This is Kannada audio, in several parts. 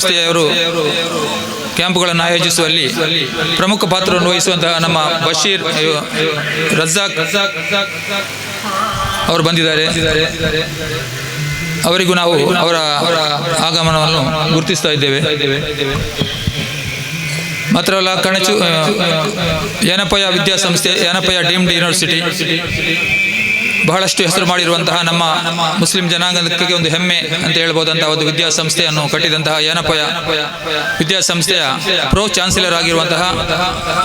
ಸಂಸ್ಥೆಯವರು ಕ್ಯಾಂಪ್ಗಳನ್ನು ಆಯೋಜಿಸುವಲ್ಲಿ ಪ್ರಮುಖ ಪಾತ್ರವನ್ನು ವಹಿಸುವಂತಹ ನಮ್ಮ ಬಶೀರ್ ರಜಾಕ್ ಅವರು ಬಂದಿದ್ದಾರೆ. ಅವರಿಗೂ ನಾವು ಅವರ ಆಗಮನವನ್ನು ಗುರುತಿಸ್ತಾ ಇದ್ದೇವೆ. ಮಾತ್ರವಲ್ಲ, ಯನಪಯ ವಿದ್ಯಾಸಂಸ್ಥೆ, ಯನಪಯ ಡೀಮ್ಡ್ ಯೂನಿವರ್ಸಿಟಿ ಬಹಳಷ್ಟು ಹೆಸರು ಮಾಡಿರುವಂತಹ ನಮ್ಮ ಮುಸ್ಲಿಂ ಜನಾಂಗಕ್ಕೆ ಒಂದು ಹೆಮ್ಮೆ ಅಂತ ಹೇಳ್ಬೋದಂತಹ ಒಂದು ವಿದ್ಯಾಸಂಸ್ಥೆಯನ್ನು ಕಟ್ಟಿದಂತಹ ಯನಪಯ ವಿದ್ಯಾಸಂಸ್ಥೆಯ ಪ್ರೋ ಚಾನ್ಸಲರ್ ಆಗಿರುವಂತಹ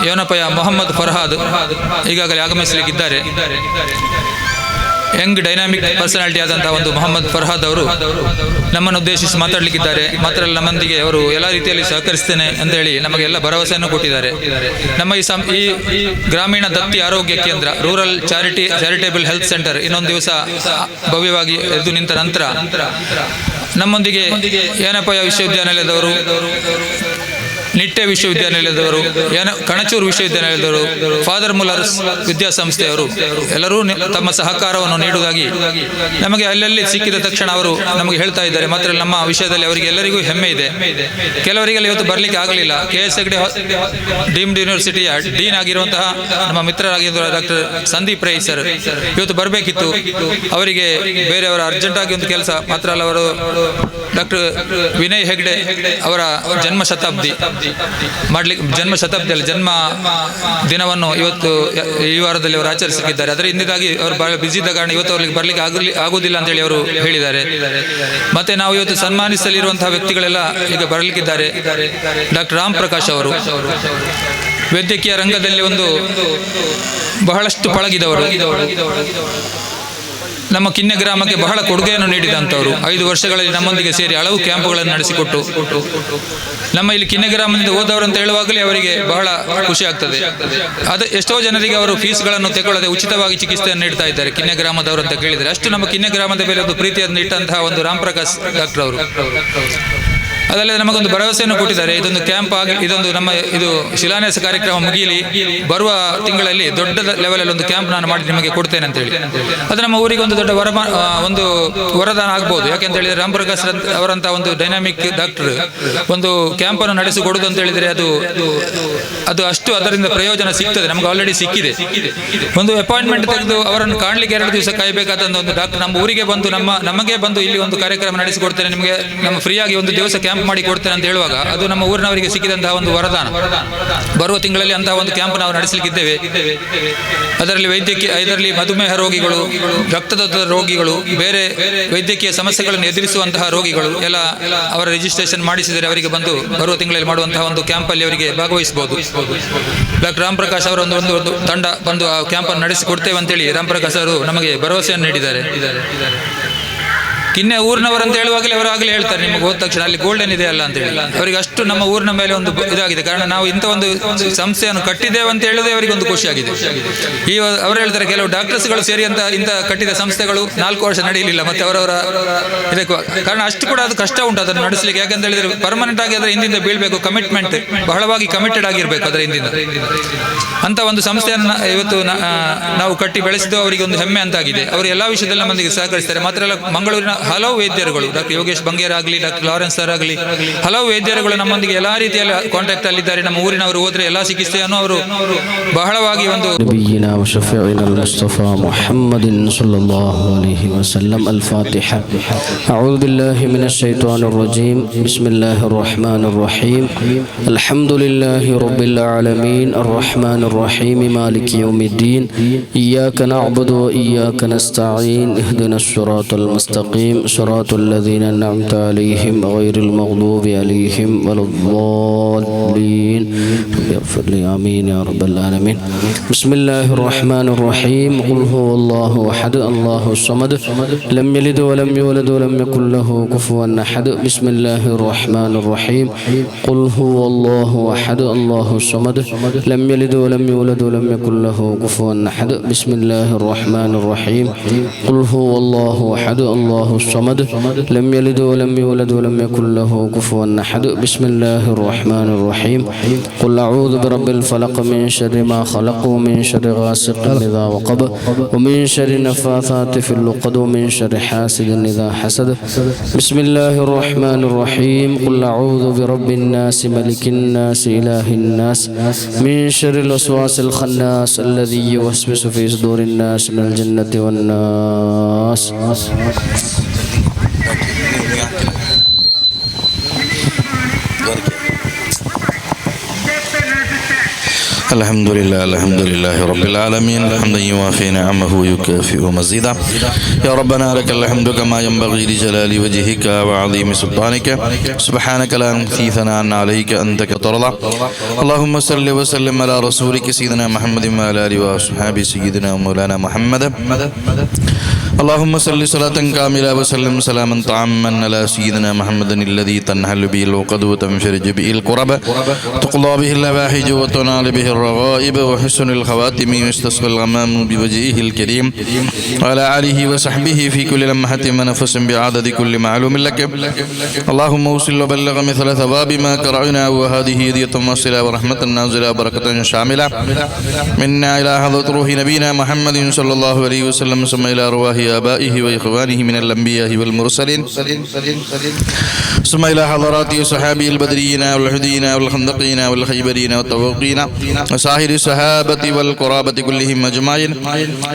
ಯನಪಯ ಮೊಹಮ್ಮದ್ ಫರ್ಹಾದ್ ಈಗಾಗಲೇ ಆಗಮಿಸಲಿಕ್ಕಿದ್ದಾರೆ. ಯಂಗ್ ಡೈನಾಮಿಕ್ ಪರ್ಸನಾಲಿಟಿ ಆದಂತಹ ಒಂದು ಮೊಹಮ್ಮದ್ ಫರ್ಹಾದ್ ಅವರು ನಮ್ಮನ್ನು ಉದ್ದೇಶಿಸಿ ಮಾತಾಡಲಿಕ್ಕಿದ್ದಾರೆ. ಮಾತ್ರ ನಮ್ಮೊಂದಿಗೆ ಅವರು ಎಲ್ಲ ರೀತಿಯಲ್ಲಿ ಸಹಕರಿಸ್ತೇನೆ ಅಂತ ಹೇಳಿ ನಮಗೆಲ್ಲ ಭರವಸೆಯನ್ನು ಕೊಟ್ಟಿದ್ದಾರೆ. ನಮ್ಮ ಈ ಗ್ರಾಮೀಣ ದತ್ತಿ ಆರೋಗ್ಯ ಕೇಂದ್ರ, ರೂರಲ್ ಚಾರಿಟೇಬಲ್ ಹೆಲ್ತ್ ಸೆಂಟರ್ ಇನ್ನೊಂದು ದಿವಸ ಭವ್ಯವಾಗಿ ಎದ್ದು ನಿಂತ ನಂತರ ನಮ್ಮೊಂದಿಗೆ ಯನಪಯ ವಿಶ್ವವಿದ್ಯಾನಿಲಯದವರು, ನಿಟ್ಟೆ ವಿಶ್ವವಿದ್ಯಾನಿಲಯದವರು, ಕಣಚೂರು ವಿಶ್ವವಿದ್ಯಾನಿಲಯದವರು, ಫಾದರ್ ಮುಲ್ಲರ್ಸ್ ವಿದ್ಯಾಸಂಸ್ಥೆಯವರು ಎಲ್ಲರೂ ತಮ್ಮ ಸಹಕಾರವನ್ನು ನೀಡುವುದಾಗಿ ನಮಗೆ ಅಲ್ಲಲ್ಲಿ ಸಿಕ್ಕಿದ ತಕ್ಷಣ ಅವರು ನಮಗೆ ಹೇಳ್ತಾ ಇದ್ದಾರೆ. ಮಾತ್ರ ನಮ್ಮ ವಿಷಯದಲ್ಲಿ ಅವರಿಗೆ ಎಲ್ಲರಿಗೂ ಹೆಮ್ಮೆ ಇದೆ. ಕೆಲವರಿಗೆ ಇವತ್ತು ಬರಲಿಕ್ಕೆ ಆಗಲಿಲ್ಲ. KS ಹೆಗ್ಡೆ ಡೀಮ್ಡ್ ಯೂನಿವರ್ಸಿಟಿಯ ಡೀನ್ ಆಗಿರುವಂತಹ ನಮ್ಮ ಮಿತ್ರರಾಗಿರುವ ಡಾಕ್ಟರ್ ಸಂದೀಪ್ ರೈ ಸರ್ ಇವತ್ತು ಬರಬೇಕಿತ್ತು. ಅವರಿಗೆ ಬೇರೆಯವರ ಅರ್ಜೆಂಟ್ ಆಗಿ ಒಂದು ಕೆಲಸ. ಮಾತ್ರ ಅಲ್ಲ, ಅವರು ಡಾಕ್ಟರ್ ವಿನಯ್ ಹೆಗ್ಡೆ ಅವರ ಜನ್ಮ ಶತಾಬ್ದಿಯಲ್ಲಿ ಜನ್ಮ ದಿನವನ್ನು ಇವತ್ತು ಈ ವಾರದಲ್ಲಿ ಅವರು ಆಚರಿಸಲಿದ್ದಾರೆ. ಅದರ ಹಿಂದಿದಾಗಿ ಅವರು ಬಹಳ ಬಿಸಿ ಇದ್ದ ಕಾರಣ ಇವತ್ತು ಅವರಿಗೆ ಬರಲಿಕ್ಕೆ ಆಗುವುದಿಲ್ಲ ಅಂತ ಹೇಳಿ ಅವರು ಹೇಳಿದ್ದಾರೆ. ಮತ್ತೆ ನಾವು ಇವತ್ತು ಸನ್ಮಾನಿಸಲಿರುವಂತಹ ವ್ಯಕ್ತಿಗಳೆಲ್ಲ ಈಗ ಬರಲಿಕ್ಕಿದ್ದಾರೆ. ಡಾಕ್ಟರ್ ರಾಮ್ ಪ್ರಕಾಶ್ ಅವರು ವೈದ್ಯಕೀಯ ರಂಗದಲ್ಲಿ ಒಂದು ಬಹಳಷ್ಟು ಪಳಗಿದವರು. ನಮ್ಮ ಕಿನ್ನೆ ಗ್ರಾಮಕ್ಕೆ ಬಹಳ ಕೊಡುಗೆಯನ್ನು ನೀಡಿದಂಥವರು. 5 ವರ್ಷಗಳಲ್ಲಿ ನಮ್ಮೊಂದಿಗೆ ಸೇರಿ ಹಲವು ಕ್ಯಾಂಪುಗಳನ್ನು ನಡೆಸಿಕೊಟ್ಟು ನಮ್ಮ ಇಲ್ಲಿ ಕಿನ್ನೆ ಗ್ರಾಮದಿಂದ ಹೋದವರು ಅಂತ ಹೇಳುವಾಗಲೇ ಅವರಿಗೆ ಬಹಳ ಖುಷಿ ಆಗ್ತದೆ. ಅದು ಎಷ್ಟೋ ಜನರಿಗೆ ಅವರು ಫೀಸ್ಗಳನ್ನು ತೆಗೊಳ್ಳದೆ ಉಚಿತವಾಗಿ ಚಿಕಿತ್ಸೆಯನ್ನು ನೀಡ್ತಾ ಇದ್ದಾರೆ ಕಿನ್ನೆ ಗ್ರಾಮದವರು ಅಂತ ಕೇಳಿದರೆ. ಅಷ್ಟು ನಮ್ಮ ಕಿನ್ನೆ ಗ್ರಾಮದ ಮೇಲೆ ಒಂದು ಪ್ರೀತಿಯನ್ನು ಇಟ್ಟಂತಹ ಒಂದು ರಾಮ್ ಪ್ರಕಾಶ್ ಡಾಕ್ಟರ್ ಅವರು. ಅದಲ್ಲದೆ ನಮಗೊಂದು ಭರವಸೆಯನ್ನು ಕೊಟ್ಟಿದ್ದಾರೆ. ಇದೊಂದು ಕ್ಯಾಂಪ್ ಆಗಿ ಇದು ಶಿಲಾನ್ಯಾಸ ಕಾರ್ಯಕ್ರಮ ಮುಗಿಯಲಿ, ಬರುವ ತಿಂಗಳಲ್ಲಿ ದೊಡ್ಡ ಲೆವೆಲಲ್ಲಿ ಒಂದು ಕ್ಯಾಂಪ್ ನಾನು ಮಾಡಿ ನಿಮಗೆ ಕೊಡ್ತೇನೆ ಅಂತ ಹೇಳಿ. ಅದು ನಮ್ಮ ಊರಿಗೆ ಒಂದು ದೊಡ್ಡ ಒಂದು ವರದಾನ ಆಗ್ಬೋದು. ಯಾಕೆಂತ ಹೇಳಿದ್ರೆ ರಾಮ್ ಪ್ರಕಾಶ್ ಅವರಂತ ಒಂದು ಡೈನಾಮಿಕ್ ಡಾಕ್ಟರ್ ಒಂದು ಕ್ಯಾಂಪನ್ನು ನಡೆಸಿಕೊಡುದು ಅಂತ ಹೇಳಿದ್ರೆ ಅದು ಅಷ್ಟು ಅದರಿಂದ ಪ್ರಯೋಜನ ಸಿಗ್ತದೆ. ನಮ್ಗೆ ಆಲ್ರೆಡಿ ಸಿಕ್ಕಿದೆ. ಒಂದು ಅಪಾಯಿಂಟ್ಮೆಂಟ್ ತೆಗೆದು ಅವರನ್ನು ಕಾಣಲಿಕ್ಕೆ 2 ದಿವಸ ಕಾಯಬೇಕಾದ ಒಂದು ಡಾಕ್ಟರ್ ನಮ್ಮ ಊರಿಗೆ ಬಂದು ನಮಗೆ ಬಂದು ಇಲ್ಲಿ ಒಂದು ಕಾರ್ಯಕ್ರಮ ನಡೆಸಿಕೊಡ್ತೇನೆ, ನಿಮಗೆ ನಮ್ಮ ಫ್ರೀಯಾಗಿ ಒಂದು ದಿವಸ ಕ್ಯಾಂಪ್ ಮಾಡಿ ಕೊಡ್ತೇನೆ ಅಂತ ಹೇಳುವಾಗ ಅದು ನಮ್ಮ ಊರಿನವರಿಗೆ ಸಿಕ್ಕಿದಂತಹ ಒಂದು ವರದಾನ. ಬರುವ ತಿಂಗಳಲ್ಲಿ ಅಂತಹ ಒಂದು ಕ್ಯಾಂಪ್ ನಾವು ನಡೆಸಲಿಕ್ಕಿದ್ದೇವೆ. ಇದರಲ್ಲಿ ಮಧುಮೇಹ ರೋಗಿಗಳು, ರಕ್ತದೊತ್ತಡ ರೋಗಿಗಳು, ಬೇರೆ ವೈದ್ಯಕೀಯ ಸಮಸ್ಯೆಗಳನ್ನು ಎದುರಿಸುವಂತಹ ರೋಗಿಗಳು ಎಲ್ಲ ಅವರ ರಿಜಿಸ್ಟ್ರೇಷನ್ ಮಾಡಿಸಿದರೆ ಅವರಿಗೆ ಬಂದು ಬರುವ ತಿಂಗಳಲ್ಲಿ ಮಾಡುವಂತಹ ಒಂದು ಕ್ಯಾಂಪಲ್ಲಿ ಅವರಿಗೆ ಭಾಗವಹಿಸಬಹುದು. ಡಾಕ್ಟರ್ ರಾಮ್ ಪ್ರಕಾಶ್ ಅವರ ಒಂದು ತಂಡ ಬಂದು ಆ ಕ್ಯಾಂಪನ್ನು ನಡೆಸಿಕೊಡ್ತೇವೆ ಅಂತೇಳಿ ರಾಮ್ ಪ್ರಕಾಶ್ ಅವರು ನಮಗೆ ಭರವಸೆಯನ್ನು ನೀಡಿದ್ದಾರೆ. ಕಿನ್ನೆ ಊರಿನವರಂತ ಹೇಳುವಾಗಲೇ ಅವರಾಗಲೇ ಹೇಳ್ತಾರೆ, ನಿಮಗೆ ಹೋದ ತಕ್ಷಣ ಅಲ್ಲಿ ಗೋಲ್ಡನ್ ಇದೆ ಅಲ್ಲ ಅಂತ ಹೇಳಿ. ಅವರಿಗೆ ಅಷ್ಟು ನಮ್ಮ ಊರಿನ ಮೇಲೆ ಒಂದು ಇದಾಗಿದೆ. ಕಾರಣ ನಾವು ಇಂಥ ಒಂದು ಸಂಸ್ಥೆಯನ್ನು ಕಟ್ಟಿದ್ದೇವೆ ಅಂತ ಹೇಳೋದೇ ಅವರಿಗೆ ಒಂದು ಖುಷಿಯಾಗಿದೆ. ಅವರು ಹೇಳ್ತಾರೆ, ಕೆಲವು ಡಾಕ್ಟರ್ಸ್ಗಳು ಸೇರಿ ಇಂಥ ಕಟ್ಟಿದ ಸಂಸ್ಥೆಗಳು 4 ವರ್ಷ ನಡೆಯಲಿಲ್ಲ. ಮತ್ತೆ ಅವರವರ ಇದಕ್ಕೆ ಕಾರಣ ಅಷ್ಟು ಕೂಡ ಅದು ಕಷ್ಟ ಉಂಟು ಅದನ್ನು ನಡೆಸಲಿಕ್ಕೆ. ಯಾಕಂತ ಹೇಳಿದ್ರೆ ಪರ್ಮನೆಂಟ್ ಆಗಿ ಅದರ ಹಿಂದಿಂದ ಬೀಳಬೇಕು, ಕಮಿಟ್ಮೆಂಟ್ ಬಹಳವಾಗಿ ಕಮಿಟೆಡ್ ಆಗಿರಬೇಕು ಅದರ ಹಿಂದಿಂದ. ಅಂತ ಒಂದು ಸಂಸ್ಥೆಯನ್ನು ಇವತ್ತು ನಾವು ಕಟ್ಟಿ ಬೆಳೆಸಿದ್ದು ಅವರಿಗೆ ಒಂದು ಹೆಮ್ಮೆ ಅಂತಾಗಿದೆ. ಅವರು ಎಲ್ಲ ವಿಷಯದಲ್ಲಿ ನಮ್ಮೊಂದಿಗೆ ಸಹಕರಿಸ್ತಾರೆ. ಮಾತ್ರ ಅಲ್ಲ, ಮಂಗಳೂರಿನ ಹಲವು ವೈದ್ಯರುಗಳು, ಡಾಕ್ಟರ್ ಯೋಗೇಶ್ ಬಂಗೇರ್ ಆಗಲಿ, ಡಾಕ್ಟರ್ ಲಾರೆನ್ಸ್ ಸರ್ ಆಗಲಿ, ಹಲವು ವೈದ್ಯರುಗಳು ನಮ್ಮೊಂದಿಗೆ ಎಲ್ಲಾ ರೀತಿಯಲ್ಲಿ ಕಾಂಟ್ಯಾಕ್ಟ್ ಅಲ್ಲಿದ್ದಾರೆ. ನಮ್ಮ ಊರಿನವರು ಹೋದ್ರೆ ಎಲ್ಲಾ ಚಿಕಿತ್ಸೆಯನ್ನು ಅವರು ಬಹಳವಾಗಿ ಒಂದು أعوذ بالله من الشيطان الرجيم بسم الله الرحمن الرحيم الحمد لله رب العالمين الرحمن الرحيم مالك يوم الدين إياك نعبد وإياك نستعين اهدنا الصراط المستقيم صراط الذين أنعمت عليهم غير المغضوب عليهم ولا الضالين اغفر لي آمين يا رب العالمين بسم الله الرحمن الرحيم قل هو الله أحد الله الصمد لم يلد ولم يولد ولم يكن له كفوا أحد بسم الله الرحمن الرحيم قل هو الله أحد الله الصمد لم يلد ولم يولد ولم يكن له كفوا أحد بسم الله الرحمن الرحيم قل هو الله أحد الله الصمد لم يلد ولم يولد ولم يكن له كفوا أحد بسم الله الرحمن الرحيم قل أعوذ برب الفلق من شر ما خلق ومن شر غاسق إذا وقب ومن شر النفاثات في العقد ومن شر حاسد إذا حسد بسم الله الرحمن الرحيم قل أعوذ برب الناس ملك الناس إله الناس من شر الوسواس الخناس الذي يوسوس في صدور الناس من الجنة والناس الحمد لله رب العالمين حمدا يوافي نعمه ويكافئ مزيدا يا ربنا لك الحمد كما ينبغي لجلال وجهك وعظيم سلطانك سبحانك لا نحصي ثناء عليك أنت كترضى اللهم صل وسلم على رسولك سيدنا محمد وعلى آله وصحبه سيدنا مولانا محمد اللهم صل صلاة كاملة وسلم سلاما طعاما على سيدنا محمد الذي تنحل به العقد وتنفرج به الكرب تقضى به الأباحج وتنال به الرغائب وحسن الخواتم ويستسقى الغمام بوجهه الكريم وعلى آله وصحبه في كل لمحة ونفس بعدد كل معلوم لك اللهم وصل وبلغ مثل ثواب ما قرأنا وهذه هدية واصلة ورحمة نازلة بركة شاملة منا إلى حضرة روح نبينا محمد صلى الله عليه وسلم ثم إلى أرواح آبائه وإخوانه من الأنبياء والمرسلين ثم إلى حضرات صحابي البدريين والحديين والخندقين والخيبرين والطوقين وسائر الصحابة والقرابة كلهم أجمعين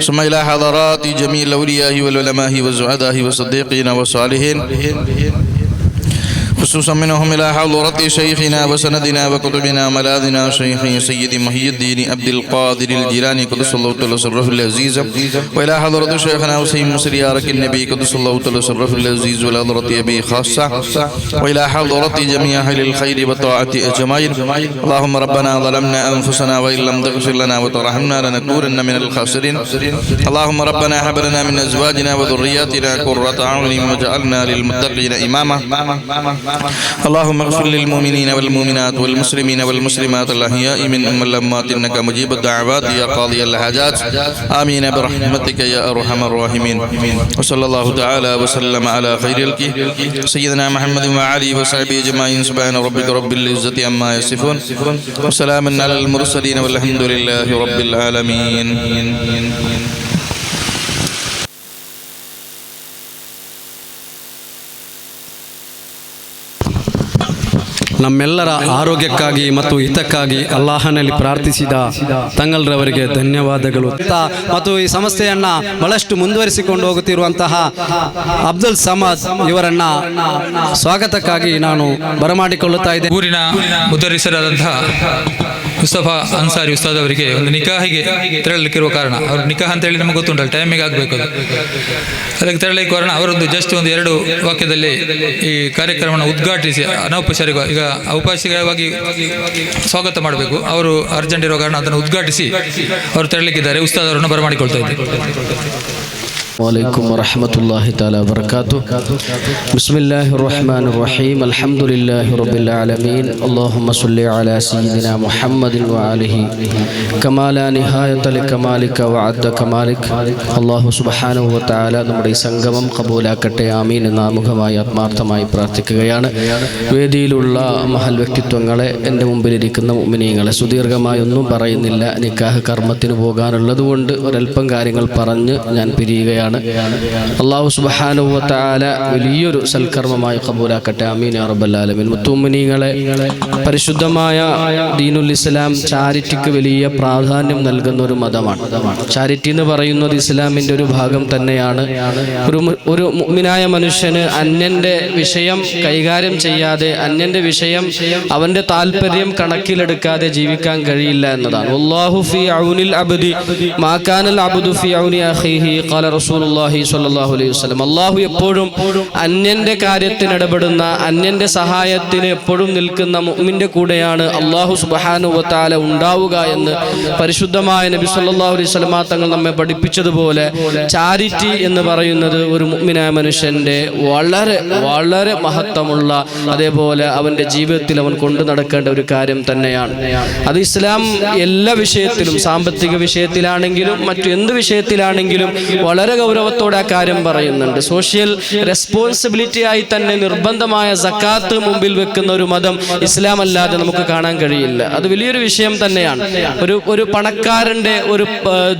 ثم إلى حضرات جميع الأولياء والعلماء والزهداء والصديقين والصالحين خصوصا منهم إلى حضرة شيخنا وسندنا وكتبنا وملاذنا شيخي سيد محي الدين عبد القادر الجيلاني قدس الله تعالى سره العزيز وإلى حضرة شيخنا وسيم مسري يارك النبي قدس الله تعالى سره العزيز وإلى حضرة أبي خاصة وإلى حضرة جميع أهل الخير والطاعة أجمعين اللهم ربنا ظلمنا أنفسنا وإن لم تغفر لنا وترحمنا لنكونن من الخاسرين اللهم ربنا هب لنا من أزواجنا وذرياتنا قرة أعين واجعلنا للمتقين إماما اللهم اغفر للمؤمنين والمؤمنات والمسلمين والمسلمات الأحياء منهم والأموات إنك مجيب الدعوات يا قاضي الحاجات آمين برحمتك يا أرحم الراحمين وصلى الله تعالى وسلم على خير الخلق سيدنا محمد وعلي وصحبه أجمعين سبحان ربك رب العزة عما يصفون وسلام على المرسلين والحمد لله رب العالمين. ನಮ್ಮೆಲ್ಲರ ಆರೋಗ್ಯಕ್ಕಾಗಿ ಮತ್ತು ಹಿತಕ್ಕಾಗಿ ಅಲ್ಲಾಹನಲ್ಲಿ ಪ್ರಾರ್ಥಿಸಿದ ತಂಗಲ್ರವರಿಗೆ ಧನ್ಯವಾದಗಳು ಮತ್ತು ಈ ಸಂಸ್ಥೆಯನ್ನ ಬಹಳಷ್ಟು ಮುಂದುವರಿಸಿಕೊಂಡು ಹೋಗುತ್ತಿರುವಂತಹ ಅಬ್ದುಲ್ ಸಮದ್ ಇವರನ್ನ ಸ್ವಾಗತಕ್ಕಾಗಿ ನಾನು ಬರಮಾಡಿಕೊಳ್ಳುತ್ತಾ ಇದ್ದೆ. ಊರಿನ ಮುದರಿಸರಾದಂತಹ ಮುಸ್ತಫಾ ಅನ್ಸಾರಿ ಉಸ್ತಾದ್ ಅವರಿಗೆ ಒಂದು ನಿಕಾಹಿಗೆ ತೆರಳಲಿಕ್ಕಿರುವ ಕಾರಣ ಅವರು ನಿಕಾಹ ಅಂತ ಹೇಳಿ ನಮಗೆ ಗೊತ್ತುಂಟಲ್ಲ, ಟೈಮಿಗೆ ಆಗಬೇಕು ಅದು, ಅದಕ್ಕೆ ತೆರಳಲಿಕ್ಕೆ ಕಾರಣ ಅವರೊಂದು ಜಸ್ಟ್ ಒಂದು 2 ವಾಕ್ಯದಲ್ಲಿ ಈ ಕಾರ್ಯಕ್ರಮವನ್ನು ಉದ್ಘಾಟಿಸಿ ಅನೌಪಚಾರಿಕ ಈಗ ಔಪಚಾರಿಕವಾಗಿ ಸ್ವಾಗತ ಮಾಡಬೇಕು. ಅವರು ಅರ್ಜೆಂಟ್ ಇರೋ ಕಾರಣ ಅದನ್ನು ಉದ್ಘಾಟಿಸಿ ಅವರು ತೆರಳಲಿಕ್ಕಿದ್ದಾರೆ. ಉಸ್ತಾದ್ ಅವರನ್ನು ಬರಮಾಡಿಕೊಳ್ತಾ ಇದ್ದಾರೆ. وعليكم ورحمة الله تعالى وبركاته. بسم الله الرحمن الرحيم الحمد لله رب العالمين اللهم صل على سيدنا محمد وآله كما لا نهاية لكمالك وعد كمالك. الله سبحانه وتعالى നമ്മുടെ ഈ സംഗമം കബൂലാക്കട്ടെ, ആമീൻ എന്ന ആമുഖമായി ആത്മാർത്ഥമായി പ്രാർത്ഥിക്കുകയാണ്. വേദിയിലുള്ള മഹൽ വ്യക്തിത്വങ്ങളെ, എൻ്റെ മുമ്പിലിരിക്കുന്ന മുഅ്മിനീങ്ങളെ, സുദീർഘമായി ഒന്നും പറയുന്നില്ല, നിക്കാഹ് കർമ്മത്തിന് പോകാനുള്ളത് കൊണ്ട് ഒരല്പം കാര്യങ്ങൾ പറഞ്ഞ് ഞാൻ പിരിയുകയാണ്. അല്ലാഹു സുബ്ഹാനഹു വ തആല വലിയൊരു സൽക്കർമ്മമായി കബൂലാക്കട്ടെ, ആമീൻ യാ റബ്ബൽ ആലമീൻ. മുത്തുമിനീങ്ങളെ, പരിശുദ്ധമായ ദീനുൽ ഇസ്ലാം ചാരിറ്റിക്ക് വലിയ പ്രാധാന്യം നൽകുന്ന ഒരു മതമാണ്. ചാരിറ്റി എന്ന് പറയുന്നത് ഇസ്ലാമിൻ്റെ ഒരു ഭാഗം തന്നെയാണ്. ഒരു മുഅ്മിനായ മനുഷ്യന് അന്യന്റെ വിഷയം കൈകാര്യം ചെയ്യാതെ, അന്യന്റെ വിഷയം അവന്റെ താല്പര്യം കണക്കിലെടുക്കാതെ ജീവിക്കാൻ കഴിയില്ല എന്നതാണ്. വല്ലാഹു ഫീ ഔനിൽ അബ്ദി മാ കാനൽ അബ്ദു ഫീ ഔനി അഖീഹി ഖാല റസൂലുള്ളാഹി സ്വല്ലല്ലാഹു അലൈഹി വസല്ലം. അല്ലാഹു എപ്പോഴും അന്യന്റെ കാര്യത്തിന് ഇടപെടുന്ന, അന്യന്റെ സഹായത്തിന് എപ്പോഴും നിൽക്കുന്ന മുഅ്മിന്റെ കൂടെയാണ് അല്ലാഹു സുബ്ഹാനഹു വ തആല ഉണ്ടാവുക എന്ന് പരിശുദ്ധമായ നബി സ്വല്ലല്ലാഹു അലൈഹി വസല്ലം തങ്ങൾ നമ്മെ പഠിപ്പിച്ചതുപോലെ ചാരിറ്റി എന്ന് പറയുന്നത് ഒരു മുഅ്മിനായ മനുഷ്യന്റെ വളരെ വളരെ മഹത്വമുള്ള, അതേപോലെ അവന്റെ ജീവിതത്തിൽ അവൻ കൊണ്ടു നടക്കേണ്ട ഒരു കാര്യം തന്നെയാണ്. അത് ഇസ്ലാം എല്ലാ വിഷയത്തിലും, സാമ്പത്തിക വിഷയത്തിലാണെങ്കിലും മറ്റു എന്ത് വിഷയത്തിലാണെങ്കിലും വളരെ ഗൗരവത്തോടെ ആ കാര്യം പറയുന്നുണ്ട്. സോഷ്യൽ റെസ്പോൺസിബിലിറ്റി ആയി തന്നെ നിർബന്ധമായ സക്കാത്ത് മുമ്പിൽ വെക്കുന്ന ഒരു മതം ഇസ്ലാം അല്ലാതെ നമുക്ക് കാണാൻ കഴിയില്ല. അത് വലിയൊരു വിഷയം തന്നെയാണ്. ഒരു പണക്കാരന്റെ ഒരു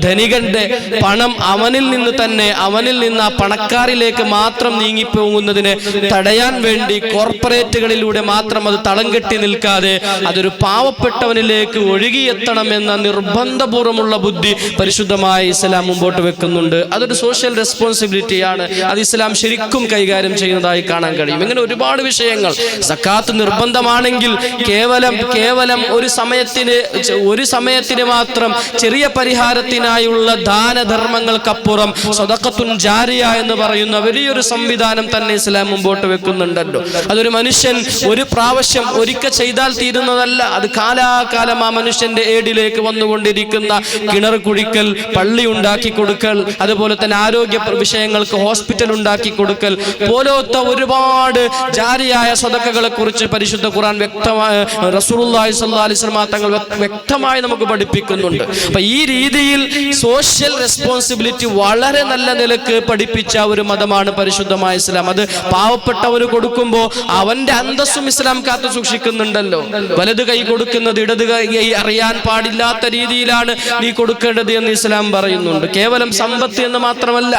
ധനികന്റെ പണം അവനിൽ നിന്ന് ആ പണക്കാരിലേക്ക് മാത്രം നീങ്ങിപ്പോകുന്നതിനെ തടയാൻ വേണ്ടി കോർപ്പറേറ്റുകളിലൂടെ മാത്രം അത് തളം കെട്ടി നിൽക്കാതെ അതൊരു പാവപ്പെട്ടവനിലേക്ക് ഒഴുകിയെത്തണമെന്ന നിർബന്ധപൂർവ്വമുള്ള ബുദ്ധി പരിശുദ്ധമായ ഇസ്ലാം മുമ്പോട്ട് വെക്കുന്നുണ്ട്. അതൊരു സോഷ്യൽ റെസ്പോൺസിബിലിറ്റിയാണ്. അത് ഇസ്ലാം ശരിക്കും കൈകാര്യം ചെയ്യുന്നതായി കാണാൻ കഴിയും. ഇങ്ങനെ ഒരുപാട് വിഷയങ്ങൾ. സക്കാത്ത് നിർബന്ധമാണെങ്കിൽ കേവലം ഒരു സമയത്തിന് മാത്രം ചെറിയ പരിഹാരത്തിനായുള്ള ദാനധർമ്മങ്ങൾക്കപ്പുറം സദഖത്തുൻ ജാരിയ എന്ന് പറയുന്ന വലിയൊരു സംവിധാനം തന്നെ ഇസ്ലാം മുമ്പോട്ട് വെക്കുന്നുണ്ടല്ലോ. അതൊരു മനുഷ്യൻ ഒരു പ്രാവശ്യം ഒരിക്കൽ ചെയ്താൽ തീരുന്നതല്ല. അത് കാലാകാലം ആ മനുഷ്യന്റെ ഏടിലേക്ക് വന്നുകൊണ്ടിരിക്കുന്ന കിണർ കുഴിക്കൽ, പള്ളി ഉണ്ടാക്കി കൊടുക്കൽ, അതുപോലെ തന്നെ ആരോഗ്യ വിഷയങ്ങൾക്ക് ഹോസ്പിറ്റൽ ഉണ്ടാക്കി കൊടുക്കൽ പോലത്തെ ഒരുപാട് ജാരിയായ സദഖകളെ കുറിച്ച് പരിശുദ്ധ ഖുർആൻ വ്യക്തമായ റസൂലുള്ളാഹി സ്വല്ലല്ലാഹു അലൈഹി വസല്ലം തങ്ങൾ വ്യക്തമായി നമുക്ക് പഠിപ്പിക്കുന്നുണ്ട്. അപ്പൊ ഈ രീതിയിൽ സോഷ്യൽ റെസ്പോൺസിബിലിറ്റി വളരെ നല്ല നിലക്ക് പഠിപ്പിച്ച ഒരു മതമാണ് പരിശുദ്ധമായ ഇസ്ലാം. അത് പാവപ്പെട്ടവന് കൊടുക്കുമ്പോൾ അവന്റെ അന്തസ്സും ഇസ്ലാം കാത്തു സൂക്ഷിക്കുന്നുണ്ടല്ലോ. വലത് കൈ കൊടുക്കുന്നത് ഇടത് കൈ അറിയാൻ പാടില്ലാത്ത രീതിയിലാണ് നീ കൊടുക്കേണ്ടത് എന്ന് ഇസ്ലാം പറയുന്നുണ്ട്. കേവലം സമ്പത്ത് എന്ന് മാത്രമല്ല,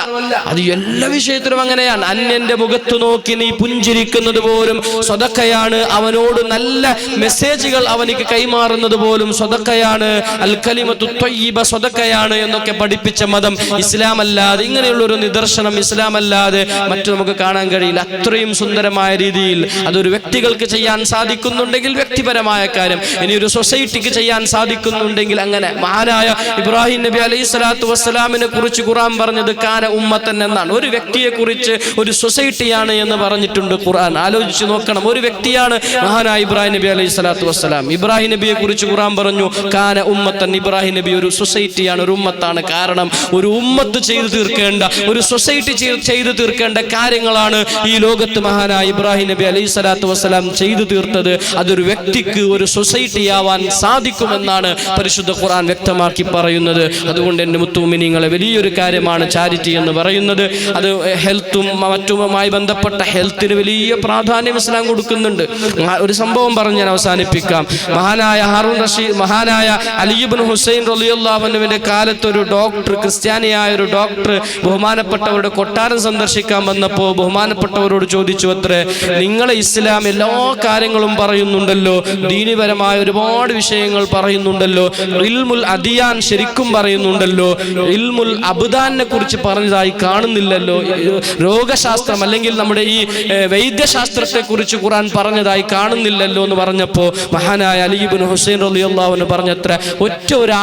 അത് എല്ലാ വിഷയത്തിലും അങ്ങനെയാണ്. അന്യന്റെ മുഖത്ത് നോക്കി നീ പുഞ്ചിരിക്കുന്നത് പോലും സ്വതക്കയാണ്. അവനോട് നല്ല മെസ്സേജുകൾ അവനിക്ക് കൈമാറുന്നത് പോലും സ്വതക്കയാണ്. അൽ കലിമത്തു ത്വയ്യിബ സ്വതക്കയാണ് എന്നൊക്കെ പഠിപ്പിച്ച മതം ഇസ്ലാം അല്ലാതെ, ഇങ്ങനെയുള്ള ഒരു നിദർശനം ഇസ്ലാം അല്ലാതെ മറ്റു നമുക്ക് കാണാൻ കഴിയില്ല. അത്രയും സുന്ദരമായ രീതിയിൽ അതൊരു വ്യക്തികൾക്ക് ചെയ്യാൻ സാധിക്കുന്നുണ്ടെങ്കിൽ വ്യക്തിപരമായ കാര്യം, ഇനി ഒരു സൊസൈറ്റിക്ക് ചെയ്യാൻ സാധിക്കുന്നുണ്ടെങ്കിൽ അങ്ങനെ. മഹാനായ ഇബ്രാഹിം നബി അലൈഹി സ്വലാത്തു വസ്സലാമിനെ കുറിച്ച് ഖുർആൻ പറഞ്ഞത് കാന ഉമ്മത്തൻ എന്നാണ്. ഒരു വ്യക്തിയെ കുറിച്ച് ഒരു സൊസൈറ്റിയാണ് എന്ന് പറഞ്ഞിട്ടുണ്ട് ഖുർആൻ. ആലോചിച്ച് നോക്കണം, ഒരു വ്യക്തിയാണ് മഹാനായ ഇബ്രാഹിം നബി അലൈഹി സ്വലാത്തു വസ്സലാം. ഇബ്രാഹിം നബിയെ കുറിച്ച് ഖുർആൻ പറഞ്ഞു കാന ഉമ്മത്തൻ. ഇബ്രാഹിം നബി ഒരു സൊസൈറ്റിയാണ്, ഒരു ഉമ്മത്താണ്. കാരണം ഒരു ഉമ്മത്ത് ചെയ്തു തീർക്കേണ്ട, ഒരു സൊസൈറ്റി ചെയ്തു തീർക്കേണ്ട കാര്യങ്ങളാണ് ഈ ലോകത്ത് മഹാനായ ഇബ്രാഹിം നബി അലൈഹി സ്വലാത്തു വസ്സലാം ചെയ്തു തീർത്തത്. അതൊരു വ്യക്തിക്ക് ഒരു സൊസൈറ്റി ആവാൻ സാധിക്കുമെന്നാണ് പരിശുദ്ധ ഖുർആൻ വ്യക്തമാക്കി പറയുന്നത്. അതുകൊണ്ട് എൻ്റെ മുത്തുമിനീങ്ങളെ, വലിയൊരു കാര്യമാണ് ചാരിറ്റി എന്ന് പറയുന്നത്. അത് ഹെൽത്തും മറ്റുമായി ബന്ധപ്പെട്ട ഹെൽത്തിന് വലിയ പ്രാധാന്യം ഇസ്ലാം കൊടുക്കുന്നുണ്ട്. ഒരു സംഭവം പറഞ്ഞ് ഞാൻ അവസാനിപ്പിക്കാം. മഹാനായ ഹാറൂൻ റഷീദ്, മഹാനായ അലി ഇബ്നു ഹുസൈൻ റളിയല്ലാഹു അൻഹുവിന്റെ കാലത്ത് ഒരു ഡോക്ടർ, ക്രിസ്ത്യാനിയായ ഒരു ഡോക്ടർ ബഹുമാനപ്പെട്ടവരുടെ കൊട്ടാരം സന്ദർശിക്കാൻ വന്നപ്പോൾ ബഹുമാനപ്പെട്ടവരോട് ചോദിച്ചു അത്രേ, നിങ്ങളെ ഇസ്ലാം എല്ലാ കാര്യങ്ങളും പറയുന്നുണ്ടല്ലോ, ദീനിപരമായ ഒരുപാട് വിഷയങ്ങൾ പറയുന്നുണ്ടല്ലോ, ഇൽമുൽ അദിയാൻ ശരിക്കും പറയുന്നുണ്ടല്ലോ, ഇൽമുൽ അബ്ദാനെ കുറിച്ച് പറഞ്ഞതായി കാണുന്നില്ലല്ലോ, രോഗശാസ്ത്രം അല്ലെങ്കിൽ നമ്മുടെ ഈ വൈദ്യശാസ്ത്രത്തെ കുറിച്ച് ഖുർആൻ പറഞ്ഞതായി കാണുന്നില്ലല്ലോ എന്ന് പറഞ്ഞപ്പോൾ മഹാനായ അലി ഇബ്നു ഹുസൈൻ റളിയല്ലാഹു അൻഹു പറഞ്ഞത്ര ഒറ്റ ഒരു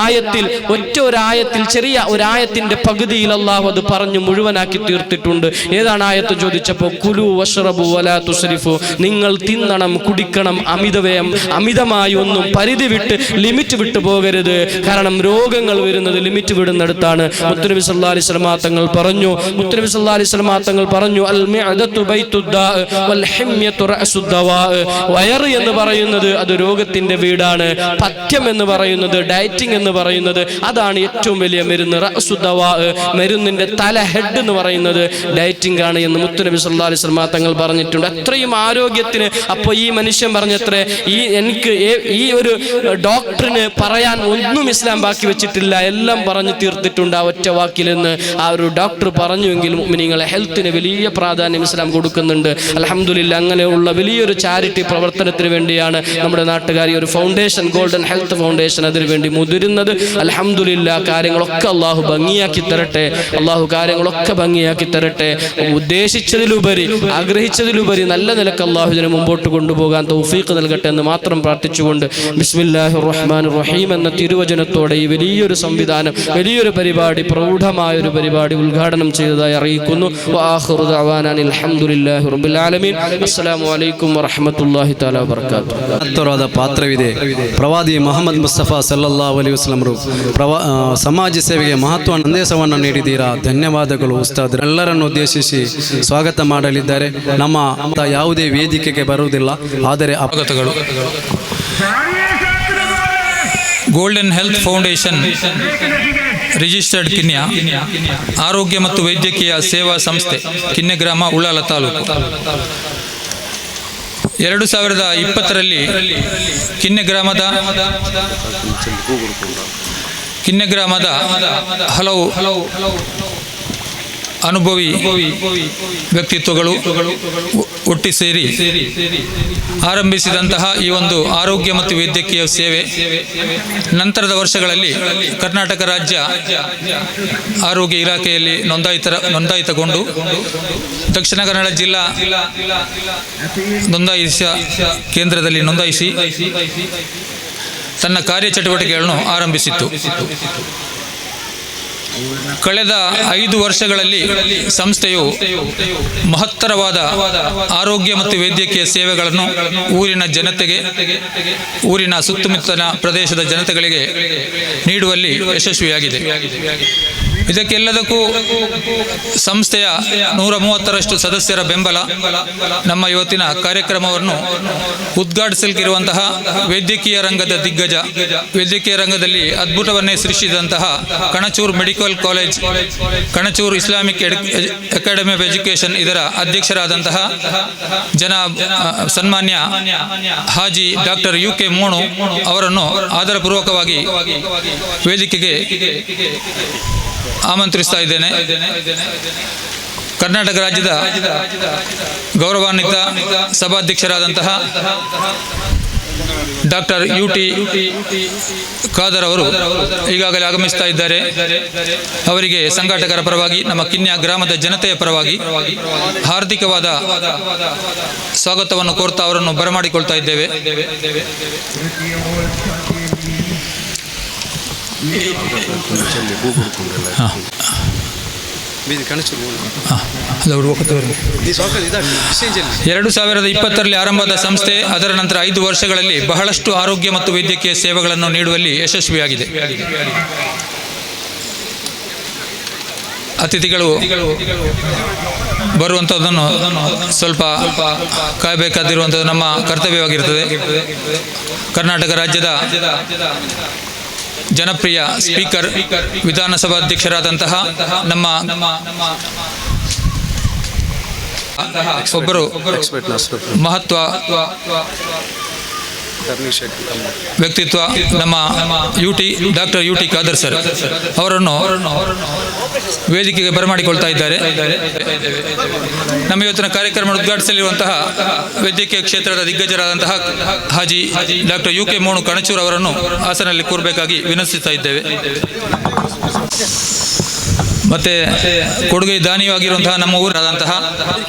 ആയത്തിൽ ചെറിയ ഒരായത്തിന്റെ പകുതിയിൽ അല്ലാഹു അത് പറഞ്ഞു മുഴുവനാക്കി തീർത്തിട്ടുണ്ട്. ഏതാണ് ആയത്ത് ചോദിച്ചപ്പോൾ കുലു വഷ്റബു വലാ തുസ്രിഫു, നിങ്ങൾ തിന്നണം, കുടിക്കണം, അമിതമായി ഒന്നും പരിധി വിട്ട് ലിമിറ്റ് വിട്ടു പോകരുത്. കാരണം രോഗങ്ങൾ വരുന്നത് ലിമിറ്റ് വിടുന്നിടത്താണ്. മുത്തുനബി സല്ലല്ലാഹു അലൈഹി വസല്ലം തങ്ങൾ പറഞ്ഞു അൽ മിഅദതു ബൈത്തുദ്ദാ വൽ ഹിമ്യതു റഅസുദ്ദവാ. വയറ് എന്ന് പറയുന്നത് അത് രോഗത്തിന്റെ വീടാണ്. പഥ്യം എന്ന് പറയുന്നത്, ഡയറ്റിംഗ് എന്ന് പറയുന്നത് അതാണ് ഏറ്റവും വലിയ മരുന്ന്. റഅസുദ്ദവാ, മരുന്നിന്റെ തല, ഹെഡ് എന്ന് പറയുന്നത് ഡയറ്റിംഗ് ആണ് എന്ന് മുത്തുനബി സല്ലല്ലാഹു അലൈഹി വസല്ലം തങ്ങൾ പറഞ്ഞിട്ടുണ്ട്. അത്രയും ആരോഗ്യത്തിന്. അപ്പോൾ ഈ മനുഷ്യൻ പറഞ്ഞത്രേ, എനിക്ക് ഈ ഒരു ഡോക്ടറിന് പറയാൻ ഒന്നും ഇസ്ലാം ബാക്കി വെച്ചിട്ടില്ല, എല്ലാം പറഞ്ഞു തീർത്തിട്ടുണ്ട് ആ ഒറ്റ വാക്കിലെന്ന് ആ ഒരു ഡോക്ടർ പറഞ്ഞുവെങ്കിൽ മുഅ്മിനീങ്ങളെ, ഹെൽത്തിന് വലിയ പ്രാധാന്യം ഇസ്ലാം കൊടുക്കുന്നുണ്ട്. അൽഹംദുലില്ലാഹ്, അങ്ങനെയുള്ള വലിയൊരു ചാരിറ്റി പ്രവർത്തനത്തിന് വേണ്ടിയാണ് നമ്മുടെ നാട്ടുകാർ ഈ ഒരു ഫൗണ്ടേഷൻ, ഗോൾഡൻ ഹെൽത്ത് ഫൗണ്ടേഷൻ, അതിനു വേണ്ടി മുതിരുന്നത്. അൽഹംദുലില്ലാഹ്, കാര്യങ്ങളൊക്കെ അള്ളാഹു ഭംഗിയാക്കി തരട്ടെ. ഉദ്ദേശിച്ചതിലുപരി, ആഗ്രഹിച്ചതിലുപരി നല്ല നിലക്ക് അള്ളാഹു ഇതിനെ മുമ്പോട്ട് കൊണ്ടുപോകാൻ തൗഫീഖ് നൽകട്ടെ എന്ന് മാത്രം പ്രാർത്ഥിച്ചുകൊണ്ട് ബിസ്മില്ലാഹിർ റഹ്മാനിർ റഹീം എന്ന തിരുവചനത്തോടെ ഈ വലിയൊരു സംവിധാനം, വലിയൊരു പരിപാടി, പ്രൗഢമായ ഒരു പരിപാടി ഉദ്ഘാടനം ചെയ്തതായി അറിയിക്കുന്നു. വആഖിറു ദഅവാനാ അൽഹംദുലില്ലാഹി റബ്ബിൽ ആലമീൻ. അസ്സലാമു അലൈക്കും വറഹ്മത്തുള്ളാഹി തആല വബറകാതുഹു. ಹತ್ತರಾದ ಪಾತ್ರವಿದೆ. ಪ್ರವಾದಿ ಮೊಹಮ್ಮದ್ ಮುಸ್ತಫಾ ಸಲ್ಲಲ್ಲಾಹು ಅಲೈಹಿ ವಸಲ್ಲಂ ಸಮಾಜ ಸೇವೆಗೆ ಮಹತ್ವ ಸಂದೇಶವನ್ನು ನೀಡಿದ್ದೀರಾ. ಧನ್ಯವಾದಗಳು ಉಸ್ತಾದ್. ಎಲ್ಲರನ್ನು ಉದ್ದೇಶಿಸಿ ಸ್ವಾಗತ ಮಾಡಲಿದ್ದಾರೆ. ನಮ್ಮ ಯಾವುದೇ ವೇದಿಕೆಗೆ ಬರುವುದಿಲ್ಲ, ಆದರೆ ಸ್ವಾಗತಗಳು. ಗೋಲ್ಡನ್ ಹೆಲ್ತ್ ಫೌಂಡೇಶನ್ ರಿಜಿಸ್ಟರ್ಡ್ ಕಿನ್ಯ ಆರೋಗ್ಯ ಮತ್ತು ವೈದ್ಯಕೀಯ ಸೇವಾ ಸಂಸ್ಥೆ ಕಿನ್ನೆ ಗ್ರಾಮ ಉಳ್ಳಾಲ ತಾಲೂಕು 2020ರಲ್ಲಿ ಕಿನ್ನೆ ಗ್ರಾಮದ ಹಲವು ಅನುಭವಿ ವ್ಯಕ್ತಿತ್ವಗಳು ಒಟ್ಟಿ ಸೇರಿ ಆರಂಭಿಸಿದಂತಹ ಈ ಒಂದು ಆರೋಗ್ಯ ಮತ್ತು ವೈದ್ಯಕೀಯ ಸೇವೆ ನಂತರದ ವರ್ಷಗಳಲ್ಲಿ ಕರ್ನಾಟಕ ರಾಜ್ಯ ಆರೋಗ್ಯ ಇಲಾಖೆಯಲ್ಲಿ ನೋಂದಾಯಿತಗೊಂಡು ದಕ್ಷಿಣ ಕನ್ನಡ ಜಿಲ್ಲಾ ನೋಂದಾಯಿಸ ಕೇಂದ್ರದಲ್ಲಿ ನೋಂದಾಯಿಸಿ ತನ್ನ ಕಾರ್ಯಚಟುವಟಿಕೆಗಳನ್ನು ಆರಂಭಿಸಿತ್ತು. ಕಳೆದ 5 ವರ್ಷಗಳಲ್ಲಿ ಸಂಸ್ಥೆಯು ಮಹತ್ತರವಾದ ಆರೋಗ್ಯ ಮತ್ತು ವೈದ್ಯಕೀಯ ಸೇವೆಗಳನ್ನು ಊರಿನ ಜನತೆಗೆ, ಊರಿನ ಸುತ್ತಮುತ್ತಲಿನ ಪ್ರದೇಶದ ಜನತೆಗಳಿಗೆ ನೀಡುವಲ್ಲಿ ಯಶಸ್ವಿಯಾಗಿದೆ. ಇದಕ್ಕೆಲ್ಲದಕ್ಕೂ ಸಂಸ್ಥೆಯ 130ರಷ್ಟು ಸದಸ್ಯರ ಬೆಂಬಲ, ನಮ್ಮ ಇವತ್ತಿನ ಕಾರ್ಯಕ್ರಮವನ್ನು ಉದ್ಘಾಟಿಸಲಿರುವಂತಹ ವೈದ್ಯಕೀಯ ರಂಗದ ದಿಗ್ಗಜ, ವೈದ್ಯಕೀಯ ರಂಗದಲ್ಲಿ ಅದ್ಭುತವನ್ನೇ ಸೃಷ್ಟಿಸಿದಂತಹ Kanachur medical college, Kanachur Islamic academy of education ಇದರ ಅಧ್ಯಕ್ಷರಾದಂತಹ ಸನ್ಮಾನ್ಯ ಹಾಜಿ ಡಾಕ್ಟರ್ UK ಮೋಣು ಅವರನ್ನು ಆದರಪೂರ್ವಕವಾಗಿ ವೇದಿಕೆಗೆ ಆಮಂತ್ರಿಸ್ತಾ ಇದ್ದೇನೆ. ಕರ್ನಾಟಕ ರಾಜ್ಯದ ಗೌರವಾನ್ವಿತ ಸಭಾಧ್ಯಕ್ಷರಾದಂತಹ ಡಾಕ್ಟರ್ UT ಖಾದರ್ ಅವರು ಈಗಾಗಲೇ ಆಗಮಿಸ್ತಾ ಇದ್ದಾರೆ. ಅವರಿಗೆ ಸಂಘಟಕರ ಪರವಾಗಿ, ನಮ್ಮ ಕಿನ್ಯ ಗ್ರಾಮದ ಜನತೆಯ ಪರವಾಗಿ ಹಾರ್ದಿಕವಾದ ಸ್ವಾಗತವನ್ನು ಕೋರ್ತಾ ಅವರನ್ನು ಬರಮಾಡಿಕೊಳ್ತಾ ಇದ್ದೇವೆ. ಬೀದಿ ಕಣಚೂರು 2020ರಲ್ಲಿ ಆರಂಭದ ಸಂಸ್ಥೆ ಅದರ ನಂತರ 5 ವರ್ಷಗಳಲ್ಲಿ ಬಹಳಷ್ಟು ಆರೋಗ್ಯ ಮತ್ತು ವೈದ್ಯಕೀಯ ಸೇವೆಗಳನ್ನು ನೀಡುವಲ್ಲಿ ಯಶಸ್ವಿಯಾಗಿದೆ. ಅತಿಥಿಗಳು ಬರುವಂಥದ್ದನ್ನು ಸ್ವಲ್ಪ ಕಾಯಬೇಕಾದಿರುವಂಥದ್ದು ನಮ್ಮ ಕರ್ತವ್ಯವಾಗಿರುತ್ತದೆ. ಕರ್ನಾಟಕ ರಾಜ್ಯದ ಜನಪ್ರಿಯ ಸ್ಪೀಕರ್, ವಿಧಾನಸಭಾಧ್ಯಕ್ಷರಾದಂತಹ ನಮ್ಮ ಒಬ್ಬರು ಮಹತ್ವ ವ್ಯಕ್ತಿತ್ವ, ನಮ್ಮ ಡಾಕ್ಟರ್ UT ಖಾದರ್ ಸರ್ ಅವರನ್ನು ವೇದಿಕೆಗೆ ಬರಮಾಡಿಕೊಳ್ತಾ ಇದ್ದಾರೆ. ನಮ್ಮ ಇವತ್ತಿನ ಕಾರ್ಯಕ್ರಮ ಉದ್ಘಾಟಿಸಲಿರುವಂತಹ ವೈದ್ಯಕೀಯ ಕ್ಷೇತ್ರದ ದಿಗ್ಗಜರಾದಂತಹ ಹಾಜಿ ಡಾಕ್ಟರ್ UK ಮೋಣು ಕಣಚೂರು ಅವರನ್ನು ಹಾಸನಲ್ಲಿ ಕೂರಬೇಕಾಗಿ ವಿನಂತಿಸ್ತಾ ಇದ್ದೇವೆ. ಮತ್ತೆ ಕೊಡುಗೆ ದಾನಿಯಾಗಿರುವಂತಹ ನಮ್ಮ ಊರಾದಂತಹ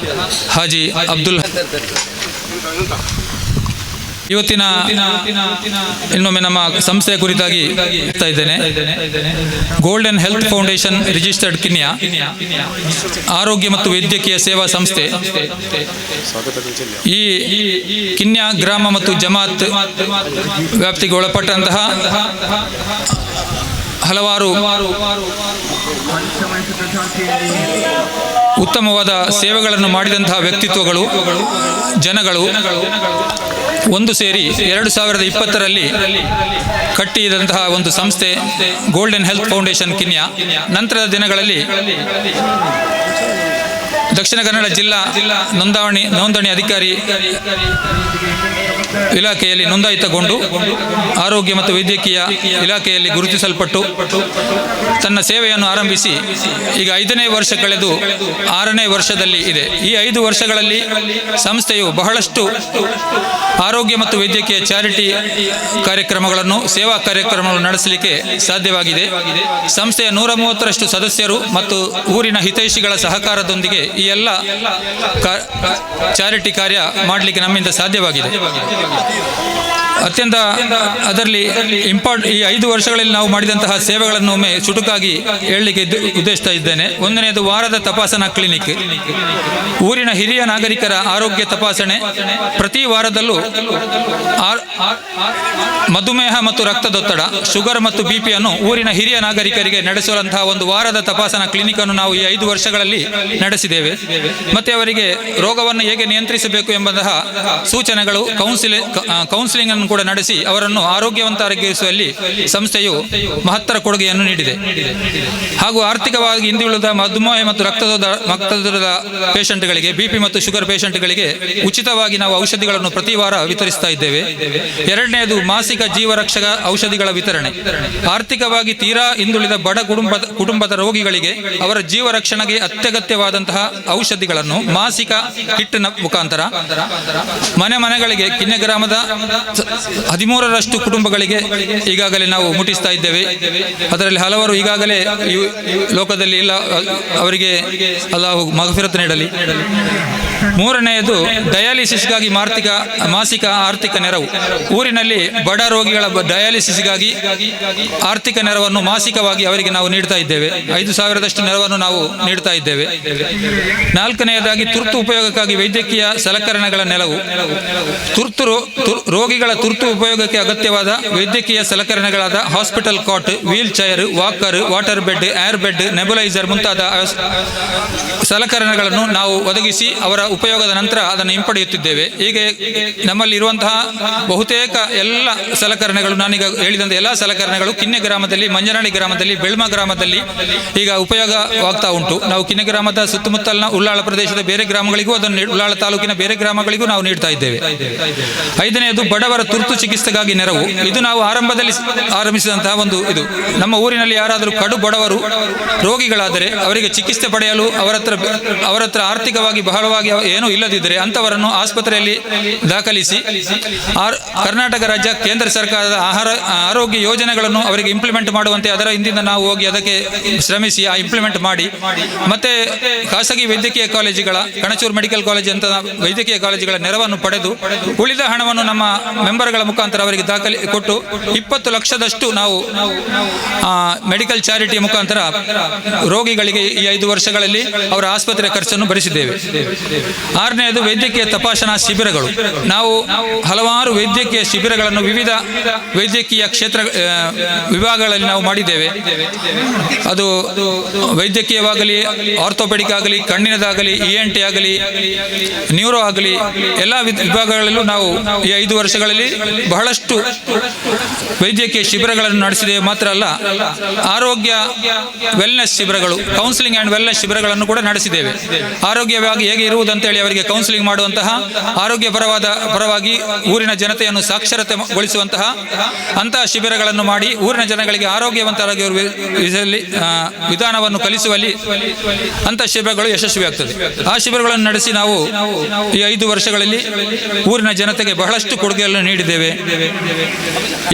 ಹಾಜಿ ಅಬ್ದುಲ್ ಇವತ್ತಿನ ಇನ್ನೊಮ್ಮೆ ನಮ್ಮ ಸಂಸ್ಥೆಯ ಕುರಿತಾಗಿ ಹೇಳ್ತಾ ಇದ್ದೇನೆ. ಗೋಲ್ಡನ್ ಹೆಲ್ತ್ ಫೌಂಡೇಶನ್ ರಿಜಿಸ್ಟರ್ಡ್ ಕಿನ್ಯ ಆರೋಗ್ಯ ಮತ್ತು ವೈದ್ಯಕೀಯ ಸೇವಾ ಸಂಸ್ಥೆ ಈ ಕಿನ್ಯ ಗ್ರಾಮ ಮತ್ತು ಜಮಾತ್ ವ್ಯಾಪ್ತಿಗೆ ಒಳಪಟ್ಟಂತಹ ಹಲವಾರು ಉತ್ತಮವಾದ ಸೇವೆಗಳನ್ನು ಮಾಡಿದಂತಹ ವ್ಯಕ್ತಿತ್ವಗಳು, ಜನಗಳು ಒಂದು ಸೇರಿ 2020ರಲ್ಲಿ ಕಟ್ಟಿದಂತಹ ಒಂದು ಸಂಸ್ಥೆ ಗೋಲ್ಡನ್ ಹೆಲ್ತ್ ಫೌಂಡೇಶನ್ ಕಿನ್ಯ ನಂತರದ ದಿನಗಳಲ್ಲಿ ದಕ್ಷಿಣ ಕನ್ನಡ ಜಿಲ್ಲಾ ನೋಂದಣಿ ಅಧಿಕಾರಿ ಇಲಾಖೆಯಲ್ಲಿ ನೋಂದಾಯಿತಗೊಂಡು ಆರೋಗ್ಯ ಮತ್ತು ವೈದ್ಯಕೀಯ ಇಲಾಖೆಯಲ್ಲಿ ಗುರುತಿಸಲ್ಪಟ್ಟು ತನ್ನ ಸೇವೆಯನ್ನು ಆರಂಭಿಸಿ ಈಗ 5ನೇ ವರ್ಷ ಕಳೆದು 6ನೇ ವರ್ಷದಲ್ಲಿ ಇದೆ. ಈ 5 ವರ್ಷಗಳಲ್ಲಿ ಸಂಸ್ಥೆಯು ಬಹಳಷ್ಟು ಆರೋಗ್ಯ ಮತ್ತು ವೈದ್ಯಕೀಯ ಚಾರಿಟಿ ಕಾರ್ಯಕ್ರಮಗಳನ್ನು, ಸೇವಾ ಕಾರ್ಯಕ್ರಮಗಳನ್ನು ನಡೆಸಲಿಕ್ಕೆ ಸಾಧ್ಯವಾಗಿದೆ. ಸಂಸ್ಥೆಯ 130ರಷ್ಟು ಸದಸ್ಯರು ಮತ್ತು ಊರಿನ ಹಿತೈಷಿಗಳ ಸಹಕಾರದೊಂದಿಗೆ ಈ ಎಲ್ಲ ಚಾರಿಟಿ ಕಾರ್ಯ ಮಾಡಲಿಕ್ಕೆ ನಮ್ಮಿಂದ ಸಾಧ್ಯವಾಗಿದೆ. ಅತ್ಯಂತ ಅದರಲ್ಲಿ ಈ 5 ವರ್ಷಗಳಲ್ಲಿ ನಾವು ಮಾಡಿದಂತಹ ಸೇವೆಗಳನ್ನು ಒಮ್ಮೆ ಚುಟುಕಾಗಿ ಹೇಳಲಿಕ್ಕೆ ಉದ್ದೇಶಿಸ್ತಾ ಇದ್ದೇನೆ. 1ನೇದು ವಾರದ ತಪಾಸಣಾ ಕ್ಲಿನಿಕ್, ಊರಿನ ಹಿರಿಯ ನಾಗರಿಕರ ಆರೋಗ್ಯ ತಪಾಸಣೆ. ಪ್ರತಿ ವಾರದಲ್ಲೂ ಮಧುಮೇಹ ಮತ್ತು ರಕ್ತದೊತ್ತಡ, ಶುಗರ್ ಮತ್ತು BP ಅನ್ನು ಊರಿನ ಹಿರಿಯ ನಾಗರಿಕರಿಗೆ ನಡೆಸುವಂತಹ ಒಂದು ವಾರದ ತಪಾಸಣಾ ಕ್ಲಿನಿಕ್ ಅನ್ನು ನಾವು ಈ 5 ವರ್ಷಗಳಲ್ಲಿ ನಡೆಸಿದ್ದೇವೆ. ಮತ್ತೆ ಅವರಿಗೆ ರೋಗವನ್ನು ಹೇಗೆ ನಿಯಂತ್ರಿಸಬೇಕು ಎಂಬಂತಹ ಸೂಚನೆಗಳು, ಕೌನ್ಸಿಲಿಂಗ್ ಅನ್ನು ಕೂಡ ನಡೆಸಿ ಅವರನ್ನು ಆರೋಗ್ಯವಂತರಾಗಿರಿಸುವಲ್ಲಿ ಸಂಸ್ಥೆಯು ಮಹತ್ತರ ಕೊಡುಗೆಯನ್ನು ನೀಡಿದೆ. ಹಾಗೂ ಆರ್ಥಿಕವಾಗಿ ಹಿಂದುಳಿದ ಮಧುಮೇಹ ಮತ್ತು ರಕ್ತದೊತ್ತಡದ ಪೇಷಂಟ್ಗಳಿಗೆ, ಬಿಪಿ ಮತ್ತು ಶುಗರ್ ಪೇಷಂಟ್ಗಳಿಗೆ ಉಚಿತವಾಗಿ ನಾವು ಔಷಧಿಗಳನ್ನು ಪ್ರತಿ ವಾರ ವಿತರಿಸ್ತಾ ಇದ್ದೇವೆ. ಎರಡನೆಯದು ಮಾಸಿಕ ಜೀವರಕ್ಷಕ ಔಷಧಿಗಳ ವಿತರಣೆ. ಆರ್ಥಿಕವಾಗಿ ತೀರಾ ಹಿಂದುಳಿದ ಬಡ ಕುಟುಂಬದ ರೋಗಿಗಳಿಗೆ ಅವರ ಜೀವ ರಕ್ಷಣೆಗೆ ಅತ್ಯಗತ್ಯವಾದಂತಹ ಔಷಧಿಗಳನ್ನು ಮಾಸಿಕ ಕಿಟ್ನ ಮುಖಾಂತರ ಮನೆಗಳಿಗೆ ಕಿನ್ನೆ ಗ್ರಾಮದ 13ರಷ್ಟು ಕುಟುಂಬಗಳಿಗೆ ಈಗಾಗಲೇ ನಾವು ಮುಟ್ಟಿಸ್ತಾ ಇದ್ದೇವೆ. ಅದರಲ್ಲಿ ಹಲವರು ಈಗಾಗಲೇ ಈ ಲೋಕದಲ್ಲಿ ಇಲ್ಲ, ಅವರಿಗೆ ಅಲ್ಲಾಹು ಮಗ್ಫಿರತ್ ನೀಡಲಿ. ಮೂರನೆಯದು ಡಯಾಲಿಸಿಸ್ಗಾಗಿ ಮಾಸಿಕ ಆರ್ಥಿಕ ನೆರವು. ಊರಿನಲ್ಲಿ ಬಡ ರೋಗಿಗಳ ಡಯಾಲಿಸಿಸ್ಗಾಗಿ ಆರ್ಥಿಕ ನೆರವನ್ನು ಮಾಸಿಕವಾಗಿ ಅವರಿಗೆ ನಾವು ನೀಡ್ತಾ ಇದ್ದೇವೆ. 5,000ದಷ್ಟು ನೆರವನ್ನು ನಾವು ನೀಡ್ತಾ ಇದ್ದೇವೆ. ನಾಲ್ಕನೆಯದಾಗಿ ತುರ್ತು ಉಪಯೋಗಕ್ಕಾಗಿ ವೈದ್ಯಕೀಯ ಸಲಕರಣೆಗಳ ನೆರವು. ರೋಗಿಗಳ ತುರ್ತು ಉಪಯೋಗಕ್ಕೆ ಅಗತ್ಯವಾದ ವೈದ್ಯಕೀಯ ಸಲಕರಣೆಗಳಾದ hospital cot, wheelchair, walker, water bed, air bed, nebuliser ಮುಂತಾದ ಸಲಕರಣೆಗಳನ್ನು ನಾವು ಒದಗಿಸಿ ಅವರ ಉಪಯೋಗದ ನಂತರ ಅದನ್ನು ಹಿಂಪಡೆಯುತ್ತಿದ್ದೇವೆ. ಹೀಗೆ ನಮ್ಮಲ್ಲಿ ಇರುವಂತಹ ಬಹುತೇಕ ಎಲ್ಲ ಸಲಕರಣೆಗಳು, ನಾನೀಗ ಹೇಳಿದಂತೆ ಎಲ್ಲ ಸಲಕರಣೆಗಳು ಕಿನ್ನೆ ಗ್ರಾಮದಲ್ಲಿ, ಮಂಜನಹಳ್ಳಿ ಗ್ರಾಮದಲ್ಲಿ, ಬೆಳ್ಮ ಗ್ರಾಮದಲ್ಲಿ ಈಗ ಉಪಯೋಗವಾಗ್ತಾ ಉಂಟು. ನಾವು ಕಿನ್ನೆ ಗ್ರಾಮದ ಸುತ್ತಮುತ್ತಲಿನ ಉಳ್ಳಾಳ ಪ್ರದೇಶದ ಬೇರೆ ಗ್ರಾಮಗಳಿಗೂ ಅದನ್ನು, ಉಳ್ಳಾಳ ತಾಲೂಕಿನ ಬೇರೆ ಗ್ರಾಮಗಳಿಗೂ ನಾವು ನೀಡ್ತಾ ಇದ್ದೇವೆ. ಐದನೆಯದು ಬಡವರ ತುರ್ತು ಚಿಕಿತ್ಸೆಗಾಗಿ ನೆರವು. ಇದು ನಾವು ಆರಂಭದಲ್ಲಿ ಆರಂಭಿಸಿದಂತಹ ಒಂದು ಇದು. ನಮ್ಮ ಊರಿನಲ್ಲಿ ಯಾರಾದರೂ ಕಡು ಬಡವರು ರೋಗಿಗಳಾದರೆ ಅವರಿಗೆ ಚಿಕಿತ್ಸೆ ಪಡೆಯಲು ಅವರ ಹತ್ರ ಆರ್ಥಿಕವಾಗಿ ಬಹಳವಾಗಿ ಏನೂ ಇಲ್ಲದಿದ್ದರೆ ಅಂಥವರನ್ನು ಆಸ್ಪತ್ರೆಯಲ್ಲಿ ದಾಖಲಿಸಿ ಕರ್ನಾಟಕ ರಾಜ್ಯ ಕೇಂದ್ರ ಸರ್ಕಾರದ ಆರೋಗ್ಯ ಯೋಜನೆಗಳನ್ನು ಅವರಿಗೆ ಇಂಪ್ಲಿಮೆಂಟ್ ಮಾಡುವಂತೆ ಅದರ ಹಿಂದಿನ ನಾವು ಹೋಗಿ ಅದಕ್ಕೆ ಶ್ರಮಿಸಿ ಇಂಪ್ಲಿಮೆಂಟ್ ಮಾಡಿ, ಮತ್ತೆ ಖಾಸಗಿ ವೈದ್ಯಕೀಯ ಕಾಲೇಜುಗಳ, ಕಣಚೂರು ಮೆಡಿಕಲ್ ಕಾಲೇಜ್ ಅಂತ ವೈದ್ಯಕೀಯ ಕಾಲೇಜುಗಳ ನೆರವನ್ನು ಪಡೆದು ಉಳಿದ ಹಣವನ್ನು ನಮ್ಮ ಮೆಂಬರ್ಗಳ ಮುಖಾಂತರ ಅವರಿಗೆ ಕೊಟ್ಟು 20 ಲಕ್ಷದಷ್ಟು ನಾವು ಮೆಡಿಕಲ್ ಚಾರಿಟಿ ಮುಖಾಂತರ ರೋಗಿಗಳಿಗೆ ಈ 5 ವರ್ಷಗಳಲ್ಲಿ ಅವರ ಆಸ್ಪತ್ರೆ ಖರ್ಚನ್ನು ಭರಿಸಿದ್ದೇವೆ. ಆರನೆಯದು ವೈದ್ಯಕೀಯ ತಪಾಸಣಾ ಶಿಬಿರಗಳು. ನಾವು ಹಲವಾರು ವೈದ್ಯಕೀಯ ಶಿಬಿರಗಳನ್ನು ವಿವಿಧ ವೈದ್ಯಕೀಯ ಕ್ಷೇತ್ರ ವಿಭಾಗಗಳಲ್ಲಿ ನಾವು ಮಾಡಿದ್ದೇವೆ. ಅದು ವೈದ್ಯಕೀಯವಾಗಲಿ, ಆರ್ಥೋಪೆಡಿಕ್ ಆಗಲಿ, ಕಣ್ಣಿನದಾಗಲಿ, ENT ಆಗಲಿ, ನ್ಯೂರೋ ಆಗಲಿ, ಎಲ್ಲ ವಿಭಾಗಗಳಲ್ಲೂ ನಾವು ಈ 5 ವರ್ಷಗಳಲ್ಲಿ ಬಹಳಷ್ಟು ವೈದ್ಯಕೀಯ ಶಿಬಿರಗಳನ್ನು ನಡೆಸಿದ್ದೇವೆ. ಮಾತ್ರ ಅಲ್ಲ, ಆರೋಗ್ಯ ವೆಲ್ನೆಸ್ ಶಿಬಿರಗಳು, ಕೌನ್ಸಿಲಿಂಗ್ ಆ್ಯಂಡ್ ವೆಲ್ನೆಸ್ ಶಿಬಿರಗಳನ್ನು ಕೂಡ ನಡೆಸಿದ್ದೇವೆ. ಆರೋಗ್ಯವಾಗಿ ಹೇಗೆ ಇರುವುದಂತೇಳಿ ಅವರಿಗೆ ಕೌನ್ಸಿಲಿಂಗ್ ಮಾಡುವಂತಹ, ಆರೋಗ್ಯ ಪರವಾಗಿ ಊರಿನ ಜನತೆಯನ್ನು ಸಾಕ್ಷರತೆಗೊಳಿಸುವಂತಹ ಅಂತಹ ಶಿಬಿರಗಳನ್ನು ಮಾಡಿ ಊರಿನ ಜನಗಳಿಗೆ ಆರೋಗ್ಯವಂತರಾಗಿ ವಿಧಾನವನ್ನು ಕಲಿಸುವಲ್ಲಿ ಅಂತಹ ಶಿಬಿರಗಳು ಯಶಸ್ವಿಯಾಗ್ತದೆ. ಆ ಶಿಬಿರಗಳನ್ನು ನಡೆಸಿ ನಾವು ಈ 5 ವರ್ಷಗಳಲ್ಲಿ ಊರಿನ ಜನತೆಗೆ ಬಹಳಷ್ಟು ಕೊಡುಗೆಯನ್ನು ನೀಡಿದ್ದೇವೆ.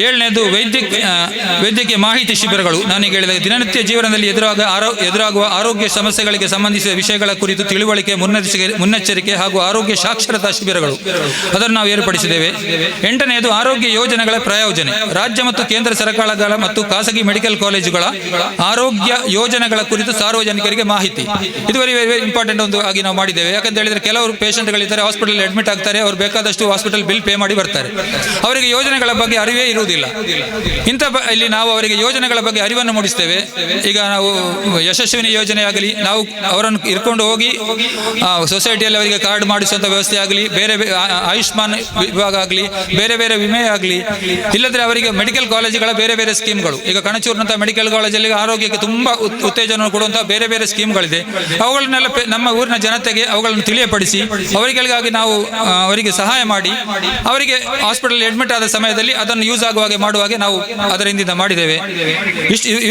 ಏಳನೇದು ವೈದ್ಯಕೀಯ ಮಾಹಿತಿ ಶಿಬಿರಗಳು. ನಾನೀಗ ಹೇಳಿದ ದಿನನಿತ್ಯ ಜೀವನದಲ್ಲಿ ಎದುರಾಗುವ ಆರೋಗ್ಯ ಸಮಸ್ಯೆಗಳಿಗೆ ಸಂಬಂಧಿಸಿದ ವಿಷಯಗಳ ಕುರಿತು ತಿಳುವಳಿಕೆ, ಮುನ್ನೆಚ್ಚರಿಕೆ ಹಾಗೂ ಆರೋಗ್ಯ ಸಾಕ್ಷರತಾ ಶಿಬಿರಗಳು, ಅದನ್ನು ನಾವು ಏರ್ಪಡಿಸಿದ್ದೇವೆ. 8ನೇದು ಆರೋಗ್ಯ ಯೋಜನೆಗಳ ಪ್ರಾಯೋಜನೆ. ರಾಜ್ಯ ಮತ್ತು ಕೇಂದ್ರ ಸರ್ಕಾರಗಳ ಮತ್ತು ಖಾಸಗಿ ಮೆಡಿಕಲ್ ಕಾಲೇಜುಗಳ ಆರೋಗ್ಯ ಯೋಜನೆಗಳ ಕುರಿತು ಸಾರ್ವಜನಿಕರಿಗೆ ಮಾಹಿತಿ. ಇದು ವೆರಿ ಇಂಪಾರ್ಟೆಂಟ್ ಒಂದು ಆಗಿ ನಾವು ಮಾಡಿದ್ದೇವೆ. ಯಾಕಂತ ಹೇಳಿದ್ರೆ ಕೆಲವರು ಪೇಷಂಟ್ಗಳಿದ್ದಾರೆ, ಹಾಸ್ಪಿಟಲ್ ಅಡ್ಮಿಟ್ ಆಗ್ತಾರೆ, ಅವರು ಬೇಕಾದಷ್ಟು ಹಾಸ್ಪಿಟಲ್ ಬಿಲ್ ಪೇ ಮಾಡಿ ಬರ್ತಾರೆ, ಅವರಿಗೆ ಯೋಜನೆಗಳ ಬಗ್ಗೆ ಅರಿವೇ ಇರುವುದಿಲ್ಲ. ಇಲ್ಲಿ ನಾವು ಅವರಿಗೆ ಯೋಜನೆಗಳ ಬಗ್ಗೆ ಅರಿವನ್ನು ಮೂಡಿಸ್ತೇವೆ. ಈಗ ನಾವು ಯಶಸ್ವಿನಿ ಯೋಜನೆ ಆಗಲಿ, ನಾವು ಅವರನ್ನು ಇರ್ಕೊಂಡು ಹೋಗಿ ಸೊಸೈಟಿಯಲ್ಲಿ ಅವರಿಗೆ ಕಾರ್ಡ್ ಮಾಡಿಸುವಂಥ ವ್ಯವಸ್ಥೆ ಆಗಲಿ, ಬೇರೆ ಆಯುಷ್ಮಾನ್ ವಿಭಾಗ ಆಗಲಿ, ಬೇರೆ ಬೇರೆ ವಿಮೆ ಆಗಲಿ, ಇಲ್ಲದ್ರೆ ಅವರಿಗೆ ಮೆಡಿಕಲ್ ಕಾಲೇಜುಗಳ ಬೇರೆ ಬೇರೆ ಸ್ಕೀಮ್ಗಳು, ಈಗ ಕಣಚೂರಿನಂಥ ಮೆಡಿಕಲ್ ಕಾಲೇಜಲ್ಲಿ ಆರೋಗ್ಯಕ್ಕೆ ತುಂಬ ಉತ್ತೇಜನ ಕೊಡುವಂಥ ಬೇರೆ ಬೇರೆ ಸ್ಕೀಮ್ಗಳಿದೆ. ಅವುಗಳನ್ನೆಲ್ಲ ನಮ್ಮ ಊರಿನ ಜನತೆಗೆ ಅವುಗಳನ್ನು ತಿಳಿಯಪಡಿಸಿ ಅವರಿಗಾಗಿ ನಾವು ಅವರಿಗೆ ಸಹಾಯ ಮಾಡಿ ಅವರಿಗೆ ಹಾಸ್ಪಿಟಲ್ ಅಡ್ಮಿಟ್ ಆದ ಸಮಯದಲ್ಲಿ ಅದನ್ನು ಯೂಸ್ ಆಗುವ ಹಾಗೆ ಮಾಡುವ ಹಾಗೆ ನಾವು ಅದರಿಂದ ಮಾಡಿದ್ದೇವೆ.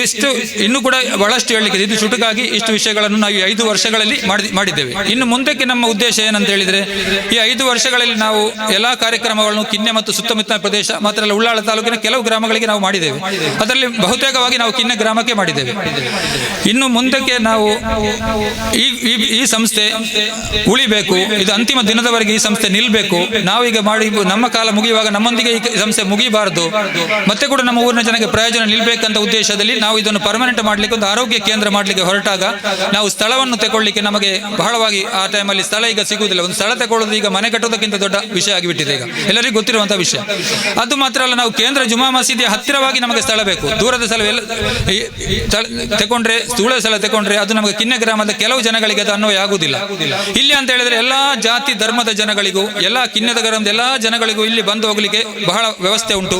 ಇಷ್ಟು ಇನ್ನೂ ಕೂಡ ಬಹಳಷ್ಟು ಹೇಳಲಿಕ್ಕೆ, ಇದು ಚುಟುಕಾಗಿ ಇಷ್ಟು ವಿಷಯಗಳನ್ನು ನಾವು ಈ 5 ವರ್ಷಗಳಲ್ಲಿ ಮಾಡಿದ್ದೇವೆ. ಇನ್ನು ಮುಂದಕ್ಕೆ ನಮ್ಮ ಉದ್ದೇಶ ಏನಂತ ಹೇಳಿದರೆ, ಈ 5 ವರ್ಷಗಳಲ್ಲಿ ನಾವು ಎಲ್ಲ ಕಾರ್ಯಕ್ರಮಗಳನ್ನು ಕಿನ್ನೆ ಮತ್ತು ಸುತ್ತಮುತ್ತ ಪ್ರದೇಶ ಮಾತ್ರ ಅಲ್ಲ, ಉಳ್ಳಾಳ ತಾಲೂಕಿನ ಕೆಲವು ಗ್ರಾಮಗಳಿಗೆ ನಾವು ಮಾಡಿದ್ದೇವೆ. ಅದರಲ್ಲಿ ಬಹುತೇಕವಾಗಿ ನಾವು ಕಿನ್ನೆ ಗ್ರಾಮಕ್ಕೆ ಮಾಡಿದ್ದೇವೆ. ಇನ್ನು ಮುಂದಕ್ಕೆ ನಾವು ಈ ಸಂಸ್ಥೆ ಉಳಿಬೇಕು, ಇದು ಅಂತಿಮ ದಿನದವರೆಗೆ ಈ ಸಂಸ್ಥೆ ನಿಲ್ಲಬೇಕು. ನಾವೀಗ ಮಾಡಿ ನಮ್ಮ ಕಾಲ ಮುಗಿಯುವಾಗ ನಮ್ಮೊಂದಿಗೆ ಈ ಸಂಸ್ಥೆ ಮುಗಿಬಾರದು, ಮತ್ತೆ ಕೂಡ ನಮ್ಮ ಊರಿನ ಜನಕ್ಕೆ ಪ್ರಯೋಜನ ನಿಲ್ಲಬೇಕಂತ ಉದ್ದೇಶದಲ್ಲಿ ನಾವು ಇದನ್ನು ಪರ್ಮನೆಂಟ್ ಮಾಡಲಿಕ್ಕೆ, ಒಂದು ಆರೋಗ್ಯ ಕೇಂದ್ರ ಮಾಡಲಿಕ್ಕೆ ಹೊರಟಾಗ ನಾವು ಸ್ಥಳವನ್ನು ತಗೊಳ್ಳಿಕ್ಕೆ ನಮಗೆ ಬಹಳವಾಗಿ ಆ ಟೈಮಲ್ಲಿ ಸ್ಥಳ ಈಗ ಸಿಗುವುದಿಲ್ಲ. ಒಂದು ಸ್ಥಳ ತಗೊಳ್ಳೋದು ಈಗ ಮನೆ ಕಟ್ಟೋದಕ್ಕಿಂತ ದೊಡ್ಡ ವಿಷಯ ಆಗಿಬಿಟ್ಟಿದೆ ಈಗ, ಎಲ್ಲರಿಗೂ ಗೊತ್ತಿರುವಂತಹ ವಿಷಯ. ಅದು ಮಾತ್ರ ಅಲ್ಲ, ನಾವು ಕೇಂದ್ರ ಜುಮಾ ಮಸೀದಿಯ ಹತ್ತಿರವಾಗಿ ನಮಗೆ ಸ್ಥಳ ಬೇಕು. ದೂರದ ಸ್ಥಳ ತಗೊಂಡ್ರೆ, ಸ್ಥೂಳ ಸ್ಥಳ ತಗೊಂಡ್ರೆ ಅದು ನಮಗೆ ಕಿನ್ನೆ ಗ್ರಾಮದ ಕೆಲವು ಜನಗಳಿಗೆ ಅದು ಅನ್ವಯ ಆಗುವುದಿಲ್ಲ. ಇಲ್ಲಿ ಅಂತ ಹೇಳಿದ್ರೆ ಎಲ್ಲಾ ಜಾತಿ ಧರ್ಮದ ಜನಗಳಿಗೂ, ಎಲ್ಲಾ ಕಿನ್ನೆದ ಗ್ರಾಮದ ಎಲ್ಲಾ ಜನಗಳಿಗೂ ಇಲ್ಲಿ ಬಂದು ಹೋಗ್ಲಿಕ್ಕೆ ಬಹಳ ವ್ಯವಸ್ಥೆ ಉಂಟು.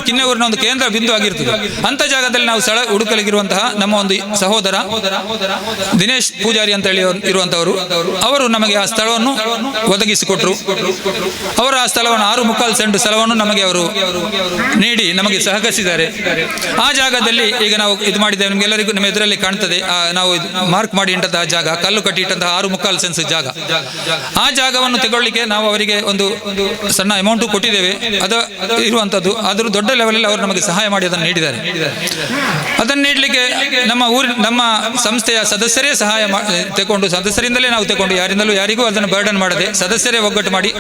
ಕಿನ್ನೆ ಊರಿನ ಒಂದು ಕೇಂದ್ರ ಬಿಂದು ಆಗಿರ್ತದೆ. ಅಂತ ಜಾಗದಲ್ಲಿ ನಾವು ಸ್ಥಳ ಹುಡುಕಲಿಗಿರುವಂತಹ ನಮ್ಮ ಒಂದು ಸಹೋದರ ದಿನೇಶ್ ಪೂಜಾರಿ ಅಂತ ಹೇಳಿ ಇರುವಂತವರು, ಅವರು ನಮಗೆ ಆ ಸ್ಥಳವನ್ನು ಒದಗಿಸಿಕೊಟ್ರು. ಅವರು ಆ ಸ್ಥಳವನ್ನು 6.25 ಸೆಂಟ್ ಸ್ಥಳವನ್ನು ನಮಗೆ ಅವರು ನೀಡಿ ನಮಗೆ ಸಹಕರಿಸಿದ್ದಾರೆ. ಆ ಜಾಗದಲ್ಲಿ ಈಗ ನಾವು ಇದು ಮಾಡಿದ್ದೇವೆ. ನಿಮಗೆಲ್ಲರಿಗೂ ನಿಮ್ಮ ಎದುರಲ್ಲಿ ಕಾಣ್ತದೆ, ನಾವು ಮಾರ್ಕ್ ಮಾಡಿ ಇಟ್ಟಂತಹ ಜಾಗ, ಕಲ್ಲು ಕಟ್ಟಿ ಇಟ್ಟಂತಹ 6.25 ಸೆಂಟ್ಸ್ ಜಾಗ. ಆ ಜಾಗವನ್ನು ತಗೊಳ್ಳಿಕ್ಕೆ ನಾವು ಅವರಿಗೆ ಒಂದು ಸಣ್ಣ ಅಮೌಂಟ್ ಕೊಟ್ಟಿದ್ದೇವೆ. ಅದು ಇರುವಂತದ್ದು, ಆದರೂ ದೊಡ್ಡ ಲೆವೆಲ್ ಅವರು ನಮಗೆ ಸಹಾಯ ಮಾಡಿ ಅದನ್ನು ನೀಡಿದ್ದಾರೆ. ಅದನ್ನು ನೀಡಲಿಕ್ಕೆ ನಮ್ಮ ಸಂಸ್ಥೆಯ ಸದಸ್ಯರೇ ಸಹಾಯ ತಗೊಂಡು, ಸದಸ್ಯರಿಂದಲೇ ನಾವು ತಗೊಂಡು, ಯಾರಿಂದಲೂ ಯಾರಿಗೂ ಅದನ್ನು ಬರ್ಡನ್ ಮಾಡದೆ ಸದಸ್ಯರೇ ಒಗ್ಗಟ್ಟು ಮಾಡಿ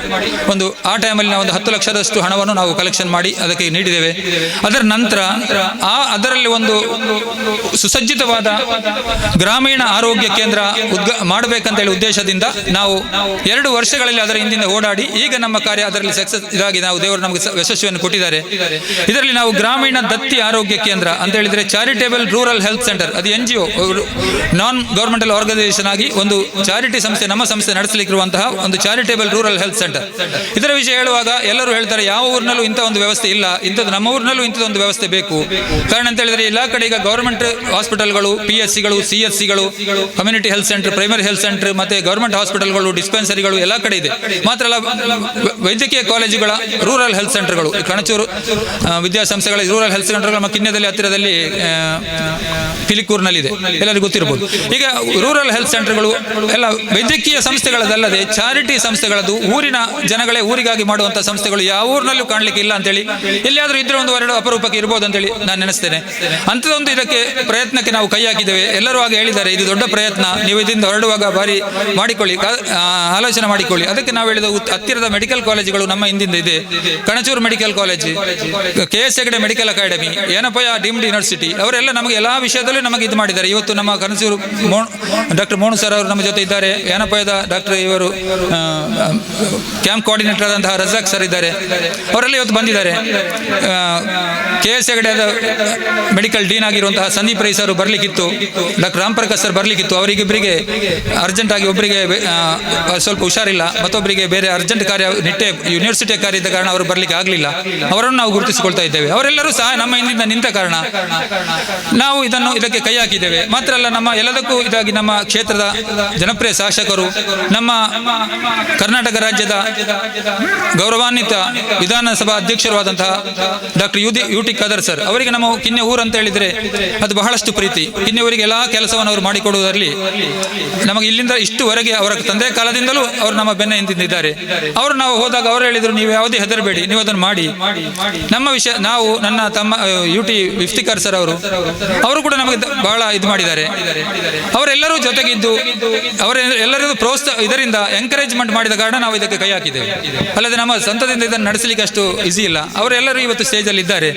ಒಂದು ಆ ಟೈಮಲ್ಲಿ ನಾವು ಒಂದು 10 ಲಕ್ಷದಷ್ಟು ಹಣವನ್ನು ನಾವು ಕಲೆಕ್ಷನ್ ಮಾಡಿ ಅದಕ್ಕೆ ನೀಡಿದ್ದೇವೆ. ಅದರ ನಂತರ ಅದರಲ್ಲಿ ಒಂದು ಸುಸಜ್ಜಿತವಾದ ಗ್ರಾಮೀಣ ಆರೋಗ್ಯ ಕೇಂದ್ರ ಮಾಡಬೇಕಂತೇಳಿ ಉದ್ದೇಶದಿಂದ ನಾವು 2 ವರ್ಷಗಳಲ್ಲಿ ಅದರ ಹಿಂದಿಂದ ಓಡಾಡಿ ಈಗ ನಮ್ಮ ಕಾರ್ಯ ಅದರಲ್ಲಿ ಸಕ್ಸಸ್ ಇದಾಗಿ ನಾವು ದೇವರು ನಮಗೆ ಯಶಸ್ವಿಯನ್ನು ಕೊಟ್ಟಿದ್ದಾರೆ. ಇದರಲ್ಲಿ ನಾವು ಗ್ರಾಮೀಣ ದತ್ತಿ ಆರೋಗ್ಯ ಕೇಂದ್ರ ಅಂತ ಹೇಳಿದ್ರೆ ಚಾರಿಟೇಬಲ್ ರೂರಲ್ ಹೆಲ್ತ್ ಸೆಂಟರ್, ಅದು NGO, ನಾನ್ ಗವರ್ಮೆಂಟಲ್ ಆರ್ಗನೈಸೇಷನ್ ಆಗಿ ಒಂದು ಚಾರಿಟಿ ಸಂಸ್ಥೆ, ನಮ್ಮ ಸಂಸ್ಥೆ ನಡೆಸಲಿಕ್ಕಿರುವಂತಹ ಒಂದು ಚಾರಿಟೇಬಲ್ ರೂರಲ್ ಹೆಲ್ತ್ ಸೆಂಟರ್. ಇದರ ವಿಷಯ ಹೇಳುವಾಗ ಎಲ್ಲರೂ ಹೇಳ್ತಾರೆ ಯಾವ ಊರಿನಲ್ಲೂ ಇಂಥ ಒಂದು ವ್ಯವಸ್ಥೆ ಇಲ್ಲ, ಇಂಥದ್ದು ನಮ್ಮ ಊರಿನಲ್ಲೂ ಇಂಥದ್ದೊಂದು ವ್ಯವಸ್ಥೆ ಬೇಕು. ಕಾರಣ ಅಂತ ಹೇಳಿದ್ರೆ ಎಲ್ಲ ಕಡೆ ಈಗ ಗವರ್ಮೆಂಟ್ ಹಾಸ್ಪಿಟಲ್ಗಳು, PSCಗಳು, CSCಗಳು, community health centre, primary health centre, ಮತ್ತೆ ಗವರ್ಮೆಂಟ್ ಹಾಸ್ಪಿಟಲ್ಗಳು, ಡಿಸ್ಪೆನ್ಸರಿಗಳು ಎಲ್ಲ ಕಡೆ ಇದೆ. ಮಾತ್ರ ಅಲ್ಲ, ವೈದ್ಯಕೀಯ ಕಾಲೇಜುಗಳ ರೂರಲ್ ಹೆಲ್ತ್ ಸೆಂಟರ್ಗಳು, ಕಣಚೂರು ವಿದ್ಯಾಸಂಸ್ಥೆಗಳ ರೂರಲ್ ಹೆಲ್ತ್ ಸೆಂಟರ್ಗಳು ನಮ್ಮ ಕಿನ್ಯದಲ್ಲಿ ಹತ್ತಿರದಲ್ಲಿ ಪಿಲಿಕೂರಿನಲ್ಲಿದೆ, ಎಲ್ಲರಿಗೂ ಗೊತ್ತಿರಬಹುದು. ಈಗ ರೂರಲ್ ಹೆಲ್ತ್ ಸೆಂಟರ್ಗಳು ಎಲ್ಲ ವೈದ್ಯಕೀಯ ಸಂಸ್ಥೆಗಳದಲ್ಲದೆ ಚಾರಿಟಿ ಸಂಸ್ಥೆಗಳದ್ದು, ಊರಿನ ಜನಗಳೇ ಊರಿಗಾಗಿ ಮಾಡುವಂತಹ ಸಂಸ್ಥೆಗಳು ಯಾವ ಊರಿನಲ್ಲೂ ಕಾಣಲಿಕ್ಕೆ ಇಲ್ಲ ಅಂತೇಳಿ, ಎಲ್ಲಿಯಾದರೂ ಇದ್ರೆ 1-2 ಅಪರೂಪಕ್ಕೆ ಇರಬಹುದು ಅಂತೇಳಿ ನಾನು ನೆನೆಸ್ತೇನೆ. ಅಂಥದ್ದೊಂದು ಇದಕ್ಕೆ ಪ್ರಯತ್ನಕ್ಕೆ ನಾವು ಕೈ ಹಾಕಿದ್ದೇವೆ. ಎಲ್ಲರೂ ಆಗ ಹೇಳಿದ್ದಾರೆ ಇದು ದೊಡ್ಡ ಪ್ರಯತ್ನ, ನೀವು ಇದರಿಂದ ಹೊರಡುವಾಗ ಬಾರಿ ಮಾಡಿಕೊಳ್ಳಿ, ಆಲೋಚನೆ ಮಾಡಿಕೊಳ್ಳಿ. ಅದಕ್ಕೆ ನಾವು ಹೇಳಿದ ಹತ್ತಿರದ ಮೆಡಿಕಲ್ ಕಾಲೇಜುಗಳು ನಮ್ಮ ಹಿಂದಿಂದ ಇದೆ. Kanachur medical college, KS Hegde medical academy, Yenepoya deemed university, ಅವರೆಲ್ಲ ನಮಗೆ ಎಲ್ಲಾ ವಿಷಯದಲ್ಲೂ ನಮಗೆ ಇದು ಮಾಡಿದ್ದಾರೆ. ಇವತ್ತು ನಮ್ಮ ಕನಸೂರು ಡಾಕ್ಟರ್ ಮೋಹನ್ ಸರ್ ಅವರು ನಮ್ಮ ಜೊತೆ ಇದ್ದಾರೆ. ಏನಪ್ಪಯ್ಯದ ಡಾಕ್ಟರ್ ಇವರು ಕ್ಯಾಂಪ್ ಕೋಆರ್ಡಿನೇಟರ್ ಆದಂತಹ ರಜಾಕ್ ಸರ್ ಇದ್ದಾರೆ, ಅವರೆಲ್ಲ ಇವತ್ತು ಬಂದಿದ್ದಾರೆ. KS ಹೆಗಡೆ ಮೆಡಿಕಲ್ ಡೀನ್ ಆಗಿರುವಂತಹ ಸಂದೀಪ್ ರೈ ಸರ್ ಬರ್ಲಿಕ್ಕಿತ್ತು, ಡಾಕ್ಟರ್ ರಾಮಪ್ರಕಾಶ್ ಸರ್ ಬರ್ಲಿಕ್ಕಿತ್ತು. ಅವರಿಗಿಬ್ಬರಿಗೆ ಅರ್ಜೆಂಟ್ ಆಗಿ, ಒಬ್ಬರಿಗೆ ಸ್ವಲ್ಪ ಹುಷಾರಿಲ್ಲ, ಮತ್ತೊಬ್ಬರಿಗೆ ಬೇರೆ ಅರ್ಜೆಂಟ್ ಕಾರ್ಯ ಯೂನಿವರ್ಸಿಟಿ ಕಾರ್ಯ ಇದ್ದ ಕಾರಣ ಅವರು ಬರ್ಲಿಕ್ಕೆ ಆಗಲಿಲ್ಲ. ಅವರನ್ನು ನಾವು ಗುರುತಿಸಿಕೊಳ್ತಾ ಇದ್ದೇವೆ. ಅವರೆಲ್ಲರೂ ಸಹ ನಮ್ಮ ಹಿಂದಿಂದ ನಿಂತ ಕಾರಣ ನಾವು ಇದಕ್ಕೆ ಕೈ ಹಾಕಿದ್ದೇವೆ. ಮಾತ್ರ ಅಲ್ಲ, ನಮ್ಮ ಎಲ್ಲದಕ್ಕೂ ಇದಾಗಿ ನಮ್ಮ ಕ್ಷೇತ್ರದ ಜನಪ್ರಿಯ ಶಾಸಕರು, ನಮ್ಮ ಕರ್ನಾಟಕ ರಾಜ್ಯದ ಗೌರವಾನ್ವಿತ ವಿಧಾನಸಭಾ ಅಧ್ಯಕ್ಷರಾದಂತಹ ಡಾಕ್ಟರ್ UT ಖದರ್ ಸರ್, ಅವರಿಗೆ ನಮ್ಮ ಕಿನ್ನೆ ಊರು ಅಂತ ಹೇಳಿದ್ರೆ ಅದು ಬಹಳಷ್ಟು ಪ್ರೀತಿ. ಕಿನ್ನೆ ಊರಿಗೆ ಎಲ್ಲಾ ಕೆಲಸವನ್ನು ಅವರು ಮಾಡಿಕೊಡುವುದರಲ್ಲಿ ನಮಗೆ ಇಲ್ಲಿಂದ ಇಷ್ಟುವರೆಗೆ ಅವರ ತಂದೆ ಕಾಲದಿಂದಲೂ ಅವರು ನಮ್ಮ ಬೆನ್ನ ಹಿಂದಿದ್ದಾರೆ. ಅವರು ನಾವು ಹೋದಾಗ ಅವರು ಹೇಳಿದ್ರು, ನೀವು ಯಾವುದೇ ಹೆದರಬೇಡಿ, ನೀವು ಅದನ್ನು ಮಾಡಿ. ನಮ್ಮ ವಿಷಯ ನಾವು ನನ್ನ ತಮ್ಮ UT ಇಫ್ತಿಕಾರ್ ಸರ್ ಅವರು ಕೂಡ ನಮಗೆ ಬಹಳ ಇದು ಮಾಡಿದ್ದಾರೆ. ಅವರೆಲ್ಲರೂ ಜೊತೆಗಿದ್ದು ಅವರೆಲ್ಲರೂ ಪ್ರೋತ್ಸಾಹ ಇದರಿಂದ ಎಂಕರೇಜ್ಮೆಂಟ್ ಮಾಡಿದ ಕಾರಣ ನಾವು ಇದಕ್ಕೆ ಕೈ ಹಾಕಿದ್ದೇವೆ. ಅಲ್ಲದೆ ನಮ್ಮ ಸ್ವಂತದಿಂದ ಇದನ್ನು ನಡೆಸಲಿಕ್ಕೆ ಅಷ್ಟು ಈಸಿ ಇಲ್ಲ. ಅವರೆಲ್ಲರೂ ಇವತ್ತು ಸ್ಟೇಜ್ ಅಲ್ಲಿ ಇದ್ದಾರೆ.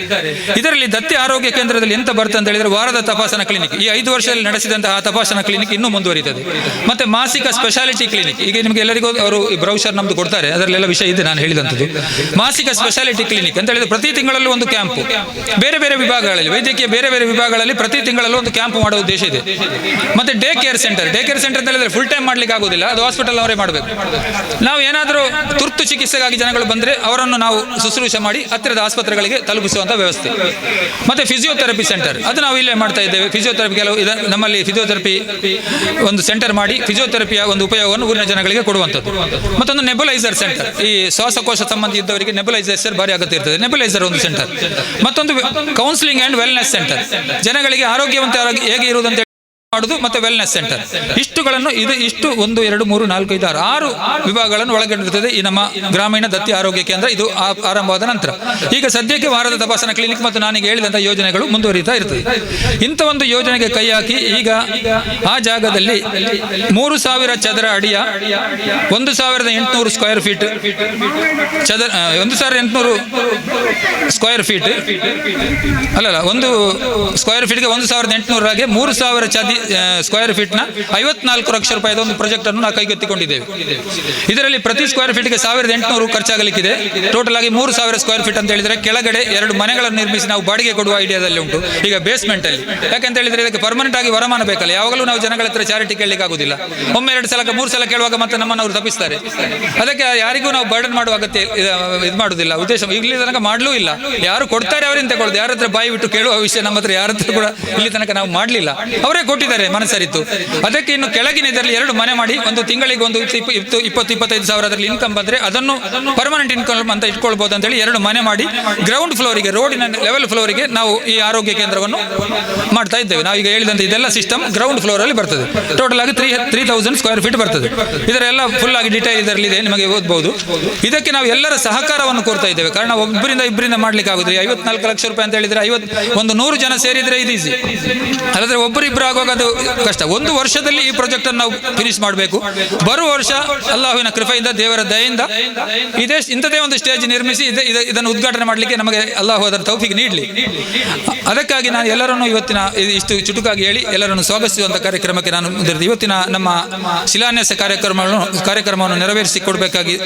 ಇದರಲ್ಲಿ ದತ್ತಿ ಆರೋಗ್ಯ ಕೇಂದ್ರದಲ್ಲಿ ಎಂತ ಬರ್ತದೆ ಅಂತ ಹೇಳಿದ್ರೆ ವಾರದ ತಪಾಸಣಾ ಕ್ಲಿನಿಕ್, ಈ 5 ವರ್ಷದಲ್ಲಿ ನಡೆಸಿದಂತಹ ತಪಾಸಣಾ ಕ್ಲಿನಿಕ್ ಇನ್ನೂ ಮುಂದುವರಿತದೆ. ಮತ್ತೆ ಮಾಸಿಕ ಸ್ಪೆಷಾಲಿಟಿ ಕ್ಲಿನಿಕ್, ಈಗ ನಿಮಗೆ ಎಲ್ಲರಿಗೂ ಅವರು ಬ್ರೌಷರ್ ನಮ್ದು ಕೊಡ್ತಾರೆ, ಅದರಲ್ಲೆಲ್ಲ ವಿಷಯ ಇದೆ ನಾನು ಹೇಳಿದಂಥದ್ದು. ಮಾಸಿಕ ಸ್ಪೆಷಾಲಿಟಿ ಕ್ಲಿನಿಕ್ ಅಂತ ಹೇಳಿದ್ರೆ ಪ್ರತಿ ತಿಂಗಳಲ್ಲೂ ಒಂದು ಕ್ಯಾಂಪ್, ಬೇರೆ ಬೇರೆ ವಿಭಾಗಗಳಲ್ಲಿ, ವೈದ್ಯಕೀಯ ಬೇರೆ ಬೇರೆ ವಿಭಾಗಗಳಲ್ಲಿ ಪ್ರತಿ ತಿಂಗಳಲ್ಲೂ ಒಂದು ಕ್ಯಾಂಪ್ ಮಾಡುವ ಉದ್ದೇಶ ಇದೆ. ಮತ್ತೆ ಡೇ ಕೇರ್ ಸೆಂಟರ್ ಅಂತ ಹೇಳಿದ್ರೆ ಫುಲ್ ಟೈಮ್ ಮಾಡ್ಲಿಕ್ಕೆ ಆಗುದಿಲ್ಲ, ಅದು ಹಾಸ್ಪಿಟಲ್ ಅವರೇ ಮಾಡಬೇಕು. ನಾವು ಏನಾದರೂ ತುರ್ತು ಚಿಕಿತ್ಸೆಗಾಗಿ ಜನಗಳು ಬಂದ್ರೆ ಅವರನ್ನು ನಾವು ಶುಶ್ರೂಷೆ ಮಾಡಿ ಹತ್ತಿರದ ಆಸ್ಪತ್ರೆಗಳಿಗೆ ತಲುಪಿಸುವಂತ ವ್ಯವಸ್ಥೆ. ಮತ್ತೆ ಫಿಸಿಯೋಥೆರಪಿ ಸೆಂಟರ್, ಅದು ನಾವು ಇಲ್ಲೇ ಮಾಡ್ತಾ ಇದ್ದೇವೆ. ಫಿಸಿಯೋಥೆರಪಿ ನಮ್ಮಲ್ಲಿ ಫಿಸಿಯೋಥೆರಪಿ ಒಂದು ಸೆಂಟರ್ ಮಾಡಿ ಫಿಸಿಯೋಥೆರಪಿಯ ಒಂದು ಉಪಯೋಗವನ್ನು ಊರಿನ ಜನಗಳಿಗೆ ಕೊಡುವಂಥದ್ದು. ಮತ್ತೊಂದು ನೆಬುಲೈಸರ್ ಸೆಂಟರ್, ಈ ಶ್ವಾಸಕೋಶ ಸಂಬಂಧಿ ಇದ್ದವರಿಗೆ ನೆಬುಲೈಸರ್ ಭಾರಿ ಅಗತ್ಯ ಇರ್ತದೆ, ನೆಬುಲೈಸರ್ ಒಂದು ಸೆಂಟರ್. ಮತ್ತೊಂದು ಕೌನ್ಸಿಲಿಂಗ್ ಅಂಡ್ ವೆಲ್ನೆಸ್ ಸೆಂಟರ್, ಜನಗಳಿಗೆ ಆರೋಗ್ಯವಂತರಾಗಿ ಹೇಗೆ ಇರುವುದಂತ ಮಾಡುದು, ಮತ್ತೆ ವೆಲ್ನೆಸ್ ಸೆಂಟರ್. ಇಷ್ಟುಗಳನ್ನು ಇಷ್ಟು 1 2 3 4 5 6 ವಿಭಾಗಗಳನ್ನು ಒಳಗೊಂಡಿರುತ್ತದೆ ಈ ನಮ್ಮ ಗ್ರಾಮೀಣ ದತ್ತಿ ಆರೋಗ್ಯ ಕೇಂದ್ರ. ಇದು ಆರಂಭವಾದ ನಂತರ ಈಗ ಸದ್ಯಕ್ಕೆ ವಾರದ ತಪಾಸಣಾ ಕ್ಲಿನಿಕ್ ಮತ್ತು ನಾನೀಗ ಹೇಳಿದಂತಹ ಯೋಜನೆಗಳು ಮುಂದುವರಿತಾ ಇರ್ತದೆ. ಇಂಥ ಒಂದು ಯೋಜನೆಗೆ ಕೈ ಹಾಕಿ ಈಗ ಆ ಜಾಗದಲ್ಲಿ 3000 ಚದರ ಅಡಿಯ 1800 ಸ್ಕ್ವೇರ್ ಫೀಟ್ 1800 ಸ್ಕ್ವೇರ್ ಫೀಟ್ ಅಲ್ಲಲ್ಲ, ಒಂದು ಸ್ಕ್ವೇರ್ ಫೀಟ್ಗೆ 1800 ಆಗಿ 3000 ಸ್ಕ್ವೇರ್ ಫೀಟ್ನ 54 ಲಕ್ಷ ರೂಪಾಯಿದ ಒಂದು ಪ್ರಾಜೆಕ್ಟ್ ಅನ್ನು ನಾವು ಕೈಗೆತ್ತಿಕೊಂಡಿದ್ದೇವೆ. ಇದರಲ್ಲಿ ಪ್ರತಿ ಸ್ಕ್ವೇರ್ ಫೀಟ್ಗೆ 1800 ಖರ್ಚಾಗಲಿಕ್ಕಿದೆ. ಟೋಟಲ್ ಆಗಿ 3000 ಸ್ಕ್ವೇರ್ ಫೀಟ್ ಅಂತ ಹೇಳಿದ್ರೆ ಕೆಳಗಡೆ 2 ಮನೆಗಳನ್ನು ನಿರ್ಮಿಸಿ ನಾವು ಬಾಡಿಗೆ ಕೊಡುವ ಐಡಿಯಾದಲ್ಲಿ ಉಂಟು ಈಗ ಬೇಸ್ಮೆಂಟ್ ಅಲ್ಲಿ. ಯಾಕಂತ ಹೇಳಿದ್ರೆ ಇದಕ್ಕೆ ಪರ್ಮನೆಂಟ್ ಆಗಿ ವರಮಾನ ಬೇಕಲ್ಲ. ಯಾವಾಗಲೂ ನಾವು ಜನಗಳ ಹತ್ರ ಚಾರಿಟಿ ಕೇಳಲಿಕ್ಕೆ ಆಗುದಿಲ್ಲ. ಒಮ್ಮೆ 2 ಸಲ 3 ಸಲ ಕೇಳುವಾಗ ಮತ್ತೆ ನಮ್ಮನ್ನು ಅವರು ತಪ್ಪಿಸ್ತಾರೆ. ಅದಕ್ಕೆ ಯಾರಿಗೂ ನಾವು ಬರ್ಡನ್ ಮಾಡುವ ಅಗತ್ಯ ಇದು ಮಾಡುವುದಿಲ್ಲ. ಉದ್ದೇಶ ಇಲ್ಲಿ ತನಕ ಮಾಡಲೂ ಇಲ್ಲ. ಯಾರು ಕೊಡ್ತಾರೆ ಅವರಿಂದ ತಗೊಳ್ಳೋದು. ಯಾರ ಹತ್ರ ಬಾಯಿ ಬಿಟ್ಟು ಕೇಳುವ ವಿಷಯ ನಮ್ಮ ಹತ್ರ ಯಾರ ಹತ್ರ ಕೂಡ ಇಲ್ಲಿ ತನಕ ನಾವು ಮಾಡಲಿಲ್ಲ. ಅವರೇ ಕೊಟ್ಟಿದ್ದಾರೆ ಮನಸ್ಸರಿತು. ಅದಕ್ಕೆ ಇನ್ನು ಕೆಳಗಿನ ಇದರಲ್ಲಿ 2 ಮನೆ ಮಾಡಿ ಒಂದು ತಿಂಗಳಿಗೆ ಒಂದು 20-25 ಸಾವಿರ ಅದರಲ್ಲಿ ಇನ್ಕಮ್ ಬಂದ್ರೆ ಅದನ್ನು ಪರ್ಮನೆಂಟ್ ಇನ್ಕಮ್ ಅಂತ ಇಟ್ಕೊಳ್ಬಹುದು ಅಂತ ಹೇಳಿ 2 ಮನೆ ಮಾಡಿ ಗ್ರೌಂಡ್ ಫ್ಲೋರಿಗೆ, ರೋಡಿನ ಲೆವೆಲ್ ಫ್ಲೋರಿಗೆ ನಾವು ಈ ಆರೋಗ್ಯ ಕೇಂದ್ರವನ್ನು ಮಾಡ್ತಾ ಇದ್ದೇವೆ. ನಾವು ಈಗ ಹೇಳಿದಂತೆ ಇದೆಲ್ಲ ಸಿಸ್ಟಮ್ ಗ್ರೌಂಡ್ ಫ್ಲೋರ್ ಅಲ್ಲಿ ಬರ್ತದೆ. ಟೋಟಲ್ ಆಗಿ 3000 ಸ್ಕ್ವೇರ್ ಫೀಟ್ ಬರ್ತದೆ. ಇದರೆಲ್ಲ ಫುಲ್ ಆಗಿ ಡೀಟೇಲ್ ಇದರಲ್ಲಿ ಇದೆ, ನಿಮಗೆ ಓದಬಹುದು. ಇದಕ್ಕೆ ನಾವು ಎಲ್ಲರ ಸಹಕಾರವನ್ನು ಕೋರ್ತಾ ಇದ್ದೇವೆ. ಕಾರಣ ಇಬ್ಬರಿಂದ ಮಾಡ್ಲಿಕ್ಕೆ ಆಗುದಿಲ್ಲ. 54 ಲಕ್ಷ ರೂಪಾಯಿ ಅಂತ ಹೇಳಿದ್ರೆ 100 ಜನ ಸೇರಿದ್ರೆ ಇದು ಈಸಿ. ಅಲ್ಲದ್ರೆ ಒಬ್ಬರಿಬ್ಬರು ಆಗುವಾಗ ಅದು ಕಷ್ಟ. 1 ವರ್ಷದಲ್ಲಿ ಈ ಪ್ರಾಜೆಕ್ಟ್ ಅನ್ನು ನಾವು ಫಿನಿಶ್ ಮಾಡಬೇಕು. ಬರುವ ವರ್ಷ ಅಲ್ಲಾಹುವಿನ ಕೃಪೆಯಿಂದ, ದೇವರ ದಯೆಯಿಂದ ಇಂಥದೇ ಒಂದು ಸ್ಟೇಜ್ ನಿರ್ಮಿಸಿ ಇದನ್ನು ಉದ್ಘಾಟನೆ ಮಾಡಲಿಕ್ಕೆ ನಮಗೆ ಅಲ್ಲಾಹು ಅದರ ತೌಫೀಕ್ ನೀಡಲಿ. ಅದಕ್ಕಾಗಿ ನಾನು ಎಲ್ಲರನ್ನು ಇವತ್ತಿನ ಇಷ್ಟು ಚುಟುಕಾಗಿ ಹೇಳಿ ಎಲ್ಲರನ್ನು ಸ್ವಾಗತಿಸುವಂಥ ಕಾರ್ಯಕ್ರಮಕ್ಕೆ ನಾನು ಇವತ್ತಿನ ನಮ್ಮ ಶಿಲಾನ್ಯಾಸ ಕಾರ್ಯಕ್ರಮವನ್ನು ನೆರವೇರಿಸಿಕೊಡಬೇಕಾಗಿ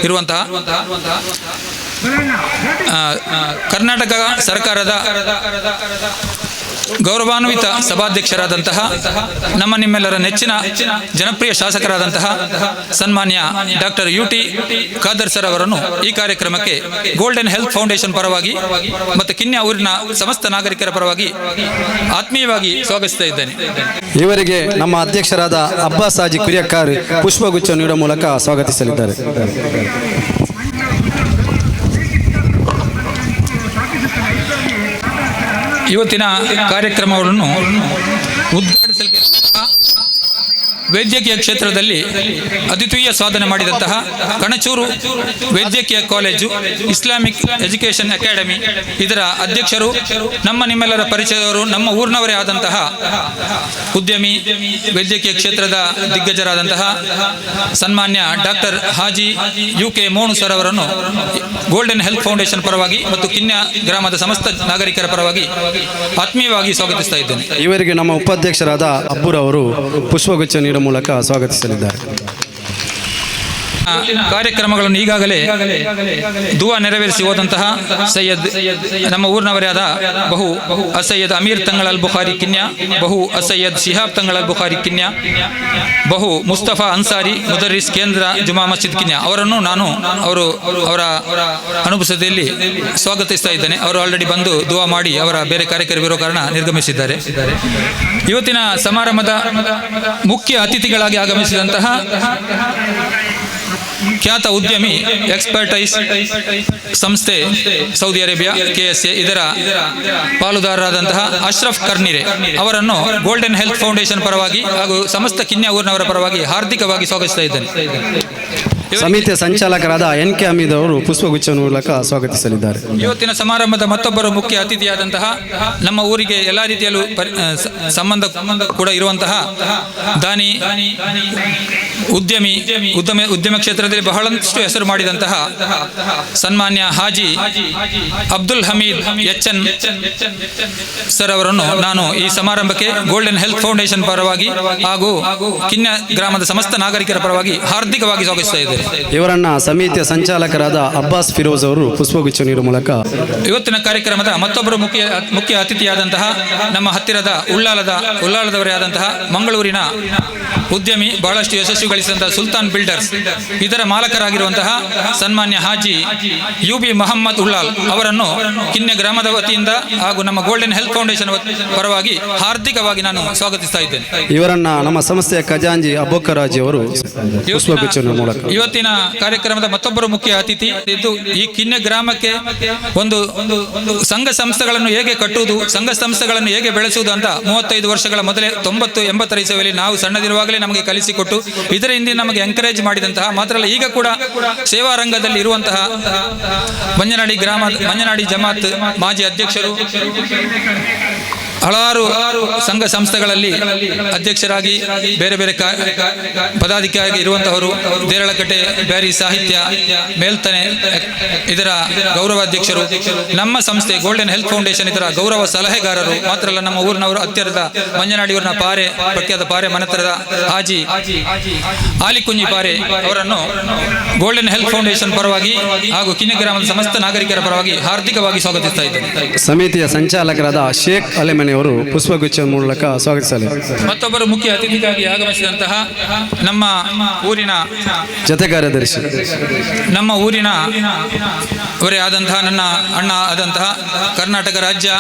ಇರುವಂತಹ ಕರ್ನಾಟಕ ಸರ್ಕಾರದ ಗೌರವಾನ್ವಿತ ಸಭಾಧ್ಯಕ್ಷರಾದಂತಹ ನಮ್ಮ ನಿಮ್ಮೆಲ್ಲರ ನೆಚ್ಚಿನ ಜನಪ್ರಿಯ ಶಾಸಕರಾದಂತಹ ಸನ್ಮಾನ್ಯ ಡಾಕ್ಟರ್ UT ಖಾದರ್ ಸರ್ ಅವರನ್ನು ಈ ಕಾರ್ಯಕ್ರಮಕ್ಕೆ ಗೋಲ್ಡನ್ ಹೆಲ್ತ್ ಫೌಂಡೇಶನ್ ಪರವಾಗಿ ಮತ್ತು ಕಿನ್ಯಾ ಊರಿನ ಸಮಸ್ತ ನಾಗರಿಕರ ಪರವಾಗಿ ಆತ್ಮೀಯವಾಗಿ ಸ್ವಾಗತಿಸ್ತಾ ಇದ್ದೇನೆ. ಇವರಿಗೆ ನಮ್ಮ ಅಧ್ಯಕ್ಷರಾದ ಅಬ್ಬಾಸ್ ಹಾಜಿ ಕುರಿಯಕ್ಕಾರ್ ಪುಷ್ಪಗುಚ್ಛ ನೀಡುವ ಮೂಲಕ ಸ್ವಾಗತಿಸಲಿದ್ದಾರೆ. ಇವತ್ತಿನ ಕಾರ್ಯಕ್ರಮವನ್ನು ಉದ್ಘಾಟಿಸಲಿಕ್ಕೆ ವೈದ್ಯಕೀಯ ಕ್ಷೇತ್ರದಲ್ಲಿ ಅದ್ವಿತೀಯ ಸಾಧನೆ ಮಾಡಿದಂತಹ ಕಣಚೂರು ವೈದ್ಯಕೀಯ ಕಾಲೇಜು ಇಸ್ಲಾಮಿಕ್ ಎಜುಕೇಷನ್ ಅಕಾಡೆಮಿ ಇದರ ಅಧ್ಯಕ್ಷರು, ನಮ್ಮ ನಿಮ್ಮೆಲ್ಲರ ಪರಿಚಯದವರು, ನಮ್ಮ ಊರಿನವರೇ ಆದಂತಹ ಉದ್ಯಮಿ, ವೈದ್ಯಕೀಯ ಕ್ಷೇತ್ರದ ದಿಗ್ಗಜರಾದಂತಹ ಸನ್ಮಾನ್ಯ ಡಾಕ್ಟರ್ ಹಾಜಿ UK ಮೋಣು ಸರ್ ಅವರನ್ನು ಗೋಲ್ಡನ್ ಹೆಲ್ತ್ ಫೌಂಡೇಶನ್ ಪರವಾಗಿ ಮತ್ತು ಕಿನ್ಯಾ ಗ್ರಾಮದ ಸಮಸ್ತ ನಾಗರಿಕರ ಪರವಾಗಿ ಆತ್ಮೀಯವಾಗಿ ಸ್ವಾಗತಿಸ್ತಾ ಇದ್ದೇನೆ. ಇವರಿಗೆ ನಮ್ಮ ಉಪಾಧ್ಯಕ್ಷರಾದ ಅಬ್ಬೂರ್ ಅವರು ಪುಷ್ಪಗುಚ್ಛ ನೀಡುವ ಮೂಲಕ ಸ್ವಾಗತಿಸಲಿದ್ದಾರೆ. ಕಾರ್ಯಕ್ರಮಗಳನ್ನು ಈಗಾಗಲೇ ದುವಾ ನೆರವೇರಿಸಿ ಹೋದಂತಹ ಸೈಯದ್ ನಮ್ಮ ಊರಿನವರೇ ಆದ ಬಹು ಅಸೈಯದ್ ಅಮೀರ್ ತಂಗಳ್ ಅಲ್ ಬುಖಾರಿ ಕಿನ್ಯಾ, ಬಹು ಅಸೈಯದ್ ಶಿಹಾಬ್ ತಂಗಳ್ ಅಲ್ ಬುಖಾರಿ ಕಿನ್ಯಾ, ಬಹು ಮುಸ್ತಫಾ ಅನ್ಸಾರಿ ಮುದರ್ರಿಸ್ ಕೇಂದ್ರ ಜುಮಾ ಮಸ್ಜಿದ್ ಕಿನ್ಯಾ ಅವರನ್ನು ನಾನು ಅವರ ಅನುಪಸ್ಥಿತಿಯಲ್ಲಿ ಸ್ವಾಗತಿಸ್ತಾ ಇದ್ದೇನೆ. ಅವರು ಆಲ್ರೆಡಿ ಬಂದು ದುವಾ ಮಾಡಿ ಅವರ ಬೇರೆ ಕಾರ್ಯಕ್ರಮವಿರೋ ಕಾರಣ ನಿರ್ಗಮಿಸಿದ್ದಾರೆ. ಇವತ್ತಿನ ಸಮಾರಂಭದ ಮುಖ್ಯ ಅತಿಥಿಗಳಾಗಿ ಆಗಮಿಸಿದಂತಹ ಖ್ಯಾತ ಉದ್ಯಮಿ ಎಕ್ಸ್ಪರ್ಟೈಸ್ ಸಂಸ್ಥೆ ಸೌದಿ ಅರೇಬಿಯಾ KSA ಇದರ ಪಾಲುದಾರರಾದಂತಹ ಅಶ್ರಫ್ ಕರ್ನಿರೆ ಅವರನ್ನು ಗೋಲ್ಡನ್ ಹೆಲ್ತ್ ಫೌಂಡೇಶನ್ ಪರವಾಗಿ ಹಾಗೂ ಸಮಸ್ತ ಕಿನ್ಯಾ ಊರಿನವರ ಪರವಾಗಿ ಹಾರ್ದಿಕವಾಗಿ ಸ್ವಾಗತಿಸ್ತಾ ಇದ್ದೇನೆ. ಸಮಿತಿಯ ಸಂಚಾಲಕರಾದ NK ಹಮೀದ್ ಅವರು ಪುಷ್ಪಗುಚ್ಛ ಮೂಲಕ ಸ್ವಾಗತಿಸಲಿದ್ದಾರೆ. ಇವತ್ತಿನ ಸಮಾರಂಭದ ಮತ್ತೊಬ್ಬರು ಮುಖ್ಯ ಅತಿಥಿಯಾದಂತಹ ನಮ್ಮ ಊರಿಗೆ ಎಲ್ಲಾ ರೀತಿಯಲ್ಲೂ ಸಂಬಂಧ ಕೂಡ ಇರುವಂತಹ ದಾನಿ, ಉದ್ಯಮ ಕ್ಷೇತ್ರದಲ್ಲಿ ಬಹಳಷ್ಟು ಹೆಸರು ಮಾಡಿದಂತಹ ಸನ್ಮಾನ್ಯ ಹಾಜಿ ಅಬ್ದುಲ್ ಹಮೀದ್ HN ಸರ್ ಅವರನ್ನು ನಾನು ಈ ಸಮಾರಂಭಕ್ಕೆ ಗೋಲ್ಡನ್ ಹೆಲ್ತ್ ಫೌಂಡೇಶನ್ ಪರವಾಗಿ ಹಾಗೂ ಕಿನ್ಯಾ ಗ್ರಾಮದ ಸಮಸ್ತ ನಾಗರಿಕರ ಪರವಾಗಿ ಹಾರ್ದಿಕವಾಗಿ ಸ್ವಾಗತಿಸ್ತಾ ಇದ್ದೇನೆ. ಇವರನ್ನ ಸಮಿತಿಯ ಸಂಚಾಲಕರಾದ ಅಬ್ಬಾಸ್ ಫಿರೋಜ್ ಅವರು ಪುಷ್ಪಗುಚ್ಛ ನೀಡುವ ಮೂಲಕ ಇವತ್ತಿನ ಕಾರ್ಯಕ್ರಮದ ಮತ್ತೊಬ್ಬರು ಮುಖ್ಯ ಅತಿಥಿಯಾದಂತಹ ನಮ್ಮ ಹತ್ತಿರದ ಉಳ್ಳಾಲದವರೇ ಆದಂತಹ ಮಂಗಳೂರಿನ ಉದ್ಯಮಿ, ಬಹಳಷ್ಟು ಯಶಸ್ವಿ ಗಳಿಸಿದಂತಹ ಸುಲ್ತಾನ್ ಬಿಲ್ಡರ್ಸ್ ಇದರ ಮಾಲಕರಾಗಿರುವಂತಹ ಸನ್ಮಾನ್ಯ ಹಾಜಿ UB ಮೊಹಮ್ಮದ್ ಉಳ್ಳಾಲ್ ಅವರನ್ನು ಕಿನ್ಯಾ ಗ್ರಾಮದ ವತಿಯಿಂದ ಹಾಗೂ ನಮ್ಮ ಗೋಲ್ಡನ್ ಹೆಲ್ತ್ ಫೌಂಡೇಶನ್ ಪರವಾಗಿ ಹಾರ್ದಿಕವಾಗಿ ನಾನು ಸ್ವಾಗತಿಸ್ತಾ ಇದ್ದೇನೆ. ಇವರನ್ನ ನಮ್ಮ ಸಂಸ್ಥೆಯ ಖಜಾಂಜಿ ಅಬ್ಬಕ್ಕರಾಜಿ ಅವರು ಪುಷ್ಪಗುಚ್ಛ ಮೂಲಕ ಇವತ್ತಿನ ಕಾರ್ಯಕ್ರಮದ ಮತ್ತೊಬ್ಬರು ಮುಖ್ಯ ಅತಿಥಿ ಇದು ಈ ಕಿನ್ಯಾ ಗ್ರಾಮಕ್ಕೆ ಒಂದು ಸಂಘ ಸಂಸ್ಥೆಗಳನ್ನು ಹೇಗೆ ಕಟ್ಟುವುದು, ಸಂಘ ಸಂಸ್ಥೆಗಳನ್ನು ಹೇಗೆ ಬೆಳೆಸುವುದು ಅಂತ 35 ವರ್ಷಗಳ ಮೊದಲೇ 90-80 ಇಸವಿಯಲ್ಲಿ ನಾವು ಸಣ್ಣದಿರುವಾಗಲೇ ನಮಗೆ ಕಲಿಸಿಕೊಟ್ಟು ಇದರ ಹಿಂದೆ ನಮಗೆ ಎಂಕರೇಜ್ ಮಾಡಿದಂತಹ, ಮಾತ್ರ ಅಲ್ಲ ಈಗ ಕೂಡ ಸೇವಾ ರಂಗದಲ್ಲಿ ಇರುವಂತಹ ಮಂಜನಾಡಿ ಜಮಾತ್ ಮಾಜಿ ಅಧ್ಯಕ್ಷರು ಹಲವಾರು ಸಂಘ ಸಂಸ್ಥೆಗಳಲ್ಲಿ ಅಧ್ಯಕ್ಷರಾಗಿ ಬೇರೆ ಬೇರೆ ಪದಾಧಿಕಾರಿ ಇರುವಂತಹವರು, ದೇರಳಕಟ್ಟೆ ಬ್ಯಾರಿ ಸಾಹಿತ್ಯ ಮೇಲ್ತನೆ ಇದರ ಗೌರವಾಧ್ಯಕ್ಷರು, ನಮ್ಮ ಸಂಸ್ಥೆ ಗೋಲ್ಡನ್ ಹೆಲ್ತ್ ಫೌಂಡೇಶನ್ ಇದರ ಗೌರವ ಸಲಹೆಗಾರರು. ಮಾತ್ರ ಅಲ್ಲ, ನಮ್ಮ ಊರಿನವರು ಹತ್ತಿರದ ಮಂಜನಾಡಿಯೂರಿನ ಪಾರೆ, ಪ್ರಖ್ಯಾತ ಪಾರೆ ಮನೆತರದ ಹಾಜಿ ಆಲಿಕುಂಜಿ ಪಾರೆ ಅವರನ್ನು ಗೋಲ್ಡನ್ ಹೆಲ್ತ್ ಫೌಂಡೇಶನ್ ಪರವಾಗಿ ಹಾಗೂ ಕಿನ್ನೆ ಗ್ರಾಮದ ಸಮಸ್ತ ನಾಗರಿಕರ ಪರವಾಗಿ ಹಾರ್ದಿಕವಾಗಿ ಸ್ವಾಗತಿಸ್ತಾ ಇದ್ದೇನೆ. ಸಮಿತಿಯ ಸಂಚಾಲಕರಾದ ಶೇಖ್ ಅಲೆಮನೆಯವರು ಪುಷ್ಪಗುಚ್ಛ ಮೂಲಕ ಸ್ವಾಗತಿಸಲಿ. ಮತ್ತೊಬ್ಬರು ಮುಖ್ಯ ಅತಿಥಿಗಾಗಿ ಆಗಮಿಸಿದಂತಹ ನಮ್ಮ ಊರಿನ ಜೊತೆ ಕಾರ್ಯದರ್ಶಿ, ನಮ್ಮ ಊರಿನ ಅವರೇ ಆದಂತಹ ನನ್ನ ಅಣ್ಣ ಆದಂತಹ ಕರ್ನಾಟಕ ರಾಜ್ಯ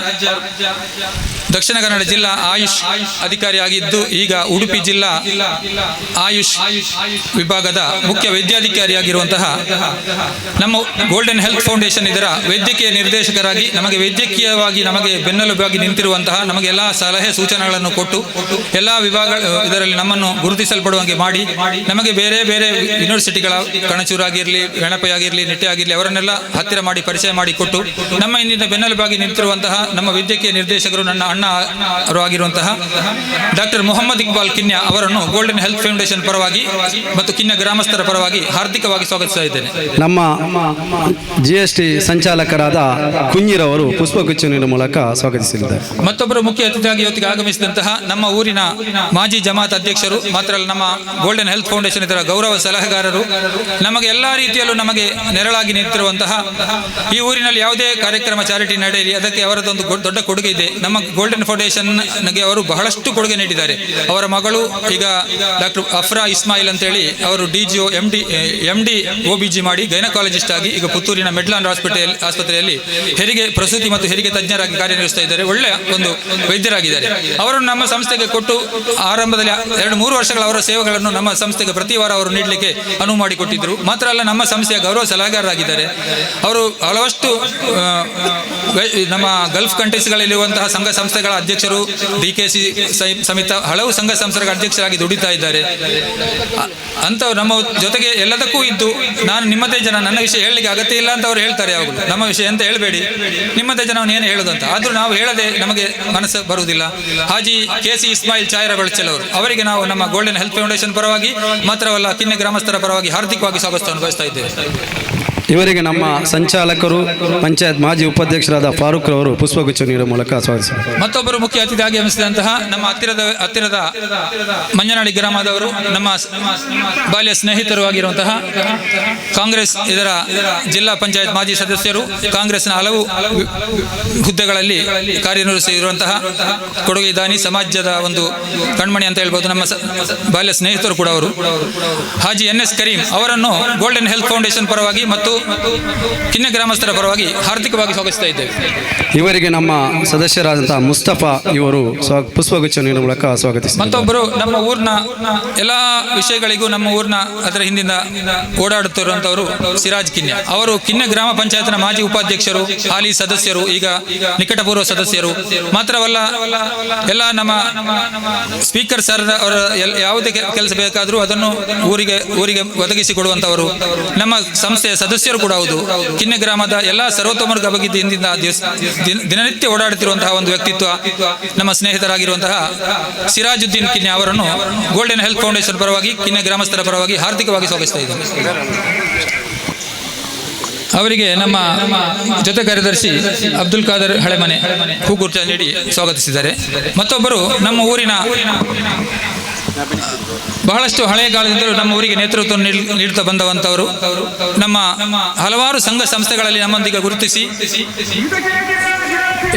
ದಕ್ಷಿಣ ಕನ್ನಡ ಜಿಲ್ಲಾ ಆಯುಷ್ ಅಧಿಕಾರಿಯಾಗಿದ್ದು ಈಗ ಉಡುಪಿ ಜಿಲ್ಲಾ ಆಯುಷ್ ವಿಭಾಗದ ಮುಖ್ಯ ವೈದ್ಯಾಧಿಕಾರಿಯಾಗಿರುವಂತಹ ನಮ್ಮ ಗೋಲ್ಡನ್ ಹೆಲ್ತ್ ಫೌಂಡೇಶನ್ ಇದರ ವೈದ್ಯಕೀಯ ನಿರ್ದೇಶಕರಾಗಿ ನಮಗೆ ವೈದ್ಯಕೀಯವಾಗಿ ನಮಗೆ ಬೆನ್ನೆಲುಬಾಗಿ ನಿಂತಿರುವಂತಹ ನಮಗೆ ಎಲ್ಲ ಸಲಹೆ ಸೂಚನೆಗಳನ್ನು ಕೊಟ್ಟು ಎಲ್ಲ ವಿಭಾಗ ಇದರಲ್ಲಿ ನಮ್ಮನ್ನು ಗುರುತಿಸಲ್ಪಡುವಂತೆ ಮಾಡಿ ನಮಗೆ ಬೇರೆ ಬೇರೆ ಯೂನಿವರ್ಸಿಟಿಗಳ ಕಣಚೂರಾಗಿರಲಿ, ಗಣಪೆಯಾಗಿರಲಿ, ನಿಟ್ಟೆ ಆಗಿರಲಿ ಅವರನ್ನೆಲ್ಲ ಹತ್ತಿರ ಮಾಡಿ ಪರಿಚಯ ಮಾಡಿಕೊಟ್ಟು ನಮ್ಮ ಇಂದಿನ ಬೆನ್ನೆಲುಬಾಗಿ ನಿಂತಿರುವಂತಹ ನಮ್ಮ ವೈದ್ಯಕೀಯ ನಿರ್ದೇಶಕರು ನನ್ನ ಅಣ್ಣ ಆಗಿರುವಂತಹ ಡಾಕ್ಟರ್ ಮೊಹಮ್ಮದ್ ಇಕ್ಬಾಲ್ ಕಿನ್ಯಾ ಅವರನ್ನು ಗೋಲ್ಡನ್ ಹೆಲ್ತ್ ಫೌಂಡೇಶನ್ ಪರವಾಗಿ ಮತ್ತು ಕಿನ್ಯಾ ಗ್ರಾಮಸ್ಥರ ಪರವಾಗಿ ಹಾರ್ದಿಕವಾಗಿ ಸ್ವಾಗತಿಸ್ತಾ ಇದ್ದೇನೆ. ನಮ್ಮ GST ಸಂಚಾಲಕರಾದ ಕುಂಜಿರವರು ಪುಷ್ಪಗುಚ್ಛ ನೀಡುವ ಮೂಲಕ ಸ್ವಾಗತಿಸಲಿದ್ದಾರೆ. ಮತ್ತೊಬ್ಬರು ಮುಖ್ಯ ಅತಿಥಿಯಾಗಿ ಇವತ್ತಿಗೆ ಆಗಮಿಸಿದಂತಹ ನಮ್ಮ ಊರಿನ ಮಾಜಿ ಜಮಾತ್ ಅಧ್ಯಕ್ಷರು, ಮಾತ್ರ ಅಲ್ಲ ನಮ್ಮ ಗೋಲ್ಡನ್ ಹೆಲ್ತ್ ಫೌಂಡೇಶನ್ ಇದರ ಗೌರವ ಸಲಹೆಗಾರರು, ನಮಗೆ ಎಲ್ಲ ರೀತಿಯಲ್ಲೂ ನಮಗೆ ನೆರಳಾಗಿ ನಿಂತಿರುವಂತಹ ಈ ಊರಿನಲ್ಲಿ ಯಾವುದೇ ಕಾರ್ಯಕ್ರಮ ಚಾರಿಟಿ ನಡೆಯಲಿ ಅದಕ್ಕೆ ಅವರದೊಂದು ದೊಡ್ಡ ಕೊಡುಗೆ ಇದೆ. ನಮ್ಮ ಗೋಲ್ಡನ್ ಫೌಂಡೇಶನ್ಗೆ ಅವರು ಬಹಳಷ್ಟು ಕೊಡುಗೆ ನೀಡಿದ್ದಾರೆ. ಅವರ ಮಗಳು ಈಗ ಡಾಕ್ಟರ್ ಅಫ್ರಾ ಇಸ್ಮಾಯಿಲ್ ಅಂತೇಳಿ ಅವರು DGO MD OBG ಮಾಡಿ ಗೈನಕಾಲಜಿಸ್ಟ್ ಆಗಿ ಈಗ ಪುತ್ತೂರಿನ ಮೆಡ್ಲಾನ್ ಆಸ್ಪತ್ರೆಯಲ್ಲಿ ಹೆರಿಗೆ ಪ್ರಸೂತಿ ಮತ್ತು ಹೆರಿಗೆ ತಜ್ಞರಾಗಿ ಕಾರ್ಯನಿರ್ವಹಿಸ್ತಾ ಇದ್ದಾರೆ. ಒಳ್ಳೆಯ ಒಂದು ವೈದ್ಯರಾಗಿದ್ದಾರೆ. ಅವರನ್ನು ನಮ್ಮ ಸಂಸ್ಥೆಗೆ ಕೊಟ್ಟು ಆರಂಭದಲ್ಲಿ 2-3 ವರ್ಷಗಳ ಅವರ ಸೇವೆಗಳನ್ನು ನಮ್ಮ ಸಂಸ್ಥೆಗೆ ಪ್ರತಿ ವಾರ ಅವರು ನೀಡಲಿಕ್ಕೆ ಅನುವು ಮಾಡಿಕೊಟ್ಟಿದ್ದರು. ಮಾತ್ರ ಅಲ್ಲ, ನಮ್ಮ ಸಂಸ್ಥೆಯ ಗೌರವ ಸಲಹೆಗಾರರಾಗಿದ್ದಾರೆ. ಅವರು ಹಲವಷ್ಟು ನಮ್ಮ ಗಲ್ಫ್ ಕಂಟ್ರೀಸ್ಗಳಲ್ಲಿರುವಂತಹ ಸಂಘ ಸಂಸ್ಥೆಗಳ ಅಧ್ಯಕ್ಷರು, DKC ಸಮಿತ ಹಲವು ಸಂಘ ಸಂಸ್ಥೆಗಳ ಅಧ್ಯಕ್ಷರಾಗಿ ದುಡಿತಾ ಇದ್ದಾರೆ. ಅಂತವ್ರು ನಮ್ಮ ಜೊತೆಗೆ ಎಲ್ಲದಕ್ಕೂ ಇದ್ದು, ನಾನು ನಿಮ್ಮದೇ ಜನ, ನನ್ನ ವಿಷಯ ಹೇಳಲಿಕ್ಕೆ ಅಗತ್ಯ ಇಲ್ಲ ಅಂತ ಅವ್ರು ಹೇಳ್ತಾರೆ. ಯಾವಾಗಲೂ ನಮ್ಮ ವಿಷಯ ಅಂತ ಹೇಳಬೇಡಿ, ನಿಮ್ಮದೇ ಜನವನ್ನು ಏನು ಹೇಳೋದು ಅಂತ. ಆದರೂ ನಾವು ಹೇಳದೆ ನಮಗೆ ಮನಸ್ಸು ಬರುವುದಿಲ್ಲ. ಹಾಜಿ KC ಇಸ್ಮಾಯಿಲ್ ಚಾಯರ ಬೆಳಚಲ್ ಅವರು, ಅವರಿಗೆ ನಾವು ನಮ್ಮ ಗೋಲ್ಡನ್ ಹೆಲ್ತ್ ಫೌಂಡೇಶನ್ ಪರವಾಗಿ ಮಾತ್ರವಲ್ಲ ಕಿನ್ನೆ ಗ್ರಾಮಸ್ಥರ ಪರವಾಗಿ ಹಾರ್ದಿಕವಾಗಿ ಸ್ವಾಗತವನ್ನು ಬಯಸ್ತಾ ಇದ್ದೇವೆ. ಇವರಿಗೆ ನಮ್ಮ ಸಂಚಾಲಕರು ಪಂಚಾಯತ್ ಮಾಜಿ ಉಪಾಧ್ಯಕ್ಷರಾದ ಫಾರೂಕ್ ರವರು ಪುಷ್ಪಗುಚ್ಛ ನೀಡುವ ಮೂಲಕ ಸ್ವಾಗತಿಸಿದರು. ಮತ್ತೊಬ್ಬರು ಮುಖ್ಯ ಅತಿಥಿಯಾಗಿ ಆಗಮಿಸಿದಂತಹ ನಮ್ಮ ಹತ್ತಿರದ ಮಂಜನಾಡಿ ಗ್ರಾಮದವರು, ನಮ್ಮ ಬಾಲ್ಯ ಸ್ನೇಹಿತರು ಆಗಿರುವಂತಹ ಕಾಂಗ್ರೆಸ್ ಇದರ ಜಿಲ್ಲಾ ಪಂಚಾಯತ್ ಮಾಜಿ ಸದಸ್ಯರು, ಕಾಂಗ್ರೆಸ್ನ ಹಲವು ಹುದ್ದೆಗಳಲ್ಲಿ ಕಾರ್ಯನಿರ್ವಹಿಸಿರುವಂತಹ ಕೊಡುಗೆ ದಾನಿ, ಸಮಾಜದ ಒಂದು ಕಣ್ಮಣಿ ಅಂತ ಹೇಳ್ಬೋದು, ನಮ್ಮ ಬಾಲ್ಯ ಸ್ನೇಹಿತರು ಕೂಡ ಅವರು ಹಾಜಿ NS ಕರೀಂ ಅವರನ್ನು ಗೋಲ್ಡನ್ ಹೆಲ್ತ್ ಫೌಂಡೇಶನ್ ಪರವಾಗಿ ಮತ್ತು ಕಿನ್ನೆ ಗ್ರಾಮಸ್ಥರ ಪರವಾಗಿ ಹಾರ್ದಿಕವಾಗಿ ಸ್ವಾಗತಿಸ್ತಾ ಇದ್ದೇವೆ. ಇವರಿಗೆ ನಮ್ಮ ಸದಸ್ಯರಾದಂತಹ ಮುಸ್ತಫಾ ಇವರು ಪುಷ್ಪಗುಚ್ಛ ನೀಡುವ ಮೂಲಕ ಸ್ವಾಗತಿಸಿದರು. ಮತ್ತೊಬ್ಬರು ನಮ್ಮ ಊರಿನ ಎಲ್ಲಾ ವಿಷಯಗಳಿಗೂ ನಮ್ಮ ಊರಿನ ಅದರ ಹಿಂದಿನ ಓಡಾಡುತ್ತಿರುವಂತವರು ಸಿರಾಜ್ ಕಿನ್ಯಾ ಅವರು ಕಿನ್ನೆ ಗ್ರಾಮ ಪಂಚಾಯತ್ನ ಮಾಜಿ ಉಪಾಧ್ಯಕ್ಷರು, ಹಾಲಿ ಸದಸ್ಯರು, ಈಗ ನಿಕಟಪೂರ್ವ ಸದಸ್ಯರು. ಮಾತ್ರವಲ್ಲ, ಎಲ್ಲ ನಮ್ಮ ಸ್ಪೀಕರ್ ಸರ್ ಅವರ ಯಾವುದೇ ಕೆಲಸ ಬೇಕಾದರೂ ಅದನ್ನು ಊರಿಗೆ ಒದಗಿಸಿಕೊಡುವಂತವರು, ನಮ್ಮ ಸಂಸ್ಥೆಯ ಸದಸ್ಯರು ಕೂಡ ಹೌದು. ಕಿನ್ನೆ ಗ್ರಾಮದ ಎಲ್ಲ ಸರ್ವತೋಮುಖ ಅಭಿವೃದ್ಧಿಯಿಂದ ದಿನನಿತ್ಯ ಓಡಾಡುತ್ತಿರುವಂತಹ ಒಂದು ವ್ಯಕ್ತಿತ್ವ ನಮ್ಮ ಸ್ನೇಹಿತರಾಗಿರುವಂತಹ ಸಿರಾಜುದ್ದೀನ್ ಕಿನ್ಯಾ ಅವರನ್ನು ಗೋಲ್ಡನ್ ಹೆಲ್ತ್ ಫೌಂಡೇಶನ್ ಪರವಾಗಿ ಕಿನ್ನೆ ಗ್ರಾಮಸ್ಥರ ಪರವಾಗಿ ಹಾರ್ದಿಕವಾಗಿ ಸ್ವಾಗತಿಸ್ತಾ ಇದ್ದೇವೆ. ಅವರಿಗೆ ನಮ್ಮ ಜೊತೆ ಕಾರ್ಯದರ್ಶಿ ಅಬ್ದುಲ್ ಖಾದರ್ ಹಳೆಮನೆ ಹೂಗುರ್ಚ ನೀಡಿ ಸ್ವಾಗತಿಸಿದ್ದಾರೆ. ಮತ್ತೊಬ್ಬರು ನಮ್ಮ ಊರಿನ ಬಹಳಷ್ಟು ಹಳೆಯ ಕಾಲದಿಂದಲೂ ನಮ್ಮ ಊರಿಗೆ ನೇತೃತ್ವ ನೀಡುತ್ತಾ ಬಂದವಂತವರು, ನಮ್ಮ ಹಲವಾರು ಸಂಘ ಸಂಸ್ಥೆಗಳಲ್ಲಿ ನಮ್ಮೊಂದಿಗೆ ಗುರುತಿಸಿ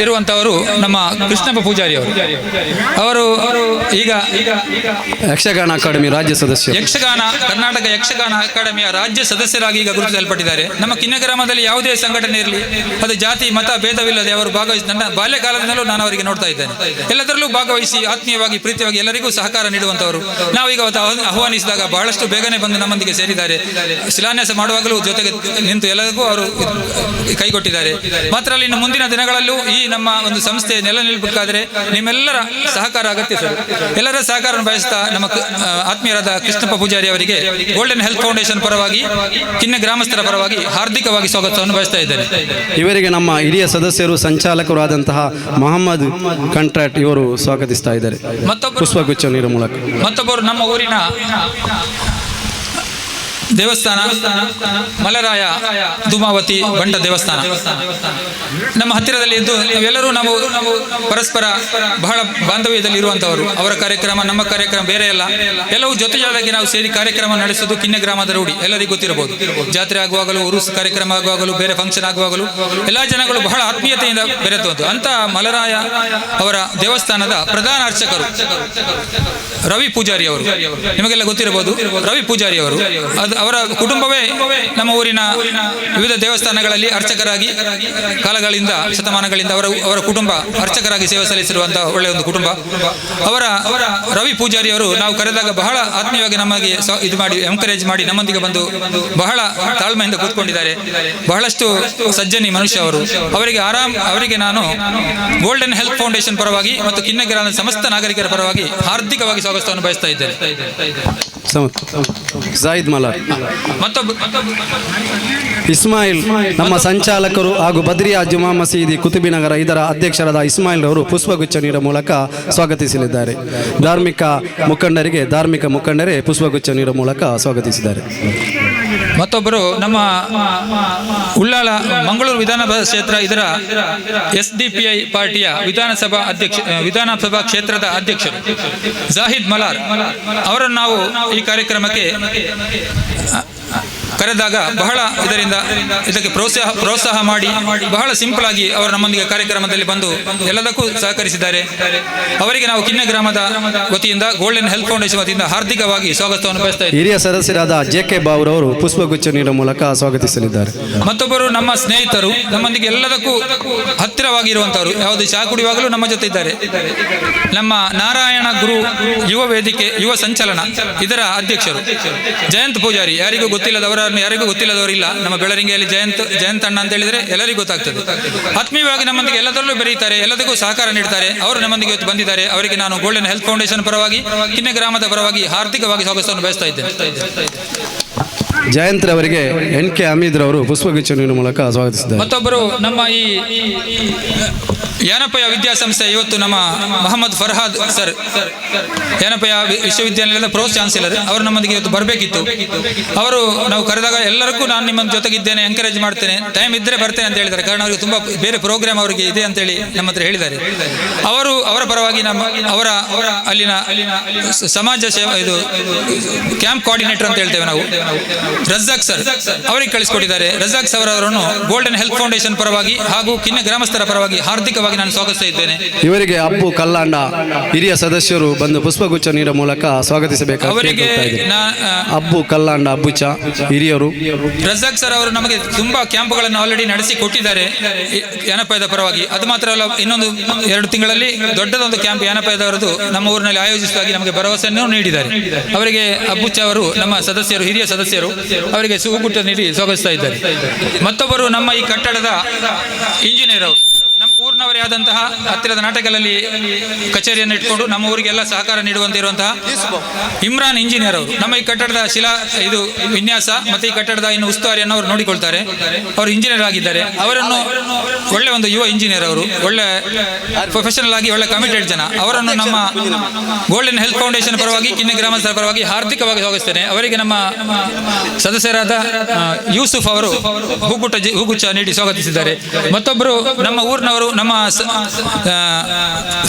ಇರುವಂತವರು ನಮ್ಮ ಕೃಷ್ಣಪ್ಪ ಪೂಜಾರಿ ಅವರು ಈಗ ಯಕ್ಷಗಾನ ಅಕಾಡೆಮಿ ರಾಜ್ಯ ಸದಸ್ಯ, ಕರ್ನಾಟಕ ಯಕ್ಷಗಾನ ಅಕಾಡೆಮಿಯ ರಾಜ್ಯ ಸದಸ್ಯರಾಗಿ ಈಗ ಗುರುತಿಸಲ್ಪಟ್ಟಿದ್ದಾರೆ. ನಮ್ಮ ಕಿನ್ನೆ ಗ್ರಾಮದಲ್ಲಿ ಯಾವುದೇ ಸಂಘಟನೆ ಇರಲಿ, ಅದು ಜಾತಿ ಮತ ಭೇದವಿಲ್ಲದೆ ಅವರು ಭಾಗವಹಿಸಿ, ನನ್ನ ಬಾಲ್ಯಕಾಲದಿಂದಲೂ ನಾನು ಅವರಿಗೆ ನೋಡ್ತಾ ಇದ್ದೇನೆ, ಎಲ್ಲದರಲ್ಲೂ ಭಾಗವಹಿಸಿ ಆತ್ಮೀಯವಾಗಿ ಪ್ರೀತಿಯಾಗಿ ಎಲ್ಲರಿಗೂ ಸಹಕಾರ ನೀಡುವಂತವರು. ನಾವೀಗ ಆಹ್ವಾನಿಸಿದಾಗ ಬಹಳಷ್ಟು ಬೇಗನೆ ಬಂದು ನಮ್ಮೊಂದಿಗೆ ಸೇರಿದ್ದಾರೆ. ಶಿಲಾನ್ಯಾಸ ಮಾಡುವಾಗಲೂ ಜೊತೆಗೆ ನಿಂತು ಎಲ್ಲರಿಗೂ ಅವರು ಕೈಗೊಟ್ಟಿದ್ದಾರೆ. ಮಾತ್ರ ಅಲ್ಲ, ಇನ್ನು ಮುಂದಿನ ದಿನಗಳಲ್ಲೂ ಈ ನಮ್ಮ ಒಂದು ಸಂಸ್ಥೆ ನೆಲೆ ನಿಲ್ಲಬೇಕಾದ್ರೆ ನಿಮ್ಮೆಲ್ಲರ ಸಹಕಾರ ಅಗತ್ಯ ಸರ್. ಎಲ್ಲರ ಸಹಕಾರ ಬಯಸ್ತಾ ನಮ್ಮ ಆತ್ಮೀಯರಾದ ಕೃಷ್ಣಪ್ಪ ಪೂಜಾರಿ ಅವರಿಗೆ ಗೋಲ್ಡನ್ ಹೆಲ್ತ್ ಫೌಂಡೇಶನ್ ಪರವಾಗಿ ಕಿನ್ನೆ ಗ್ರಾಮಸ್ಥರ ಪರವಾಗಿ ಹಾರ್ದಿಕವಾಗಿ ಸ್ವಾಗತವನ್ನು ಬಯಸ್ತಾ ಇದ್ದೇನೆ. ಇವರಿಗೆ ನಮ್ಮ ಹಿರಿಯ ಸದಸ್ಯರು ಸಂಚಾಲಕರು ಆದಂತಹ ಮೊಹಮ್ಮದ್ ಕಂಟ್ರಾಟ್ ಇವರು ಸ್ವಾಗತಿಸ್ತಾ ಇದ್ದಾರೆ ಪುಷ್ಪಗುಚ್ಛ ನೀಡುವ ಮೂಲಕ. ಮತ್ತೊಬ್ಬರು ನಮ್ಮ ಊರಿನ ದೇವಸ್ಥಾನ ಮಲರಾಯ ಧೂಮಾವತಿ ಬಂಡ ದೇವಸ್ಥಾನ ನಮ್ಮ ಹತ್ತಿರದಲ್ಲಿ ಇದ್ದು ನಾವೆಲ್ಲರೂ ನಾವು ಪರಸ್ಪರ ಬಹಳ ಬಾಂಧವ್ಯದಲ್ಲಿ ಇರುವಂತವರು. ಅವರ ಕಾರ್ಯಕ್ರಮ ನಮ್ಮ ಕಾರ್ಯಕ್ರಮ ಬೇರೆ ಅಲ್ಲ, ಎಲ್ಲವೂ ಜೊತೆಯಾಗಿ ನಾವು ಸೇರಿ ಕಾರ್ಯಕ್ರಮ ನಡೆಸುವುದು ಕಿನ್ನೆ ಗ್ರಾಮದ ರೂಢಿ. ಎಲ್ಲರಿಗೂ ಗೊತ್ತಿರಬಹುದು. ಜಾತ್ರೆ ಆಗುವಾಗಲೂ, ಉರುಸ್ ಕಾರ್ಯಕ್ರಮ ಆಗುವಾಗಲೂ, ಬೇರೆ ಫಂಕ್ಷನ್ ಆಗುವಾಗಲೂ ಎಲ್ಲಾ ಜನಗಳು ಬಹಳ ಆತ್ಮೀಯತೆಯಿಂದ ಬೆರೆತುವುದು. ಅಂತ ಮಲರಾಯ ಅವರ ದೇವಸ್ಥಾನದ ಪ್ರಧಾನ ಅರ್ಚಕರು ರವಿ ಪೂಜಾರಿ ಅವರು, ನಿಮಗೆಲ್ಲ ಗೊತ್ತಿರಬಹುದು. ರವಿ ಪೂಜಾರಿ ಅವರು ಅವರ ಕುಟುಂಬವೇ ನಮ್ಮ ಊರಿನ ವಿವಿಧ ದೇವಸ್ಥಾನಗಳಲ್ಲಿ ಅರ್ಚಕರಾಗಿ ಕಾಲಗಳಿಂದ ಶತಮಾನಗಳಿಂದ ಅವರ ಕುಟುಂಬ ಅರ್ಚಕರಾಗಿ ಸೇವೆ ಸಲ್ಲಿಸಿರುವಂತಹ ಒಳ್ಳೆಯ ಒಂದು ಕುಟುಂಬ. ಅವರ ರವಿ ಪೂಜಾರಿ ಅವರು ನಾವು ಕರೆದಾಗ ಬಹಳ ಆತ್ಮೀಯವಾಗಿ ನಮಗೆ ಇದು ಮಾಡಿ ಎಂಕರೇಜ್ ಮಾಡಿ ನಮ್ಮೊಂದಿಗೆ ಬಂದು ಬಹಳ ತಾಳ್ಮೆಯಿಂದ ಕೂತ್ಕೊಂಡಿದ್ದಾರೆ. ಬಹಳಷ್ಟು ಸಜ್ಜನಿ ಮನುಷ್ಯ ಅವರು. ಅವರಿಗೆ ನಾನು ಗೋಲ್ಡನ್ ಹೆಲ್ತ್ ಫೌಂಡೇಶನ್ ಪರವಾಗಿ ಮತ್ತು ಕಿನ್ನೆ ಗ್ರಾಮದ ಸಮಸ್ತ ನಾಗರಿಕರ ಪರವಾಗಿ ಹಾರ್ದಿಕವಾಗಿ ಸ್ವಾಗತವನ್ನು ಬಯಸ್ತಾ ಇದ್ದೇನೆ. ಜಾಹಿದ್ ಮಲಾರ್ ಇಸ್ಮಾಯಿಲ್ ನಮ್ಮ ಸಂಚಾಲಕರು ಹಾಗೂ ಬದ್ರಿಯಾ ಜುಮಾ ಮಸೀದಿ ಕುತುಬಿನಗರ ಇದರ ಅಧ್ಯಕ್ಷರಾದ ಇಸ್ಮಾಯಿಲ್ ಅವರು ಪುಷ್ಪಗುಚ್ಛ ನೀಡುವ ಮೂಲಕ ಸ್ವಾಗತಿಸಲಿದ್ದಾರೆ. ಧಾರ್ಮಿಕ ಮುಖಂಡರೇ ಪುಷ್ಪಗುಚ್ಛ ನೀಡುವ ಮೂಲಕ ಸ್ವಾಗತಿಸಿದ್ದಾರೆ. ಮತ್ತೊಬ್ಬರು ನಮ್ಮ ಉಳ್ಳಾಳ ಮಂಗಳೂರು ವಿಧಾನಸಭಾ ಕ್ಷೇತ್ರ ಇದರ SDPI ಪಾರ್ಟಿಯ ವಿಧಾನಸಭಾ ಕ್ಷೇತ್ರದ ಅಧ್ಯಕ್ಷರು ಜಾಹಿದ್ ಮಲಾರ್ ಅವರನ್ನು ನಾವು ಈ ಕಾರ್ಯಕ್ರಮಕ್ಕೆ ಕರೆದಾಗ ಬಹಳ ಇದಕ್ಕೆ ಪ್ರೋತ್ಸಾಹ ಮಾಡಿ ಬಹಳ ಸಿಂಪಲ್ ಆಗಿ ಅವರು ನಮ್ಮೊಂದಿಗೆ ಕಾರ್ಯಕ್ರಮದಲ್ಲಿ ಬಂದು ಎಲ್ಲದಕ್ಕೂ ಸಹಕರಿಸಿದ್ದಾರೆ. ಅವರಿಗೆ ನಾವು ಕಿನ್ನೆ ಗ್ರಾಮದ ವತಿಯಿಂದ ಗೋಲ್ಡನ್ ಹೆಲ್ತ್ ಫೌಂಡೇಶನ್ ವತಿಯಿಂದ ಹಾರ್ದಿಕವಾಗಿ ಸ್ವಾಗತವನ್ನು ಬಯಸ್ತಾ ಇದ್ದೇವೆ. ಹಿರಿಯ ಸದಸ್ಯರಾದ JK ಬಾವ್ರವರು ಪುಷ್ಪಗುಚ್ಛ ನೀಡುವ ಮೂಲಕ ಸ್ವಾಗತಿಸಲಿದ್ದಾರೆ. ಮತ್ತೊಬ್ಬರು ನಮ್ಮ ಸ್ನೇಹಿತರು, ನಮ್ಮೊಂದಿಗೆ ಎಲ್ಲದಕ್ಕೂ ಹತ್ತಿರವಾಗಿರುವಂತವರು, ಯಾವುದು ಚಹಾ ಕುಡಿಯುವಾಗಲೂ ನಮ್ಮ ಜೊತೆ ಇದ್ದಾರೆ. ನಮ್ಮ ನಾರಾಯಣ ಗುರು ಯುವ ವೇದಿಕೆ ಯುವ ಸಂಚಲನ ಇದರ ಅಧ್ಯಕ್ಷರು ಜಯಂತ್ ಪೂಜಾರಿ. ಯಾರಿಗೂ ಗೊತ್ತಿಲ್ಲದವರಿಲ್ಲ. ನಮ್ಮ ಬೆಳರಿಂಗೆಯಲ್ಲಿ ಜಯಂತ್ ಅಣ್ಣ ಅಂತ ಹೇಳಿದ್ರೆ ಎಲ್ಲರಿಗೂ ಗೊತ್ತಾಗ್ತದೆ. ಆತ್ಮೀಯವಾಗಿ ನಮ್ಮೊಂದಿಗೆ ಎಲ್ಲದರಲ್ಲೂ ಬೆರೆಯುತ್ತಾರೆ, ಎಲ್ಲದಕ್ಕೂ ಸಹಕಾರ ನೀಡ್ತಾರೆ. ಅವರು ನಮ್ಮೊಂದಿಗೆ ಇವತ್ತು ಬಂದಿದ್ದಾರೆ. ಅವರಿಗೆ ನಾನು ಗೋಲ್ಡನ್ ಹೆಲ್ತ್ ಫೌಂಡೇಶನ್ ಪರವಾಗಿ ಕಿನ್ನೆ ಗ್ರಾಮದ ಪರವಾಗಿ ಹಾರ್ದಿಕವಾಗಿ ಸ್ವಾಗತವನ್ನು ಬಯಸ್ತಾ ಇದ್ದೇನೆ. ಜಯಂತ್ ಅವರಿಗೆ NK ಹಮೀದ್ ರವರು ಪುಷ್ಪಗುಚ್ಛ ನೀಡುವ ಮೂಲಕ ಸ್ವಾಗತಿಸಿದ್ದಾರೆ. ಮತ್ತೊಬ್ಬರು ನಮ್ಮ ಈ ಯಾನಪಯ ವಿದ್ಯಾಸಂಸ್ಥೆ ಇವತ್ತು ನಮ್ಮ ಮೊಹಮ್ಮದ್ ಫರ್ಹಾದ್ ಸರ್, ಯಾನಪಯ ವಿಶ್ವವಿದ್ಯಾನಿಲಯದ ಪ್ರೋ ಚಾನ್ಸಲರ್, ಅವರು ನಮ್ಮೊಂದಿಗೆ ಇವತ್ತು ಬರಬೇಕಿತ್ತು. ಅವರು ನಾವು ಕರೆದಾಗ ಎಲ್ಲರಿಗೂ ನಾನು ನಿಮ್ಮ ಜೊತೆಗಿದ್ದೇನೆ, ಎಂಕರೇಜ್ ಮಾಡ್ತೇನೆ, ಟೈಮ್ ಇದ್ದರೆ ಬರ್ತೇನೆ ಅಂತ ಹೇಳಿದ್ದಾರೆ. ಕಾರಣ ಅವರಿಗೆ ತುಂಬ ಬೇರೆ ಪ್ರೋಗ್ರಾಮ್ ಅವರಿಗೆ ಇದೆ ಅಂತೇಳಿ ನಮ್ಮ ಹತ್ರ ಹೇಳಿದ್ದಾರೆ. ಅವರ ಪರವಾಗಿ ಅವರ ಅಲ್ಲಿನ ಸಮಾಜ ಸೇವಾ ಇದು ಕ್ಯಾಂಪ್ ಕೋಆರ್ಡಿನೇಟರ್ ಅಂತ ಹೇಳ್ತೇವೆ ನಾವು, ರಜಾಕ್ ಸರ್, ಅವರಿಗೆ ಕಳಿಸಿಕೊಟ್ಟಿದ್ದಾರೆ. ರಜಾಕ್ ಸರ್ ಅವರನ್ನು ಗೋಲ್ಡನ್ ಹೆಲ್ತ್ ಫೌಂಡೇಶನ್ ಪರವಾಗಿ ಹಾಗೂ ಕಿನ್ನೆ ಗ್ರಾಮಸ್ಥರ ಪರವಾಗಿ ಹಾರ್ದಿಕವಾಗಿ ನಾನು ಸ್ವಾಗತಿಸ್ತಾ ಇದ್ದೇನೆ. ಇವರಿಗೆ ಅಬ್ಬು ಕಲ್ಲಾಂಡ ಹಿರಿಯ ಸದಸ್ಯರು ಬಂದು ಪುಷ್ಪಗುಚ್ಛ ನೀಡುವ ಮೂಲಕ ಸ್ವಾಗತಿಸಬೇಕು. ಅವರಿಗೆ ಅಬ್ಬು ಕಲ್ಲಾಂಡ ಅಬ್ಬುಚ ಹಿರಿಯರು. ರಜಾಕ್ ಸರ್ ಅವರು ನಮಗೆ ತುಂಬಾ ಕ್ಯಾಂಪ್ಗಳನ್ನು ಆಲ್ರೆಡಿ ನಡೆಸಿ ಕೊಟ್ಟಿದ್ದಾರೆ ಯಾನಪಯದ ಪರವಾಗಿ. ಅದು ಮಾತ್ರ ಅಲ್ಲ, ಇನ್ನೊಂದು 2 ತಿಂಗಳಲ್ಲಿ ದೊಡ್ಡದೊಂದು ಕ್ಯಾಂಪ್ ಯಾನಪಯದವರದು ನಮ್ಮ ಊರಿನಲ್ಲಿ ಆಯೋಜಿಸುವಾಗಿ ನಮಗೆ ಭರವಸೆಯನ್ನು ನೀಡಿದ್ದಾರೆ. ಅವರಿಗೆ ಅಬ್ಬುಚ ಅವರು ನಮ್ಮ ಸದಸ್ಯರು, ಹಿರಿಯ ಸದಸ್ಯರು, ಅವರಿಗೆ ಸುಗುಟ ನೀಡಿ ಸ್ವಾಗತಿಸ್ತಾ ಇದ್ದಾರೆ. ಮತ್ತೊಬ್ಬರು ನಮ್ಮ ಈ ಕಟ್ಟಡದ ಇಂಜಿನಿಯರ್ ಅವರು, ನಮ್ಮ ಊರಿನವರೇ ಆದಂತಹ ಹತ್ತಿರದ ನಾಟಕದಲ್ಲಿ ಕಚೇರಿಯನ್ನು ಇಟ್ಕೊಂಡು ನಮ್ಮ ಊರಿಗೆಲ್ಲ ಸಹಕಾರ ನೀಡುವಂತೆ ಇರುವಂತಹ ಇಮ್ರಾನ್ ಇಂಜಿನಿಯರ್ ಅವರು ನಮ್ಮ ಈ ಕಟ್ಟಡದ ಇದು ವಿನ್ಯಾಸ ಮತ್ತು ಈ ಕಟ್ಟಡದ ಇನ್ನು ಉಸ್ತುವಾರಿಯನ್ನು ಅವರು ನೋಡಿಕೊಳ್ತಾರೆ. ಅವರು ಇಂಜಿನಿಯರ್ ಆಗಿದ್ದಾರೆ. ಅವರನ್ನು ಒಳ್ಳೆ ಒಂದು ಯುವ ಇಂಜಿನಿಯರ್, ಅವರು ಒಳ್ಳೆ ಪ್ರೊಫೆಷನಲ್ ಆಗಿ ಒಳ್ಳೆ ಕಮಿಟೆಡ್ ಜನ. ಅವರನ್ನು ನಮ್ಮ ಗೋಲ್ಡನ್ ಹೆಲ್ತ್ ಫೌಂಡೇಶನ್ ಪರವಾಗಿ ಕಿನ್ನೆ ಗ್ರಾಮಸ್ಥರ ಪರವಾಗಿ ಹಾರ್ದಿಕವಾಗಿ ಸ್ವಾಗತಿಸ್ತೇನೆ. ಅವರಿಗೆ ನಮ್ಮ ಸದಸ್ಯರಾದ ಯೂಸುಫ್ ಅವರು ಹೂಗುಚ್ಛ ನೀಡಿ ಸ್ವಾಗತಿಸಿದ್ದಾರೆ. ಮತ್ತೊಬ್ಬರು ನಮ್ಮ ಊರಿನವರು, ನಮ್ಮ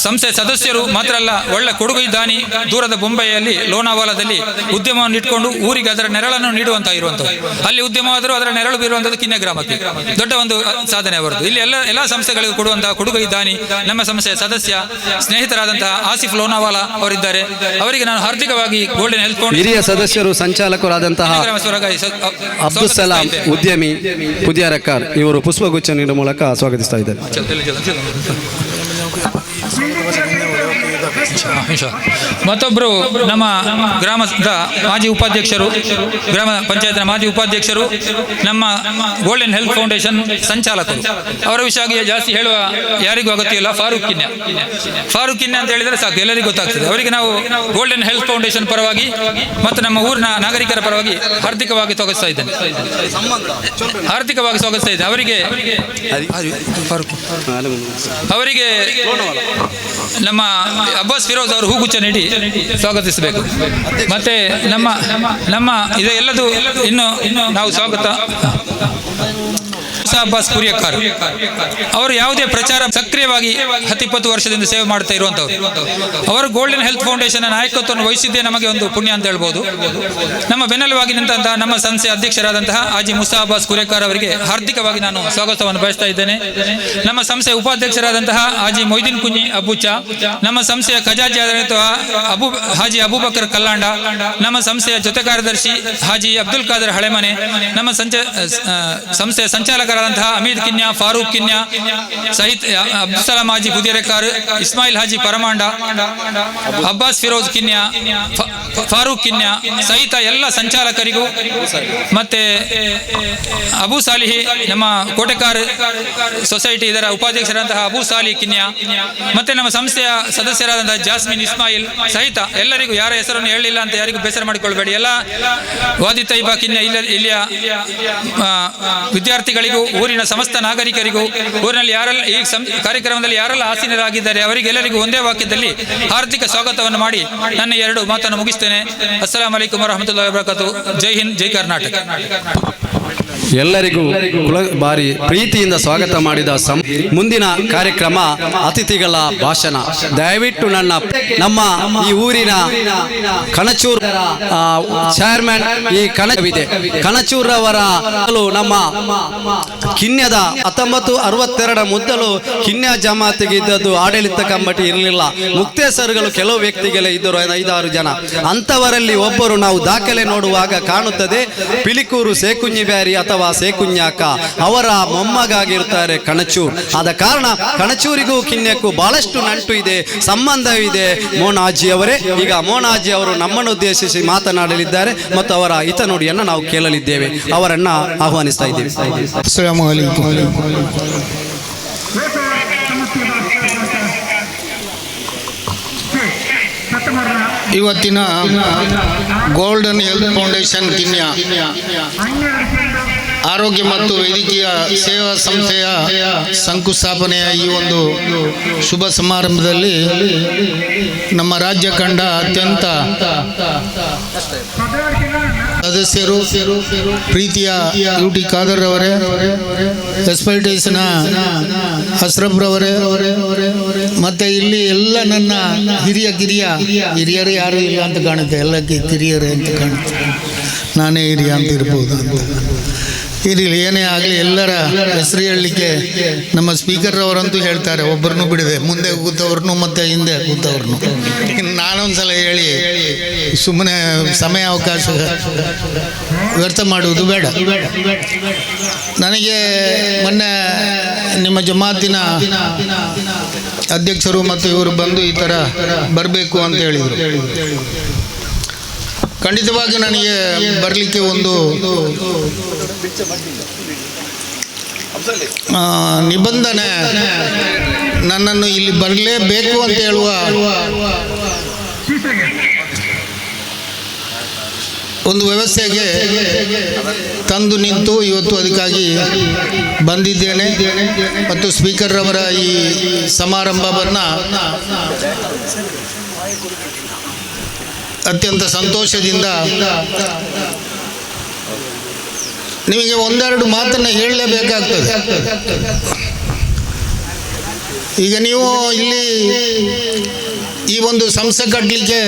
ಸಂಸ್ಥೆ ಸದಸ್ಯರು ಮಾತ್ರ ಅಲ್ಲ, ಒಳ್ಳೆ ಕೊಡುಗು ದಾನಿ, ದೂರದ ಬೊಂಬೈಯಲ್ಲಿ ಲೋನಾವಾಲಾದಲ್ಲಿ ಉದ್ಯಮವನ್ನು ಇಟ್ಕೊಂಡು ಊರಿಗೆ ಅದರ ನೆರಳನ್ನು ನೀಡುವಂತ ಇರುವಂತದ್ದು. ಅಲ್ಲಿ ಉದ್ಯಮವಾದರೂ ಅದರ ನೆರಳು ಬೀರುವಂಥದ್ದು ಕಿನ್ನೆ ಗ್ರಾಮಕ್ಕೆ ದೊಡ್ಡ ಒಂದು ಸಾಧನೆ ಅವರದ್ದು. ಇಲ್ಲಿ ಎಲ್ಲ ಸಂಸ್ಥೆಗಳಿಗೂ ಕೊಡುವಂತಹ ಕೊಡುಗು ದಾನಿ ನಮ್ಮ ಸಂಸ್ಥೆಯ ಸದಸ್ಯ ಸ್ನೇಹಿತರಾದಂತಹ ಆಸಿಫ್ ಲೋನಾವಾಲಾ ಅವರಿದ್ದಾರೆ. ಅವರಿಗೆ ನಾನು ಹಾರ್ದಿಕವಾಗಿ ಗೋಲ್ಡನ್ ಹೆಲ್ತ್ ಫೌಂಡೇಶನ್ ಹಿರಿಯ ಸದಸ್ಯರು ಸಂಚಾಲಕರಾದಂತಹ ಅಬ್ದುಲ್ ಸಲಾಂ ಉದ್ಯಮಿ ಪುದಿಯರಕಾರ್ ಇವರು ಪುಷ್ಪಗುಚ್ಛ ನೀಡುವ ಮೂಲಕ ಸ್ವಾಗತಿಸ್ತಾ ಇದ್ದಾರೆ. ಮತ್ತೊಬ್ಬರು ನಮ್ಮ ಗ್ರಾಮದ ಮಾಜಿ ಉಪಾಧ್ಯಕ್ಷರು, ಗ್ರಾಮ ಪಂಚಾಯತ್ನ ಮಾಜಿ ಉಪಾಧ್ಯಕ್ಷರು, ನಮ್ಮ ಗೋಲ್ಡನ್ ಹೆಲ್ತ್ ಫೌಂಡೇಶನ್ ಸಂಚಾಲಕರು. ಅವರ ವಿಷಯ ಜಾಸ್ತಿ ಹೇಳುವ ಯಾರಿಗೂ ಅಗತ್ಯ ಇಲ್ಲ. ಫಾರೂಕ್ ಕಿನ್ಯ ಅಂತ ಹೇಳಿದರೆ ಸಾಕು, ಎಲ್ಲರಿಗೂ ಗೊತ್ತಾಗ್ತದೆ. ಅವರಿಗೆ ನಾವು ಗೋಲ್ಡನ್ ಹೆಲ್ತ್ ಫೌಂಡೇಶನ್ ಪರವಾಗಿ ಮತ್ತು ನಮ್ಮ ಊರಿನ ನಾಗರಿಕರ ಪರವಾಗಿ ಹಾರ್ದಿಕವಾಗಿ ಸ್ವಾಗತಿಸ್ತಾ ಇದ್ದೇನೆ. ಅವರಿಗೆ ನಮ್ಮ ಅಬ್ಬಾಸ್ ಫಿರೋಜ್ ಅವರು ಹೂಗುಚ್ಛ ನೀಡಿ ಸ್ವಾಗತಿಸಬೇಕು. ಮತ್ತೆ ನಮ್ಮ ಇದೆಲ್ಲದು ಇನ್ನು ನಾವು ಸ್ವಾಗತ ಅಬ್ಬಾಸ್ ಕುರಿಯಕ್ಕಾರ್ ಅವರು ಯಾವುದೇ ಪ್ರಚಾರ ಸಕ್ರಿಯವಾಗಿ 10-20 ವರ್ಷದಿಂದ ಸೇವೆ ಮಾಡ್ತಾ ಇರುವಂತವ್ರು. ಅವರು ಗೋಲ್ಡನ್ ಹೆಲ್ತ್ ಫೌಂಡೇಶನ್ ನಾಯಕತ್ವವನ್ನು ವಹಿಸಿದ್ದೇ ನಮಗೆ ಒಂದು ಪುಣ್ಯ ಅಂತ ಹೇಳ್ಬೋದು. ನಮ್ಮ ಬೆನ್ನೆಲುವಾಗಿ ನಿಂತಹ ನಮ್ಮ ಸಂಸ್ಥೆಯ ಅಧ್ಯಕ್ಷರಾದಂತಹ ಹಾಜಿ ಮುಸಾ ಅಬ್ಬಾಸ್ ಕುರಿಯಕ್ಕಾರ್ ಅವರಿಗೆ ಹಾರ್ದಿಕವಾಗಿ ನಾನು ಸ್ವಾಗತವನ್ನು ಬಯಸ್ತಾ ಇದ್ದೇನೆ. ನಮ್ಮ ಸಂಸ್ಥೆಯ ಉಪಾಧ್ಯಕ್ಷರಾದಂತಹ ಹಾಜಿ ಮೊಯ್ದೀನ್ ಕುಂಜಿ ಅಬ್ಬುಚ್ಚ, ನಮ್ಮ ಸಂಸ್ಥೆಯ ಖಜಾಂಚಿ ಹಾಜಿ ಅಬೂಬಕರ್ ಕಲ್ಲಾಂಡ, ನಮ್ಮ ಸಂಸ್ಥೆಯ ಜೊತೆ ಕಾರ್ಯದರ್ಶಿ ಹಾಜಿ ಅಬ್ದುಲ್ ಖಾದರ್ ಹಳೆಮನೆ, ನಮ್ಮ ಸಂಸ್ಥೆಯ ಸಂಚಾಲಕರಾದಂತಹ ಅಮೀದ್ ಕಿನ್ಯ, ಫಾರೂಕ್ ಕಿನ್ಯ ಸಹಿತ್ ಅಬ್ದುಲ್ ಸಲಾಂ ಹಾಜಿ ಬುದಿರೆಕಾರ್, ಇಸ್ಮಾಯಿಲ್ ಹಾಜಿ ಪರಮಾಂಡ, ಅಬ್ಬಾಸ್ ಫಿರೋಜ್ ಕಿನ್ಯ, ಫಾರೂಕ್ ಕಿನ್ಯ ಸಹಿತ ಎಲ್ಲ ಸಂಚಾಲಕರಿಗೂ, ಮತ್ತೆ ಅಬು ಸಾಲಿಹಿ ನಮ್ಮ ಕೋಟೆಕಾರ್ ಸೊಸೈಟಿ ಇದರ ಉಪಾಧ್ಯಕ್ಷರಾದಂತಹ ಅಬು ಸಾಲಿ ಕಿನ್ಯ, ಮತ್ತೆ ನಮ್ಮ ಸಂಸ್ಥೆಯ ಸದಸ್ಯರಾದಂತಹ ಜಾಸ್ಮಿನ್ ಇಸ್ಮಾಯಿಲ್ ಸಹಿತ ಎಲ್ಲರಿಗೂ, ಯಾರ ಹೆಸರನ್ನು ಹೇಳಲಿಲ್ಲ ಅಂತ ಯಾರಿಗೂ ಬೇಸರ ಮಾಡಿಕೊಳ್ಬೇಡಿ. ಎಲ್ಲ ವಾದಿ ತೈಬಾ ಕಿನ್ಯ ಇಲ್ಲಿಯ ವಿದ್ಯಾರ್ಥಿಗಳಿಗೂ, ಊರಿನ ಸಮಸ್ತ ನಾಗರಿಕರಿಗೂ, ಊರಿನಲ್ಲಿ ಯಾರೆಲ್ಲ ಈ ಕಾರ್ಯಕ್ರಮದಲ್ಲಿ ಯಾರೆಲ್ಲ ಆಸೀನರಾಗಿದ್ದಾರೆ ಅವರಿಗೆಲ್ಲರಿಗೂ ಒಂದೇ ವಾಕ್ಯದಲ್ಲಿ ಹಾರ್ದಿಕ ಸ್ವಾಗತವನ್ನು ಮಾಡಿ ನನ್ನ 2 ಮಾತನ್ನು ಮುಗಿಸ್ತೇನೆ. ಅಸ್ಸಲಾಂ ಅಲೈಕುಂ ವರಹಮತುಲ್ಲಾಹಿ ವಬರಕಾತು. ಜೈ ಹಿಂದ್, ಜೈ ಕರ್ನಾಟಕ. ಎಲ್ಲರಿಗೂ ಬಾರಿ ಪ್ರೀತಿಯಿಂದ ಸ್ವಾಗತ ಮಾಡಿದ ಮುಂದಿನ ಕಾರ್ಯಕ್ರಮ ಅತಿಥಿಗಳ ಭಾಷಣ. ದಯವಿಟ್ಟು ನಮ್ಮ ಈ ಊರಿನ ಕಣಚೂರ್ ಚೇರ್ಮನ್ ಈ ಕಣವಿದೆ ಕಣಚೂರವರ ನಮ್ಮ ಕಿನ್ಯದ 1962 ಮೊದಲು ಕಿನ್ಯ ಜಮಾತಿಗೆ ಇದ್ದದ್ದು ಆಡಳಿತ ಕಮಿಟಿ ಇರಲಿಲ್ಲ. ಮುಕ್ತೇಸರುಗಳು ಕೆಲವು ವ್ಯಕ್ತಿಗಳೇ ಇದ್ದರು, 5-6 ಜನ. ಅಂಥವರಲ್ಲಿ ಒಬ್ಬರು ನಾವು ದಾಖಲೆ ನೋಡುವಾಗ ಕಾಣುತ್ತದೆ ಪಿಲಿಕೂರು ಸೇಕುಂಜಿ ಬ್ಯಾರಿ ಅಥವಾ ಸೇಕುಂಜಾಕ ಅವರ ಮೊಮ್ಮಗಾಗಿರ್ತಾರೆ ಕಣಚೂರ್. ಆದ ಕಾರಣ ಕಣಚೂರಿಗೂ ಕಿನ್ಯಕ್ಕೂ ಬಹಳಷ್ಟು ನಂಟು ಇದೆ, ಸಂಬಂಧವಿದೆ. ಮೋನಾಜಿ ಅವರೇ, ಈಗ ಮೋನಾಜಿ ಅವರು ನಮ್ಮನ್ನು ಉದ್ದೇಶಿಸಿ ಮಾತನಾಡಲಿದ್ದಾರೆ ಮತ್ತು ಅವರ ಹಿತನುಡಿಯನ್ನು ನಾವು ಕೇಳಲಿದ್ದೇವೆ. ಅವರನ್ನು ಆಹ್ವಾನಿಸ್ತಾ ಇದ್ದೇವೆ. ಅಸ್ಸಲಾಮು ಅಲೈಕುಂ. ಇವತ್ತಿನ ಗೋಲ್ಡನ್ ಹೆಲ್ತ್ ಫೌಂಡೇಶನ್ ಕಿನ್ಯ ಆರೋಗ್ಯ ಮತ್ತು ವೈದ್ಯಕೀಯ ಸೇವಾ ಸಂಸ್ಥೆಯ ಶಂಕುಸ್ಥಾಪನೆಯ ಈ ಒಂದು ಶುಭ ಸಮಾರಂಭದಲ್ಲಿ ನಮ್ಮ ರಾಜ್ಯ ಕಂಡ ಅತ್ಯಂತ ಸದಸ್ಯರು, ಪ್ರೀತಿಯ ಯುಟಿ ಖಾದರ್ ಅವರೇ, ಎಸ್ಪೈಟೇಸ್ನ ಅಶ್ರಫ್ ರವರೇ, ಮತ್ತೆ ಇಲ್ಲಿ ಎಲ್ಲ ನನ್ನ ಹಿರಿಯರು ಯಾರು ಇಲ್ಲ ಅಂತ ಕಾಣುತ್ತೆ, ಎಲ್ಲ ಕಿರಿಯರೇ ಅಂತ ಕಾಣುತ್ತೆ. ನಾನೇ ಹಿರಿಯ ಅಂತ ಇರ್ಬೋದು ಅಂತ. ಇರಲಿ, ಏನೇ ಆಗಲಿ, ಎಲ್ಲರ ಹೆಸರು ಹೇಳಲಿಕ್ಕೆ ನಮ್ಮ ಸ್ಪೀಕರ್ ಅವರಂತೂ ಹೇಳ್ತಾರೆ, ಒಬ್ಬರನ್ನು ಬಿಡದೆ, ಮುಂದೆ ಕೂತವ್ರನ್ನು ಮತ್ತು ಹಿಂದೆ ಕೂತವ್ರನ್ನು. ನಾನೊಂದ್ಸಲ ಹೇಳಿ ಸುಮ್ಮನೆ ಸಮಯ ಅವಕಾಶ ವ್ಯರ್ಥ ಮಾಡುವುದು ಬೇಡ. ನನಗೆ ಮೊನ್ನೆ ನಿಮ್ಮ ಜಮಾತಿನ ಅಧ್ಯಕ್ಷರು ಮತ್ತು ಇವರು ಬಂದು ಈ ಥರ ಬರಬೇಕು ಅಂತ ಹೇಳಿದರು. ಖಂಡಿತವಾಗಿ ನನಗೆ ಬರಲಿಕ್ಕೆ ಒಂದು ನಿಬಂಧನೆ, ನನ್ನನ್ನು ಇಲ್ಲಿ ಬರಲೇಬೇಕು ಅಂತ ಹೇಳುವ ಒಂದು ವ್ಯವಸ್ಥೆಗೆ ತಂದು ನಿಂತು ಇವತ್ತು ಅದಕ್ಕಾಗಿ ಬಂದಿದ್ದೇನೆ. ಮತ್ತು ಸ್ಪೀಕರ್ ಅವರ ಈ ಸಮಾರಂಭವನ್ನು ಅತ್ಯಂತ ಸಂತೋಷದಿಂದ ನಿಮಗೆ 1-2 ಮಾತನ್ನು ಹೇಳಲೇಬೇಕಾಗ್ತದೆ. ಈಗ ನೀವು ಇಲ್ಲಿ ಈ ಒಂದು ಸಂಸ್ಥೆ ಕಟ್ಟಲಿಕ್ಕೆ,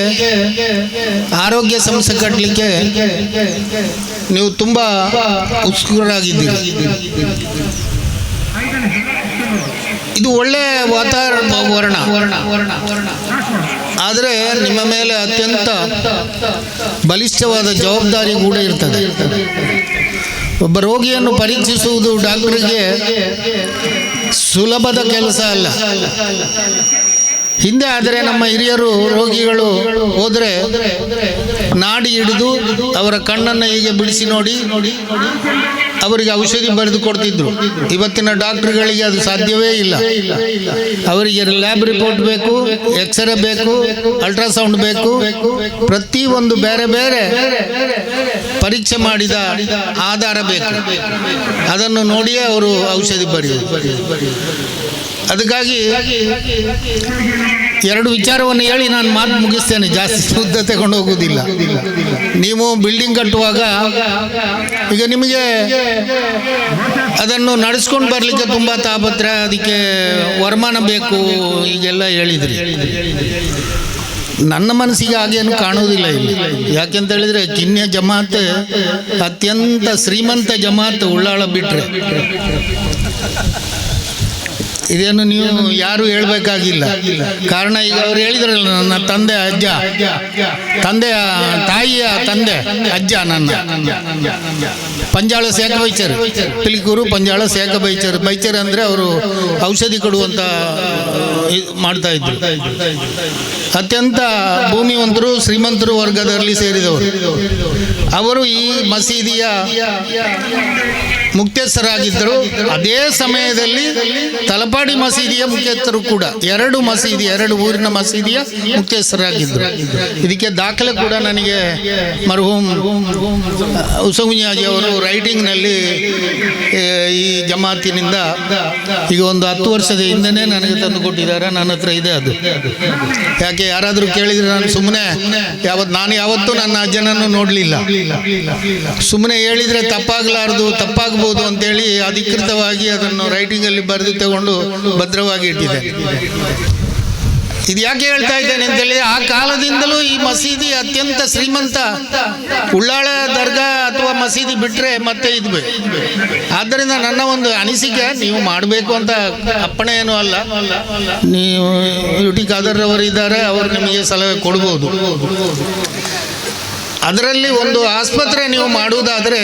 ಆರೋಗ್ಯ ಸಂಸ್ಥೆ ಕಟ್ಟಲಿಕ್ಕೆ ನೀವು ತುಂಬ ಉತ್ಸುಕರಾಗಿದ್ದೀರಿ. ಇದು ಒಳ್ಳೆಯ ವಾತಾವರಣ, ಆದರೆ ನಿಮ್ಮ ಮೇಲೆ ಅತ್ಯಂತ ಬಲಿಷ್ಠವಾದ ಜವಾಬ್ದಾರಿ ಕೂಡ ಇರ್ತದೆ. ಒಬ್ಬ ರೋಗಿಯನ್ನು ಪರೀಕ್ಷಿಸುವುದು ಡಾಕ್ಟರ್ಗೆ ಸುಲಭದ ಕೆಲಸ ಅಲ್ಲ. ಹಿಂದೆ ಆದರೆ ನಮ್ಮ ಹಿರಿಯರು ರೋಗಿಗಳು ಹೋದರೆ ನಾಡಿ ಹಿಡಿದು ಅವರ ಕಣ್ಣನ್ನು ಹೀಗೆ ಬಿಡಿಸಿ ನೋಡಿ ಅವರಿಗೆ ಔಷಧಿ ಬರೆದು ಕೊಡ್ತಿದ್ರು. ಇವತ್ತಿನ ಡಾಕ್ಟರ್ಗಳಿಗೆ ಅದು ಸಾಧ್ಯವೇ ಇಲ್ಲ. ಅವರಿಗೆ ಲ್ಯಾಬ್ ರಿಪೋರ್ಟ್ ಬೇಕು, ಎಕ್ಸ್ರೇ ಬೇಕು, ಅಲ್ಟ್ರಾಸೌಂಡ್ ಬೇಕು, ಪ್ರತಿಯೊಂದು ಬೇರೆ ಬೇರೆ ಪರೀಕ್ಷೆ ಮಾಡಿದ ಆಧಾರ ಬೇಕು. ಅದನ್ನು ನೋಡಿಯೇ ಅವರು ಔಷಧಿ ಬರೆಯುವುದು. ಅದಕ್ಕಾಗಿ ಎರಡು ವಿಚಾರವನ್ನು ಹೇಳಿ ನಾನು ಮಾತು ಮುಗಿಸ್ತೇನೆ, ಜಾಸ್ತಿ ಉದ್ದ ತಗೊಂಡು ಹೋಗುವುದಿಲ್ಲ. ನೀವು ಬಿಲ್ಡಿಂಗ್ ಕಟ್ಟುವಾಗ ಈಗ ನಿಮಗೆ ಅದನ್ನು ನಡೆಸ್ಕೊಂಡು ಬರಲಿಕ್ಕೆ ತುಂಬ ತಾಪತ್ರೆ, ಅದಕ್ಕೆ ವರಮಾನ ಬೇಕು, ಈಗೆಲ್ಲ ಹೇಳಿದ್ರಿ. ನನ್ನ ಮನಸ್ಸಿಗೆ ಹಾಗೇನು ಕಾಣುವುದಿಲ್ಲ ಇಲ್ಲಿ. ಯಾಕೆಂತ ಹೇಳಿದರೆ ಕಿನ್ಯ ಜಮಾತ್ ಅತ್ಯಂತ ಶ್ರೀಮಂತ ಜಮಾತ್ ಉಳ್ಳಾಳ ಬಿಟ್ಟರೆ. ಇದೇನು ನೀವು ಯಾರು ಹೇಳಬೇಕಾಗಿಲ್ಲ. ಕಾರಣ ಈಗ ಅವ್ರು ಹೇಳಿದ್ರಲ್ಲ, ನನ್ನ ತಂದೆ ಅಜ್ಜ, ತಾಯಿಯ ತಂದೆ ಅಜ್ಜ ನನ್ನ ಪಂಜಾಳ ಸೇಕ ಬೈಚರ್, ಪಿಲಿಕೂರು ಪಂಜಾಳ ಸೇಕ ಬೈಚರ್ ಅಂದರೆ ಅವರು ಔಷಧಿ ಕೊಡುವಂತ ಮಾಡ್ತಾ ಇದ್ರು. ಅತ್ಯಂತ ಭೂಮಿವಂತರು ಶ್ರೀಮಂತರು ವರ್ಗದಲ್ಲಿ ಸೇರಿದವರು. ಅವರು ಈ ಮಸೀದಿಯ ಮುಖ್ಯಸ್ಥರಾಗಿದ್ದರು. ಅದೇ ಸಮಯದಲ್ಲಿ ತಲಪಾಡಿ ಮಸೀದಿಯ ಮುಖ್ಯಸ್ಥರು ಕೂಡ, ಎರಡು ಊರಿನ ಮಸೀದಿಯ ಮುಖ್ಯಸ್ಥರಾಗಿದ್ದರು. ಇದಕ್ಕೆ ದಾಖಲೆ ಕೂಡ ನನಗೆ ಮರ್ಹೂಮ್ ಉಸಗುಂಜಾಜಿ ಅವರು ರೈಟಿಂಗ್ನಲ್ಲಿ ಈ ಜಮಾತಿನಿಂದ ಈಗ ಒಂದು 10 ವರ್ಷದ ಹಿಂದೆನೇ ನನಗೆ ತಂದು ಕೊಟ್ಟಿದ್ದಾರೆ. ನನ್ನ ಹತ್ರ ಇದೆ ಅದು. ಯಾಕೆ ಯಾರಾದರೂ ಕೇಳಿದರೆ ನಾನು ಸುಮ್ಮನೆ ನಾನು ಯಾವತ್ತೂ ನನ್ನ ಅಜ್ಜನನ್ನು ನೋಡಲಿಲ್ಲ. ಸುಮ್ಮನೆ ಹೇಳಿದರೆ ತಪ್ಪಾಗಬಹುದು ಅಂತೇಳಿ ಅಧಿಕೃತವಾಗಿ ಅದನ್ನು ರೈಟಿಂಗಲ್ಲಿ ಬರೆದು ತಗೊಂಡು ಭದ್ರವಾಗಿ ಇಟ್ಟಿದೆ. ಇದು ಯಾಕೆ ಹೇಳ್ತಾ ಇದ್ದೇನೆ ಅಂತೇಳಿ, ಆ ಕಾಲದಿಂದಲೂ ಈ ಮಸೀದಿ ಅತ್ಯಂತ ಶ್ರೀಮಂತ. ಉಳ್ಳಾಳ ದರ್ಗಾ ಅಥವಾ ಮಸೀದಿ ಬಿಟ್ಟರೆ ಮತ್ತೆ ಇದು ಬೇಕು. ಆದ್ದರಿಂದ ನನ್ನ ಒಂದು ಅನಿಸಿಕೆ, ನೀವು ಮಾಡಬೇಕು ಅಂತ ಅಪ್ಪಣೆ ಏನೂ ಅಲ್ಲ, ನೀವು UT ಖಾದರ್ ಅವರಿದ್ದಾರೆ, ಅವರು ನಿಮಗೆ ಸಲಹೆ ಕೊಡ್ಬೋದು. ಅದರಲ್ಲಿ ಒಂದು ಆಸ್ಪತ್ರೆ ನೀವು ಮಾಡುವುದಾದರೆ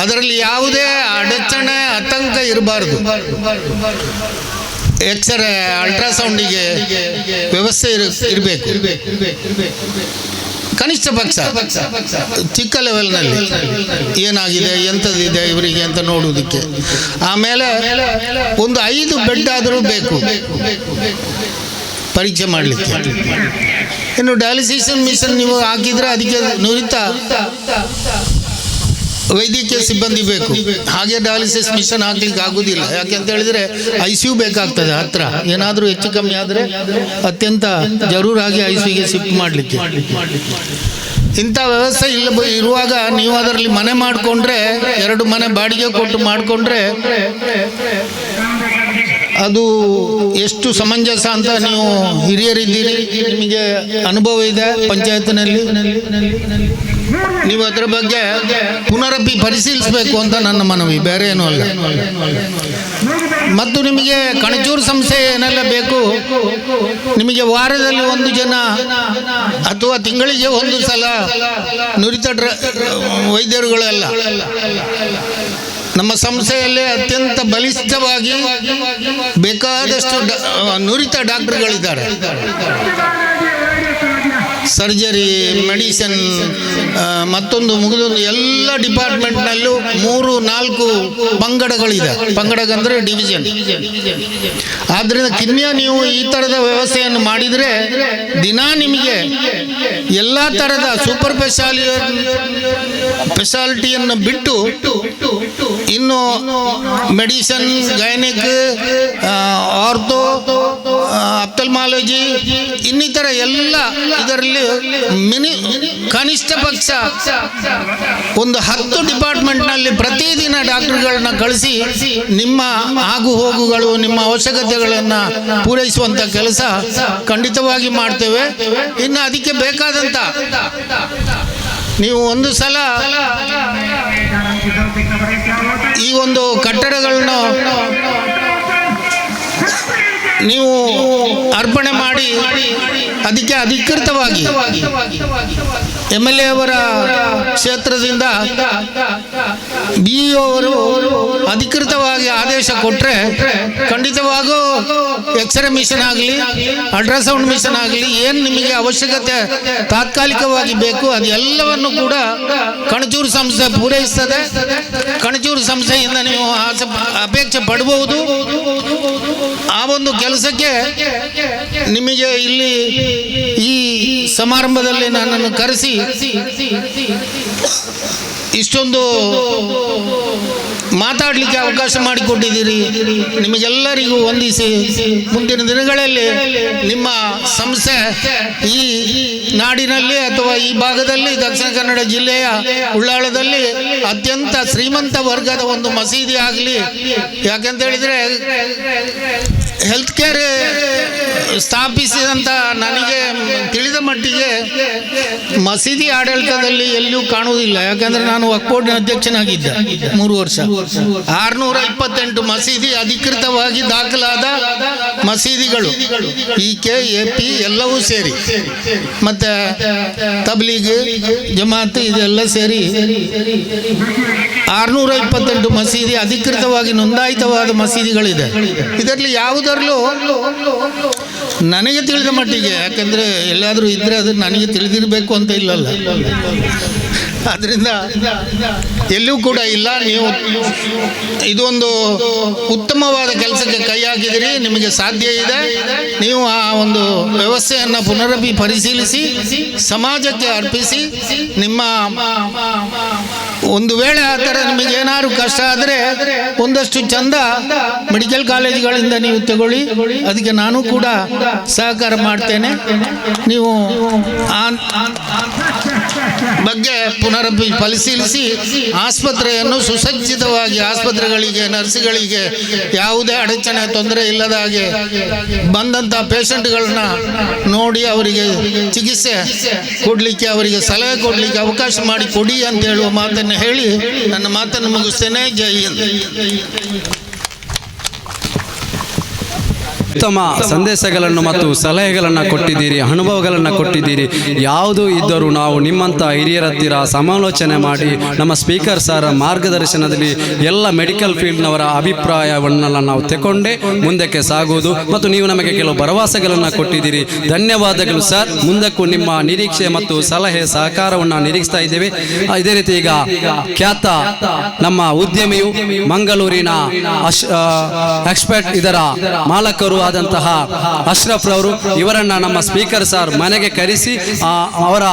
ಅದರಲ್ಲಿ ಯಾವುದೇ ಅಡಚಣೆ ಆತಂಕ ಇರಬಾರ್ದು. ಎಕ್ಸ್ರೇ ಅಲ್ಟ್ರಾಸೌಂಡಿಗೆ ವ್ಯವಸ್ಥೆ ಇರಬೇಕು. ಕನಿಷ್ಠ ಪಕ್ಷ ಚಿಕ್ಕ ಲೆವೆಲ್ನಲ್ಲಿ ಏನಾಗಿದೆ ಎಂಥದ್ದಿದೆ ಇವರಿಗೆ ಅಂತ ನೋಡುವುದಕ್ಕೆ. ಆಮೇಲೆ ಒಂದು 5 ಬೆಡ್ ಆದರೂ ಬೇಕು ಪರೀಕ್ಷೆ ಮಾಡಲಿಕ್ಕೆ. ಇನ್ನು ಡಯಾಲಿಸಿಸ್ ಮಿಷನ್ ನೀವು ಹಾಕಿದರೆ ಅದಕ್ಕೆ ನುರಿತ ವೈದ್ಯಕೀಯ ಸಿಬ್ಬಂದಿ ಬೇಕು. ಹಾಗೆ ಡಯಾಲಿಸಿಸ್ ಮಿಷನ್ ಹಾಕ್ಲಿಕ್ಕೆ ಆಗುವುದಿಲ್ಲ. ಯಾಕೆ ಅಂತ ಹೇಳಿದರೆ ICU ಬೇಕಾಗ್ತದೆ ಹತ್ರ. ಏನಾದರೂ ಹೆಚ್ಚು ಕಮ್ಮಿ ಆದರೆ ಅತ್ಯಂತ ಜರೂರಾಗಿ ICUಗೆ ಶಿಫ್ಟ್ ಮಾಡಲಿಕ್ಕೆ. ಇಂಥ ವ್ಯವಸ್ಥೆ ಇರುವಾಗ ನೀವು ಅದರಲ್ಲಿ ಮನೆ ಮಾಡಿಕೊಂಡ್ರೆ, 2 ಮನೆ ಬಾಡಿಗೆ ಕೊಟ್ಟು ಮಾಡಿಕೊಂಡ್ರೆ ಅದು ಎಷ್ಟು ಸಮಂಜಸ ಅಂತ ನೀವು ಹಿರಿಯರಿದ್ದೀರಿ, ನಿಮಗೆ ಅನುಭವ ಇದೆ ಪಂಚಾಯತ್ನಲ್ಲಿ. ನೀವು ಅದರ ಬಗ್ಗೆ ಪುನರಪಿ ಪರಿಶೀಲಿಸಬೇಕು ಅಂತ ನನ್ನ ಮನವಿ, ಬೇರೆ ಏನೂ ಅಲ್ಲ. ಮತ್ತು ನಿಮಗೆ ಕಣಚೂರು ಸಂಸ್ಥೆ ಏನೆಲ್ಲ ಬೇಕು, ನಿಮಗೆ ವಾರದಲ್ಲಿ 1 ಜನ ಅಥವಾ ತಿಂಗಳಿಗೆ 1 ಸಲ ನುರಿತ ವೈದ್ಯರುಗಳೆಲ್ಲ ನಮ್ಮ ಸಂಸ್ಥೆಯಲ್ಲೇ ಅತ್ಯಂತ ಬಲಿಷ್ಠವಾಗಿ ಬೇಕಾದಷ್ಟು ನುರಿತ ಡಾಕ್ಟರ್ಗಳಿದ್ದಾರೆ. ಸರ್ಜರಿ, ಮೆಡಿಸಿನ್, ಮತ್ತೊಂದು ಮುಗಿದೊಂದು ಎಲ್ಲ ಡಿಪಾರ್ಟ್ಮೆಂಟ್ನಲ್ಲೂ 3-4 ಪಂಗಡಗಳಿದೆ. ಪಂಗಡಗಂದರೆ ಡಿವಿಷನ್. ಆದ್ದರಿಂದ ಕಿನ್ಯ ನೀವು ಈ ಥರದ ವ್ಯವಸ್ಥೆಯನ್ನು ಮಾಡಿದರೆ ದಿನ ನಿಮಗೆ ಎಲ್ಲ ಥರದ ಸೂಪರ್ ಸ್ಪೆಷಾಲಿಟಿಯನ್ನು ಬಿಟ್ಟು ಇನ್ನು ಮೆಡಿಸಿನ್, ಗೈನಿಕ್, ಆರ್ಥೋ, ಆಪ್ಥಲ್ಮಾಲಜಿ ಇನ್ನಿತರ ಎಲ್ಲ ಇದರಲ್ಲಿ ಕನಿಷ್ಠ ಪಕ್ಷ ಒಂದು 10 ಡಿಪಾರ್ಟ್ಮೆಂಟ್ನಲ್ಲಿ ಪ್ರತಿದಿನ ಡಾಕ್ಟರ್ಗಳನ್ನ ಕಳಿಸಿ ನಿಮ್ಮ ಆಗು ಹೋಗುಗಳು, ನಿಮ್ಮ ಅವಶ್ಯಕತೆಗಳನ್ನು ಪೂರೈಸುವಂಥ ಕೆಲಸ ಖಂಡಿತವಾಗಿ ಮಾಡ್ತೇವೆ. ಇನ್ನು ಅದಕ್ಕೆ ಬೇಕಾದಂಥ ನೀವು ಒಂದು ಸಲ ಈ ಒಂದು ಕಟ್ಟಡಗಳನ್ನು ನೀವು ಅರ್ಪಣೆ ಮಾಡಿ ಅದಕ್ಕೆ ಅಧಿಕೃತವಾಗಿ MLA ಅವರ ಕ್ಷೇತ್ರದಿಂದ BEO ಅವರು ಅಧಿಕೃತವಾಗಿ ಆದೇಶ ಕೊಟ್ಟರೆ ಖಂಡಿತವಾಗೂ ಎಕ್ಸ್ರೇ ಮಿಷನ್ ಆಗಲಿ, ಅಲ್ಟ್ರಾಸೌಂಡ್ ಮಿಷನ್ ಆಗಲಿ, ಏನು ನಿಮಗೆ ಅವಶ್ಯಕತೆ ತಾತ್ಕಾಲಿಕವಾಗಿ ಬೇಕು ಅದೆಲ್ಲವನ್ನು ಕೂಡ ಕಣಚೂರು ಸಂಸ್ಥೆ ಪೂರೈಸ್ತದೆ. ಕಣಚೂರು ಸಂಸ್ಥೆಯಿಂದ ನೀವು ಅಪೇಕ್ಷೆ ಪಡಬಹುದು. ಆ ಒಂದು ಕೆಲಸಕ್ಕೆ ನಿಮಗೆ ಇಲ್ಲಿ ಈ ಸಮಾರಂಭದಲ್ಲಿ ನನ್ನನ್ನು ಕರೆಸಿ ಇಷ್ಟೊಂದು ಮಾತಾಡಲಿಕ್ಕೆ ಅವಕಾಶ ಮಾಡಿಕೊಟ್ಟಿದ್ದೀರಿ. ನಿಮಗೆಲ್ಲರಿಗೂ ವಂದಿಸಿ ಮುಂದಿನ ದಿನಗಳಲ್ಲಿ ನಿಮ್ಮ ಸಂಸ್ಥೆ ಈ ನಾಡಿನಲ್ಲಿ ಅಥವಾ ಈ ಭಾಗದಲ್ಲಿ ದಕ್ಷಿಣ ಕನ್ನಡ ಜಿಲ್ಲೆಯ ಉಳ್ಳಾಳದಲ್ಲಿ ಅತ್ಯಂತ ಶ್ರೀಮಂತ ವರ್ಗದ ಒಂದು ಮಸೀದಿ ಆಗಲಿ. ಯಾಕೆಂತ ಹೇಳಿದರೆ ಹೆಲ್ತ್ ಕೇರ್ ಸ್ಥಾಪಿಸಿದಂಥ ನನಗೆ ತಿಳಿದ ಮಟ್ಟಿಗೆ ಮಸೀದಿ ಆಡಳಿತದಲ್ಲಿ ಎಲ್ಲಿಯೂ ಕಾಣುವುದಿಲ್ಲ. ಯಾಕಂದರೆ ನಾನು ವಕ್ಫ್ ಬೋರ್ಡಿನ ಅಧ್ಯಕ್ಷನಾಗಿದ್ದೆ 3 ವರ್ಷ. 628 ಮಸೀದಿ ಅಧಿಕೃತವಾಗಿ ದಾಖಲಾದ ಮಸೀದಿಗಳು PK AP ಎಲ್ಲವೂ ಸೇರಿ, ಮತ್ತು ತಬ್ಲೀಗ್ ಜಮಾತ್ ಇದೆಲ್ಲ ಸೇರಿ 628 ಮಸೀದಿ ಅಧಿಕೃತವಾಗಿ ನೋಂದಾಯಿತವಾದ ಮಸೀದಿಗಳಿದೆ. ಇದರಲ್ಲಿ ಯಾವುದರಲ್ಲೂ ನನಗೆ ತಿಳಿದ ಮಟ್ಟಿಗೆ, ಯಾಕಂದರೆ ಎಲ್ಲಾದರೂ ಇದ್ದರೆ ಅದು ನನಗೆ ತಿಳಿದಿರಬೇಕು ಅಂತ ಇಲ್ಲಲ್ಲ, ಅದರಿಂದ ಎಲ್ಲೂ ಕೂಡ ಇಲ್ಲ. ನೀವು ಇದೊಂದು ಉತ್ತಮವಾದ ಕೆಲಸಕ್ಕೆ ಕೈ ಹಾಕಿದಿರಿ, ನಿಮಗೆ ಸಾಧ್ಯ ಇದೆ. ನೀವು ಆ ಒಂದು ವ್ಯವಸ್ಥೆಯನ್ನು ಪರಿಶೀಲಿಸಿ ಸಮಾಜಕ್ಕೆ ಅರ್ಪಿಸಿ. ನಿಮ್ಮ ಒಂದು ವೇಳೆ ಆ ಥರ ನಿಮಗೆ ಏನಾದ್ರು ಕಷ್ಟ ಆದರೆ ಒಂದಷ್ಟು ಚಂದ ಮೆಡಿಕಲ್ ಕಾಲೇಜುಗಳಿಂದ ನೀವು ತಗೊಳ್ಳಿ, ಅದಕ್ಕೆ ನಾನು ಕೂಡ ಸಹಕಾರ ಮಾಡ್ತೇನೆ. ನೀವು ಬಗ್ಗೆ ಪರಿಶೀಲಿಸಿ ಆಸ್ಪತ್ರೆಯನ್ನು ಸುಸಜ್ಜಿತವಾಗಿ, ಆಸ್ಪತ್ರೆಗಳಿಗೆ ನರ್ಸ್ಗಳಿಗೆ ಯಾವುದೇ ಅಡಚಣೆ ತೊಂದರೆ ಇಲ್ಲದ ಹಾಗೆ ಬಂದಂಥ ಪೇಷಂಟ್ಗಳನ್ನ ನೋಡಿ ಅವರಿಗೆ ಚಿಕಿತ್ಸೆ ಕೊಡಲಿಕ್ಕೆ, ಅವರಿಗೆ ಸಲಹೆ ಕೊಡಲಿಕ್ಕೆ ಅವಕಾಶ ಮಾಡಿ ಕೊಡಿ ಅಂತ ಹೇಳುವ ಮಾತನ್ನು ಹೇಳಿ ನನ್ನ ಮಾತನ್ನು ಮುಗಿಸ್ತೇನೆ. ಜೈ ಹಿಂದ್. ಉತ್ತಮ ಸಂದೇಶಗಳನ್ನು ಮತ್ತು ಸಲಹೆಗಳನ್ನು ಕೊಟ್ಟಿದ್ದೀರಿ, ಅನುಭವಗಳನ್ನು ಕೊಟ್ಟಿದ್ದೀರಿ. ಯಾವುದು ಇದ್ದರೂ ನಾವು ನಿಮ್ಮಂಥ ಹಿರಿಯರ ಹತ್ತಿರ ಸಮಾಲೋಚನೆ ಮಾಡಿ ನಮ್ಮ ಸ್ಪೀಕರ್ ಸರ್ ಮಾರ್ಗದರ್ಶನದಲ್ಲಿ ಎಲ್ಲ ಮೆಡಿಕಲ್ ಫೀಲ್ಡ್ನವರ ಅಭಿಪ್ರಾಯವನ್ನೆಲ್ಲ ನಾವು ತಗೊಂಡೇ ಮುಂದಕ್ಕೆ ಸಾಗುವುದು. ಮತ್ತು ನೀವು ನಮಗೆ ಕೆಲವು ಭರವಸೆಗಳನ್ನು ಕೊಟ್ಟಿದ್ದೀರಿ. ಧನ್ಯವಾದಗಳು ಸರ್. ಮುಂದಕ್ಕೂ ನಿಮ್ಮ ನಿರೀಕ್ಷೆ ಮತ್ತು ಸಲಹೆ ಸಹಕಾರವನ್ನು ನಿರೀಕ್ಷಿಸ್ತಾ ಇದ್ದೇವೆ. ಇದೇ ರೀತಿ ಈಗ ಖ್ಯಾತ ನಮ್ಮ ಉದ್ಯಮಿಯು ಮಂಗಳೂರಿನ ಎಕ್ಸ್ಪರ್ಟ್ ಇದರ ಮಾಲಕರು ಆದಂತಹ ಅಶ್ರಫ್ ರವರು, ಇವರನ್ನ ನಮ್ಮ ಸ್ಪೀಕರ್ ಸರ್ ಮನೆಗೆ ಕರೆಸಿ ಅವರ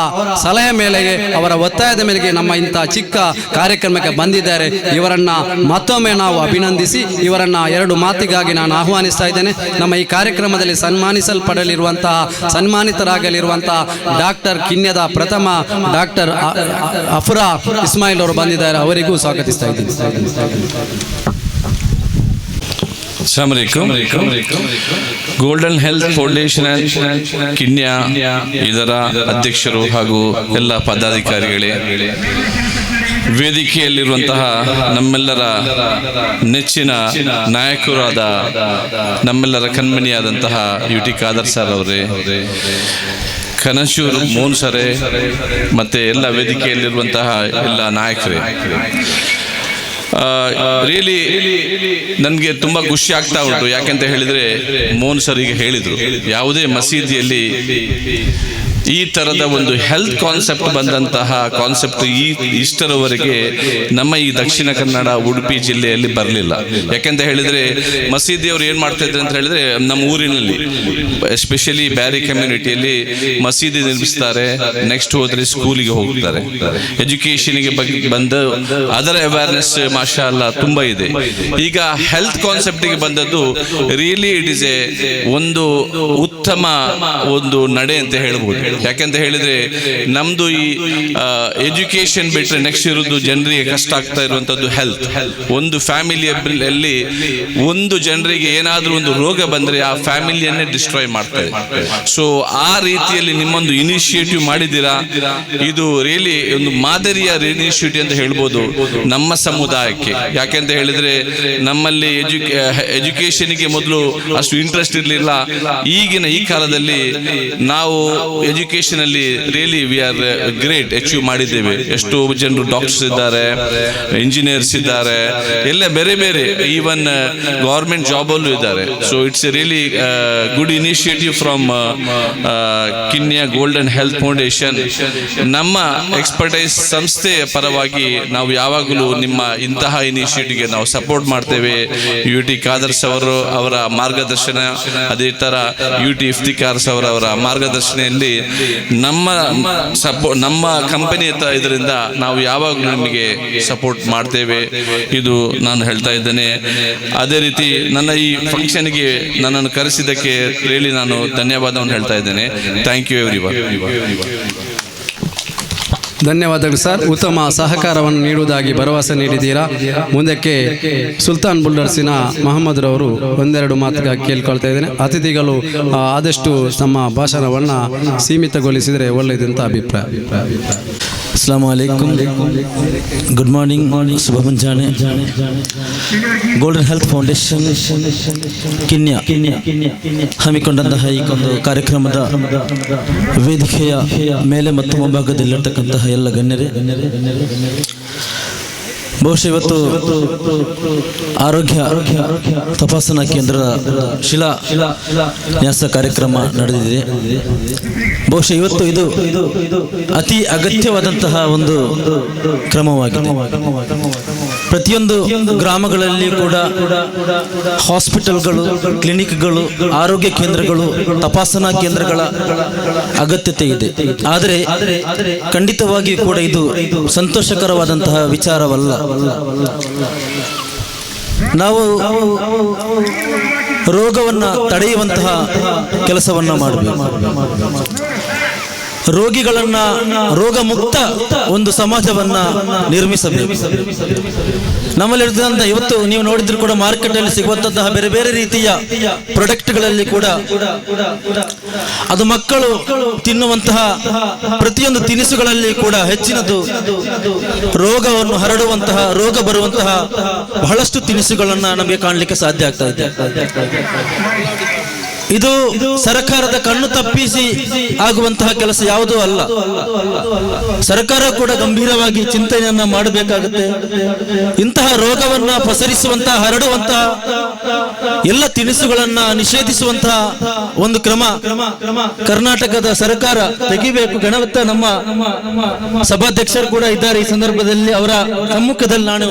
ಸಲಹೆ ಮೇಲೆಗೆ, ಅವರ ಒತ್ತಾಯದ ಮೇಲೆಗೆ ನಮ್ಮ ಇಂಥ ಚಿಕ್ಕ ಕಾರ್ಯಕ್ರಮಕ್ಕೆ ಬಂದಿದ್ದಾರೆ. ಇವರನ್ನ ಮತ್ತೊಮ್ಮೆ ನಾವು ಅಭಿನಂದಿಸಿ ಇವರನ್ನ 2 ಮಾತಿಗಾಗಿ ನಾನು ಆಹ್ವಾನಿಸ್ತಾ ಇದ್ದೇನೆ. ನಮ್ಮ ಈ ಕಾರ್ಯಕ್ರಮದಲ್ಲಿ ಸನ್ಮಾನಿತರಾಗಲಿರುವಂತಹ ಡಾಕ್ಟರ್ ಕಿನ್ಯದ ಪ್ರಥಮ ಡಾಕ್ಟರ್ ಅಫ್ರಾ ಇಸ್ಮಾಯಿಲ್ ಅವರು ಬಂದಿದ್ದಾರೆ. ಅವರಿಗೂ ಸ್ವಾಗತಿಸ್ತಾ ಇದ್ದೀನಿ. अस्सलाम वालेकुम. ಗೋಲ್ಡನ್ ಹೆಲ್ತ್ ಫೌಂಡೇಶನ್ ಕಿನ್ಯ ಇದರ ಅಧ್ಯಕ್ಷರು ಹಾಗೂ ಎಲ್ಲ ಪದಾಧಿಕಾರಿಗಳೇ, ವೇದಿಕೆಯಲ್ಲಿರುವಂತಹ ನಮ್ಮೆಲ್ಲರ ನೆಚ್ಚಿನ ನಾಯಕರಾದ ನಮ್ಮೆಲ್ಲರ ಕಣ್ಮಣಿಯಾದಂತಹ UT ಖಾದರ್ ಸರ್ ಅವರೇ, ಕನಶೂರ್ ಮೋಹನ್ ಸರೇ, ಮತ್ತೆ ಎಲ್ಲ ವೇದಿಕೆಯಲ್ಲಿರುವಂತಹ ಎಲ್ಲ ನಾಯಕರೇ, ರಿಯಲಿ ನನಗೆ ತುಂಬ ಖುಷಿ ಆಗ್ತಾ ಉಂಟು. ಯಾಕೆಂತ ಹೇಳಿದರೆ ಮೋಹನ್ ಸರ್ ಈಗ ಹೇಳಿದರು, ಯಾವುದೇ ಮಸೀದಿಯಲ್ಲಿ ಈ ಥರದ ಒಂದು ಹೆಲ್ತ್ ಕಾನ್ಸೆಪ್ಟ್ ಬಂದಂತಹ ಕಾನ್ಸೆಪ್ಟ್ ಇಷ್ಟರವರೆಗೆ ನಮ್ಮ ಈ ದಕ್ಷಿಣ ಕನ್ನಡ ಉಡುಪಿ ಜಿಲ್ಲೆಯಲ್ಲಿ ಬರಲಿಲ್ಲ. ಯಾಕೆಂತ ಹೇಳಿದರೆ ಮಸೀದಿಯವರು ಏನು ಮಾಡ್ತಾ ಇದ್ರು ಅಂತ ಹೇಳಿದ್ರೆ, ನಮ್ಮ ಊರಿನಲ್ಲಿ ಎಸ್ಪೆಷಲಿ ಬ್ಯಾರಿ ಕಮ್ಯುನಿಟಿಯಲ್ಲಿ ಮಸೀದಿ ನಿರ್ಮಿಸ್ತಾರೆ, ನೆಕ್ಸ್ಟ್ ಹೋದರೆ ಸ್ಕೂಲಿಗೆ ಹೋಗ್ತಾರೆ. ಎಜುಕೇಷನ್ಗೆ ಬಂದ ಅದರ ಅವೇರ್ನೆಸ್ ಮಾಷಾ ಅಲ್ಲಾ ತುಂಬ ಇದೆ. ಈಗ ಹೆಲ್ತ್ ಕಾನ್ಸೆಪ್ಟಿಗೆ ಬಂದದ್ದು ರಿಯಲಿ ಇಟ್ ಇಸ್ ಒಂದು ಉತ್ತಮ ಒಂದು ನಡೆ ಅಂತ ಹೇಳ್ಬೋದು. ಯಾಕೆಂತ ಹೇಳಿದ್ರೆ ನಮ್ದು ಈ ಎಜುಕೇಶನ್ ಬಿಟ್ಟರೆ ನೆಕ್ಸ್ಟ್ ಇರೋದು ಜನರಿಗೆ ಕಷ್ಟ ಆಗ್ತಾ ಇರುವಂತದ್ದು ಹೆಲ್ತ್. ಒಂದು ಫ್ಯಾಮಿಲಿಯಲ್ಲಿ ಒಂದು ಜನರಿಗೆ ಏನಾದರೂ ಒಂದು ರೋಗ ಬಂದರೆ ಆ ಫ್ಯಾಮಿಲಿಯನ್ನೇ ಡಿಸ್ಟ್ರಾಯ್ ಮಾಡ್ತಾರೆ. ಸೊ ಆ ರೀತಿಯಲ್ಲಿ ನಿಮ್ಮೊಂದು ಇನಿಷಿಯೇಟಿವ್ ಮಾಡಿದ್ದೀರಾ, ಇದು ರಿಯಲಿ ಒಂದು ಮಾದರಿಯ ಇನಿಷಿಯೇಟಿವ್ ಅಂತ ಹೇಳ್ಬೋದು ನಮ್ಮ ಸಮುದಾಯಕ್ಕೆ. ಯಾಕೆಂತ ಹೇಳಿದ್ರೆ ನಮ್ಮಲ್ಲಿ ಎಜುಕೇಶನ್ಗೆ ಮೊದಲು ಅಷ್ಟು ಇಂಟ್ರೆಸ್ಟ್ ಇರಲಿಲ್ಲ. ಈಗಿನ ಈ ಕಾಲದಲ್ಲಿ ನಾವು ಎಜುಕೇಷನಲ್ಲಿ really we are great, achieve ಮಾಡಿದ್ದೇವೆ. ಎಷ್ಟೋ ಜನರು ಡಾಕ್ಟರ್ಸ್ ಇದ್ದಾರೆ, ಇಂಜಿನಿಯರ್ಸ್ ಇದ್ದಾರೆ, ಎಲ್ಲ ಬೇರೆ ಬೇರೆ, ಈವನ್ ಗವರ್ಮೆಂಟ್ ಜಾಬಲ್ಲೂ ಇದ್ದಾರೆ. So it's a really good initiative from Kinya golden health foundation. ನಮ್ಮ ಎಕ್ಸ್ಪರ್ಟೈಸ್ ಸಂಸ್ಥೆಯ ಪರವಾಗಿ ನಾವು ಯಾವಾಗಲೂ ನಿಮ್ಮ ಇಂತಹ ಇನಿಷಿಯೇಟಿವ್ಗೆ ನಾವು ಸಪೋರ್ಟ್ ಮಾಡ್ತೇವೆ. UT ಖಾದರ್ಸ್ ಅವರ ಮಾರ್ಗದರ್ಶನ, ಅದೇ ತರ UT ಇಫ್ತಿಕಾರ್ಸ್ ಅವರ ಮಾರ್ಗದರ್ಶನೆಯಲ್ಲಿ ನಮ್ಮ ಕಂಪನಿ ಇದರಿಂದ ನಾವು ಯಾವಾಗಲೂ ನಿಮಗೆ ಸಪೋರ್ಟ್ ಮಾಡ್ತೇವೆ. ಇದು ನಾನು ಹೇಳ್ತಾ ಇದ್ದೇನೆ. ಅದೇ ರೀತಿ ನನ್ನ ಈ ಫಂಕ್ಷನ್ಗೆ ನನ್ನನ್ನು ಕರೆಸಿದ್ದಕ್ಕೆ ರಿಯಲಿ ನಾನು ಧನ್ಯವಾದವನ್ನು ಹೇಳ್ತಾ ಇದ್ದೇನೆ. Thank you everyone. ಧನ್ಯವಾದಗಳು ಸರ್. ಉತ್ತಮ ಸಹಕಾರವನ್ನು ನೀಡುವುದಾಗಿ ಭರವಸೆ ನೀಡಿದ್ದೀರಾ. ಮುಂದಕ್ಕೆ ಸುಲ್ತಾನ್ ಬುಲ್ಡರ್ಸಿನ ಮಹಮ್ಮದ್ ರವರು ಒಂದೆರಡು ಮಾತುಗಾಗಿ ಕೇಳ್ಕೊಳ್ತಾ ಇದ್ದೇನೆ. ಅತಿಥಿಗಳು ಆದಷ್ಟು ತಮ್ಮ ಭಾಷಣವನ್ನು ಸೀಮಿತಗೊಳಿಸಿದರೆ ಒಳ್ಳೆಯದಂತ ಅಭಿಪ್ರಾಯ. ಅಸ್ಸಲಾಮು ಅಲೈಕುಮ್, ಗುಡ್ ಮಾರ್ನಿಂಗ್, ಶುಭ ಮುಂಜಾನೆ. ಗೋಲ್ಡನ್ ಹೆಲ್ತ್ ಫೌಂಡೇಶನ್ ಕಿನ್ಯಾ ಹಮ್ಮಿಕೊಂಡಂತಹ ಈ ಒಂದು ಕಾರ್ಯಕ್ರಮದ ವೇದಿಕೆಯ ಮೇಲೆ ಮತ್ತು ಮುಂಭಾಗದಲ್ಲಿರ್ತಕ್ಕಂತಹ ಎಲ್ಲ ಗಣ್ಯರೇ, ಬಹುಶಃ ಇವತ್ತು ಆರೋಗ್ಯ ತಪಾಸಣಾ ಕೇಂದ್ರದ ಶಿಲಾನ್ಯಾಸ ಕಾರ್ಯಕ್ರಮ ನಡೆದಿದೆ. ಬಹುಶಃ ಇವತ್ತು ಇದು ಅತಿ ಅಗತ್ಯವಾದಂತಹ ಒಂದು ಕ್ರಮವಾಗಿದೆ. ಪ್ರತಿಯೊಂದು ಗ್ರಾಮಗಳಲ್ಲಿ ಕೂಡ ಹಾಸ್ಪಿಟಲ್ಗಳು, ಕ್ಲಿನಿಕ್ಗಳು, ಆರೋಗ್ಯ ಕೇಂದ್ರಗಳು, ತಪಾಸಣಾ ಕೇಂದ್ರಗಳ ಅಗತ್ಯತೆ ಇದೆ. ಆದರೆ ಖಂಡಿತವಾಗಿಯೂ ಕೂಡ ಇದು ಸಂತೋಷಕರವಾದಂತಹ ವಿಚಾರವಲ್ಲ. ನಾವು ರೋಗವನ್ನ ತಡೆಯುವಂತಹ ಕೆಲಸವನ್ನ ಮಾಡಬೇಕು. ರೋಗಿಗಳನ್ನ ರೋಗ ಮುಕ್ತ ಒಂದು ಸಮಾಜವನ್ನ ನಿರ್ಮಿಸಬೇಕು. ನಮ್ಮಲ್ಲಿರ್ತಕ್ಕಂಥ ಇವತ್ತು ನೀವು ನೋಡಿದ್ರು ಕೂಡ ಮಾರ್ಕೆಟ್ ಅಲ್ಲಿ ಸಿಗುವಂತಹ ಬೇರೆ ಬೇರೆ ರೀತಿಯ ಪ್ರಾಡಕ್ಟ್ಗಳಲ್ಲಿ ಕೂಡ ಅದು ಮಕ್ಕಳು ತಿನ್ನುವಂತಹ ಪ್ರತಿಯೊಂದು ತಿನಿಸುಗಳಲ್ಲಿ ಕೂಡ ಹೆಚ್ಚಿನದು ರೋಗವನ್ನು ಹರಡುವಂತಹ, ರೋಗ ಬರುವಂತಹ ಬಹಳಷ್ಟು ತಿನಿಸುಗಳನ್ನ ನಮಗೆ ಕಾಣಲಿಕ್ಕೆ ಸಾಧ್ಯ ಆಗ್ತಾ ಇದೆ. ಇದು ಸರ್ಕಾರದ ಕಣ್ಣು ತಪ್ಪಿಸಿ ಆಗುವಂತಹ ಕೆಲಸ ಯಾವುದೂ ಅಲ್ಲ. ಸರ್ಕಾರ ಕೂಡ ಗಂಭೀರವಾಗಿ ಚಿಂತನೆಯನ್ನ ಮಾಡಬೇಕಾಗುತ್ತೆ. ಇಂತಹ ರೋಗವನ್ನ ಪಸರಿಸುವಂತಹ, ಹರಡುವಂತಹ ಎಲ್ಲ ತಿನಿಸುಗಳನ್ನ ನಿಷೇಧಿಸುವಂತಹ ಒಂದು ಕ್ರಮ ಕರ್ನಾಟಕದ ಸರ್ಕಾರ ತೆಗಿಬೇಕು. ಗಣವತ್ತ ನಮ್ಮ ಸಭಾಧ್ಯಕ್ಷರು ಕೂಡ ಇದ್ದಾರೆ ಈ ಸಂದರ್ಭದಲ್ಲಿ, ಅವರ ಸಮ್ಮುಖದಲ್ಲಿ ನಾನು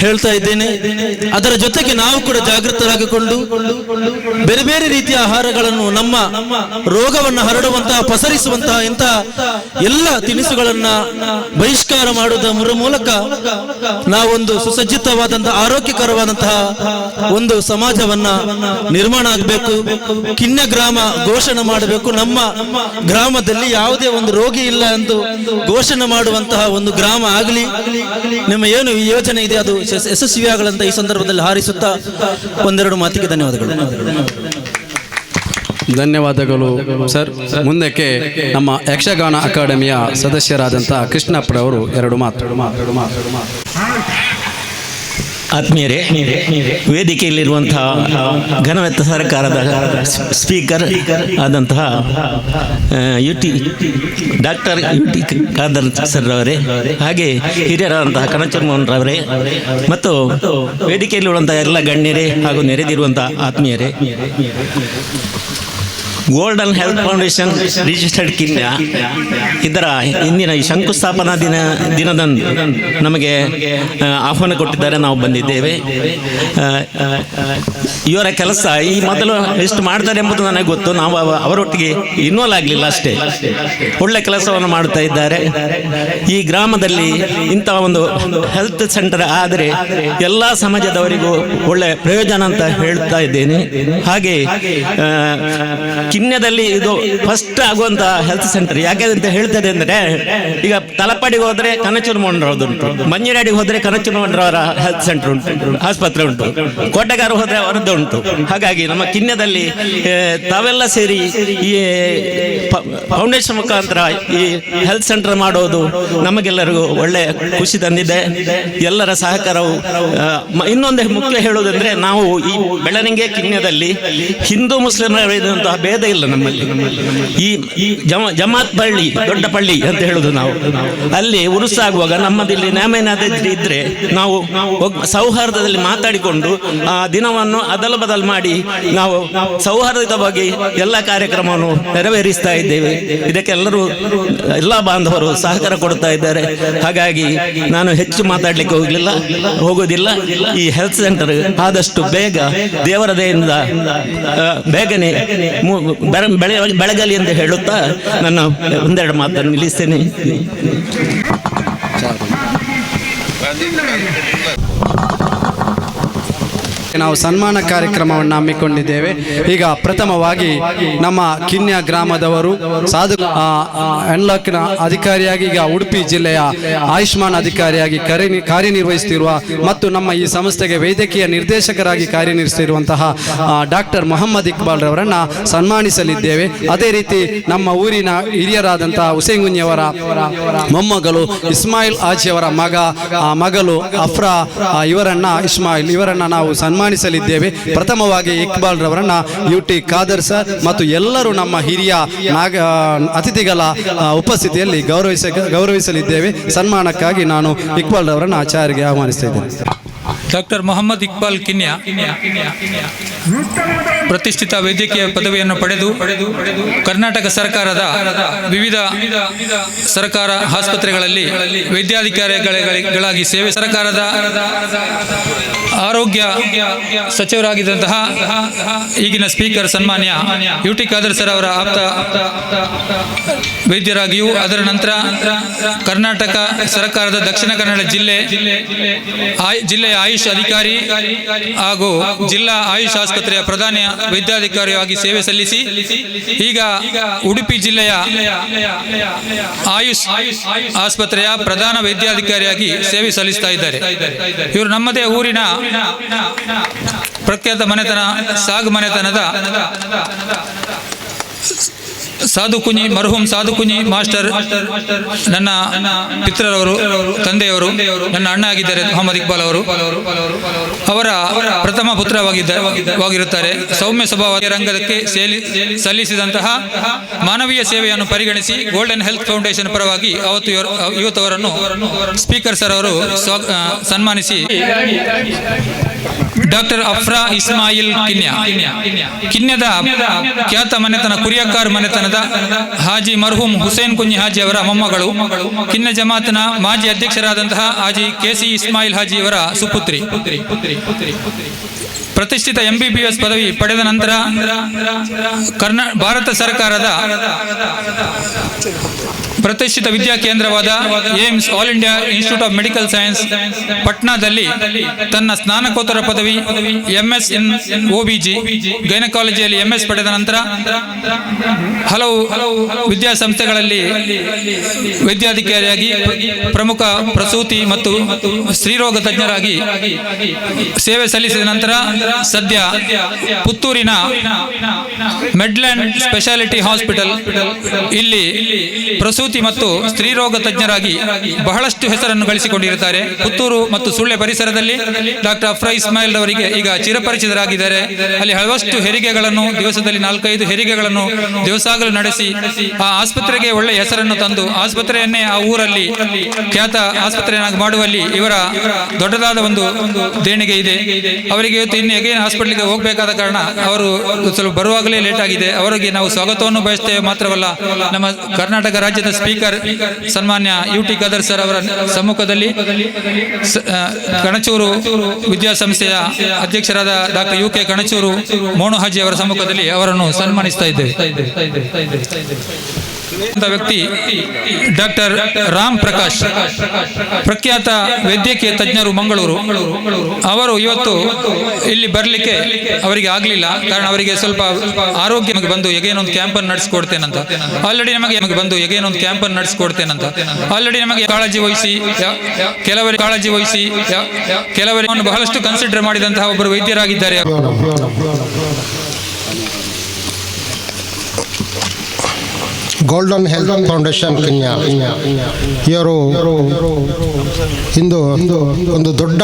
ಹೇಳ್ತಾ ಇದ್ದೇನೆ. ಅದರ ಜೊತೆಗೆ ನಾವು ಕೂಡ ಜಾಗೃತರಾಗಿಕೊಂಡು ಬೇರೆ ಬೇರೆ ರೀತಿಯ ಆಹಾರಗಳನ್ನು, ನಮ್ಮ ರೋಗವನ್ನು ಹರಡುವಂತಹ, ಪಸರಿಸುವಂತಹ ಇಂತಹ ಎಲ್ಲ ತಿನಿಸುಗಳನ್ನ ಬಹಿಷ್ಕಾರ ಮಾಡುವುದರ ಮೂಲಕ ನಾವೊಂದು ಸುಸಜ್ಜಿತವಾದಂತಹ, ಆರೋಗ್ಯಕರವಾದಂತಹ ಒಂದು ಸಮಾಜವನ್ನ ನಿರ್ಮಾಣ ಆಗಬೇಕು. ಕಿನ್ಯ ಗ್ರಾಮ ಘೋಷಣೆ ಮಾಡಬೇಕು. ನಮ್ಮ ಗ್ರಾಮದಲ್ಲಿ ಯಾವುದೇ ಒಂದು ರೋಗಿ ಇಲ್ಲ ಎಂದು ಘೋಷಣೆ ಮಾಡುವಂತಹ ಒಂದು ಗ್ರಾಮ ಆಗಲಿ. ನಿಮ್ಮ ಏನು ಈ ಯೋಜನೆ ಇದೆ ಅದು ಯಶಸ್ವಿಯಾಗಲಂತ ಈ ಸಂದರ್ಭದಲ್ಲಿ ಹಾರೈಸುತ್ತಾ ಒಂದೆರಡು ಮಾತಿಗೆ ಧನ್ಯವಾದಗಳು. ಧನ್ಯವಾದಗಳು ಸರ್. ಮುಂದಕ್ಕೆ ನಮ್ಮ ಯಕ್ಷಗಾನ ಅಕಾಡೆಮಿಯ ಸದಸ್ಯರಾದಂತಹ ಕೃಷ್ಣಪ್ಪರವರು ಎರಡು ಮಾತು. ಆತ್ಮೀಯರೇ, ವೇದಿಕೆಯಲ್ಲಿರುವಂತಹ ಘನವೆತ್ತ ಸರ್ಕಾರದ ಸ್ಪೀಕರ್ ಆದಂತಹ ಡಾಕ್ಟರ್ UT ಖಾದರ್ ಸರ್ ಅವರೇ, ಹಾಗೆ ಹಿರಿಯರಾದಂತಹ ಕನಚೂರ್ ಮೋಹನ್ ರವರೇ ಮತ್ತು ವೇದಿಕೆಯಲ್ಲಿರುವಂತಹ ಎಲ್ಲ ಗಣ್ಯರೇ ಹಾಗೂ ನೆರೆದಿರುವಂತಹ ಆತ್ಮೀಯರೇ, ಗೋಲ್ಡನ್ ಹೆಲ್ತ್ ಫೌಂಡೇಶನ್ ರಿಜಿಸ್ಟರ್ಡ್ ಕಿನ್ಯಾ ಇದರ ಇಂದಿನ ಈ ಶಂಕುಸ್ಥಾಪನಾ ದಿನದಂದು ನಮಗೆ ಆಹ್ವಾನ ಕೊಟ್ಟಿದ್ದಾರೆ. ನಾವು ಬಂದಿದ್ದೇವೆ. ಇವರ ಕೆಲಸ ಈ ಮೊದಲು ಎಷ್ಟು ಮಾಡ್ತಾರೆ ಎಂಬುದು ನನಗೆ ಗೊತ್ತು. ನಾವು ಅವರೊಟ್ಟಿಗೆ ಇನ್ವಾಲ್ವ್ ಆಗಲಿಲ್ಲ ಅಷ್ಟೇ. ಒಳ್ಳೆ ಕೆಲಸವನ್ನು ಮಾಡ್ತಾ ಇದ್ದಾರೆ. ಈ ಗ್ರಾಮದಲ್ಲಿ ಇಂತಹ ಒಂದು ಹೆಲ್ತ್ ಸೆಂಟರ್ ಆದರೆ ಎಲ್ಲ ಸಮಾಜದವರಿಗೂ ಒಳ್ಳೆ ಪ್ರಯೋಜನ ಅಂತ ಹೇಳ್ತಾ ಇದ್ದೇನೆ. ಹಾಗೆ ಕಿನ್ಯದಲ್ಲಿ ಇದು ಫಸ್ಟ್ ಆಗುವಂತ ಹೆಲ್ತ್ ಸೆಂಟರ್ ಯಾಕೆ ಅಂತ ಹೇಳ್ತದೆ ಅಂದ್ರೆ, ಈಗ ತಲಪಾಡಿಗೆ ಹೋದ್ರೆ ಕನಚೂರ್ ಮೋಹನ್ ರಾವ್ದು ಉಂಟು, ಮಂಜೇರಾಡಿಗೆ ಹೋದ್ರೆ ಕನಚೂರ್ ಮೋಹನ್ ರಾವರ ಹೆಲ್ತ್ ಸೆಂಟರ್ ಉಂಟು, ಆಸ್ಪತ್ರೆ ಉಂಟು, ಕೋಟೆಗಾರ ಹೋದ್ರೆ ಅವರದ್ದು ಉಂಟು. ಹಾಗಾಗಿ ನಮ್ಮ ಕಿನ್ಯದಲ್ಲಿ ತಾವೆಲ್ಲ ಸೇರಿ ಈ ಫೌಂಡೇಶನ್ ಮುಖಾಂತರ ಈ ಹೆಲ್ತ್ ಸೆಂಟರ್ ಮಾಡೋದು ನಮಗೆಲ್ಲರಿಗೂ ಒಳ್ಳೆ ಖುಷಿ ತಂದಿದೆ. ಎಲ್ಲರ ಸಹಕಾರವು ಇನ್ನೊಂದು ಮುಖ್ಯ ಹೇಳುವುದಂದ್ರೆ, ನಾವು ಈ ಬೆಳವಣಿಗೆ ಕಿನ್ಯದಲ್ಲಿ ಹಿಂದೂ ಮುಸ್ಲಿಮರ ಭೇದ ಭೇದ ಇಲ್ಲ ನಮ್ಮಲ್ಲಿ. ಈ ಜಮಾತ್ ಪಳ್ಳಿ, ದೊಡ್ಡ ಪಳ್ಳಿ ಅಂತ ಹೇಳುದು ನಾವು, ಅಲ್ಲಿ ಉರುಸಾಗುವಾಗ ನಮ್ಮದಿಲ್ಲಿ ನ್ಯಾಮೇನಾದ್ರೂ ಇದ್ರೆ ನಾವು ಸೌಹಾರ್ದದಲ್ಲಿ ಮಾತಾಡಿಕೊಂಡು ಆ ದಿನವನ್ನು ಅದಲು ಬದಲು ಮಾಡಿ ನಾವು ಸೌಹಾರ್ದವಾಗಿ ಎಲ್ಲ ಕಾರ್ಯಕ್ರಮವನ್ನು ನೆರವೇರಿಸ್ತಾ ಇದ್ದೇವೆ. ಇದಕ್ಕೆಲ್ಲರೂ ಎಲ್ಲ ಬಾಂಧವರು ಸಹಕಾರ ಕೊಡ್ತಾ ಇದ್ದಾರೆ. ಹಾಗಾಗಿ ನಾನು ಹೆಚ್ಚು ಮಾತಾಡ್ಲಿಕ್ಕೆ ಹೋಗೋದಿಲ್ಲ. ಈ ಹೆಲ್ತ್ ಸೆಂಟರ್ ಆದಷ್ಟು ಬೇಗ ದೇವರ ದಯೆಯಿಂದ ಬೇಗನೆ ಬೆಳಗಲಿ ಎಂದು ಹೇಳುತ್ತಾ ನನ್ನ ಒಂದೆರಡು ಮಾತನ್ನು ನಿಲ್ಲಿಸ್ತೇನೆ. ನಾವು ಸನ್ಮಾನ ಕಾರ್ಯಕ್ರಮವನ್ನು ಹಮ್ಮಿಕೊಂಡಿದ್ದೇವೆ. ಈಗ ಪ್ರಥಮವಾಗಿ ನಮ್ಮ ಕಿನ್ಯ ಗ್ರಾಮದವರು ಸಾಧು ಅನ್ಲಾಕ್ನ ಅಧಿಕಾರಿಯಾಗಿ ಈಗ ಉಡುಪಿ ಜಿಲ್ಲೆಯ ಆಯುಷ್ಮಾನ್ ಅಧಿಕಾರಿಯಾಗಿ ಕಾರ್ಯನಿರ್ವಹಿಸುತ್ತಿರುವ ಮತ್ತು ನಮ್ಮ ಈ ಸಂಸ್ಥೆಗೆ ವೈದ್ಯಕೀಯ ನಿರ್ದೇಶಕರಾಗಿ ಕಾರ್ಯನಿರ್ವಹಿಸುತ್ತಿರುವಂತಹ ಡಾಕ್ಟರ್ ಮೊಹಮ್ಮದ್ ಇಕ್ಬಾಲ್ ರವರನ್ನು ಸನ್ಮಾನಿಸಲಿದ್ದೇವೆ. ಅದೇ ರೀತಿ ನಮ್ಮ ಊರಿನ ಹಿರಿಯರಾದಂತಹ ಹುಸೇನ್ ಗುಂಜಿಯವರ ಮೊಮ್ಮಗಳು ಇಸ್ಮಾಯಿಲ್ ಹಾಜಿಯವರ ಮಗಳು ಅಫ್ರಾ ಇವರನ್ನ ನಾವು ಸನ್ಮಾನಿಸಲಿದ್ದೇವೆ. ಪ್ರಥಮವಾಗಿ ಇಕ್ಬಾಲ್ ರವರನ್ನ UT ಖಾದರ್ ಸರ್ ಮತ್ತು ಎಲ್ಲರೂ ನಮ್ಮ ಹಿರಿಯ ಅತಿಥಿಗಳ ಉಪಸ್ಥಿತಿಯಲ್ಲಿ ಗೌರವಿಸಲಿದ್ದೇವೆ. ಸನ್ಮಾನಕ್ಕಾಗಿ ನಾನು ಇಕ್ಬಾಲ್ ರವರನ್ನ ಆಚಾರ್ಯಗೆ ಆಹ್ವಾನಿಸ್ತಾ ಇದ್ದೇನೆ. ಡಾಕ್ಟರ್ ಮೊಹಮ್ಮದ್ ಇಕ್ಬಾಲ್ ಕಿನ್ಯಾ ಪ್ರತಿಷ್ಠಿತ ವೈದ್ಯಕೀಯ ಪದವಿಯನ್ನು ಪಡೆದು ಕರ್ನಾಟಕ ಸರ್ಕಾರದ ವಿವಿಧ ಸರ್ಕಾರ ಆಸ್ಪತ್ರೆಗಳಲ್ಲಿ ವೈದ್ಯಾಧಿಕಾರಿಗಳಾಗಿ ಸೇವೆ, ಸರ್ಕಾರದ ಆರೋಗ್ಯ ಸಚಿವರಾಗಿದ್ದಂತಹ ಈಗಿನ ಸ್ಪೀಕರ್ ಸನ್ಮಾನ್ಯ UT ಖಾದರ್ ಸರ್ ಅವರ ಆಪ್ತ ವೈದ್ಯರಾಗಿಯೂ, ಅದರ ನಂತರ ಕರ್ನಾಟಕ ಸರ್ಕಾರದ ದಕ್ಷಿಣ ಕನ್ನಡ ಜಿಲ್ಲೆಯ ಆಯುಷ್ ಅಧಿಕಾರಿ ಹಾಗೂ ಜಿಲ್ಲಾ ಆಯುಷ್ ಆಸ್ಪತ್ರೆಯ ಪ್ರಧಾನ ವೈದ್ಯಾಧಿಕಾರಿಯಾಗಿ ಸೇವೆ ಸಲ್ಲಿಸಿ ಈಗ ಉಡುಪಿ ಜಿಲ್ಲೆಯ ಆಯುಷ್ ಆಸ್ಪತ್ರೆಯ ಪ್ರಧಾನ ವೈದ್ಯಾಧಿಕಾರಿಯಾಗಿ ಸೇವೆ ಸಲ್ಲಿಸ್ತಾ ಇದ್ದಾರೆ. ಇವರು ನಮ್ಮದೇ ಊರಿನ ಪ್ರಖ್ಯಾತ ಮನೆತನ ಸಾಗ್ ಮನೆತನದ ಮರ್ಹೂಮ್ ಸಾಧು ಕುಂಜಿ ಮಾಸ್ಟರ್ ನನ್ನ ಪಿತೃರವರು, ತಂದೆಯವರು, ನನ್ನ ಅಣ್ಣ ಆಗಿದ್ದಾರೆ ಮೊಹಮ್ಮದ್ ಇಕ್ಬಾಲ್ ಅವರು. ಅವರ ಪ್ರಥಮ ಪುತ್ರವಾಗಿರುತ್ತಾರೆ. ಸೌಮ್ಯ ಸ್ವಭಾವ ರಂಗಕ್ಕೆ ಸಲ್ಲಿಸಿದಂತಹ ಮಾನವೀಯ ಸೇವೆಯನ್ನು ಪರಿಗಣಿಸಿ ಗೋಲ್ಡನ್ ಹೆಲ್ತ್ ಫೌಂಡೇಶನ್ ಪರವಾಗಿ ಇವತ್ತವರನ್ನು ಸ್ಪೀಕರ್ ಸರ್ ಅವರು ಸನ್ಮಾನಿಸಿ ಡಾಕ್ಟರ್ ಅಫ್ರಾ ಇಸ್ಮಾಯಿಲ್ ಕಿನ್ಯದ ಖ್ಯಾತ ಮನೆತನ ಕುರಿಯಕಾರ್ ಮನೆತನದ ಹಾಜಿ ಮರ್ಹೂಮ್ ಹುಸೇನ್ ಕುಂಜಿ ಹಾಜಿ ಅವರ ಮೊಮ್ಮಗಳು, ಕಿನ್ಯ ಜಮಾತ್ನ ಮಾಜಿ ಅಧ್ಯಕ್ಷರಾದಂತಹ ಹಾಜಿ KC ಇಸ್ಮಾಯಿಲ್ ಹಾಜಿ ಅವರ ಸುಪುತ್ರಿ. ಪ್ರತಿಷ್ಠಿತ MBBS ಪದವಿ ಪಡೆದ ನಂತರ ಭಾರತ ಸರ್ಕಾರದ ಪ್ರತಿಷ್ಠಿತ ವಿದ್ಯಾ ಕೇಂದ್ರವಾದ AIIMS all India institute of medical science ಪಟ್ನಾದಲ್ಲಿ ತನ್ನ ಸ್ನಾತಕೋತ್ತರ ಪದವಿ MS in OBG ಗೈನಕಾಲಜಿಯಲ್ಲಿ MS ಪಡೆದ ನಂತರ ಹಲವು ವಿದ್ಯಾಸಂಸ್ಥೆಗಳಲ್ಲಿ ವೈದ್ಯಾಧಿಕಾರಿಯಾಗಿ, ಪ್ರಮುಖ ಪ್ರಸೂತಿ ಮತ್ತು ಸ್ತ್ರೀರೋಗ ತಜ್ಞರಾಗಿ ಸೇವೆ ಸಲ್ಲಿಸಿದ ನಂತರ ಸದ್ಯ ಪುತ್ತೂರಿನ ಮೆಡ್ಲ್ಯಾಂಡ್ ಸ್ಪೆಷಾಲಿಟಿ ಹಾಸ್ಪಿಟಲ್ ಇಲ್ಲಿ ಪ್ರಸೂತಿ ಮತ್ತು ಸ್ತ್ರೀರೋಗ ತಜ್ಞರಾಗಿ ಬಹಳಷ್ಟು ಹೆಸರನ್ನು ಗಳಿಸಿಕೊಂಡಿರುತ್ತಾರೆ. ಪುತ್ತೂರು ಮತ್ತು ಸುಳ್ಳೆ ಪರಿಸರದಲ್ಲಿ ಡಾಕ್ಟರ್ ಅಫ್ರಾ ಇಸ್ಮಾಯಿಲ್ ಅವರಿಗೆ ಈಗ ಚಿರಪರಿಚಿತರಾಗಿದ್ದಾರೆ. ಅಲ್ಲಿ ಹಲವಷ್ಟು ಹೆರಿಗೆಗಳನ್ನು, ದಿವಸದಲ್ಲಿ 4-5 ಹೆರಿಗೆಗಳನ್ನು ದಿವಸಾಗಲು ನಡೆಸಿ ಆ ಆಸ್ಪತ್ರೆಗೆ ಒಳ್ಳೆಯ ಹೆಸರನ್ನು ತಂದು ಆಸ್ಪತ್ರೆಯನ್ನೇ ಆ ಊರಲ್ಲಿ ಖ್ಯಾತ ಆಸ್ಪತ್ರೆಯನ್ನಾಗಿ ಮಾಡುವಲ್ಲಿ ಇವರ ದೊಡ್ಡದಾದ ಒಂದು ದೇಣಿಗೆ ಇದೆ. ಅವರಿಗೆ ಇವತ್ತು ಇನ್ನು ಎಗೇನ್ ಹಾಸ್ಪಿಟಲ್ಗೆ ಹೋಗಬೇಕಾದ ಕಾರಣ ಅವರು ಸ್ವಲ್ಪ ಬರುವಾಗಲೇ ಲೇಟ್ ಆಗಿದೆ. ಅವರಿಗೆ ನಾವು ಸ್ವಾಗತವನ್ನು ಬಯಸ್ತೇವೆ. ಮಾತ್ರವಲ್ಲ, ನಮ್ಮ ಕರ್ನಾಟಕ ರಾಜ್ಯದ ಸ್ಪೀಕರ್ ಸನ್ಮಾನ್ಯ UT ಖಾದರ್ ಸರ್ ಅವರ ಸಮ್ಮುಖದಲ್ಲಿ ಕಣಚೂರು ವಿದ್ಯಾಸಂಸ್ಥೆಯ ಅಧ್ಯಕ್ಷರಾದ ಡಾಕ್ಟರ್ UK ಕಣಚೂರು ಮೋನು ಹಾಜಿ ಅವರ ಸಮ್ಮುಖದಲ್ಲಿ ಅವರನ್ನು ಸನ್ಮಾನಿಸ್ತಾ ಇದ್ದೇವೆ. ವ್ಯಕ್ತಿ ಡಾಕ್ಟರ್ ರಾಮ್ ಪ್ರಕಾಶ್, ಪ್ರಖ್ಯಾತ ವೈದ್ಯಕೀಯ ತಜ್ಞರು, ಮಂಗಳೂರು. ಅವರು ಇವತ್ತು ಇಲ್ಲಿ ಬರಲಿಕ್ಕೆ ಅವರಿಗೆ ಆಗಲಿಲ್ಲ. ಕಾರಣ ಅವರಿಗೆ ಸ್ವಲ್ಪ ಆರೋಗ್ಯ ಬಂದು ಎಗೇನೊಂದು ಕ್ಯಾಂಪನ್ನು ನಡೆಸಿಕೊಡ್ತೇನಂತ ಆಲ್ರೆಡಿ ನಮಗೆ ಕಾಳಜಿ ವಹಿಸಿ ಕೆಲವರಿಗೆ ಬಹಳಷ್ಟು ಕನ್ಸಿಡರ್ ಮಾಡಿದಂತಹ ಒಬ್ಬರು ವೈದ್ಯರಾಗಿದ್ದಾರೆ. ಗೋಲ್ಡನ್ ಹೆಲ್ತ್ ಫೌಂಡೇಶನ್ ಕಿನ್ಯಾ ಇವರು ಇಂದು ಒಂದು ದೊಡ್ಡ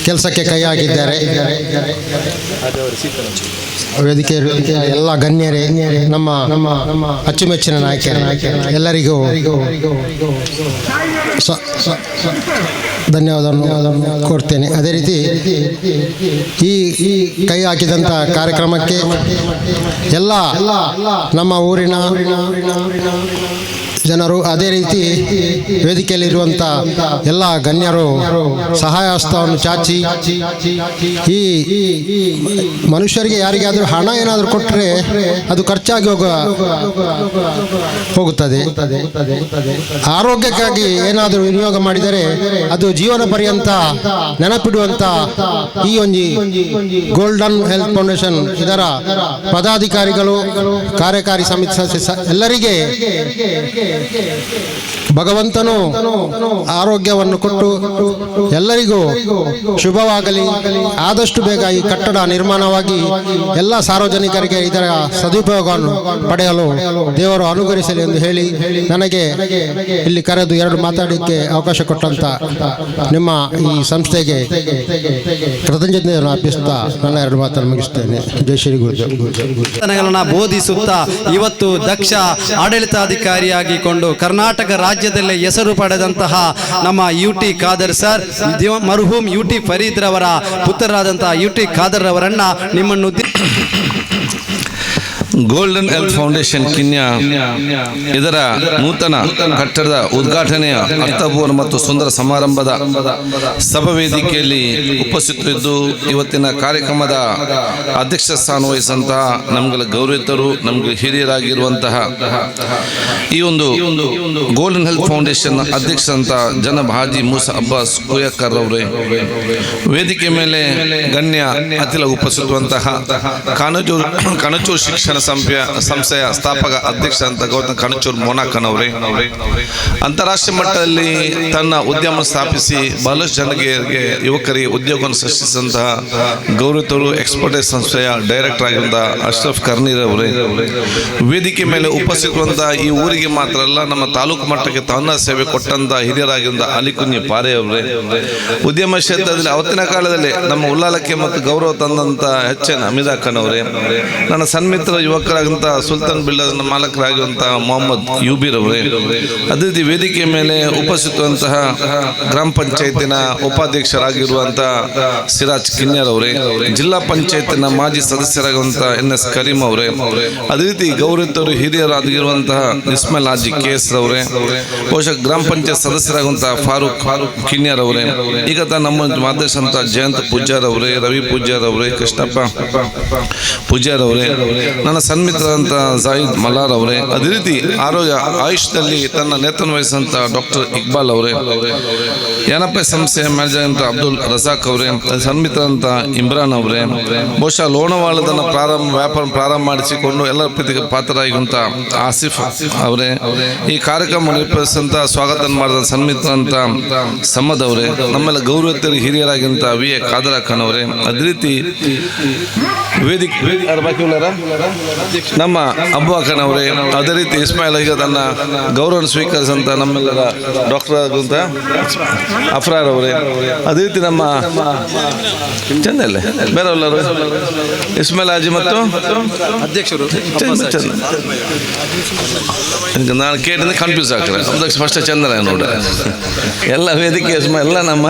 ಕೆಲಸಕ್ಕೆ ಕೈ ಹಾಕಿದ್ದಾರೆ. ವೇದಿಕೆ ಎಲ್ಲ ಗಣ್ಯರೇ, ನಮ್ಮ ಅಚ್ಚುಮೆಚ್ಚಿನ ನಾಯಕರೇ, ಎಲ್ಲರಿಗೂ ಧನ್ಯವಾದವನ್ನು ಕೊಡ್ತೇನೆ. ಅದೇ ರೀತಿ ಈ ಕೈ ಹಾಕಿದಂಥ ಕಾರ್ಯಕ್ರಮಕ್ಕೆ ಎಲ್ಲ ನಮ್ಮ ಊರಿನ ಜನರು, ಅದೇ ರೀತಿ ವೇದಿಕೆಯಲ್ಲಿರುವಂಥ ಎಲ್ಲ ಗಣ್ಯರು ಸಹಾಯ ಹಸ್ತವನ್ನು ಚಾಚಿ, ಈ ಮನುಷ್ಯರಿಗೆ ಯಾರಿಗಾದರೂ ಹಣ ಏನಾದರೂ ಕೊಟ್ಟರೆ ಅದು ಖರ್ಚಾಗಿ ಹೋಗುತ್ತದೆ. ಆರೋಗ್ಯಕ್ಕಾಗಿ ಏನಾದರೂ ವಿನಿಯೋಗ ಮಾಡಿದರೆ ಅದು ಜೀವನ ಪರ್ಯಂತ ನೆನಪಿಡುವಂಥ ಈ ಒಂದು ಗೋಲ್ಡನ್ ಹೆಲ್ತ್ ಫೌಂಡೇಶನ್ ಇದರ ಪದಾಧಿಕಾರಿಗಳು, ಕಾರ್ಯಕಾರಿ ಸಮಿತಿ ಸದಸ್ಯ ಎಲ್ಲರಿಗೆ ಭಗವಂತನು ಆರೋಗ್ಯವನ್ನು ಕೊಟ್ಟು ಎಲ್ಲರಿಗೂ ಶುಭವಾಗಲಿ. ಆದಷ್ಟು ಬೇಗ ಈ ಕಟ್ಟಡ ನಿರ್ಮಾಣವಾಗಿ ಎಲ್ಲ ಸಾರ್ವಜನಿಕರಿಗೆ ಇದರ ಸದುಪಯೋಗವನ್ನು ಪಡೆಯಲು ದೇವರು ಅನುಗ್ರಹಿಸಲಿ ಎಂದು ಹೇಳಿ, ನನಗೆ ಇಲ್ಲಿ ಕರೆದು 2 ಮಾತಾಡಲಿಕ್ಕೆ ಅವಕಾಶ ಕೊಟ್ಟಂತ ನಿಮ್ಮ ಈ ಸಂಸ್ಥೆಗೆ ಕೃತಜ್ಞತೆಯನ್ನು ಅರ್ಪಿಸುತ್ತಾ ನನ್ನ 2 ಮಾತನ್ನು ಮುಗಿಸ್ತೇನೆ. ಜೈ ಶ್ರೀ ಗುರುದೇವ್. ಬೋಧಿಸುತ್ತಾ ಇವತ್ತು ದಕ್ಷ ಆಡಳಿತಾಧಿಕಾರಿಯಾಗಿಕೊಂಡು ಕರ್ನಾಟಕ ರಾಜ್ಯದಲ್ಲೇ ಹೆಸರು ಪಡೆದಂತಹ ನಮ್ಮ UT ಖಾದರ್ ಸರ್, ಮರ್ಹೂಮ್ UT ಫರೀದ್ ರವರ ಪುತ್ರರಾದಂತಹ UT ಖಾದರ್ ರವರನ್ನ ನಿಮ್ಮನ್ನು ಗೋಲ್ಡನ್ ಹೆಲ್ತ್ ಫೌಂಡೇಶನ್ ಕಿನ್ಯ ಇದರ ನೂತನ ಕಟ್ಟಡದ ಉದ್ಘಾಟನೆಯ ಅರ್ಥಪೂರ್ಣ ಮತ್ತು ಸುಂದರ ಸಮಾರಂಭದ ಸಭಾವೇದಿಕೆಯಲ್ಲಿ ಉಪಸ್ಥಿತರಿದ್ದು ಇವತ್ತಿನ ಕಾರ್ಯಕ್ರಮದ ಅಧ್ಯಕ್ಷ ಸ್ಥಾನ ವಹಿಸಿದಂತಹ ನಮ್ಗಳ ಗೌರವಿತರು, ನಮ್ಗೆ ಹಿರಿಯರಾಗಿರುವಂತಹ ಈ ಒಂದು ಗೋಲ್ಡನ್ ಹೆಲ್ತ್ ಫೌಂಡೇಶನ್ ಅಧ್ಯಕ್ಷ ಅಂತ ಜನಾಬ್ ಹಾಜಿ ಮೂಸಾ ಅಬ್ಬಾಸ್ ಕುಯಕ್ಕರ್ ಅವರೇ, ವೇದಿಕೆ ಮೇಲೆ ಗಣ್ಯ ಅತಿಥಿಗಳು ಉಪಸ್ಥಿತರುವಂತಹ ಕಣಚೂರು ಶಿಕ್ಷಣ ಸಂಸ್ಥೆಯ ಸ್ಥಾಪಕ ಅಧ್ಯಕ್ಷ ಅಂತ ಗೌತಮ್ ಕಣಚೂರ್ ಮೋನಾಕನ್ ಅವರೇ, ಅಂತಾರಾಷ್ಟ್ರೀಯ ಮಟ್ಟದಲ್ಲಿ ತನ್ನ ಉದ್ಯಮ ಸ್ಥಾಪಿಸಿ ಬಹಳಷ್ಟು ಜನರಿಗೆ ಯುವಕರಿಗೆ ಉದ್ಯೋಗವನ್ನು ಸೃಷ್ಟಿಸಿದಂತಹ ಗೌರವಿತರು, ಎಕ್ಸ್ಪರ್ಟೈಸ್ ಸಂಸ್ಥೆಯ ಡೈರೆಕ್ಟರ್ ಆಗಿರುವಂತಹ ಅಶ್ರಫ್ ಕರ್ನೀರ್ ಅವರೇ, ವೇದಿಕೆ ಮೇಲೆ ಉಪಸ್ಥಿತರುವಂತಹ ಈ ಊರಿಗೆ ಮಾತ್ರ ಅಲ್ಲ ನಮ್ಮ ತಾಲೂಕು ಮಟ್ಟಕ್ಕೆ ತನ್ನ ಸೇವೆ ಕೊಟ್ಟಂತಹ ಹಿರಿಯರಾಗಿರುವಂತಹ ಅಲಿಕುഞ്ഞി ಪಾರೆ ಅವರೇ, ಉದ್ಯಮ ಕ್ಷೇತ್ರದಲ್ಲಿ ಅವತ್ತಿನ ಕಾಲದಲ್ಲಿ ನಮ್ಮ ಉಲ್ಲಾಲಕ್ಕೆ ಮತ್ತು ಗೌರವ ತಂದಂತ HN ಹಮೀದಾ ಖಾನ್ ಅವರೇ, ನನ್ನ ಸನ್ಮಿತ್ರ ಯುವಕರಾಗಿರುವಂತಹ ಸುಲ್ತಾನ್ ಬಿಲ್ಡರ್ನ ಮಾಲಕರಾಗಿರುವಂತಹ ಮೊಹಮ್ಮದ್ ಯೂಬೀರ್ ಅವರೇ, ಅದೇ ರೀತಿ ವೇದಿಕೆ ಮೇಲೆ ಉಪಸ್ಥಿತವಂತಹ ಗ್ರಾಮ ಪಂಚಾಯತಿನ ಉಪಾಧ್ಯಕ್ಷರಾಗಿರುವಂತಹ ಸಿರಾಜ್ ಕಿನ್ಯರ್ ಅವರೇ, ಜಿಲ್ಲಾ ಪಂಚಾಯತಿನ ಮಾಜಿ ಸದಸ್ಯರಾಗಿರುವಂತಹ NS ಕರೀಂ ಅವರೇ, ಅದೇ ರೀತಿ ಗೌರವಿತರು ಹಿರಿಯರಾಗಿರುವಂತಹ ಇಸ್ಮಾಯಿಲ್ ಹಾಜಿ KS ಅವರೇ, ಬಹುಶಃ ಗ್ರಾಮ ಪಂಚಾಯತ್ ಸದಸ್ಯರಾಗುವಂತಹ ಫಾರೂಕ್ ಕಿನ್ಯರ್ ಅವರೇ, ಈಗ ನಮ್ಮ ಮಾದೇಶಂತ ಜಯಂತ್ ಪೂಜಾರ್ ಅವರೇ, ರವಿ ಪೂಜಾರ್ ಅವರೇ, ಕೃಷ್ಣಪ್ಪ ಪೂಜಾರ್ ಅವರೇ, ನನ್ನ ಸನ್ಮಿತ್ರರಂತ ಜಾಹಿದ್ ಮಲಾರ್ ಅವರೇ, ಅದೇ ರೀತಿ ಆಯುಷ್ದಲ್ಲಿ ತನ್ನ ನೇತೃತ್ವ ವಹಿಸಿದಂತ ಡಾಕ್ಟರ್ ಇಕ್ಬಾಲ್ ಅವರೇ, ಏನಪ್ಪ ಸಂಸ್ಥೆಯ ಮ್ಯಾನೇಜರ್ ಅಂತ ಅಬ್ದುಲ್ ರಜಾಕ್ ಅವರೇ, ಸನ್ಮಿತ್ರರಂತ ಇಮ್ರಾನ್ ಅವರೇ, ಬಹುಶಃ ಲೋಣವಾಳದನ್ನ ವ್ಯಾಪಾರ ಪ್ರಾರಂಭ ಮಾಡಿಸಿಕೊಂಡು ಎಲ್ಲರ ಪ್ರೀತಿಗೆ ಪಾತ್ರರಾಗಿರುವಂತ ಆಸಿಫ್ ಅವರೇ, ಈ ಕಾರ್ಯಕ್ರಮ ನಿರ್ವಹಿಸಿದಂತ ಸ್ವಾಗತ ಮಾಡಿದ ಸನ್ಮಿತ್ರರಂತ ಸಮದ್ ಅವರೇ, ನಮ್ಮೆಲ್ಲ ಗೌರವಿತರಿಗೆ ಹಿರಿಯರಾಗಿರುವಂತ VA ಖಾದರ್ ಖಾನ್ ಅವರೇ, ಅದೇ ರೀತಿ ವೇದಿಕೆ ನಮ್ಮ ಅಬ್ಬಾ ಖಾನ್ ಅವರೇ, ಅದೇ ರೀತಿ ಇಸ್ಮಾಯಿಲ್ ಈಗ ತನ್ನ ಗೌರವ ಸ್ವೀಕರಿಸಿದಂತ ನಮ್ಮೆಲ್ಲರ ಡಾಕ್ಟರ್ ಆದಂತ ಅಫ್ರಾರ್ ಅವರೇ, ಅದೇ ರೀತಿ ನಮ್ಮ ಚಂದಲ್ಲೇ ಬೇರೆಲ್ಲರು ಇಸ್ಮಾಯಿಲ್ ಹಾಜಿ ಮತ್ತು ಅಧ್ಯಕ್ಷರು ನಾನು ಕೇಳಿದ್ರೆ ಕನ್ಫ್ಯೂಸ್ ಆಗ್ತದೆ, ಅಧ್ಯಕ್ಷ ಫಸ್ಟ್ ಚಂದ್ರ ನೋಡಿ ಎಲ್ಲ ವೇದಿಕೆ ಎಲ್ಲ ನಮ್ಮ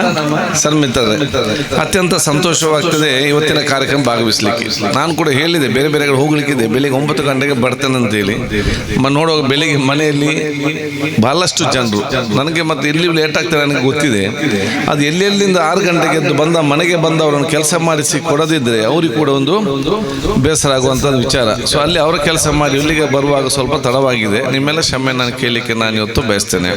ಸನ್ಮಿತ್ರರೇ, ಅತ್ಯಂತ ಸಂತೋಷವಾಗ್ತದೆ ಇವತ್ತಿನ ಕಾರ್ಯಕ್ರಮ ಭಾಗವಹಿಸಲಿಕ್ಕೆ. ನಾನು ಕೂಡ ಹೇಳಿದೆ ಬೇರೆ ಬೇರೆ ಕಡೆ ಹೋಗ್ಲಿಕ್ಕಿದೆ, ಬೆಳಿಗ್ಗೆ 9 ಗಂಟೆಗೆ ಬರ್ತೇನೆ ಅಂತೇಳಿ ನೋಡುವಾಗ ಬೆಳಿಗ್ಗೆ ಮನೆಯಲ್ಲಿ ಬಹಳಷ್ಟು ಜನರು ನನಗೆ ಮತ್ತೆ ಇಲ್ಲಿ ಲೇಟ್ ಆಗ್ತದೆ ನನಗೆ ಗೊತ್ತಿದೆ. ಅದು ಎಲ್ಲೆಲ್ಲಿಂದ 6 ಗಂಟೆಗೆ ಬಂದ ಮನೆಗೆ ಬಂದವರನ್ನು ಕೆಲಸ ಮಾಡಿಸಿ ಕೊಡದಿದ್ರೆ ಅವ್ರಿಗೆ ಕೂಡ ಒಂದು ಬೇಸರ ಆಗುವಂಥದ್ದು ವಿಚಾರ. ಸೊ ಅಲ್ಲಿ ಅವರ ಕೆಲಸ ಮಾಡಿ ಇಲ್ಲಿಗೆ ಬರುವಾಗ ಸ್ವಲ್ಪ ತಡವಾಗಿದೆ, ನಿಮ್ಮೆಲ್ಲ ಕ್ಷಮೆ ನಾನು ಕೇಳಲಿಕ್ಕೆ ನಾನು ಇವತ್ತು ಬಯಸ್ತೇನೆ.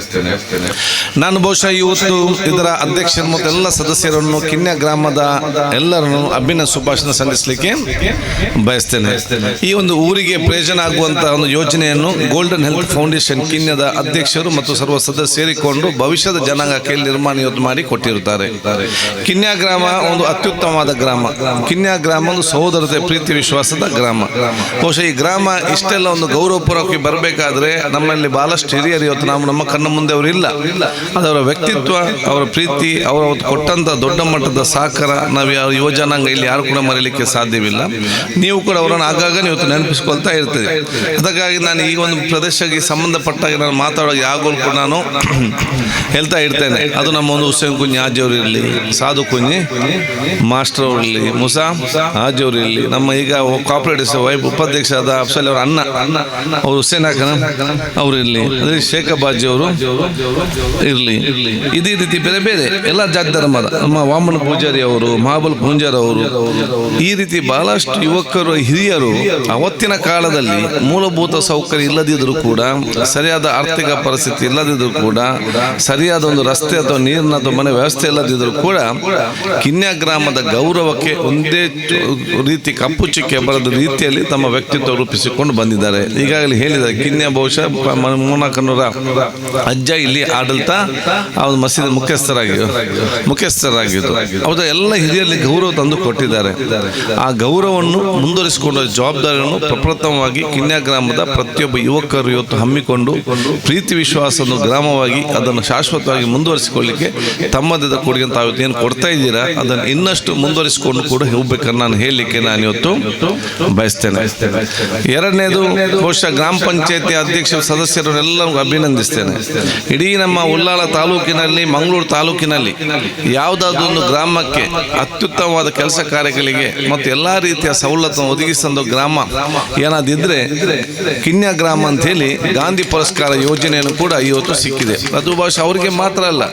ನಾನು ಬಹುಶಃ ಇವತ್ತು ಇದರ ಅಧ್ಯಕ್ಷರು ಮತ್ತು ಎಲ್ಲ ಸದಸ್ಯರನ್ನು ಕಿನ್ಯ ಗ್ರಾಮದ ಎಲ್ಲರನ್ನು ಅಭಿನಂದನೆ ಶುಭಾಶಯ ಸಲ್ಲಿಸಲಿಕ್ಕೆ ಬಯಸ್ತೇನೆ. ಈ ಒಂದು ಒಂದು ಊರಿಗೆ ಪ್ರಯೋಜನ ಆಗುವಂತಹ ಒಂದು ಯೋಜನೆಯನ್ನು ಗೋಲ್ಡನ್ ಹೆಲ್ತ್ ಫೌಂಡೇಶನ್ ಕಿನ್ಯದ ಅಧ್ಯಕ್ಷರು ಮತ್ತು ಸರ್ವ ಸದಸ್ಯರು ಸೇರಿಕೊಂಡು ಭವಿಷ್ಯದ ಜನಾಂಗಕ್ಕೆ ನಿರ್ಮಾಣ ಮಾಡಿ ಕೊಟ್ಟಿರುತ್ತಾರೆ. ಕಿನ್ಯಾ ಗ್ರಾಮ ಒಂದು ಅತ್ಯುತ್ತಮವಾದ ಗ್ರಾಮ. ಕಿನ್ಯಾ ಗ್ರಾಮ ಒಂದು ಸಹೋದರತೆ, ಪ್ರೀತಿ, ವಿಶ್ವಾಸದ ಗ್ರಾಮ. ಬಹುಶಃ ಈ ಗ್ರಾಮ ಇಷ್ಟೆಲ್ಲ ಒಂದು ಗೌರವಪೂರ್ವಕವಾಗಿ ಬರಬೇಕಾದ್ರೆ ನಮ್ಮಲ್ಲಿ ಬಹಳಷ್ಟು ಹಿರಿಯರು ಇವತ್ತು ನಮ್ಮ ಕಣ್ಣ ಮುಂದೆ ಅವರು ಇಲ್ಲ. ಅದವರ ವ್ಯಕ್ತಿತ್ವ, ಅವರ ಪ್ರೀತಿ, ಅವರ ಕೊಟ್ಟಂತ ದೊಡ್ಡ ಮಟ್ಟದ ಸಹಕಾರ ನಾವು ಯುವ ಜನಾಂಗ ಇಲ್ಲಿ ಯಾರು ಕೂಡ ಮರೀಲಿಕ್ಕೆ ಸಾಧ್ಯವಿಲ್ಲ. ನೀವು ಕೂಡ ಅವರನ್ನು ಆಗಾಗ ನೀವು ನೆನಪಿಸ್ಕೊಳ್ತಾ ಇರ್ತದೆ. ಅದಕ್ಕಾಗಿ ನಾನು ಈ ಒಂದು ಪ್ರದೇಶಕ್ಕೆ ಸಂಬಂಧಪಟ್ಟಾಗ ನಾನು ಮಾತಾಡೋದು ಯಾವಾಗಲೂ ಕೂಡ ನಾನು ಹೇಳ್ತಾ ಇರ್ತೇನೆ. ಅದು ನಮ್ಮ ಒಂದು ಹುಸೇನ್ ಕುಂಜಿ ಹಾಜಿಯವರು ಇರಲಿ, ಸಾಧು ಕುಂಜಿ ಮಾಸ್ಟರ್ ಅವರು ಇರಲಿ, ಮುಸಾ ಹಾಜಿಯವರು ಇರಲಿ, ನಮ್ಮ ಈಗ ಕೋಆಪರೇಟಿವ್ ವೈಫ್ ಉಪಾಧ್ಯಕ್ಷರಾದ ಅಫ್ಸಲ್ ಅವರ ಅಣ್ಣ ಅವರು ಹುಸೇನ್ ಹಾಕನ ಅವರು ಇರಲಿ, ಅದೇ ಶೇಖ್ ಬಾಜಿ ಅವರು ಇರಲಿ, ಇದೇ ರೀತಿ ಬೇರೆ ಬೇರೆ ಎಲ್ಲ ಜಾತಿ ಧರ್ಮದ ನಮ್ಮ ವಾಮನ ಪೂಜಾರಿ ಅವರು, ಮಹಾಬಲ್ ಪೂಂಜಾರ್ ಅವರು, ಈ ರೀತಿ ಬಹಳಷ್ಟು ಯುವಕರು, ಹಿರಿಯರು ಅವತ್ತಿನ ಕಾಲದಲ್ಲಿ ಮೂಲಭೂತ ಸೌಕರ್ಯ ಇಲ್ಲದಿದ್ದರೂ ಕೂಡ, ಸರಿಯಾದ ಆರ್ಥಿಕ ಪರಿಸ್ಥಿತಿ ಇಲ್ಲದಿದ್ದರೂ ಕೂಡ, ಸರಿಯಾದ ಒಂದು ರಸ್ತೆ ಅಥವಾ ನೀರಿನ ಅಥವಾ ಮನೆ ವ್ಯವಸ್ಥೆ ಇಲ್ಲದಿದ್ದರೂ ಕೂಡ ಕಿನ್ಯಾ ಗ್ರಾಮದ ಗೌರವಕ್ಕೆ ಒಂದೇ ರೀತಿ ಕಪ್ಪು ಚುಕ್ಕೆ ಬರದ ರೀತಿಯಲ್ಲಿ ತಮ್ಮ ವ್ಯಕ್ತಿತ್ವ ರೂಪಿಸಿಕೊಂಡು ಬಂದಿದ್ದಾರೆ. ಈಗಾಗಲೇ ಹೇಳಿದ್ದಾರೆ, ಕಿನ್ಯಾ ಬಹುಶಃ ಮೂನಾಕನ್ನೂರ ಅಜ್ಜ ಇಲ್ಲಿ ಆಡಳಿತ ಮಸೀದಿ ಮುಖ್ಯಸ್ಥರಾಗಿದ್ದು ಅವರ ಎಲ್ಲ ಹಿರಿಯರಲ್ಲಿ ಗೌರವ ತಂದು ಕೊಟ್ಟಿದ್ದಾರೆ. ಆ ಗೌರವವನ್ನು ಮುಂದುವರಿಸಿಕೊಂಡ ಜವಾಬ್ದಾರಿಯನ್ನು ಪ್ರಪ್ರಥಮವಾಗಿ ಕಿನ್ಯಾ ಗ್ರಾಮದ ಪ್ರತಿಯೊಬ್ಬ ಯುವಕರು ಇವತ್ತು ಹಮ್ಮಿಕೊಂಡು ಪ್ರೀತಿ ವಿಶ್ವಾಸವನ್ನು ಗ್ರಾಮವಾಗಿ ಅದನ್ನು ಶಾಶ್ವತವಾಗಿ ಮುಂದುವರಿಸಿಕೊಳ್ಳಿಕ್ಕೆ ತಮ್ಮದಾದ ಕೊಡುಗೆ ತಾವು ಏನು ಕೊಡ್ತಾ ಇದ್ದೀರಾ ಅದನ್ನು ಇನ್ನಷ್ಟು ಮುಂದುವರಿಸಿಕೊಂಡು ಕೂಡ ಹೋಗ್ಬೇಕನ್ನು ನಾನು ಹೇಳಲಿಕ್ಕೆ ನಾನು ಇವತ್ತು ಬಯಸ್ತೇನೆ. ಎರಡನೇದು, ಬಹುಶಃ ಗ್ರಾಮ ಪಂಚಾಯತಿ ಅಧ್ಯಕ್ಷ ಸದಸ್ಯರನ್ನೆಲ್ಲರೂ ಅಭಿನಂದಿಸ್ತೇನೆ. ಇಡೀ ನಮ್ಮ ಉಳ್ಳಾಲ ತಾಲೂಕಿನಲ್ಲಿ, ಮಂಗಳೂರು ತಾಲೂಕಿನಲ್ಲಿ ಯಾವುದಾದ್ರೂ ಒಂದು ಗ್ರಾಮಕ್ಕೆ ಅತ್ಯುತ್ತಮವಾದ ಕೆಲಸ ಕಾರ್ಯಗಳಿಗೆ ಮತ್ತು ಎಲ್ಲ ರೀತಿಯ ಸವಲತ್ತನ್ನು ಒದಗಿಸಿದ ಗ್ರಾಮ ಏನಾದಿದ್ರೆ ಕಿನ್ಯಾ ಗ್ರಾಮ ಅಂತ ಹೇಳಿ ಗಾಂಧಿ ಪುರಸ್ಕಾರ ಯೋಜನೆಯನ್ನು ಕೂಡ ಇವತ್ತು ಸಿಕ್ಕಿದೆ. ಅದು ಬಹುಶಃ ಅವರಿಗೆ ಮಾತ್ರ ಅಲ್ಲ,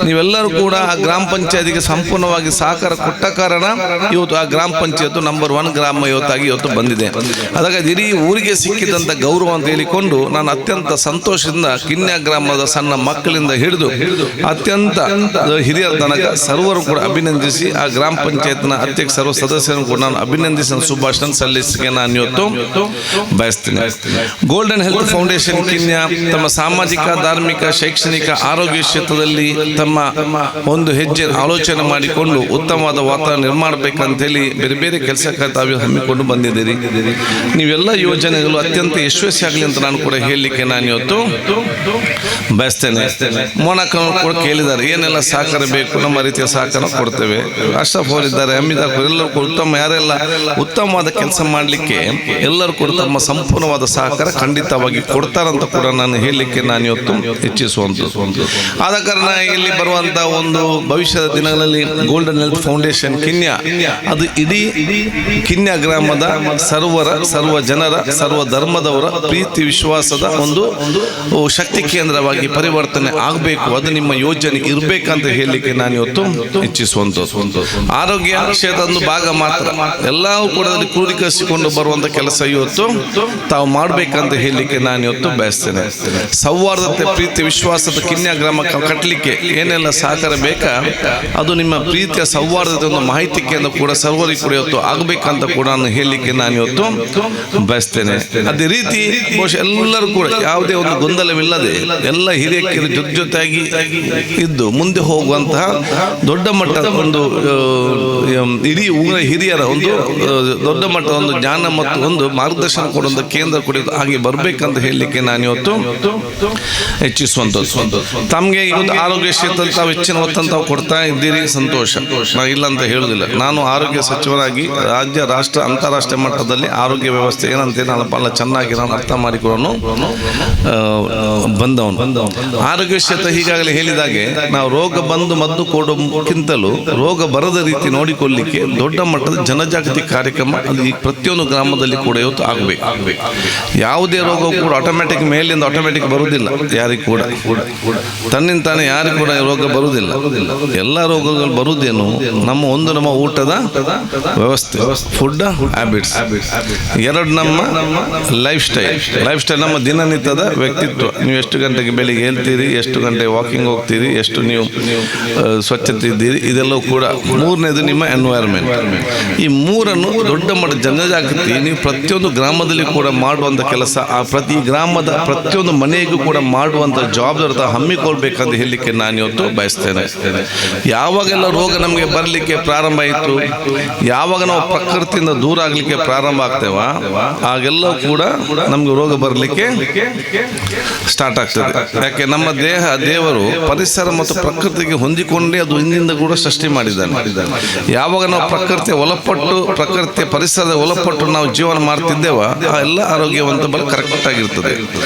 ನೀವೆಲ್ಲರೂ ಕೂಡ ಆ ಗ್ರಾಮ ಪಂಚಾಯತಿಗೆ ಸಂಪೂರ್ಣವಾಗಿ ಸಹಕಾರ ಕೊಟ್ಟ ಕಾರಣ ಇವತ್ತು ಆ ಗ್ರಾಮ ಪಂಚಾಯತ್ ನಂಬರ್ 1 ಗ್ರಾಮ ಇವತ್ತು ಬಂದಿದೆ. ಅದಕ್ಕೆ ಇಡೀ ಊರಿಗೆ ಸಿಕ್ಕಿದಂಥ ಗೌರವ ಅಂತ ಹೇಳಿಕೊಂಡು ನಾನು ಅತ್ಯಂತ ಸಂತೋಷದಿಂದ ಕಿನ್ಯಾ ಗ್ರಾಮದ ಸಣ್ಣ ಮಕ್ಕಳಿಂದ ಹಿಡಿದು ಅತ್ಯಂತ ಹಿರಿಯರ ತನಕ ಸರ್ವರು ಕೂಡ ಅಭಿನಂದಿಸಿ ಆ ಗ್ರಾಮ ಪಂಚಾಯತ್ನ ಅಧ್ಯಕ್ಷ ಸರ್ವ ಸದಸ್ಯರನ್ನು ಕೂಡ ನಾನು ಅಭಿನಂದಿಸಿ ಶುಭಾಶಯ ಸಲ್ಲಿಸಿಕೆ ನಾನು ಇವತ್ತು ಬಯಸ್ತೇನೆ. ಗೋಲ್ಡನ್ ಹೆಲ್ತ್ ಫೌಂಡೇಶನ್ ಕಿನ್ಯಾ ತಮ್ಮ ಸಾಮಾಜಿಕ, ಧಾರ್ಮಿಕ, ಶೈಕ್ಷಣಿಕ, ಆರೋಗ್ಯ ಕ್ಷೇತ್ರದಲ್ಲಿ ತಮ್ಮ ಒಂದು ಹೆಜ್ಜೆ ಆಲೋಚನೆ ಮಾಡಿಕೊಂಡು ಉತ್ತಮವಾದ ವಾತಾವರಣ ನಿರ್ಮಾಣ ಬೇಕಂತೇಳಿ ಬೇರೆ ಬೇರೆ ಕೆಲಸ ತಾವು ಹಮ್ಮಿಕೊಂಡು ಬಂದಿದ್ದೀರಿ. ನೀವೆಲ್ಲ ಯೋಜನೆಗಳು ಅತ್ಯಂತ ಯಶಸ್ವಿಯಾಗಲಿ ಅಂತ ನಾನು ಕೂಡ ಹೇಳಲಿಕ್ಕೆ ನಾನು ಇವತ್ತು ಬಯಸ್ತೇನೆ. ಮೋನಾಕನವರು ಕೂಡ ಕೇಳಿದ್ದಾರೆ ಏನೆಲ್ಲ ಸಹಕಾರ ಬೇಕು, ನಮ್ಮ ರೀತಿಯ ಸಹಕಾರ ಕೊಡ್ತೇವೆ. ಅಶ್ರಫ್ ಅವರಿದ್ದಾರೆ, ಹಮೀದ್ ಅವರು, ಎಲ್ಲರೂ ಕೂಡ ಯಾರೆಲ್ಲ ಉತ್ತಮವಾದ ಕೆಲಸ ಮಾಡಲಿಕ್ಕೆ ಎಲ್ಲರೂ ಕೂಡ ತಮ್ಮ ಸಂಪೂರ್ಣವಾದ ಸಹಕಾರ ಖಂಡಿತವಾಗಿ ಕೊಡ್ತಾರಂತ ಕೂಡ ನಾನು ಹೇಳಲಿಕ್ಕೆ ನಾನು ಇವತ್ತು ಇಚ್ಛಿಸುವಂಥದ್ದು. ಆದ ಕಾರಣ ಇಲ್ಲಿ ಬರುವಂತ ಒಂದು ಭವಿಷ್ಯದ ದಿನಗಳಲ್ಲಿ ಗೋಲ್ಡನ್ ಹೆಲ್ತ್ ಫೌಂಡೇಶನ್ ಕಿನ್ಯಾ ಅದು ಇಡೀ ಕಿನ್ಯಾ ಗ್ರಾಮದ ಸರ್ವ ಜನರ, ಸರ್ವ ಧರ್ಮದವರ ಪ್ರೀತಿ ವಿಶ್ವಾಸದ ಒಂದು ಶಕ್ತಿ ಕೇಂದ್ರವಾಗಿ ಪರಿವರ್ತನೆ ಆಗಬೇಕು. ಅದು ನಿಮ್ಮ ಯೋಜನೆ ಇರಬೇಕಂತ ಹೇಳಲಿಕ್ಕೆ ನಾನು ಇವತ್ತು ಇಚ್ಛಿಸುವಂಥದ್ದು. ಆರೋಗ್ಯ ಕ್ಷೇತ್ರ ಒಂದು ಭಾಗ ಮಾತ್ರ, ಎಲ್ಲವೂ ಕೂಡ ಕ್ರೋಢೀಕರಿಸಿಕೊಂಡು ಬರುವಂತ ಕೆಲಸ ಇವತ್ತು ತಾವು ಮಾಡಬೇಕಂತ ಹೇಳಲಿಕ್ಕೆ ನಾನು ಇವತ್ತು ಬಯಸ್ತೇನೆ. ಸೌಹಾರ್ದತೆ, ಪ್ರೀತಿ ವಿಶ್ವಾಸದ ಕಿನ್ಯಾ ಗ್ರಾಮ ಕಟ್ಟಲಿಕ್ಕೆ ಏನೆಲ್ಲ ಸಹಕಾರ ಬೇಕಾ ಅದು ನಿಮ್ಮ ಪ್ರೀತಿಯ ಸೌಹಾರ್ದತೆ ಒಂದು ಮಾಹಿತಿ ಕೇಂದ್ರ ಕೂಡ ಸರ್ವರಿಗೆ ಕೂಡ ಇವತ್ತು ಆಗಬೇಕಂತ ಕೂಡ ನಾನು ಹೇಳಲಿಕ್ಕೆ ನಾನು ಇವತ್ತು ಬಯಸ್ತೇನೆ. ಅದೇ ರೀತಿ ಬಹುಶಃ ಎಲ್ಲರೂ ಕೂಡ ಯಾವುದೇ ಒಂದು ಗೊಂದಲವಿಲ್ಲದೆ ಎಲ್ಲ ಹಿರಿಯರು ಜೊತೆಯಾಗಿ ಇದ್ದು ಮುಂದೆ ಹೋಗುವಂತಹ ದೊಡ್ಡ ಮಟ್ಟದ ಒಂದು ಇಡೀ ಊರ ಹಿರಿಯರ ಒಂದು ದೊಡ್ಡ ಮಟ್ಟದ ಒಂದು ಜ್ಞಾನ ಮತ್ತು ಒಂದು ಮಾರ್ಗದರ್ಶನ ಕೊಡುವಂಥ ಕೇಂದ್ರ ಕೂಡ ಹಾಗೆ ಬರಬೇಕಂತ ಹೇಳಲಿಕ್ಕೆ ನಾನು ಇವತ್ತು ಹೆಚ್ಚಿಸುವಂಥದ್ದು. ತಮಗೆ ಇವತ್ತು ಆರೋಗ್ಯ ಕ್ಷೇತ್ರದಲ್ಲಿ ತಾವು ಹೆಚ್ಚಿನ ಒತ್ತನ್ನು ತಾವು ಕೊಡ್ತಾ ಇದ್ದೀರಿ, ಸಂತೋಷ, ನಾನು ಇಲ್ಲ ಅಂತ ಹೇಳುವುದಿಲ್ಲ. ನಾನು ಆರೋಗ್ಯ ಸಚಿವರಾಗಿ ರಾಜ್ಯ, ರಾಷ್ಟ್ರ, ಅಂತಾರಾಷ್ಟ್ರೀಯ ಮಟ್ಟದಲ್ಲಿ ಆರೋಗ್ಯ ವ್ಯವಸ್ಥೆ ಏನಂತ ನಾನು ಬಹಳ ಚೆನ್ನಾಗಿ ನಾನು ಅರ್ಥ ಮಾಡಿಕೊಂಡು ಬಂದವನು. ಆರೋಗ್ಯ ಕ್ಷೇತ್ರ ಈಗಾಗಲೇ ಹೇಳಿದಾಗೆ ನಾವು ರೋಗ ಬಂದು ಮದ್ದು ಕೊಡೋಕ್ಕಿಂತಲೂ ರೋಗ ಬರದ ರೀತಿ ನೋಡಿಕೊಳ್ಳಿಕ್ಕೆ ದೊಡ್ಡ ಮಟ್ಟದ ಜನಜಾಗೃತಿ ಕಾರ್ಯಕ್ರಮ ಅದು ಈ ಪ್ರತಿಯೊಂದು ಗ್ರಾಮದಲ್ಲಿ ಕೂಡ ಇವತ್ತು ಆಗಬೇಕು. ಯಾವುದೇ ರೋಗವು ಕೂಡ ಆಟೋಮ್ಯಾಟಿಕ್ ಮೇಲಿಂದ ಆಟೋಮ್ಯಾಟಿಕ್ ಬರುವುದಿಲ್ಲ, ಯಾರಿಗೂ ಕೂಡ ತನ್ನಿಂದ ತಾನೇ ಯಾರಿಗೂ ಕೂಡ ರೋಗ ಬರುವುದಿಲ್ಲ. ಎಲ್ಲ ರೋಗಗಳು ಬರುವುದೇನು ನಮ್ಮ ಊಟದ ವ್ಯವಸ್ಥೆ, ಫುಡ್ ಹ್ಯಾಬಿಟ್ಸ್, ಎರಡು ನಮ್ಮ ಲೈಫ್ ಸ್ಟೈಲ್ ನಮ್ಮ ದಿನನಿತ್ಯದ ವ್ಯಕ್ತಿತ್ವ. ನೀವು ಎಷ್ಟು ಗಂಟೆಗೆ ಬೆಳಿಗ್ಗೆ ಹೇಳ್ತೀರಿ, ಎಷ್ಟು ಗಂಟೆಗೆ ವಾಕಿಂಗ್ ಹೋಗ್ತೀರಿ, ಎಷ್ಟು ನೀವು ಸ್ವಚ್ಛತೆ ಇದ್ದೀರಿ, ಇದೆಲ್ಲವೂ ಕೂಡ. ಮೂರನೇದು ನಿಮ್ಮ ಎನ್ವೈರನ್ಮೆಂಟ್. ಈ ಮೂರನ್ನು ದೊಡ್ಡ ಮಟ್ಟದ ಜನಜಾಗೃತಿ ನೀವು ಪ್ರತಿಯೊಂದು ಗ್ರಾಮದಲ್ಲಿ ಕೂಡ ಮಾಡುವಂಥ ಕೆಲಸ, ಆ ಪ್ರತಿ ಗ್ರಾಮದ ಪ್ರತಿಯೊಂದು ಮನೆಗೂ ಕೂಡ ಮಾಡುವಂಥ ಜವಾಬ್ದಾರಿ ಹಮ್ಮಿಕೊಳ್ಬೇಕಂತ ಹೇಳಲಿಕ್ಕೆ ನಾನು ಇವತ್ತು ಬಯಸ್ತೇನೆ. ಯಾವಾಗೆಲ್ಲ ರೋಗ ನಮಗೆ ಬರಲಿಕ್ಕೆ ಪ್ರಾರಂಭ ಆಯಿತು, ಯಾವಾಗ ನಾವು ಪ್ರಕೃತಿಯಿಂದ ದೂರ ಆಗಲಿಕ್ಕೆ ಪ್ರಾರಂಭ ಆಗ್ತೇವ, ಆಗೆಲ್ಲ ಕೂಡ ನಮ್ಗೆ ರೋಗ ಬರಲಿಕ್ಕೆ ಸ್ಟಾರ್ಟ್ ಆಗ್ತದೆ. ಯಾಕೆ ನಮ್ಮ ದೇವರು ಪರಿಸರ ಮತ್ತು ಪ್ರಕೃತಿಗೆ ಹೊಂದಿಕೊಂಡೇ ಅದು ಹಿಂದಿಂದ ಕೂಡ ಸೃಷ್ಟಿ ಮಾಡಿದ್ದಾನೆ. ಯಾವಾಗ ನಾವು ಪ್ರಕೃತಿ ಒಳಪಟ್ಟು ಪ್ರಕೃತಿಯ ಪರಿಸರದ ಒಳಪಟ್ಟು ನಾವು ಜೀವನ ಮಾಡ್ತಿದ್ದೇವ, ಆ ಎಲ್ಲ ಆರೋಗ್ಯವಂತ ಬಲ ಕರೆಕ್ಟ್ ಆಗಿರ್ತದೆ.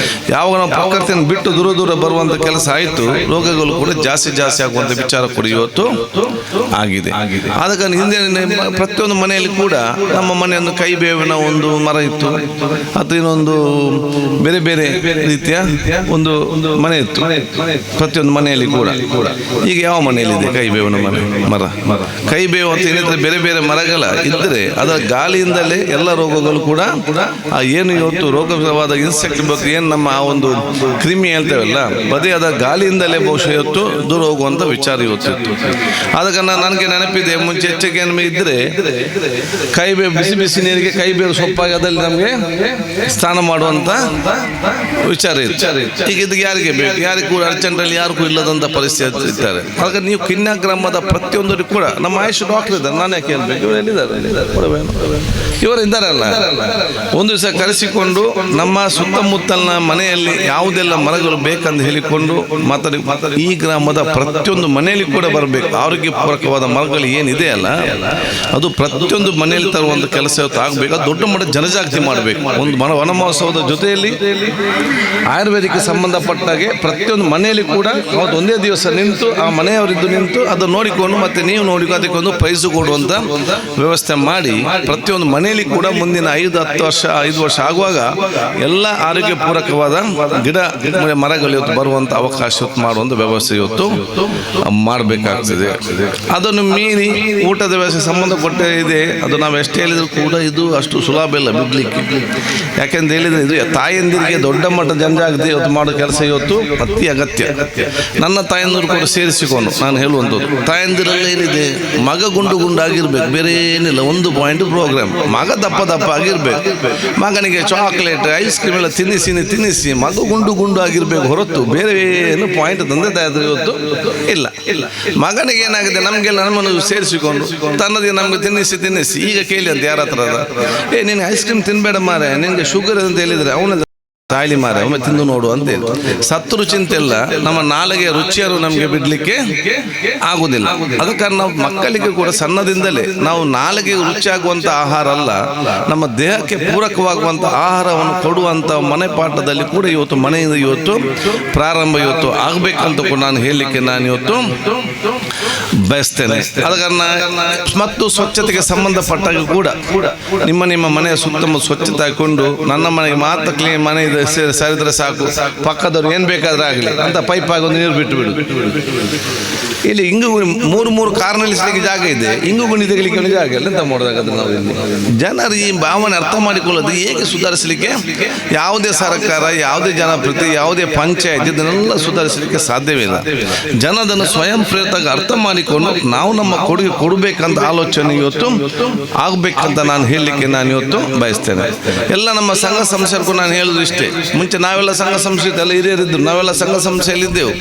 ಯಾವಾಗ ನಾವು ಪ್ರಕೃತಿಯನ್ನು ಬಿಟ್ಟು ದೂರ ದೂರ ಬರುವಂತ ಕೆಲಸ ಆಯಿತು, ರೋಗಗಳು ಕೂಡ ಜಾಸ್ತಿ ಆಗುವಂತ ವಿಚಾರ ಕೂಡ ಇವತ್ತು ಆಗಿದೆ. ಆದ ಕಾರಣ ಹಿಂದೆ ಪ್ರತಿಯೊಂದು ಮನೆಯಲ್ಲಿ ಕೂಡ ನಮ್ಮ ಮನೆಯೊಂದು ಕೈ ಬೇವಿನ ಒಂದು ಮರ ಇತ್ತು, ಅಥವಾ ಇನ್ನೊಂದು ಬೇರೆ ಬೇರೆ ರೀತಿಯ ಒಂದು ಮನೆ ಇತ್ತು ಪ್ರತಿಯೊಂದು ಮನೆಯಲ್ಲಿ ಕೂಡ. ಈಗ ಯಾವ ಮನೆಯಲ್ಲಿದೆ ಕೈ ಬೇವಿನ ಮರ? ಕೈ ಬೇವು ಅಂತ ಏನಿದ್ರೆ ಬೇರೆ ಬೇರೆ ಮರಗಳ ಇದ್ದರೆ ಅದರ ಗಾಳಿಯಿಂದಲೇ ಎಲ್ಲ ರೋಗಗಳು ಕೂಡ ಏನು ಇವತ್ತು ರೋಗವಾದ ಇನ್ಸೆಕ್ಟ್ ಬಗ್ಗೆ ಏನು ನಮ್ಮ ಆ ಒಂದು ಕ್ರಿಮಿ ಹೇಳ್ತೇವಲ್ಲ, ಬದೇ ಅದರ ಗಾಳಿಯಿಂದಲೇ ಬಹುಶಃ ಇವತ್ತು ದೂರ ಹೋಗುವಂತ ವಿಚಾರ ಇವತ್ತು ಇತ್ತು. ಆದ ಕಾರಣ ನನಗೆ ನೆನಪಿದೆ, ಮುಂಚೆ ಹೆಚ್ಚಿಗೆ ನಮಗೆ ಇದ್ದರೆ ಕೈ ಬೇವು ಬಿಸಿ ನೀರಿಗೆ ಕೈ ಬೇವು ಸೊಪ್ಪಾಗಿ ಅದರಲ್ಲಿ ನಮಗೆ ಸ್ನಾನ ಮಾಡುವಂತ ವಿಚಾರ ಇತ್ತು. ಈಗ ಇದಕ್ಕೆ ಯಾರಿಗೆ ಬೇಕು? ಯಾರಿಗೂ ಕೂಡ ಅರ್ಜೆಂಟಲ್ಲಿ ಯಾರಿಗೂ ಇಲ್ಲದಂತ ಪರಿಸ್ಥಿತಿ ಇರ್ತಾರೆ. ಹಾಗಾಗಿ ನೀವು ಕಿನ್ನ ಗ್ರಾಮದ ಪ್ರತಿಯೊಂದರಿಗೂ ಕೂಡ ನಮ್ಮ ಆಯುಷ್ ಡಾಕ್ಟರ್ ಇದ್ದಾರೆ, ನಾನೇ ಕೇಳಬೇಕು, ಇವರು ಎಲ್ಲಿದ್ದಾರೆ? ಇವರು ಇದ್ದಾರಲ್ಲ, ಒಂದು ದಿವಸ ಕರೆಸಿಕೊಂಡು ನಮ್ಮ ಸುತ್ತಮುತ್ತಲಿನ ಮನೆಯಲ್ಲಿ ಯಾವುದೆಲ್ಲ ಮರಗಳು ಬೇಕಂತ ಹೇಳಿಕೊಂಡು ಮಾತಾಡಿ ಈ ಗ್ರಾಮದ ಪ್ರತಿಯೊಂದು ಮನೆಯಲ್ಲಿ ಕೂಡ ಬರಬೇಕು. ಆರೋಗ್ಯ ಪೂರಕವಾದ ಮರಗಳು ಏನಿದೆ ಅಲ್ಲ, ಅದು ಪ್ರತಿಯೊಂದು ಮನೆಯಲ್ಲಿ ತರುವಂತ ಕೆಲಸ ಇವತ್ತು ಆಗಬೇಕು. ಅದು ದೊಡ್ಡ ಮಟ್ಟ ಜನಜಾಗೃತಿ ಮಾಡಬೇಕು. ಒಂದು ವನ ಮಹೋತ್ಸವದ ಜೊತೆಯಲ್ಲಿ ಆಯುರ್ವೇದಕ್ಕೆ ಸಂಬಂಧಪಟ್ಟಾಗೆ ಪ್ರತಿಯೊಂದು ಮನೆಯಲ್ಲಿ ಕೂಡ ಅವತ್ತು ಒಂದೇ ದಿವಸ ನಿಂತು ಆ ಮನೆಯವರಿದ್ದು ನಿಂತು ಅದನ್ನು ನೋಡಿಕೊಂಡು ಮತ್ತೆ ನೀವು ನೋಡಿಕೊಂಡು ಅದಕ್ಕೊಂದು ಪ್ರೈಸು ಕೊಡುವಂತ ವ್ಯವಸ್ಥೆ ಮಾಡಿ ಪ್ರತಿಯೊಂದು ಮನೆಯಲ್ಲಿ ಕೂಡ ಮುಂದಿನ 5 ವರ್ಷ ಆಗುವಾಗ ಎಲ್ಲ ಆರೋಗ್ಯ ಪೂರಕವಾದ ಗಿಡ ಮರಗಳು ಇವತ್ತು ಬರುವಂತ ಅವಕಾಶ ಮಾಡುವಂತ ವ್ಯವಸ್ಥೆ ಇವತ್ತು ಮಾಡಬೇಕಾಗ್ತದೆ. ಅದನ್ನು ಮೀರಿ ಊಟದ ವ್ಯವಸ್ಥೆ ಸಂಬಂಧಪಟ್ಟ ಇದೆ, ಅದು ನಾವು ಎಷ್ಟು ಹೇಳಿದ್ರು ಕೂಡ ಇದು ಅಷ್ಟು ಸುಲಭ ಇಲ್ಲ ಬಿಡ್ಲಿಕ್ಕೆ. ಯಾಕೆಂತ ಹೇಳಿದ್ರೆ ಇದು ತಾಯಂದಿರಿಗೆ ದೊಡ್ಡ ಮಟ್ಟದ ಜನಜಾಗೃತಿ ಇವತ್ತು ಮಾಡೋ ಕೆಲಸ ಇವತ್ತು ಅತಿ ಅಗತ್ಯ. ನನ್ನ ತಾಯಂದಿರು ಕೂಡ ಸೇರಿಸಿಕೊಂಡು ನಾನು ಹೇಳುವಂಥದ್ದು, ತಾಯಂದಿರೆಲ್ಲ ಏನಿದೆ, ಮಗ ಗುಂಡಾಗಿರ್ಬೇಕು, ಬೇರೆ ಏನಿಲ್ಲ. 1 ಪಾಯಿಂಟ್ ಪ್ರೋಗ್ರಾಮ್, ಮಗ ದಪ್ಪ ಆಗಿರ್ಬೇಕು. ಮಗನಿಗೆ ಚಾಕ್ಲೇಟ್ ಐಸ್ ಕ್ರೀಮ್ ಎಲ್ಲ ತಿನ್ನಿಸಿ ಮಗ ಗುಂಡು ಆಗಿರ್ಬೇಕು ಹೊರತು ಬೇರೆ ಏನು ಪಾಯಿಂಟ್ ತಂದೆ ತಾಯಿದ್ರು ಇವತ್ತು ಇಲ್ಲ. ಮಗನಿಗೆ ಏನಾಗಿದೆ, ನಮಗೆಲ್ಲ ನಮ್ಮನ್ನು ಸೇರಿಸಿಕೊಂಡು ತನ್ನದೇ ನಮ್ಗೆ ತಿನ್ನಿಸಿ ಈಗ ಕೇಳಿ ಅಂತ ಯಾರ ಹತ್ರ ನೀನು ಐಸ್ ಕ್ರೀಮ್ ತಿನ್ಬೇಡ ಮಾರೆ, ನಿನ್ಗೆ ಶುಗರ್ ಅಂತ ಹೇಳಿದ್ರೆ ಅವನ ತಾಳಿ ಮಾರೆ ಒಮ್ಮೆ ತಿಂದು ನೋಡು ಅಂತ ಹೇಳಿ. ಸತ್ರು ಚಿಂತೆಲ್ಲ ನಮ್ಮ ನಾಲಿಗೆ ರುಚಿಯರು ನಮಗೆ ಬಿಡ್ಲಿಕ್ಕೆ ಆಗುದಿಲ್ಲ. ಅದ ಕಾರಣ ನಾವು ಮಕ್ಕಳಿಗೆ ಕೂಡ ಸಣ್ಣದಿಂದಲೇ ನಾವು ನಾಲಿಗೆ ರುಚಿಯಾಗುವಂತ ಆಹಾರ ಅಲ್ಲ, ನಮ್ಮ ದೇಹಕ್ಕೆ ಪೂರಕವಾಗುವಂತ ಆಹಾರವನ್ನು ಕೊಡುವಂತ ಮನೆ ಪಾಠದಲ್ಲಿ ಕೂಡ ಇವತ್ತು ಮನೆಯಿಂದ ಇವತ್ತು ಪ್ರಾರಂಭ ಇವತ್ತು ಆಗ್ಬೇಕಂತ ಕೂಡ ನಾನು ಹೇಳಲಿಕ್ಕೆ ನಾನು ಇವತ್ತು ಬಯಸ್ತೇನೆ. ಅದ ಕಾರಣ ಮತ್ತು ಸ್ವಚ್ಛತೆಗೆ ಸಂಬಂಧಪಟ್ಟಾಗ ಕೂಡ ನಿಮ್ಮ ಮನೆಯ ಸುತ್ತಮುತ್ತ ಸ್ವಚ್ಛತೆ ಹಾಕೊಂಡು ನನ್ನ ಮನೆಗೆ ಮಾತ್ರ ಕ್ಲೀನ್ ಮನೆ ಸರಿದ್ರೆ ಸಾಕು, ಪಕ್ಕದವ್ರು ಏನ್ ಬೇಕಾದ್ರೆ ಆಗಲಿ ಅಂತ ಪೈಪ್ ಆಗಿ ಒಂದು ನೀರು ಬಿಟ್ಟು ಬಿಡು. ಇಲ್ಲಿ ಇಂಗು 3 ಕಾರ್ ನಿಲ್ಲಿಸಲಿಕ್ಕೆ ಜಾಗ ಇದೆ, ಇಂಗು ಗುಣಿ ತೆಗಲಿಕ್ಕೆ ಜಾಗ ಇಲ್ಲ. ಎಂತ ಮಾಡೋದಾಗತ್ತೆ ನಾವು ಜನರು ಈ ಭಾವನೆ ಅರ್ಥ ಮಾಡಿಕೊಳ್ಳೋದು ಹೇಗೆ ಸುಧಾರಿಸಲಿಕ್ಕೆ ಯಾವುದೇ ಸರ್ಕಾರ, ಯಾವುದೇ ಜನಪ್ರತಿ, ಯಾವುದೇ ಪಂಚಾಯತ್ ಇದನ್ನೆಲ್ಲ ಸುಧಾರಿಸಲಿಕ್ಕೆ ಸಾಧ್ಯವಿಲ್ಲ. ಜನದನ್ನು ಸ್ವಯಂ ಪ್ರೇರಿತವಾಗಿ ಅರ್ಥ ಮಾಡಿಕೊಂಡು ನಾವು ನಮ್ಮ ಕೊಡುಗೆ ಕೊಡಬೇಕಂತ ಆಲೋಚನೆ ಇವತ್ತು ಆಗ್ಬೇಕಂತ ನಾನು ಹೇಳಲಿಕ್ಕೆ ನಾನು ಇವತ್ತು ಬಯಸ್ತೇನೆ. ಎಲ್ಲ ನಮ್ಮ ಸಂಘ ಸಂಸ್ಥೆಗೂ ನಾನು ಹೇಳುದು ಇಷ್ಟೇ. ಮುಂಚೆ ನಾವೆಲ್ಲ ಸಂಘ ಸಂಸ್ಥೆ ಎಲ್ಲ ಹಿರಿಯರಿದ್ದು ನಾವೆಲ್ಲ ಸಂಘ ಸಂಸ್ಥೆಯಲ್ಲಿದ್ದೆವು.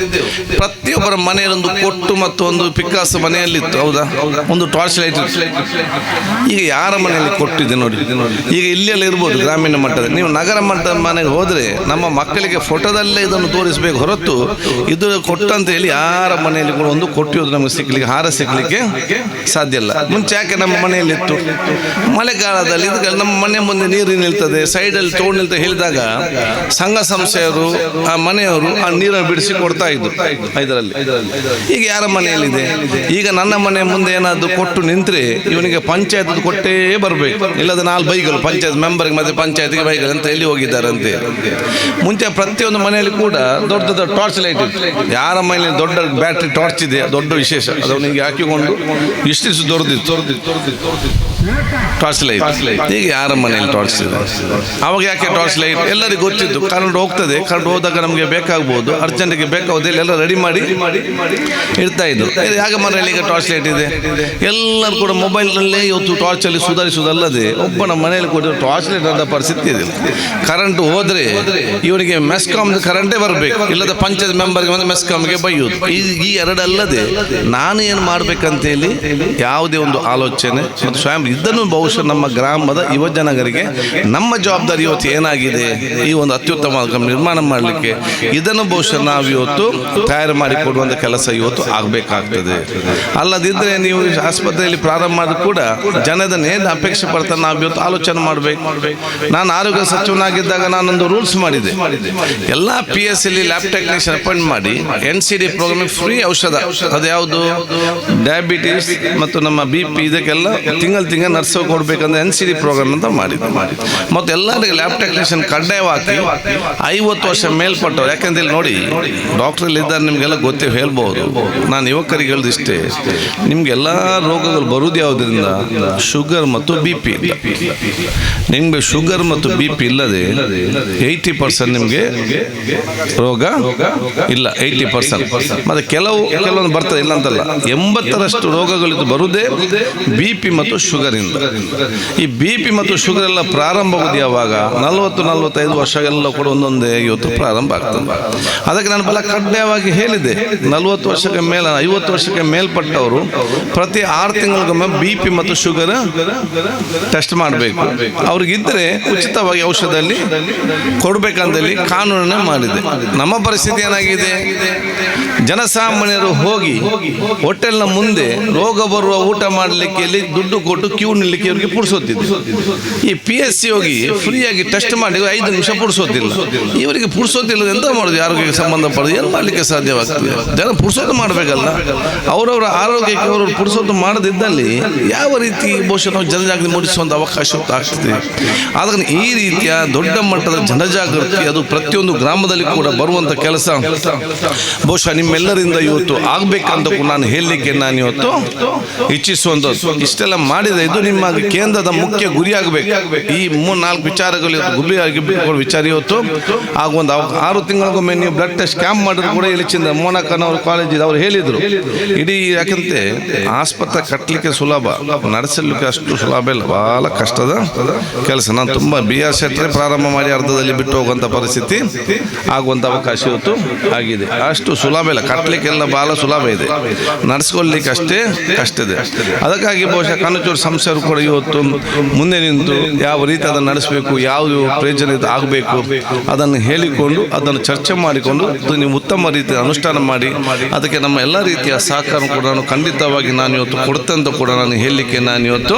ಪ್ರತಿಯೊಬ್ಬರ ಮನೆಯಲ್ಲೊಂದು ಕೊಟ್ಟು ಮತ್ತು ಒಂದು ಪಿಕ್ಕಾಸು ಮನೆಯಲ್ಲಿತ್ತು, ಹೌದಾ, ಒಂದು ಟಾರ್ಚ್ ಲೈಟ್. ಈಗ ಯಾರ ಮನೆಯಲ್ಲಿ ಕೊಟ್ಟಿದೆ ನೋಡಿ. ಈಗ ಇಲ್ಲೆಲ್ಲ ಇರ್ಬೋದು ಗ್ರಾಮೀಣ ಮಟ್ಟದ, ನೀವು ನಗರ ಮಟ್ಟದ ಮನೆಗೆ ಹೋದ್ರೆ ನಮ್ಮ ಮಕ್ಕಳಿಗೆ ಫೋಟೋದಲ್ಲೇ ಇದನ್ನು ತೋರಿಸಬೇಕು ಹೊರತು ಇದು ಕೊಟ್ಟಂತ ಹೇಳಿ ಯಾರ ಮನೆಯಲ್ಲಿ ಕೂಡ ಒಂದು ಕೊಟ್ಟಿರೋದು ನಮಗೆ ಸಿಗ್ಲಿಕ್ಕೆ ಹಾರ ಸಿಗ್ಲಿಕ್ಕೆ ಸಾಧ್ಯ ಇಲ್ಲ. ಮುಂಚೆ ಯಾಕೆ ನಮ್ಮ ಮನೆಯಲ್ಲಿತ್ತು, ಮಳೆಗಾಲದಲ್ಲಿ ನಮ್ಮ ಮನೆ ಮುಂದೆ ನೀರು ನಿಲ್ತದೆ, ಸೈಡಲ್ಲಿ ತೋಡ್ ನಿಲ್ತ ಹೇಳಿದಾಗ ಸಂಘ ಸಂಸ್ಥೆಯವರು ಆ ಮನೆಯವರು ಆ ನೀರನ್ನು ಬಿಡಿಸಿ ಕೊಡ್ತಾ ಇದ್ರು ಇದರಲ್ಲಿ. ಈಗ ಯಾರ ಮನೆಯಲ್ಲಿದೆ? ಈಗ ನನ್ನ ಮನೆ ಮುಂದೆ ಏನಾದ್ರು ಕೊಟ್ಟು ನಿಂತ್ರೆ ಇವನಿಗೆ ಪಂಚಾಯತ್ ಕೊಟ್ಟೇ ಬರಬೇಕು, ಇಲ್ಲದ 4 ಬೈಗಳು ಪಂಚಾಯತ್ ಮೆಂಬರ್ಗೆ ಮತ್ತೆ ಪಂಚಾಯತ್ಗೆ ಬೈಗಳು ಅಂತ ಎಲ್ಲಿ ಹೋಗಿದ್ದಾರೆ ಅಂತೆ. ಮುಂಚೆ ಪ್ರತಿಯೊಂದು ಮನೆಯಲ್ಲಿ ಕೂಡ ದೊಡ್ಡ ಟಾರ್ಚ್ ಲೈಟ್ ಇತ್ತು. ಯಾರ ಮನೆಯಲ್ಲಿ ದೊಡ್ಡ ಬ್ಯಾಟ್ರಿ ಟಾರ್ಚ್ ಇದೆ ದೊಡ್ಡ ವಿಶೇಷ, ಅದವನಿಗೆ ಹಾಕಿಕೊಂಡು ಇಷ್ಟಿಷ್ಟು ದೊರೆದಿತ್ತು. Torch light. ಈಗ ಯಾರ ಮನೆಯಲ್ಲಿ ಟಾರ್ಚ್ ಇದೆ? ಅವಾಗ ಯಾಕೆ ಟಾರ್ಚ್ ಲೈಟ್? ಎಲ್ಲರಿಗೂ ಗೊತ್ತಿತ್ತು ಕರೆಂಟ್ ಹೋಗ್ತದೆ, ಕರೆಂಟ್ ಹೋದಾಗ ನಮಗೆ ಬೇಕಾಗ್ಬೋದು, ಅರ್ಜೆಂಟಿಗೆ ಬೇಕಾಗೋದು ಎಲ್ಲ ರೆಡಿ ಮಾಡಿ ಇಡ್ತಾ ಇದ್ರು. ಯಾಗ ಮನೆಯಲ್ಲಿ ಈಗ ಟಾರ್ಚ್ ಲೈಟ್ ಇದೆ. ಎಲ್ಲರೂ ಕೂಡ ಮೊಬೈಲ್ನಲ್ಲೇ ಇವತ್ತು ಟಾರ್ಚಲ್ಲಿ ಸುಧಾರಿಸುವುದಲ್ಲದೆ ಒಬ್ಬನ ಮನೆಯಲ್ಲಿ ಕೂಡ ಟಾರ್ಚ್ ಲೈಟ್ ಅಂತ ಪರಿಸ್ಥಿತಿ ಇದೆ. ಕರೆಂಟ್ ಹೋದ್ರೆ ಇವರಿಗೆ ಮೆಸ್ಕಾಮ್ ಕರೆಂಟೇ ಬರಬೇಕು, ಇಲ್ಲದ ಪಂಚಾಯತ್ ಮೆಂಬರ್ಗೆ ಒಂದು ಮೆಸ್ಕಾಮ್ಗೆ ಬೈಯೋದು. ಈ ಎರಡಲ್ಲದೆ ನಾನು ಏನು ಮಾಡ್ಬೇಕಂತೇಳಿ ಯಾವುದೇ ಒಂದು ಆಲೋಚನೆ ಮತ್ತು ಸ್ವಯಂ ಇದನ್ನು ಬಹುಶಃ ನಮ್ಮ ಗ್ರಾಮದ ಯುವಜನರಿಗೆ ನಮ್ಮ ಜವಾಬ್ದಾರಿ ಇವತ್ತು ಏನಾಗಿದೆ, ಈ ಒಂದು ಅತ್ಯುತ್ತಮ ನಿರ್ಮಾಣ ಮಾಡಲಿಕ್ಕೆ ಇದನ್ನು ಬಹುಶಃ ನಾವು ಇವತ್ತು ತಯಾರು ಮಾಡಿಕೊಡುವಂಥ ಕೆಲಸ ಇವತ್ತು ಆಗಬೇಕಾಗ್ತದೆ. ಅಲ್ಲದಿದ್ದರೆ ನೀವು ಆಸ್ಪತ್ರೆಯಲ್ಲಿ ಪ್ರಾರಂಭ ಮಾಡಿದ್ರು ಕೂಡ ಜನದನ್ನು ಏನು ಅಪೇಕ್ಷೆ ಪಡ್ತಾರೆ ನಾವು ಇವತ್ತು ಆಲೋಚನೆ ಮಾಡಬೇಕು. ನಾನು ಆರೋಗ್ಯ ಸಚಿವನಾಗಿದ್ದಾಗ ನಾನೊಂದು ರೂಲ್ಸ್ ಮಾಡಿದೆ, ಎಲ್ಲ PSC ಲ್ಯಾಬ್ ಟೆಕ್ನಿಷಿಯನ್ ಅಪಾಯಿಂಟ್ ಮಾಡಿ NCD ಪ್ರೋಗ್ರಾಮಿಗೆ ಫ್ರೀ ಔಷಧ, ಅದು ಯಾವುದು ಡಯಾಬಿಟೀಸ್ ಮತ್ತು ನಮ್ಮ BP ಇದಕ್ಕೆಲ್ಲ ತಿಂಗಳು ನರ್ಸ್ ಕೊಡ್ಬೇಕಂದ್ರೆ NCD ಪ್ರೋಗ್ರಾಮ್ ಅಂತ ಮಾಡಿದ್ದು. ಮತ್ತು ಎಲ್ಲರಿಗೆ ಲ್ಯಾಬ್ ಟೆಕ್ನಿಷಿಯನ್ ಕಡ್ಡಾಯವಾಗಿ 50 ವರ್ಷ ಮೇಲ್ಪಟ್ಟವ್ರು, ಯಾಕೆಂದ್ರೆ ಇಲ್ಲಿ ನೋಡಿ ಡಾಕ್ಟ್ರಲ್ಲಿ ಇದ್ದಾರೆ, ನಿಮಗೆಲ್ಲ ಗೊತ್ತೇ ಹೇಳ್ಬೋದು. ನಾನು ಯುವಕರಿಗೆ ಹೇಳಿದಿಷ್ಟೇ, ನಿಮಗೆಲ್ಲ ರೋಗಗಳು ಬರುವುದು ಯಾವುದರಿಂದ? ಶುಗರ್ ಮತ್ತು BP. ನಿಮಗೆ ಶುಗರ್ ಮತ್ತು BP ಇಲ್ಲದೆ 80% ನಿಮಗೆ ರೋಗ ಇಲ್ಲ, 80%. ಮತ್ತೆ ಕೆಲವೊಂದು ಬರ್ತದೆ, ಇಲ್ಲ ಅಂತಲ್ಲ, 80% ರೋಗಗಳಿದ್ದು ಬರುವುದೇ BP ಮತ್ತು ಶುಗರ್ ಇಂದ. ಈ BP ಮತ್ತು ಶುಗರ್ ಎಲ್ಲ ಪ್ರಾರಂಭ ಆಗುವುದು ಯಾವಾಗ? 40-45 ವರ್ಷ ಎಲ್ಲ ಕೂಡ ಒಂದೊಂದೇ ಇವತ್ತು ಪ್ರಾರಂಭ ಆಗ್ತದೆ. ಅದಕ್ಕೆ ನಾನು ಬಹಳ ಕಡ್ಡಾಯವಾಗಿ ಹೇಳಿದೆ, 40 ವರ್ಷಕ್ಕೆ ಮೇಲೆ 50 ವರ್ಷಕ್ಕೆ ಮೇಲ್ಪಟ್ಟವರು ಪ್ರತಿ 6 ತಿಂಗಳಿಗೊಮ್ಮೆ BP ಮತ್ತು ಶುಗರ್ ಟೆಸ್ಟ್ ಮಾಡಬೇಕು. ಅವ್ರಿಗಿದ್ರೆ ಉಚಿತವಾಗಿ ಔಷಧದಲ್ಲಿ ಕೊಡ್ಬೇಕಂತೇಳಿ ಕಾನೂನನ್ನೇ ಮಾಡಿದೆ. ನಮ್ಮ ಪರಿಸ್ಥಿತಿ ಏನಾಗಿದೆ? ಜನಸಾಮಾನ್ಯರು ಹೋಗಿ ಹೋಟೆಲ್ನ ಮುಂದೆ ರೋಗ ಬರುವ ಊಟ ಮಾಡಲಿಕ್ಕೆ ಇಲ್ಲಿ ದುಡ್ಡು ಕೊಟ್ಟು ಕ್ಯೂ ನಿಲ್ಲಕ್ಕೆ ಇವರಿಗೆ ಪುಡ್ಸೋತಿದ್ರು. ಈ PSC ಹೋಗಿ ಫ್ರೀಯಾಗಿ ಟೆಸ್ಟ್ ಮಾಡಿ 5 ನಿಮಿಷ ಪುಡ್ಸೋತಿಲ್ಲ. ಇವರಿಗೆ ಪುಡ್ಸೋತಿಲ್ಲ ಎಂತ ಮಾಡೋದು? ಆರೋಗ್ಯಕ್ಕೆ ಸಂಬಂಧಪಡೋದು ಏನು ಮಾಡಲಿಕ್ಕೆ ಸಾಧ್ಯವಾಗ್ತದೆ? ಜನ ಪುಡ್ಸೋದು ಮಾಡಬೇಕಲ್ಲ. ಅವರವರ ಆರೋಗ್ಯಕ್ಕೆ ಅವರು ಪುಡ್ಸೋದು ಮಾಡದಿದ್ದಲ್ಲಿ ಯಾವ ರೀತಿ ಬಹುಶಃ ನಾವು ಜನಜಾಗೃತಿ ಮೂಡಿಸುವಂಥ ಅವಕಾಶ ಆಗ್ತದೆ. ಆದರೆ ಈ ರೀತಿಯ ದೊಡ್ಡ ಮಟ್ಟದ ಜನಜಾಗೃತಿ ಅದು ಪ್ರತಿಯೊಂದು ಗ್ರಾಮದಲ್ಲಿ ಕೂಡ ಬರುವಂಥ ಕೆಲಸ ಬಹುಶಃ ನಿಮ್ಮೆಲ್ಲರಿಂದ ಇವತ್ತು ಆಗಬೇಕಂತ ನಾನು ಹೇಳಲಿಕ್ಕೆ ನಾನು ಇವತ್ತು ಇಚ್ಛಿಸುವಂಥದ್ದು. ಇಷ್ಟೆಲ್ಲ ಮಾಡಿದ ಇದು ನಿಮ್ಮ ಕೇಂದ್ರದ ಮುಖ್ಯ ಗುರಿ ಆಗಬೇಕು. ಈ 3-4 ವಿಚಾರಗಳು ಗುರಿಯಾಗಿ ವಿಚಾರ ಇವತ್ತು ಆಗುವಂಥ 6 ತಿಂಗಳಿಗೊಮ್ಮೆ ನೀವು ಬ್ಲಡ್ ಟೆಸ್ಟ್ ಕ್ಯಾಂಪ್ ಮಾಡಿದ್ರು ಕೂಡ ಇಲ್ಲಿಂದ ಮೋನಕನವ್ರ ಕಾಲೇಜ್ ಇದೆ, ಅವ್ರು ಹೇಳಿದರು ಇಡೀ, ಯಾಕಂತೆ ಆಸ್ಪತ್ರೆ ಕಟ್ಟಲಿಕ್ಕೆ ಸುಲಭ, ನಡೆಸಲಿಕ್ಕೆ ಅಷ್ಟು ಸುಲಭ ಇಲ್ಲ, ಬಹಳ ಕಷ್ಟದ ಕೆಲಸ. ನಾನು ತುಂಬ BR ಶೆಟ್ಟರೆ ಪ್ರಾರಂಭ ಮಾಡಿ ಅರ್ಧದಲ್ಲಿ ಬಿಟ್ಟು ಹೋಗುವಂಥ ಪರಿಸ್ಥಿತಿ ಆಗುವಂಥ ಅವಕಾಶ ಇವತ್ತು ಆಗಿದೆ. ಅಷ್ಟು ಸುಲಭ ಇಲ್ಲ, ಕಟ್ಟಲಿಕ್ಕೆಲ್ಲ ಬಹಳ ಸುಲಭ ಇದೆ, ನಡೆಸ್ಕೊಳ್ಳಿಕ್ಕೆ ಅಷ್ಟೇ ಕಷ್ಟ ಇದೆ. ಅದಕ್ಕಾಗಿ ಬಹುಶಃ ಕನಚೂರು ಸಂಸ್ಥೆಯವರು ಕೂಡ ಇವತ್ತು ಮುಂದೆ ನಿಂತು ಯಾವ ರೀತಿ ಅದನ್ನು ನಡೆಸಬೇಕು, ಯಾವುದು ಪ್ರಯೋಜನ ಆಗಬೇಕು ಅದನ್ನು ಹೇಳಿಕೊಂಡು ಅದನ್ನು ಚರ್ಚೆ ಮಾಡಿಕೊಂಡು ನೀವು ಉತ್ತಮ ರೀತಿಯ ಅನುಷ್ಠಾನ ಮಾಡಿ ಅದಕ್ಕೆ ನಮ್ಮ ಎಲ್ಲ ರೀತಿಯ ಸಹಕಾರ ಕೂಡ ನಾನು ಖಂಡಿತವಾಗಿ ನಾನು ಇವತ್ತು ಕೊಡ್ತೇನೆ ಅಂತ ಕೂಡ ನಾನು ಹೇಳಲಿಕ್ಕೆ ನಾನು ಇವತ್ತು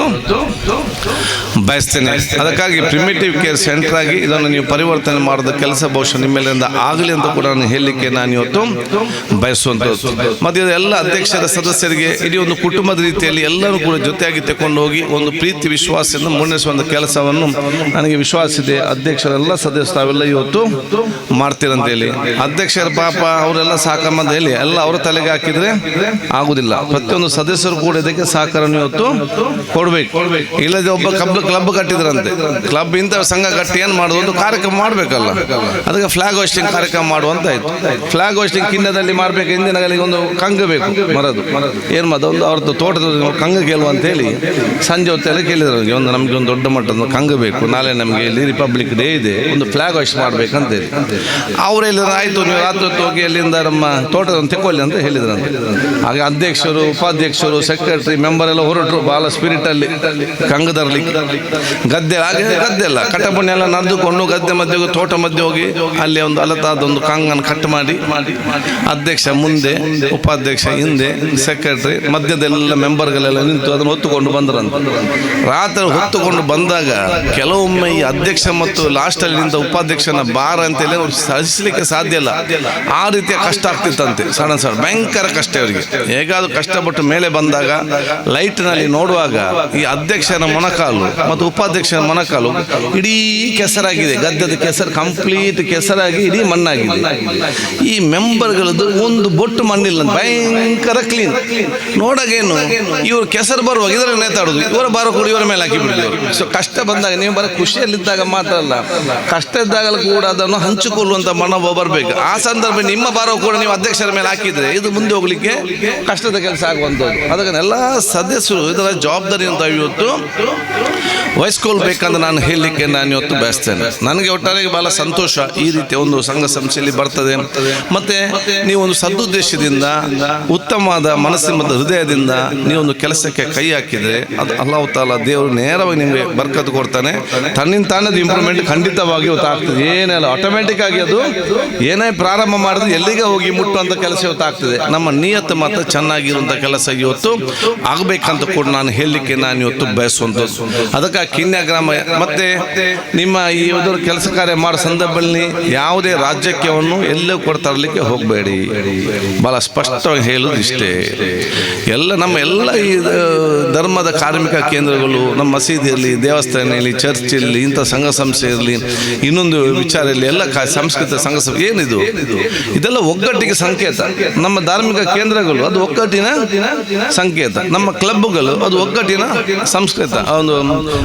ಬಯಸ್ತೇನೆ. ಅದಕ್ಕಾಗಿ ಪ್ರಿಮಿಟಿವ್ ಕೇರ್ ಸೆಂಟರ್ ಆಗಿ ಇದನ್ನು ನೀವು ಪರಿವರ್ತನೆ ಮಾಡಿದ ಕೆಲಸ ಬಹುಶಃ ನಿಮ್ಮೆಲ್ಲಿಂದ ಆಗಲಿ ಅಂತ ಕೂಡ ನಾನು ಹೇಳಲಿಕ್ಕೆ ನಾನು ಇವತ್ತು ಬಯಸುವಂಥದ್ದು. ಮತ್ತು ಎಲ್ಲ ಅಧ್ಯಕ್ಷರ ಸದಸ್ಯರಿಗೆ ಇಡೀ ಒಂದು ಕುಟುಂಬದ ರೀತಿಯಲ್ಲಿ ಎಲ್ಲರೂ ಕೂಡ ಜೊತೆಯಾಗಿ ತಗೊಂಡು ಹೋಗಿ ಒಂದು ಪ್ರೀತಿ ವಿಶ್ವಾಸದಿಂದ ಮುನ್ನಡೆಸುವಂಥ ಕೆಲಸವನ್ನು ನನಗೆ ವಿಶ್ವಾಸ ಇದೆ. ಅಧ್ಯಕ್ಷರೆಲ್ಲ ಸದಸ್ಯರು ತಾವೆಲ್ಲ ಇವತ್ತು ಮಾಡ್ತೀರಂತೇಳಿ, ಅಧ್ಯಕ್ಷರ ಪಾಪ ಅವರೆಲ್ಲ ಸಹಕಾರ ಹೇಳಿ ಎಲ್ಲ ಅವರ ತಲೆಗೆ ಹಾಕಿದ್ರೆ ಆಗುದಿಲ್ಲ. ಪ್ರತಿಯೊಂದು ಸದಸ್ಯರು ಕೂಡ ಇದಕ್ಕೆ ಸಹಕಾರವನ್ನು ಇವತ್ತು ಕೊಡಬೇಕು. ಇಲ್ಲದೆ ಒಬ್ಬ ಕ್ಲಬ್ ಕಟ್ಟಿದ್ರಂತೆ, ಕ್ಲಬ್ ಇಂಥ ಸಂಘ ಕಟ್ಟಿ ಏನು ಮಾಡೋದು, ಒಂದು ಕಾರ್ಯಕ್ರಮ ಮಾಡಬೇಕಲ್ಲ, ಅದಕ್ಕೆ ಫ್ಲಾಗ್ ಹೋಸ್ಟಿಂಗ್ ಕಾರ್ಯಕ್ರಮ ಮಾಡುವಂತ ಆಯ್ತು. ಫ್ಲಾಗ್ ಹೋಸ್ಟಿಂಗ್ ಕಿನ್ನದಲ್ಲಿ ಮಾಡಬೇಕು, ಹಿಂದಿನಗಳಿಗೆ ಒಂದು ಕಂಗ ಬೇಕು ಮರದು, ಏನು ಮದ ಒಂದು ಅವ್ರದ್ದು ತೋಟದ ಕಂಗ ಕೇಳುವ ಅಂತ ಹೇಳಿ ಸಂಜೆ ಹೊತ್ತೆಲ್ಲ ಕೇಳಿದ್ರು, ಒಂದು ನಮಗೆ ಒಂದು ದೊಡ್ಡ ಮಟ್ಟದ ಕಂಗ ಬೇಕು, ನಾಳೆ ನಮಗೆ ಇಲ್ಲಿ ರಿಪಬ್ಲಿಕ್ ಡೇ ಇದೆ, ಒಂದು ಫ್ಲಾಗ್ ಹೋಸ್ಟ್ ಮಾಡ್ಬೇಕಂತೇಳಿ. ಅವರೆಲ್ಲ ಆಯ್ತು ನೀವು ರಾತ್ರಿ ಹೊತ್ತು ಹೋಗಿ ಅಲ್ಲಿಂದ ನಮ್ಮ ತೋಟದನ್ನು ತೆಕ್ಕೊಳ್ಳಿ ಅಂತ ಹೇಳಿದ್ರಂತೆ. ಹಾಗೆ ಅಧ್ಯಕ್ಷರು, ಉಪಾಧ್ಯಕ್ಷರು, ಸೆಕ್ರೆಟರಿ, ಮೆಂಬರ್ ಎಲ್ಲ ಹೊರಟರು ಬಹಳ ಸ್ಪಿರಿಟ್ ಅಲ್ಲಿ ಕಂಗದರ್ಲಿ ಗದ್ದೆ. ಹಾಗೆ ಗದ್ದೆ ಎಲ್ಲ ಕಟ್ಟಪುಣ್ಯ ಎಲ್ಲ ನಡೆದುಕೊಂಡು ಗದ್ದೆ ಮಧ್ಯೆ ತೋಟ ಮಧ್ಯೆ ಹೋಗಿ ಅಲ್ಲಿ ಒಂದು ಅಲತಾದ ಒಂದು ಕಂಗನ್ನು ಕಟ್ ಮಾಡಿ ಅಧ್ಯಕ್ಷ ಮುಂದೆ, ಉಪಾಧ್ಯಕ್ಷ ಹಿಂದೆ, ಸೆಕ್ರೆಟರಿ ಮಧ್ಯದೆಲ್ಲ ಮೆಂಬರ್ಗಳೆಲ್ಲ ನಿಂತು ಅದನ್ನು ಹೊತ್ತುಕೊಂಡು ಬಂದ್ರಂತ. ರಾತ್ರಿ ಹೊತ್ತುಕೊಂಡು ಬಂದಾಗ ಕೆಲವೊಮ್ಮೆ ಈ ಅಧ್ಯಕ್ಷ ಮತ್ತು ಲಾಸ್ಟಲ್ಲಿ ನಿಂತ ಉಪಾಧ್ಯಕ್ಷನ ಬಾರ ಅಂತೇಳಿ ಅವ್ರು ಸಹಿಸಲಿಕ್ಕೆ ಸಾಧ್ಯ ಇಲ್ಲ, ಆ ರೀತಿಯ ಕಷ್ಟ ಆಗ್ತಿತ್ತಂತೆ. ಸಣ್ಣ ಭಯಂಕರ ಕಷ್ಟ ಅವರಿಗೆ. ಹೇಗಾದ್ರೂ ಕಷ್ಟಪಟ್ಟು ಮೇಲೆ ಬಂದಾಗ ಲೈಟ್ನಲ್ಲಿ ನೋಡುವಾಗ ಈ ಅಧ್ಯಕ್ಷನ ಮೊಣಕಾಲು ಮತ್ತು ಉಪಾಧ್ಯಕ್ಷನ ಮೊಣಕಾಲು ಇಡೀ ಕೆಸರಾಗಿದೆ, ಗದ್ದೆದ ಕೆಸರು ಕಂಪ್ಲೀಟ್ ಕೆಸರಾಗಿ ಇಡೀ ಮಣ್ಣಾಗಿದೆ. ಈ ಮೆಂಬರ್ಗಳದ್ದು ಒಂದು ಬೊಟ್ಟು ಮಣ್ಣಿಲ್ಲ, ಭಯಂಕರ ಕ್ಲೀನ್. ನೋಡಾಗೇನು ಇವ್ರು ಕೆಸರು ಬರುವಾಗ ಇದರಲ್ಲಿ ನೇತಾಡುದು ಅದು ಇವರ ಭಾರ ಕೂಡ ಇವರ ಮೇಲೆ ಹಾಕಿ ಬಿಡಿದವರು. ಸೊ ಕಷ್ಟ ಬಂದಾಗ ನೀವು ಬರೋ ಖುಷಿಯಲ್ಲಿದ್ದಾಗ ಮಾತ್ರ ಅಲ್ಲ, ಕಷ್ಟ ಇದ್ದಾಗಲೂ ಕೂಡ ಅದನ್ನು ಹಂಚಿಕೊಳ್ಳುವಂಥ ಮನೋಭಾವ ಬರಬೇಕು. ಆ ಸಂದರ್ಭ ನಿಮ್ಮ ಭಾರ ಕೂಡ ನೀವು ಅಧ್ಯಕ್ಷರ ಮೇಲೆ ಹಾಕಿದರೆ ಇದು ಮುಂದೆ ಹೋಗ್ಲಿಕ್ಕೆ ಕಷ್ಟದ ಕೆಲಸ ಆಗುವಂಥದ್ದು. ಅದಕ್ಕೆ ಎಲ್ಲ ಸದಸ್ಯರು ಇದರ ಜವಾಬ್ದಾರಿಯನ್ನು ಇವತ್ತು ವಹಿಸ್ಕೊಳ್ಬೇಕಂತ ನಾನು ಹೇಳಲಿಕ್ಕೆ ನಾನು ಇವತ್ತು ಬಯಸ್ತೇನೆ. ನನಗೆ ಒಟ್ಟಾರೆ ಬಹಳ ಸಂತೋಷ ಈ ರೀತಿಯ ಒಂದು ಸಂಘ ಸಂಸ್ಥೆಯಲ್ಲಿ ಬರ್ತದೆ. ಮತ್ತೆ ನೀವು ಒಂದು ಸದುದ್ದೇಶದಿಂದ, ಉತ್ತಮವಾದ ಮನಸ್ಸಿನ ಮತ್ತು ಹೃದಯದಿಂದ ನೀವೊಂದು ಕೆಲಸಕ್ಕೆ ಕೈ ಹಾಕಿದರೆ ಅದು ಅಲ್ಲಾಹ್ ತಾಲಾ ದೇವರು ನೇರವಾಗಿ ನಿಮಗೆ ಬರ್ಕತ್ತು ಕೊಡ್ತಾನೆ. ತನ್ನಿಂದ ತಾನದು ಇಂಪ್ರೂವ್ಮೆಂಟ್ ಖಂಡಿತವಾಗಿ ಇವತ್ತು ಆಗ್ತದೆ. ಏನೆಲ್ಲ ಆಟೋಮೆಟಿಕ್ ಆಗಿ ಅದು ಏನೇ ಪ್ರಾರಂಭ ಮಾಡಿದ್ರೆ ಎಲ್ಲಿಗೆ ಹೋಗಿ ಮುಟ್ಟುವಂಥ ಕೆಲಸ ಇವತ್ತು ಆಗ್ತದೆ. ನಮ್ಮ ನಿಯತ್ತು ಮಾತ್ರ ಚೆನ್ನಾಗಿರುವಂಥ ಕೆಲಸ ಇವತ್ತು ಆಗಬೇಕಂತ ಕೂಡ ನಾನು ಹೇಳಲಿಕ್ಕೆ ನಾನು ಇವತ್ತು ಬಯಸುವಂಥದ್ದು. ಅದಕ್ಕೆ ಕಿನ್ಯ ಗ್ರಾಮ ಮತ್ತೆ ನಿಮ್ಮ ಈ ಕೆಲಸ ಕಾರ್ಯ ಮಾಡೋ ಸಂದರ್ಭದಲ್ಲಿ ಯಾವುದೇ ರಾಜ್ಯವನ್ನು ಎಲ್ಲೂ ಕೂಡ ತರಲಿಕ್ಕೆ ಹೋಗಬೇಡಿ. ಬಹಳ ಸ್ಪಷ್ಟವಾಗಿ ಹೇಳೋದು ಇಷ್ಟೇ. ಎಲ್ಲ ನಮ್ಮ ಎಲ್ಲ ಈ ಧರ್ಮದ ಕಾರ್ಮಿಕ ಕೇಂದ್ರಗಳು, ನಮ್ಮ ಮಸೀದಿ ಇರಲಿ, ದೇವಸ್ಥಾನ ಇರಲಿ, ಚರ್ಚ್ ಇರಲಿ, ಇಂಥ ಸಂಘ ಸಂಸ್ಥೆ ಇರಲಿ, ಇನ್ನೊಂದು ವಿಚಾರ ಇರಲಿ, ಎಲ್ಲ ಸಂಸ್ಕೃತ ಸಂಘ ಸಂಸ್ಥೆ ಏನಿದು ಇದೆಲ್ಲ ಒಗ್ಗಟ್ಟಿಗೆ ಸಂಕೇತ. ನಮ್ಮ ಧಾರ್ಮಿಕ ಕೇಂದ್ರಗಳು ಅದು ಒಗ್ಗಟ್ಟಿನ ಸಂಕೇತ. ನಮ್ಮ ಕ್ಲಬ್ಗಳು ಅದು ಒಗ್ಗಟ್ಟಿನ ಸಂಸ್ಕೃತ ಒಂದು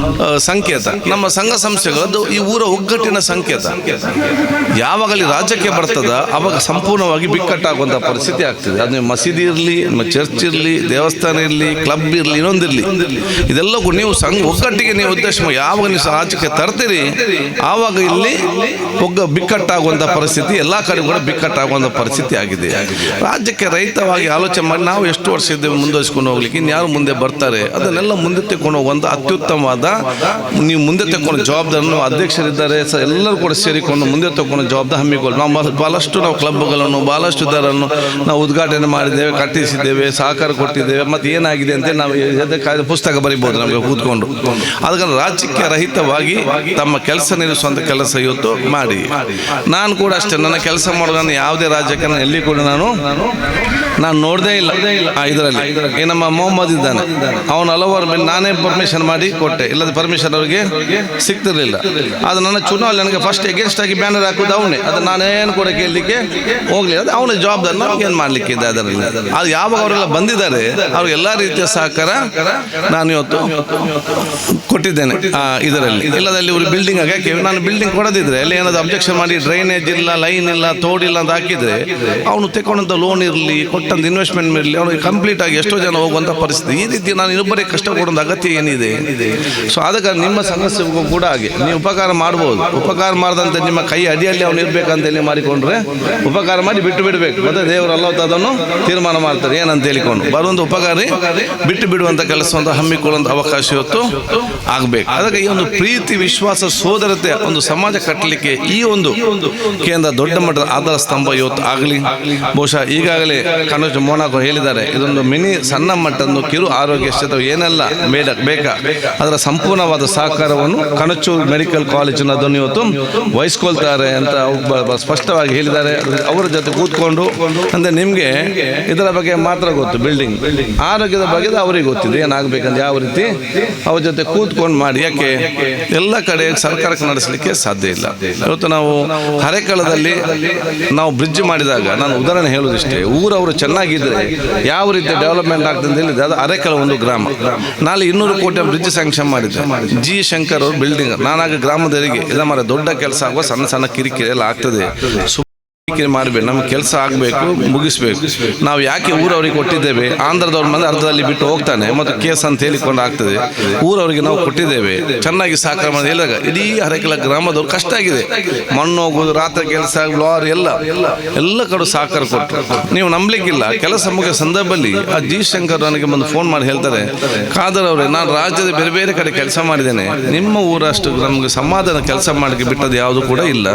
ಸಂಕೇತ. ನಮ್ಮ ಸಂಘ ಸಂಸ್ಥೆಗಳು ಅದು ಈ ಊರ ಒಗ್ಗಟ್ಟಿನ ಸಂಕೇತ. ಯಾವಾಗಲಿ ರಾಜ್ಯಕ್ಕೆ ಬರ್ತದ ಅವಾಗ ಸಂಪೂರ್ಣವಾಗಿ ಬಿಕ್ಕಟ್ಟಾಗುವಂಥ ಪರಿಸ್ಥಿತಿ ಆಗ್ತದೆ. ಅದು ಮಸೀದಿ ಇರಲಿ, ಚರ್ಚ್ ಇರಲಿ, ದೇವಸ್ಥಾನ ಇರಲಿ, ಕ್ಲಬ್ ಇರಲಿ, ಇನ್ನೊಂದಿರಲಿ, ಇದೆಲ್ಲ ಕೂಡ ನೀವು ಒಗ್ಗಟ್ಟಿಗೆ ನೀವು ಉದ್ದೇಶ ಯಾವಾಗ ನೀವು ರಾಜ್ಯಕ್ಕೆ ತರ್ತೀರಿ ಆವಾಗ ಇಲ್ಲಿ ಬಿಕ್ಕಟ್ಟಾಗುವಂಥ ಪರಿಸ್ಥಿತಿ ಎಲ್ಲ ಕಡೆ ಕೂಡ ಬಿಕ್ಕಟ್ಟಾಗುವಂಥ ಪರಿಸ್ಥಿತಿ ಆಗಿದೆ. ರಾಜ್ಯಕ್ಕೆ ರೈತವಾಗಿ ಆಲೋಚನೆ ಮಾಡಿ ನಾವು ಎಷ್ಟು ವರ್ಷ ಇದ್ದೇವೆ ಮುಂದುವರಿಸಿಕೊಂಡು ಹೋಗ್ಲಿಕ್ಕೆ, ಇನ್ಯಾರು ಮುಂದೆ ಬರ್ತಾರೆ ಅದನ್ನೆಲ್ಲ ಮುಂದೆ ತೆಕ್ಕೊಂಡು ಹೋಗುವಂಥ ಅತ್ಯುತ್ತಮವಾದ ನೀವು ಮುಂದೆ ತೆಕ್ಕೊಂಡು ಜವಾಬ್ದಾರಿಯನ್ನು ಅಧ್ಯಕ್ಷರಿದ್ದಾರೆ ಎಲ್ಲರೂ ಕೂಡ ಸೇರಿಕೊಂಡು ಮುಂದೆ ತಗೊಂಡು ಜವಾಬ್ದಾರಿ ಹಮ್ಮಿಕೊಳ್ಳಿ. ನಾವು ಬಹಳಷ್ಟು ಕ್ಲಬ್ಗಳನ್ನು ಬಹಳಷ್ಟು ಇದರನ್ನು ನಾವು ಉದ್ಘಾಟನೆ ಮಾಡಿದ್ದೇವೆ, ಕಟ್ಟಿಸಿದ್ದೇವೆ, ಸಹಕಾರ ಕೊಟ್ಟಿದ್ದೇವೆ. ಮತ್ತು ಏನಾಗಿದೆ ಅಂತ ನಾವು ಪುಸ್ತಕ ಬರೀಬಹುದು ನಮಗೆ ಕೂತ್ಕೊಂಡು. ಅದಕ್ಕೆ ರಾಜ್ಯಕ್ಕೆ ರಹಿತವಾಗಿ ತಮ್ಮ ಕೆಲಸ ನಿರ್ವಹಿಸುವಂಥ ಕೆಲಸ ಇವತ್ತು ಮಾಡಿ. ನಾನು ಕೂಡ ಅಷ್ಟೇ, ನನ್ನ ಕೆಲಸ ಮಾಡೋದು ನಾನು ಯಾವುದೇ ರಾಜ್ಯಕ್ಕೆ ಎಲ್ಲಿ ಕೂಡ ನಾನು ನೋಡದೇ ಇಲ್ಲ. ಇದರಲ್ಲಿ ಈ ನಮ್ಮ ಮೊಹಮ್ಮದ್ ಇದ್ದಾನೆ, ಅವನು ಹಲವಾರು ನಾನೇ ಪರ್ಮಿಷನ್ ಮಾಡಿ ಕೊಟ್ಟೆ, ಇಲ್ಲದ ಪರ್ಮಿಷನ್ ಅವರಿಗೆ ಸಿಗ್ತಿರ್ಲಿಲ್ಲ. ಅದು ನನ್ನ ಚುನಾವಣೆ ನನಗೆ ಫಸ್ಟ್ ಎಗೇನ್ಸ್ಟ್ ಆಗಿ ಬ್ಯಾನರ್ ಹಾಕೋದು ಅವನೇ. ಅದು ನಾನೇನು ಕೂಡ ಕೇಳಲಿಕ್ಕೆ ಹೋಗ್ಲಿ, ಅದು ಅವನ ಜವಾಬ್ದಾರಿ, ನಮ್ಗೆ ಏನು ಮಾಡಲಿಕ್ಕೆ ಇದೆ ಅದರಲ್ಲಿ. ಅದು ಯಾವಾಗ ಅವರೆಲ್ಲ ಬಂದಿದ್ದಾರೆ ಅವ್ರಿಗೆ ಎಲ್ಲ ರೀತಿಯ ಸಹಕಾರ ನಾನು ಇವತ್ತು ಕೊಟ್ಟಿದ್ದೇನೆ. ಇದರಲ್ಲಿ ಇಲ್ಲದಲ್ಲಿ ಇವರು ಬಿಲ್ಡಿಂಗ್ ಹಾಕಿ ನಾನು ಬಿಲ್ಡಿಂಗ್ ಕೊಡದಿದ್ರೆ ಅಲ್ಲಿ ಏನಾದ್ರು ಅಬ್ಜೆಕ್ಷನ್ ಮಾಡಿ ಡ್ರೈನೇಜ್ ಇಲ್ಲ, ಲೈನ್ ಇಲ್ಲ, ತೋಡಿಲ್ಲ ಅಂತ ಹಾಕಿದ್ರೆ ಅವನು ತೆಕೊಂಡಂಥ ಲೋನ್ ಇರಲಿ, ಕೊಟ್ಟಂತ ಇನ್ವೆಸ್ಟ್ಮೆಂಟ್ ಇರಲಿ, ಅವನಿಗೆ ಕಂಪ್ಲೀಟ್ ಆಗಿ ಎಷ್ಟೋ ಜನ ಹೋಗುವಂಥ ಪರಿಸ್ಥಿತಿ. ಈ ರೀತಿ ನಾನು ಇನ್ನೊಬ್ಬರೇ ಕಷ್ಟ ಕೊಡೋದು ಅಗತ್ಯ ಏನಿದೆ? ಸೊ ಅದಕ್ಕೆ ನಿಮ್ಮ ಸಮಸ್ಯೆಗೂ ಕೂಡ ಹಾಗೆ ನೀವು ಉಪಕಾರ ಮಾಡ್ಬೋದು. ಉಪಕಾರ ಮಾಡಿದಂತೆ ನಿಮ್ಮ ಕೈ ಅಡಿಯಲ್ಲಿ ಅವನು ಇರಬೇಕಂತೇಳಿ ಮಾಡಿಕೊಂಡ್ರೆ ಉಪಕಾರ ಮಾಡಿ ಬಿಟ್ಟು ಬಿಡಬೇಕು. ಮತ್ತೆ ದೇವರು ಅಲ್ಲವತ್ತು ಅದನ್ನು ತೀರ್ಮಾನ ಮಾಡ್ತಾರೆ ಏನಂತ ಹೇಳಿಕೊಂಡು ಬರುವಂಥ ಉಪಕಾರಿ ಬಿಟ್ಟು ಬಿಡುವಂಥ ಕೆಲಸವಂತ ಹಮ್ಮಿಕೊಳ್ಳುವಂಥ ಅವಕಾಶ ಇವತ್ತು ಆಗಬೇಕು. ಅದಕ್ಕೆ ಈ ಒಂದು ಪ್ರೀತಿ, ವಿಶ್ವಾಸ, ಸೋದರತೆ ಒಂದು ಸಮಾಜ ಕಟ್ಟಲಿಕ್ಕೆ ಈ ಒಂದು ಕೇಂದ್ರ ದೊಡ್ಡ ಮಟ್ಟದ ಆಧಾರ ಸ್ತಂಭ ಇವತ್ತು ಆಗಲಿ. ಬಹುಶಃ ಈಗಾಗಲೇ ಕನೋಜ್ ಮೋನಾಕೋ ಹೇಳಿದ್ದಾರೆ, ಇದೊಂದು ಮಿನಿ ಸಣ್ಣ ಮಟ್ಟದ ಕಿರು ಆರೋಗ್ಯ ಕ್ಷೇತ್ರ ಏನೆಲ್ಲ ಬೇಕಾ ಅದರ ಸಂಪೂರ್ಣವಾದ ಸಹಕಾರವನ್ನು ಕಣಚೂರು ಮೆಡಿಕಲ್ ಕಾಲೇಜಿನ ಅದನ್ನು ಇವತ್ತು ವಹಿಸ್ಕೊಳ್ತಾರೆ ಅಂತ ಸ್ಪಷ್ಟವಾಗಿ ಹೇಳಿದ್ದಾರೆ. ಅವರ ಜೊತೆ ಕೂತ್ಕೊಂಡು ಅಂದರೆ ನಿಮಗೆ ಇದರ ಬಗ್ಗೆ ಮಾತ್ರ ಗೊತ್ತು, ಬಿಲ್ಡಿಂಗ್ ಆರೋಗ್ಯದ ಬಗ್ಗೆ ಅವರಿಗೆ ಗೊತ್ತಿದೆ ಏನಾಗಬೇಕಂದ್ರೆ ಯಾವ ರೀತಿ ಅವ್ರ ಜೊತೆ ಕೂತ್ಕೊಂಡು ಮಾಡಿ. ಯಾಕೆ ಎಲ್ಲ ಕಡೆ ಸರ್ಕಾರಕ್ಕೆ ನಡೆಸಲಿಕ್ಕೆ ಸಾಧ್ಯ ಇಲ್ಲ. ಇವತ್ತು ನಾವು ಹರೇಕಳದಲ್ಲಿ ನಾವು ಬ್ರಿಡ್ಜ್ ಮಾಡಿದಾಗ ನಾನು ಉದಾಹರಣೆ ಹೇಳೋದಿಷ್ಟೇ, ಊರವರು ಚೆನ್ನಾಗಿದ್ರೆ ಯಾವ ರೀತಿ ಡೆವಲಪ್ಮೆಂಟ್ ಆಗ್ತದೆ ಅಂತ ಹೇಳಿದ್ರೆ ಅದು ಹರೇಕಳ ಒಂದು ಗ್ರಾಮ. ನಾಳೆ 200 ಕೋಟಿ ಬ್ರಿಡ್ಜ್ ಸ್ಯಾಂಕ್ಷನ್ ಮಾಡಿದ್ದೆ ಜಿ ಶಂಕರ್ ಅವರು ಬಿಲ್ಡಿಂಗ್. ನಾನಾಗ ಗ್ರಾಮದವರಿಗೆ ಇಲ್ಲ ಮಾರ ದೊಡ್ಡ ಕೆಲಸ ಆಗುವ ಸಣ್ಣ ಸಣ್ಣ ಕಿರಿಕಿರಿ ಎಲ್ಲ ಆಗ್ತದೆ, ಮಾಡಬೇಕು, ನಮ್ಗೆ ಕೆಲಸ ಆಗಬೇಕು, ಮುಗಿಸ್ಬೇಕು. ನಾವು ಯಾಕೆ ಊರವರಿಗೆ ಕೊಟ್ಟಿದ್ದೇವೆ, ಆಂಧ್ರದವ್ರ ಮಂದಿ ಅರ್ಧದಲ್ಲಿ ಬಿಟ್ಟು ಹೋಗ್ತಾನೆ ಮತ್ತು ಕೇಸ್ ಅಂತ ಹೇಳಿಕೊಂಡು ಆಗ್ತದೆ. ಊರವರಿಗೆ ನಾವು ಕೊಟ್ಟಿದ್ದೇವೆ, ಚೆನ್ನಾಗಿ ಸಹಕಾರ ಮಾಡಿ ಹೇಳಿದಾಗ ಇಡೀ ಹರೇಕಳ ಗ್ರಾಮದವ್ರು ಕಷ್ಟ ಆಗಿದೆ. ಮಣ್ಣು ಹೋಗೋದು, ರಾತ್ರಿ ಕೆಲಸ, ಲಾರಿ ಎಲ್ಲ ಕಡೆ ಸಹಕಾರ ಕೊಟ್ಟರು. ನೀವು ನಂಬಲಿಕ್ಕಿಲ್ಲ, ಕೆಲಸ ಮುಗಿದ ಸಂದರ್ಭದಲ್ಲಿ ಆ ಜಿ ಶಂಕರ್ ನನಗೆ ಬಂದು ಫೋನ್ ಮಾಡಿ ಹೇಳ್ತಾರೆ, ಖಾದರ್ ಅವರೇ, ನಾನು ರಾಜ್ಯದ ಬೇರೆ ಬೇರೆ ಕಡೆ ಕೆಲಸ ಮಾಡಿದ್ದೇನೆ, ನಿಮ್ಮ ಊರಷ್ಟು ನಮಗೆ ಸಮಾಧಾನ ಕೆಲಸ ಮಾಡಲಿಕ್ಕೆ ಬಿಟ್ಟದ್ದು ಯಾವುದು ಕೂಡ ಇಲ್ಲ.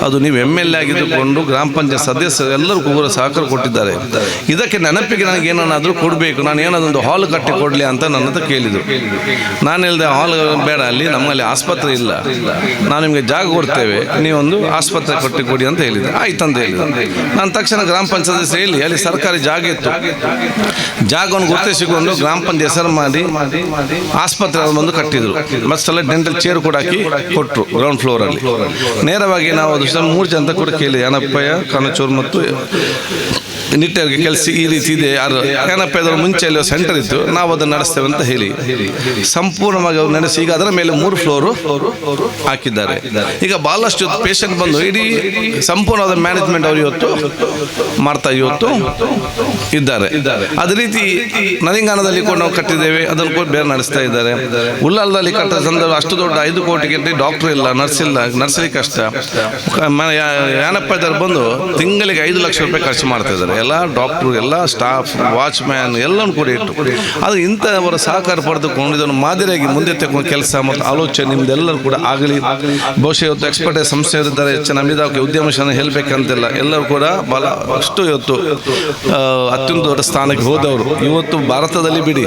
ಅದು ನೀವು MLA ಆಗಿದ್ದುಕೊಂಡು ಗ್ರಾಮ ಪಂಚಾಯತ್ ಸದಸ್ಯರು ಎಲ್ಲರೂ ಕೂಡ ಸಹಕಾರ ಕೊಟ್ಟಿದ್ದಾರೆ. ಇದಕ್ಕೆ ನೆನಪಿಗೆ ನನಗೆ ಏನಾದರೂ ಕೊಡಬೇಕು, ನಾನು ಏನಾದೊಂದು ಹಾಲ್ ಕಟ್ಟಿ ಕೊಡಲಿ ಅಂತ ನನ್ನ ಹತ್ರ ಕೇಳಿದರು. ನಾನು ಹೇಳಿದೆ, ಹಾಲ್ ಬೇಡ, ಅಲ್ಲಿ ನಮ್ಮಲ್ಲಿ ಆಸ್ಪತ್ರೆ ಇಲ್ಲ, ನಾವು ನಿಮಗೆ ಜಾಗ ಕೊಡ್ತೇವೆ, ನೀವೊಂದು ಆಸ್ಪತ್ರೆ ಕಟ್ಟಿ ಕೊಡಿ ಅಂತ ಹೇಳಿದೆ. ಆಯ್ತಂತ ಹೇಳಿದೆ. ನಾನು ತಕ್ಷಣ ಗ್ರಾಮ ಪಂಚಾಯತ್ ಸದಸ್ಯ ಹೇಳಿ ಅಲ್ಲಿ ಸರ್ಕಾರಿ ಜಾಗ ಇತ್ತು, ಜಾಗವನ್ನು ಗುರುತಿಸಿಕೊಂಡು ಗ್ರಾಮ ಪಂಚಾಯತ್ ಹೆಸರು ಮಾಡಿ ಆಸ್ಪತ್ರೆ ಬಂದು ಕಟ್ಟಿದ್ರು. ಮತ್ತಲ್ಲ ಡೆಂಟಲ್ ಚೇರ್ ಕೂಡ ಹಾಕಿ ಕೊಟ್ಟರು ಗ್ರೌಂಡ್ ಫ್ಲೋರಲ್ಲಿ. ನೇರವಾಗಿ ನಾವು ಅದು 3 ಜನ ಕೂಡ ಕೇಳಿ, ಏನಪ್ಪಯ್ಯ ಕಣಚೂರು ಮತ್ತು ನಿಟ್ಟೆಗೆ ಕೆಲಸ ಈ ರೀತಿ ಇದೆ. ಏನಪ್ಪ ಮುಂಚೆ ಅಲ್ಲಿ ಸೆಂಟರ್ ಇತ್ತು, ನಾವು ಅದನ್ನು ನಡೆಸ್ತೇವೆ ಅಂತ ಹೇಳಿ ಸಂಪೂರ್ಣವಾಗಿ ಅವ್ರು ನಡೆಸಿ ಈಗ ಅದರ ಮೇಲೆ 3 ಫ್ಲೋರು ಹಾಕಿದ್ದಾರೆ. ಈಗ ಬಹಳಷ್ಟು ಪೇಷಂಟ್ ಬಂದು ಇಡೀ ಸಂಪೂರ್ಣವಾದ ಮ್ಯಾನೇಜ್ಮೆಂಟ್ ಅವರು ಇವತ್ತು ಇದ್ದಾರೆ. ಅದೇ ರೀತಿ ನರಿಂಗಾನದಲ್ಲಿ ಕೂಡ ನಾವು ಕಟ್ಟಿದ್ದೇವೆ, ಅದನ್ನು ಕೂಡ ಬೇರೆ ನಡೆಸ್ತಾ ಇದ್ದಾರೆ. ಉಳ್ಳಾಲದಲ್ಲಿ ಕಟ್ಟಿದ ಸಂದರ್ಭ ಅಷ್ಟು ದೊಡ್ಡ 5 ಕೋಟಿಗೆ ಡಾಕ್ಟರ್ ಇಲ್ಲ, ನರ್ಸರಿ ಕಷ್ಟ. ಏನಪ್ಪ ಇದ್ದಾರೆ ಬಂದು ತಿಂಗಳಿಗೆ 5 ಲಕ್ಷ ರೂಪಾಯಿ ಖರ್ಚು ಮಾಡ್ತಾ ಇದ್ದಾರೆ. ಎಲ್ಲ ಡಾಕ್ಟ್ರು, ಎಲ್ಲ ಸ್ಟಾಫ್, ವಾಚ್ಮ್ಯಾನ್ ಎಲ್ಲನೂ ಕೂಡ ಇಟ್ಟು ಅದು ಇಂಥವರ ಸಹಕಾರ ಪಡೆದುಕೊಂಡು ಇದನ್ನು ಮಾದರಿಯಾಗಿ ಮುಂದೆ ತಗೊಂಡು ಕೆಲಸ ಮತ್ತು ಆಲೋಚನೆ ನಿಮ್ದೆಲ್ಲರೂ ಕೂಡ ಆಗಲಿ. ಬಹುಶಃ ಇವತ್ತು ಎಕ್ಸ್ಪರ್ಟೈಸ್ ಸಂಸ್ಥೆ ಇದ್ದಾರೆ, ಹೆಚ್ಚು ನಮ್ಮಿದಾಕೆ ಉದ್ಯಮಶಾಲೆ ಹೇಳಬೇಕಂತಿಲ್ಲ. ಎಲ್ಲರೂ ಕೂಡ ಭಾಳ ಅಷ್ಟು ಇವತ್ತು ಅತ್ಯಂತ ದೊಡ್ಡ ಸ್ಥಾನಕ್ಕೆ ಹೋದವರು. ಇವತ್ತು ಭಾರತದಲ್ಲಿ ಬಿಡಿ,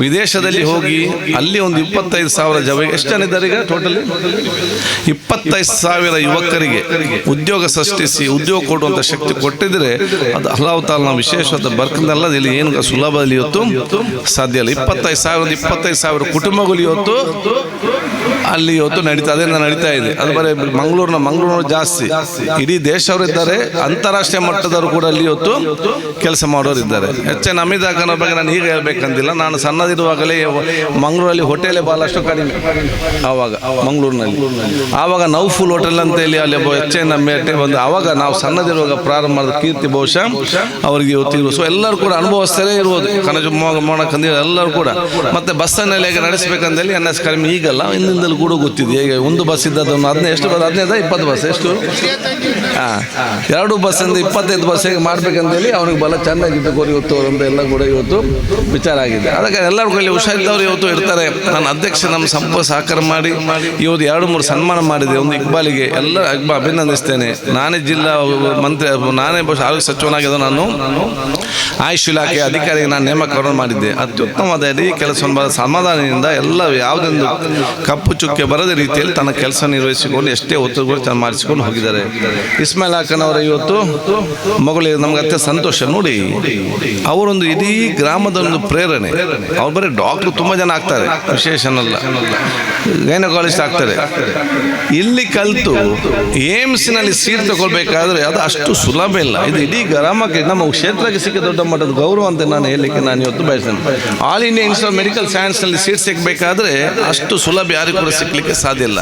ವಿದೇಶದಲ್ಲಿ ಹೋಗಿ ಅಲ್ಲಿ ಒಂದು 25,000 ಎಷ್ಟು ಜನ ಇದ್ದಾರೆ ಈಗ ಟೋಟಲಿ 25,000 ಯುವಕರಿಗೆ ಉದ್ಯೋಗ ಸೃಷ್ಟಿಸಿ ಉದ್ಯೋಗ ಕೊಡುವಂಥ ಶಕ್ತಿ ಕೊಟ್ಟಿದ್ರೆ ಅದು ಅಲ್ಲಾಹ್ ತಾಲಾ ವಿಶೇಷವಾದ ಬರ್ಕಂದಲ್ಲ. ಇಲ್ಲಿ ಏನು ಸುಲಭದಲ್ಲಿ ಇವತ್ತು ಸಾಧ್ಯ ಇಲ್ಲ. 25,000 ಕುಟುಂಬಗಳು ಇವತ್ತು ಅಲ್ಲಿ ಇವತ್ತು ನಡೀತಾ ಇದೆ. ಅದು ಬರೀ ಮಂಗಳೂರು ಜಾಸ್ತಿ, ಇಡೀ ದೇಶವರಿದ್ದಾರೆ, ಅಂತಾರಾಷ್ಟ್ರೀಯ ಮಟ್ಟದವರು ಕೂಡ ಅಲ್ಲಿ ಇವತ್ತು ಕೆಲಸ ಮಾಡೋರು ಇದ್ದಾರೆ. ಹೆಚ್ಚಿನ ಅಮಿತ್ ಖಾನ್ ಬಗ್ಗೆ ನಾನು ಈಗ ಹೇಳ್ಬೇಕಂತಿಲ್ಲ. ನಾನು ಸಣ್ಣದಿರುವಾಗಲೇ ಮಂಗಳೂರಲ್ಲಿ ಹೋಟೆಲೇ ಭಾಳಷ್ಟು ಕಡಿಮೆ. ಆವಾಗ ಮಂಗಳೂರಿನಲ್ಲಿ ಆವಾಗ ನೌಫುಲ್ ಹೋಟೆಲ್ ಅಂತ ಹೇಳಿ ಅಲ್ಲಿ ಹೆಚ್ಚಿನ ಒಂದು ಆವಾಗ ನಾವು ಸಣ್ಣದಿರುವಾಗ ಪ್ರಾರಂಭ ಮಾಡಿದ ಕೀರ್ತಿ ಬಹುಶಃ ಅವರಿಗೆ ಇವತ್ತು. ಸೊ ಎಲ್ಲರೂ ಕೂಡ ಅನುಭವಿಸ್ತಲೇ ಇರ್ಬೋದು. ಕಂದಿ ಎಲ್ಲರೂ ಕೂಡ ಮತ್ತೆ ಬಸ್ಸನ್ನೆಲ್ಲ ಹೇಗೆ ನಡೆಸಬೇಕಂತೇಳಿ NS ಕಡಿಮೆ ಈಗಲ್ಲ, ಹಿಂದಿಂದಲೂ ಕೂಡ ಗೊತ್ತಿದೆ. ಹೇಗೆ ಒಂದು ಬಸ್ ಇದ್ದದನ್ನು 15 ಬಸ್ ಎಷ್ಟು 2 ಬಸ್ಸಿಂದ 25 ಬಸ್ ಹೇಗೆ ಮಾಡ್ಬೇಕಂತೇಳಿ ಅವ್ರಿಗೆ ಬಲ ಚೆನ್ನಾಗಿದ್ದು ಇವತ್ತು ಅಂತ ಎಲ್ಲ ಕೂಡ ಇವತ್ತು ವಿಚಾರ ಆಗಿದೆ. ಅದಕ್ಕೆ ಎಲ್ಲರೂ ಕೂಡ ಹುಷಾರಿದ್ದವರು ಇವತ್ತು ಇರ್ತಾರೆ. ನನ್ನ ಅಧ್ಯಕ್ಷ ನಮ್ಮ ಸಹಕಾರ ಮಾಡಿ ಇವತ್ತು 2-3 ಸನ್ಮಾನ ಮಾಡಿದೆ. ಒಂದು ಇಕ್ಬಾಲಿಗೆ ಎಲ್ಲ ಅಭಿನಂದಿಸ್ತೇನೆ. ನಾನೇ ಜಿಲ್ಲಾ ಮಂತ್ರಿ, ನಾನೇ ಆರೋಗ್ಯ ಸಚಿವನಾಗಿದ್ದು, ನಾನು ಆಯುಷ್ ಇಲಾಖೆ ಅಧಿಕಾರಿಗೆ ನಾನು ನೇಮಕವನ್ನು ಮಾಡಿದ್ದೆ. ಅತ್ಯುತ್ತಮವಾದ ಈ ಕೆಲಸವನ್ನು ಸಮಾಧಾನದಿಂದ ಎಲ್ಲ ಯಾವುದೊಂದು ಕಪ್ಪು ಚುಕ್ಕೆ ಬರದ ರೀತಿಯಲ್ಲಿ ತನ್ನ ಕೆಲಸ ನಿರ್ವಹಿಸಿಕೊಂಡು ಎಷ್ಟೇ ಒತ್ತುಗಳು ಮಾಡಿಸಿಕೊಂಡು ಹೋಗಿದ್ದಾರೆ. ಇಸ್ಮಾಯಿಲ್ ಹಾಕನ್ ಅವರ ಇವತ್ತು ಮಗಳಿಗೆ ನಮ್ಗೆ ಅತ್ಯಂತ ಸಂತೋಷ. ನೋಡಿ, ಅವರೊಂದು ಇಡೀ ಗ್ರಾಮದ ಒಂದು ಪ್ರೇರಣೆ. ಅವ್ರು ಬರೀ ಡಾಕ್ಟ್ರು ತುಂಬ ಜನ ಆಗ್ತಾರೆ, ವಿಶೇಷನಲ್ಲ, ಗೈನಕಾಲಜಿಸ್ಟ್ ಆಗ್ತಾರೆ. ಇಲ್ಲಿ ಕಲಿತು ಏಮ್ಸ್ನಲ್ಲಿ ಸೀಟ್ ತಗೊಳ್ಬೇಕಾದ್ರೆ ಅದು ಅಷ್ಟು ಸುಲಭ ಇಲ್ಲ. ಇದು ಇಡೀ ಗ್ರಾಮಕ್ಕೆ, ನಮ್ಮ ಕ್ಷೇತ್ರಕ್ಕೆ ಸಿಕ್ಕ ದೊಡ್ಡ ಮಟ್ಟದ ಗೌರವ ಅಂತ ನಾನು ಹೇಳಲಿಕ್ಕೆ ನಾನು ಇವತ್ತು ಬಯಸ್ತೇನೆ. All India institute of medical ಸೈನ್ಸ್ನಲ್ಲಿ ಸೀಟ್ ಸಿಗಬೇಕಾದ್ರೆ ಅಷ್ಟು ಸುಲಭ ಯಾರಿಗೂ ಕೂಡ ಸಿಕ್ಕಲಿಕ್ಕೆ ಸಾಧ್ಯ ಇಲ್ಲ.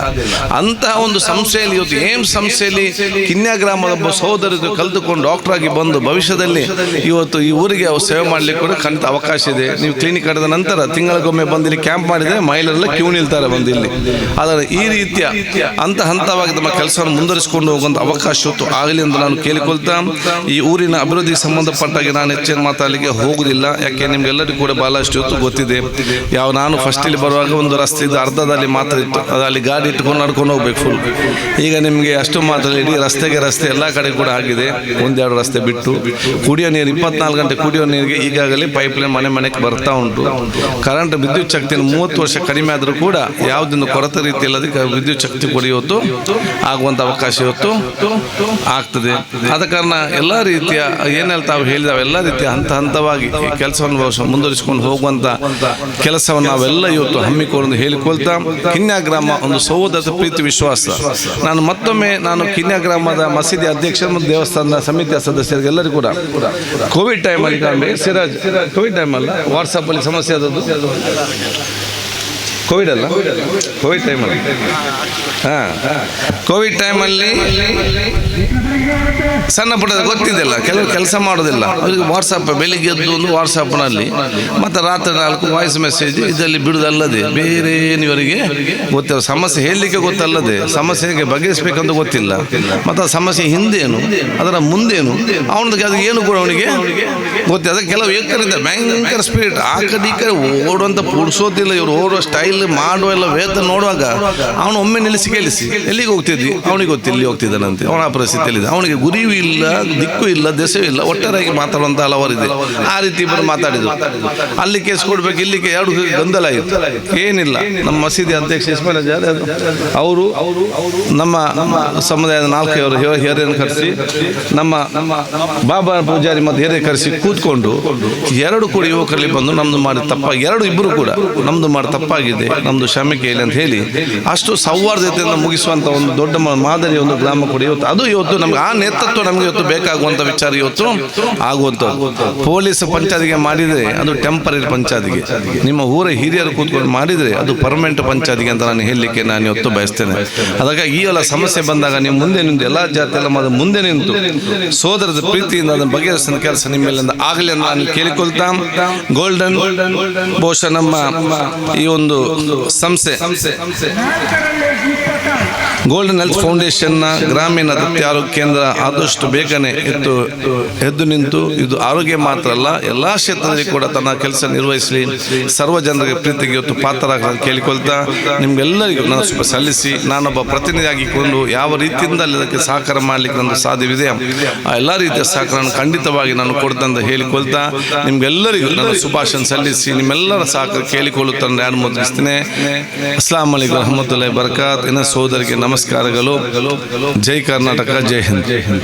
ಅಂತಹ ಒಂದು ಸಂಸ್ಥೆಯಲ್ಲಿ ಇವತ್ತು ಏಮ್ಸ್ ಸಂಸ್ಥೆಯಲ್ಲಿ ಕಿನ್ಯಾ ಗ್ರಾಮದ ಒಬ್ಬ ಸಹೋದರರು ಕಲಿತುಕೊಂಡು ಡಾಕ್ಟರ್ ಆಗಿ ಬಂದು ಭವಿಷ್ಯದಲ್ಲಿ ಇವತ್ತು ಈ ಊರಿಗೆ ಸೇವೆ ಮಾಡಲಿಕ್ಕೆ ಕೂಡ ಖಂಡಿತ ಅವಕಾಶ ಇದೆ. ನೀವು ಕ್ಲಿನಿಕ್ ಕಟ್ಟಿದ ನಂತರ ತಿಂಗಳಿಗೊಮ್ಮೆ ಬಂದು ಇಲ್ಲಿ ಕ್ಯಾಂಪ್ ಮಾಡಿದರೆ ಮಹಿಳೆಯರೆಲ್ಲ ಕ್ಯೂ ನಿಲ್ತಾರೆ ಬಂದು ಇಲ್ಲಿ. ಆದರೆ ಈ ರೀತಿಯ ಹಂತವಾಗಿ ನಮ್ಮ ಕೆಲಸವನ್ನು ಮುಂದುವರಿಸಿಕೊಂಡು ಹೋಗುವಂಥ ಅವಕಾಶ ಇವತ್ತು ಆಗಲಿ ಎಂದು ನಾನು ಕೇಳಿಕೊಳ್ತಾ, ಈ ಊರಿನ ಅಭಿವೃದ್ಧಿಗೆ ಸಂಬಂಧಪಟ್ಟಾಗಿ ನಾನು ಹೆಚ್ಚಿನ ಮಾತಾಡಲಿಕ್ಕೆ ಹೋಗುವುದಿಲ್ಲ. ಯಾಕೆ ನಿಮ್ಗೆಲ್ಲರಿಗೂ ಕೂಡ ಭಾಳಷ್ಟು ಇವತ್ತು ಗೊತ್ತಿದೆ. ನಾನು ಫಸ್ಟ್ ಇಲ್ಲಿ ಬರುವಾಗ ಒಂದು ರಸ್ತೆ ಇದ್ದು ಅರ್ಧದಲ್ಲಿ ಮಾತ್ರ ಇತ್ತು, ಅದು ಅಲ್ಲಿ ಗಾಡಿ ಇಟ್ಕೊಂಡು ನಡ್ಕೊಂಡು ಹೋಗ್ಬೇಕು ಫುಲ್. ಈಗ ನಿಮಗೆ ಅಷ್ಟು ಮಾತ್ರ ಇಡೀ ರಸ್ತೆ ಎಲ್ಲ ಕಡೆ ಕೂಡ ಆಗಿದೆ. 1-2 ರಸ್ತೆ ಬಿಟ್ಟು ಕುಡಿಯೋ ನೀರು 24 ಗಂಟೆ ಕುಡಿಯೋ ನೀರಿಗೆ ಈಗಾಗಲೇ ಪೈಪ್ಲೈನ್ ಮನೆಗೆ ಬರ್ತಾ ಉಂಟು. ಕರೆಂಟ್ ವಿದ್ಯುತ್ ಶಕ್ತಿಯನ್ನು 30 ವರ್ಷ ಕಡಿಮೆ ಆದರೂ ಕೂಡ ಯಾವುದೊಂದು ಕೊರತೆ ರೀತಿಯಲ್ಲಿ ಅದಕ್ಕೆ ವಿದ್ಯುತ್ ಶಕ್ತಿ ಕೂಡ ಇವತ್ತು ಆಗುವಂಥ ಅವಕಾಶ ಇವತ್ತು ಆಗ್ತದೆ. ಆದ ಕಾರಣ ಎಲ್ಲ ರೀತಿಯ ಏನೆಲ್ಲ ತಾವು ಹೇಳಿದಾವೆ ಎಲ್ಲ ರೀತಿಯ ಹಂತವಾಗಿ ಕೆಲಸವನ್ನು ಮುಂದುವರಿಸಿಕೊಂಡು ಹೋಗುವಂಥ ಕೆಲಸವನ್ನು ನಾವೆಲ್ಲ ಇವತ್ತು ಹಮ್ಮಿಕೊಂಡು ಹೇಳಿಕೊಳ್ತಾ, ಕಿನ್ಯಾ ಗ್ರಾಮ ಒಂದು ಸಹೋದರ ಪ್ರೀತಿ ವಿಶ್ವಾಸ. ಮತ್ತೊಮ್ಮೆ ಕಿನ್ಯಾ ಗ್ರಾಮದ ಮಸೀದಿ ಅಧ್ಯಕ್ಷ ಮತ್ತು ದೇವಸ್ಥಾನದ ಸಮಿತಿಯ ಸದಸ್ಯರಿಗೆ ಎಲ್ಲರಿಗೂ ಕೂಡ ಕೋವಿಡ್ ಟೈಮಲ್ಲಿ ಸಿರಾಜ್ ಕೋವಿಡ್ ಟೈಮಲ್ಲ ವಾಟ್ಸಪ್ಪಲ್ಲಿ ಸಮಸ್ಯೆ ಆದದ್ದು ಕೋವಿಡ್ ಟೈಮಲ್ಲಿ ಕೋವಿಡ್ ಟೈಮಲ್ಲಿ ಸಣ್ಣ ಪುಟ್ಟ ಗೊತ್ತಿದ್ದಿಲ್ಲ, ಕೆಲವು ಕೆಲಸ ಮಾಡೋದಿಲ್ಲ ಅವರಿಗೆ. ವಾಟ್ಸಪ್ ಬೆಳಿಗ್ಗೆ ಎದ್ದು ಒಂದು ವಾಟ್ಸಪ್ನಲ್ಲಿ ಮತ್ತು ರಾತ್ರಿ 4 ವಾಯ್ಸ್ ಮೆಸೇಜ್ ಇದರಲ್ಲಿ ಬಿಡುವುದಲ್ಲದೆ ಬೇರೆ ಇವರಿಗೆ ಗೊತ್ತಿಲ್ಲ. ಸಮಸ್ಯೆ ಹೇಳಲಿಕ್ಕೆ ಗೊತ್ತಲ್ಲದೆ ಸಮಸ್ಯೆಗೆ ಬಗೆಹರಿಸಬೇಕಂತ ಗೊತ್ತಿಲ್ಲ. ಮತ್ತು ಆ ಸಮಸ್ಯೆ ಹಿಂದೇನು ಅದರ ಮುಂದೇನು ಅವನಿಗೆ ಅದು ಏನು ಕೂಡ ಅವನಿಗೆ ಗೊತ್ತಿಲ್ಲ. ಅದಕ್ಕೆ ಕೆಲವು ಏಕರಿದ್ದಾರೆ ಭಯಂಕರ ಸ್ಪಿರಿಟ್, ಆ ಕಡೆ ಈ ಕಡೆ ಓಡುವಂಥ ಪುಡ್ಸೋದಿಲ್ಲ. ಇವರು ಓಡುವ ಸ್ಟೈಲ್ ಮಾಡುವ ಎಲ್ಲ ವೇತನ ನೋಡುವಾಗ ಅವನು ಒಮ್ಮೆ ನಿಲ್ಲಿಸಿ ಕೇಳಿಸಿ ಎಲ್ಲಿಗೆ ಹೋಗ್ತಿದ್ವಿ ಅವನಿಗೆ ಗೊತ್ತಿಲ್ಲ, ಇಲ್ಲಿ ಹೋಗ್ತಿದ್ದಾನಂತೆ. ಅವನ ಆ ಪರಿಸ್ಥಿತಿಯಲ್ಲಿದೆ, ಅವನಿಗೆ ಗುರಿಯೂ ಇಲ್ಲ, ದಿಕ್ಕು ಇಲ್ಲ, ದೆಸೆಯೂ ಇಲ್ಲ, ಒಟ್ಟಾರೆಯಾಗಿ ಮಾತಾಡುವಂಥ ಹಲವರಿದೆ. ಆ ರೀತಿ ಇಬ್ಬರು ಮಾತಾಡಿದ್ರು. ಅಲ್ಲಿ ಕೇಸ್ ಕೊಡ್ಬೇಕು, ಇಲ್ಲಿಗೆ 2 ಗೊಂದಲ ಆಯಿತು. ಏನಿಲ್ಲ, ನಮ್ಮ ಮಸೀದಿ ಅಧ್ಯಕ್ಷ ಇಸ್ಮಾಯಿಲ್ ಅಜಾದ್ ಅವರು ನಮ್ಮ ಸಮುದಾಯದ 4 ಹಿರಿಯರನ್ನು ಕರೆಸಿ, ನಮ್ಮ ಬಾಬಾ ಪೂಜಾರಿ ಮತ್ತು ಹಿರಿಯ ಕರೆಸಿ ಕೂತ್ಕೊಂಡು 2 ಕೂಡ ಯುವಕರಲ್ಲಿ ಬಂದು ನಮ್ದು ಮಾಡಿ ತಪ್ಪಾಗಿ ಇಬ್ಬರು ಕೂಡ ನಮ್ದು ಮಾಡಿ ತಪ್ಪಾಗಿದೆ, ತಪ್ಪಾಗಿದೆ, ನಮ್ಮದು ಕ್ಷಮೆ ಕೇಳಿ ಅಂತ ಹೇಳಿ ಅಷ್ಟು ಸೌಹಾರ್ದತೆಯಿಂದ ಮುಗಿಸುವಂಥ ಒಂದು ದೊಡ್ಡ ಮಾದರಿ ಒಂದು ಗ್ರಾಮ ಕೂಡ ಇವತ್ತು ನಮ್ಗೆ ಆ ನೇತೃತ್ವ ನಮಗೆ ಇವತ್ತು ಬೇಕಾಗುವಂಥ ವಿಚಾರ ಇವತ್ತು ಆಗುವಂಥದ್ದು. ಪೊಲೀಸ್ ಪಂಚಾಯತಿಗೆ ಮಾಡಿದರೆ ಅದು ಟೆಂಪರರಿ ಪಂಚಾಯತಿಗೆ, ನಿಮ್ಮ ಊರ ಹಿರಿಯರು ಕೂತ್ಕೊಂಡು ಮಾಡಿದರೆ ಅದು ಪರ್ಮನೆಂಟ್ ಪಂಚಾಯತಿಗೆ ಅಂತ ನಾನು ಹೇಳಲಿಕ್ಕೆ ನಾನು ಇವತ್ತು ಬಯಸ್ತೇನೆ. ಅದಕ್ಕಾಗಿ ಈ ಎಲ್ಲ ಸಮಸ್ಯೆ ಬಂದಾಗ ನೀವು ಮುಂದೆ ನಿಂತು ಎಲ್ಲ ಜಾತಿ ಎಲ್ಲ ಮುಂದೆ ನಿಂತು ಸೋದರದ ಪ್ರೀತಿಯಿಂದ ಅದನ್ನು ಬಗೆಹರಿಸಿದ ಕೆಲಸ ನಿಮ್ಮೆಲ್ಲಿಂದ ಆಗಲಿ ಅಂತ ನಾನು ಕೇಳಿಕೊಳ್ತಾ, ಗೋಲ್ಡನ್ ಬಹುಶಃ ನಮ್ಮ ಈ ಒಂದು ಸಂಸ್ಥೆ ಗೋಲ್ಡನ್ ಹೆಲ್ತ್ ಫೌಂಡೇಶನ್ನ ಗ್ರಾಮೀಣ ದತ್ತಿ ಆರೋಗ್ಯ ಕೇಂದ್ರ ಆದಷ್ಟು ಬೇಗನೆ ಎದ್ದು ನಿಂತು ಇದು ಆರೋಗ್ಯ ಮಾತ್ರ ಅಲ್ಲ ಎಲ್ಲ ಕ್ಷೇತ್ರದಲ್ಲಿ ಕೂಡ ತನ್ನ ಕೆಲಸ ನಿರ್ವಹಿಸಲಿ, ಸರ್ವ ಜನರಿಗೆ ಪ್ರೀತಿಗೆ ಇವತ್ತು ಪಾತ್ರರಾಗಲು ಕೇಳಿಕೊಳ್ತಾ, ನಿಮ್ಗೆಲ್ಲರಿಗೂ ನಾನು ಸ್ವಲ್ಪ ಸಲ್ಲಿಸಿ ನಾನೊಬ್ಬ ಪ್ರತಿನಿಧಿಯಾಗಿಕೊಂಡು ಯಾವ ರೀತಿಯಿಂದ ಇದಕ್ಕೆ ಸಹಕಾರ ಮಾಡಲಿಕ್ಕೆ ನನ್ನ ಸಾಧ್ಯವಿದೆ ಆ ಎಲ್ಲ ರೀತಿಯ ಸಹಕಾರವನ್ನು ಖಂಡಿತವಾಗಿ ನಾನು ಕೊಡ್ತಂತ ಹೇಳಿಕೊಳ್ತಾ, ನಿಮ್ಗೆಲ್ಲರಿಗೂ ನಾನು ಶುಭಾಶಯ ಸಲ್ಲಿಸಿ ನಿಮ್ಮೆಲ್ಲರ ಸಹಕಾರ ಕೇಳಿಕೊಳ್ಳುತ್ತಾ ನಾನು ಮುಗಿಸ್ತೇನೆ. ಅಸ್ಲಾಂ ಅಲೈಕುಂ ರಹಮತುಲ್ಲಾಹಿ ಬರ್ಕಾತ್. ಇನ್ನು ಸೋದರಿಗೆ ನಮಸ್ಕಾರಗಳು. ಜೈ ಕರ್ನಾಟಕ, ಜೈ ಹಿಂದ್.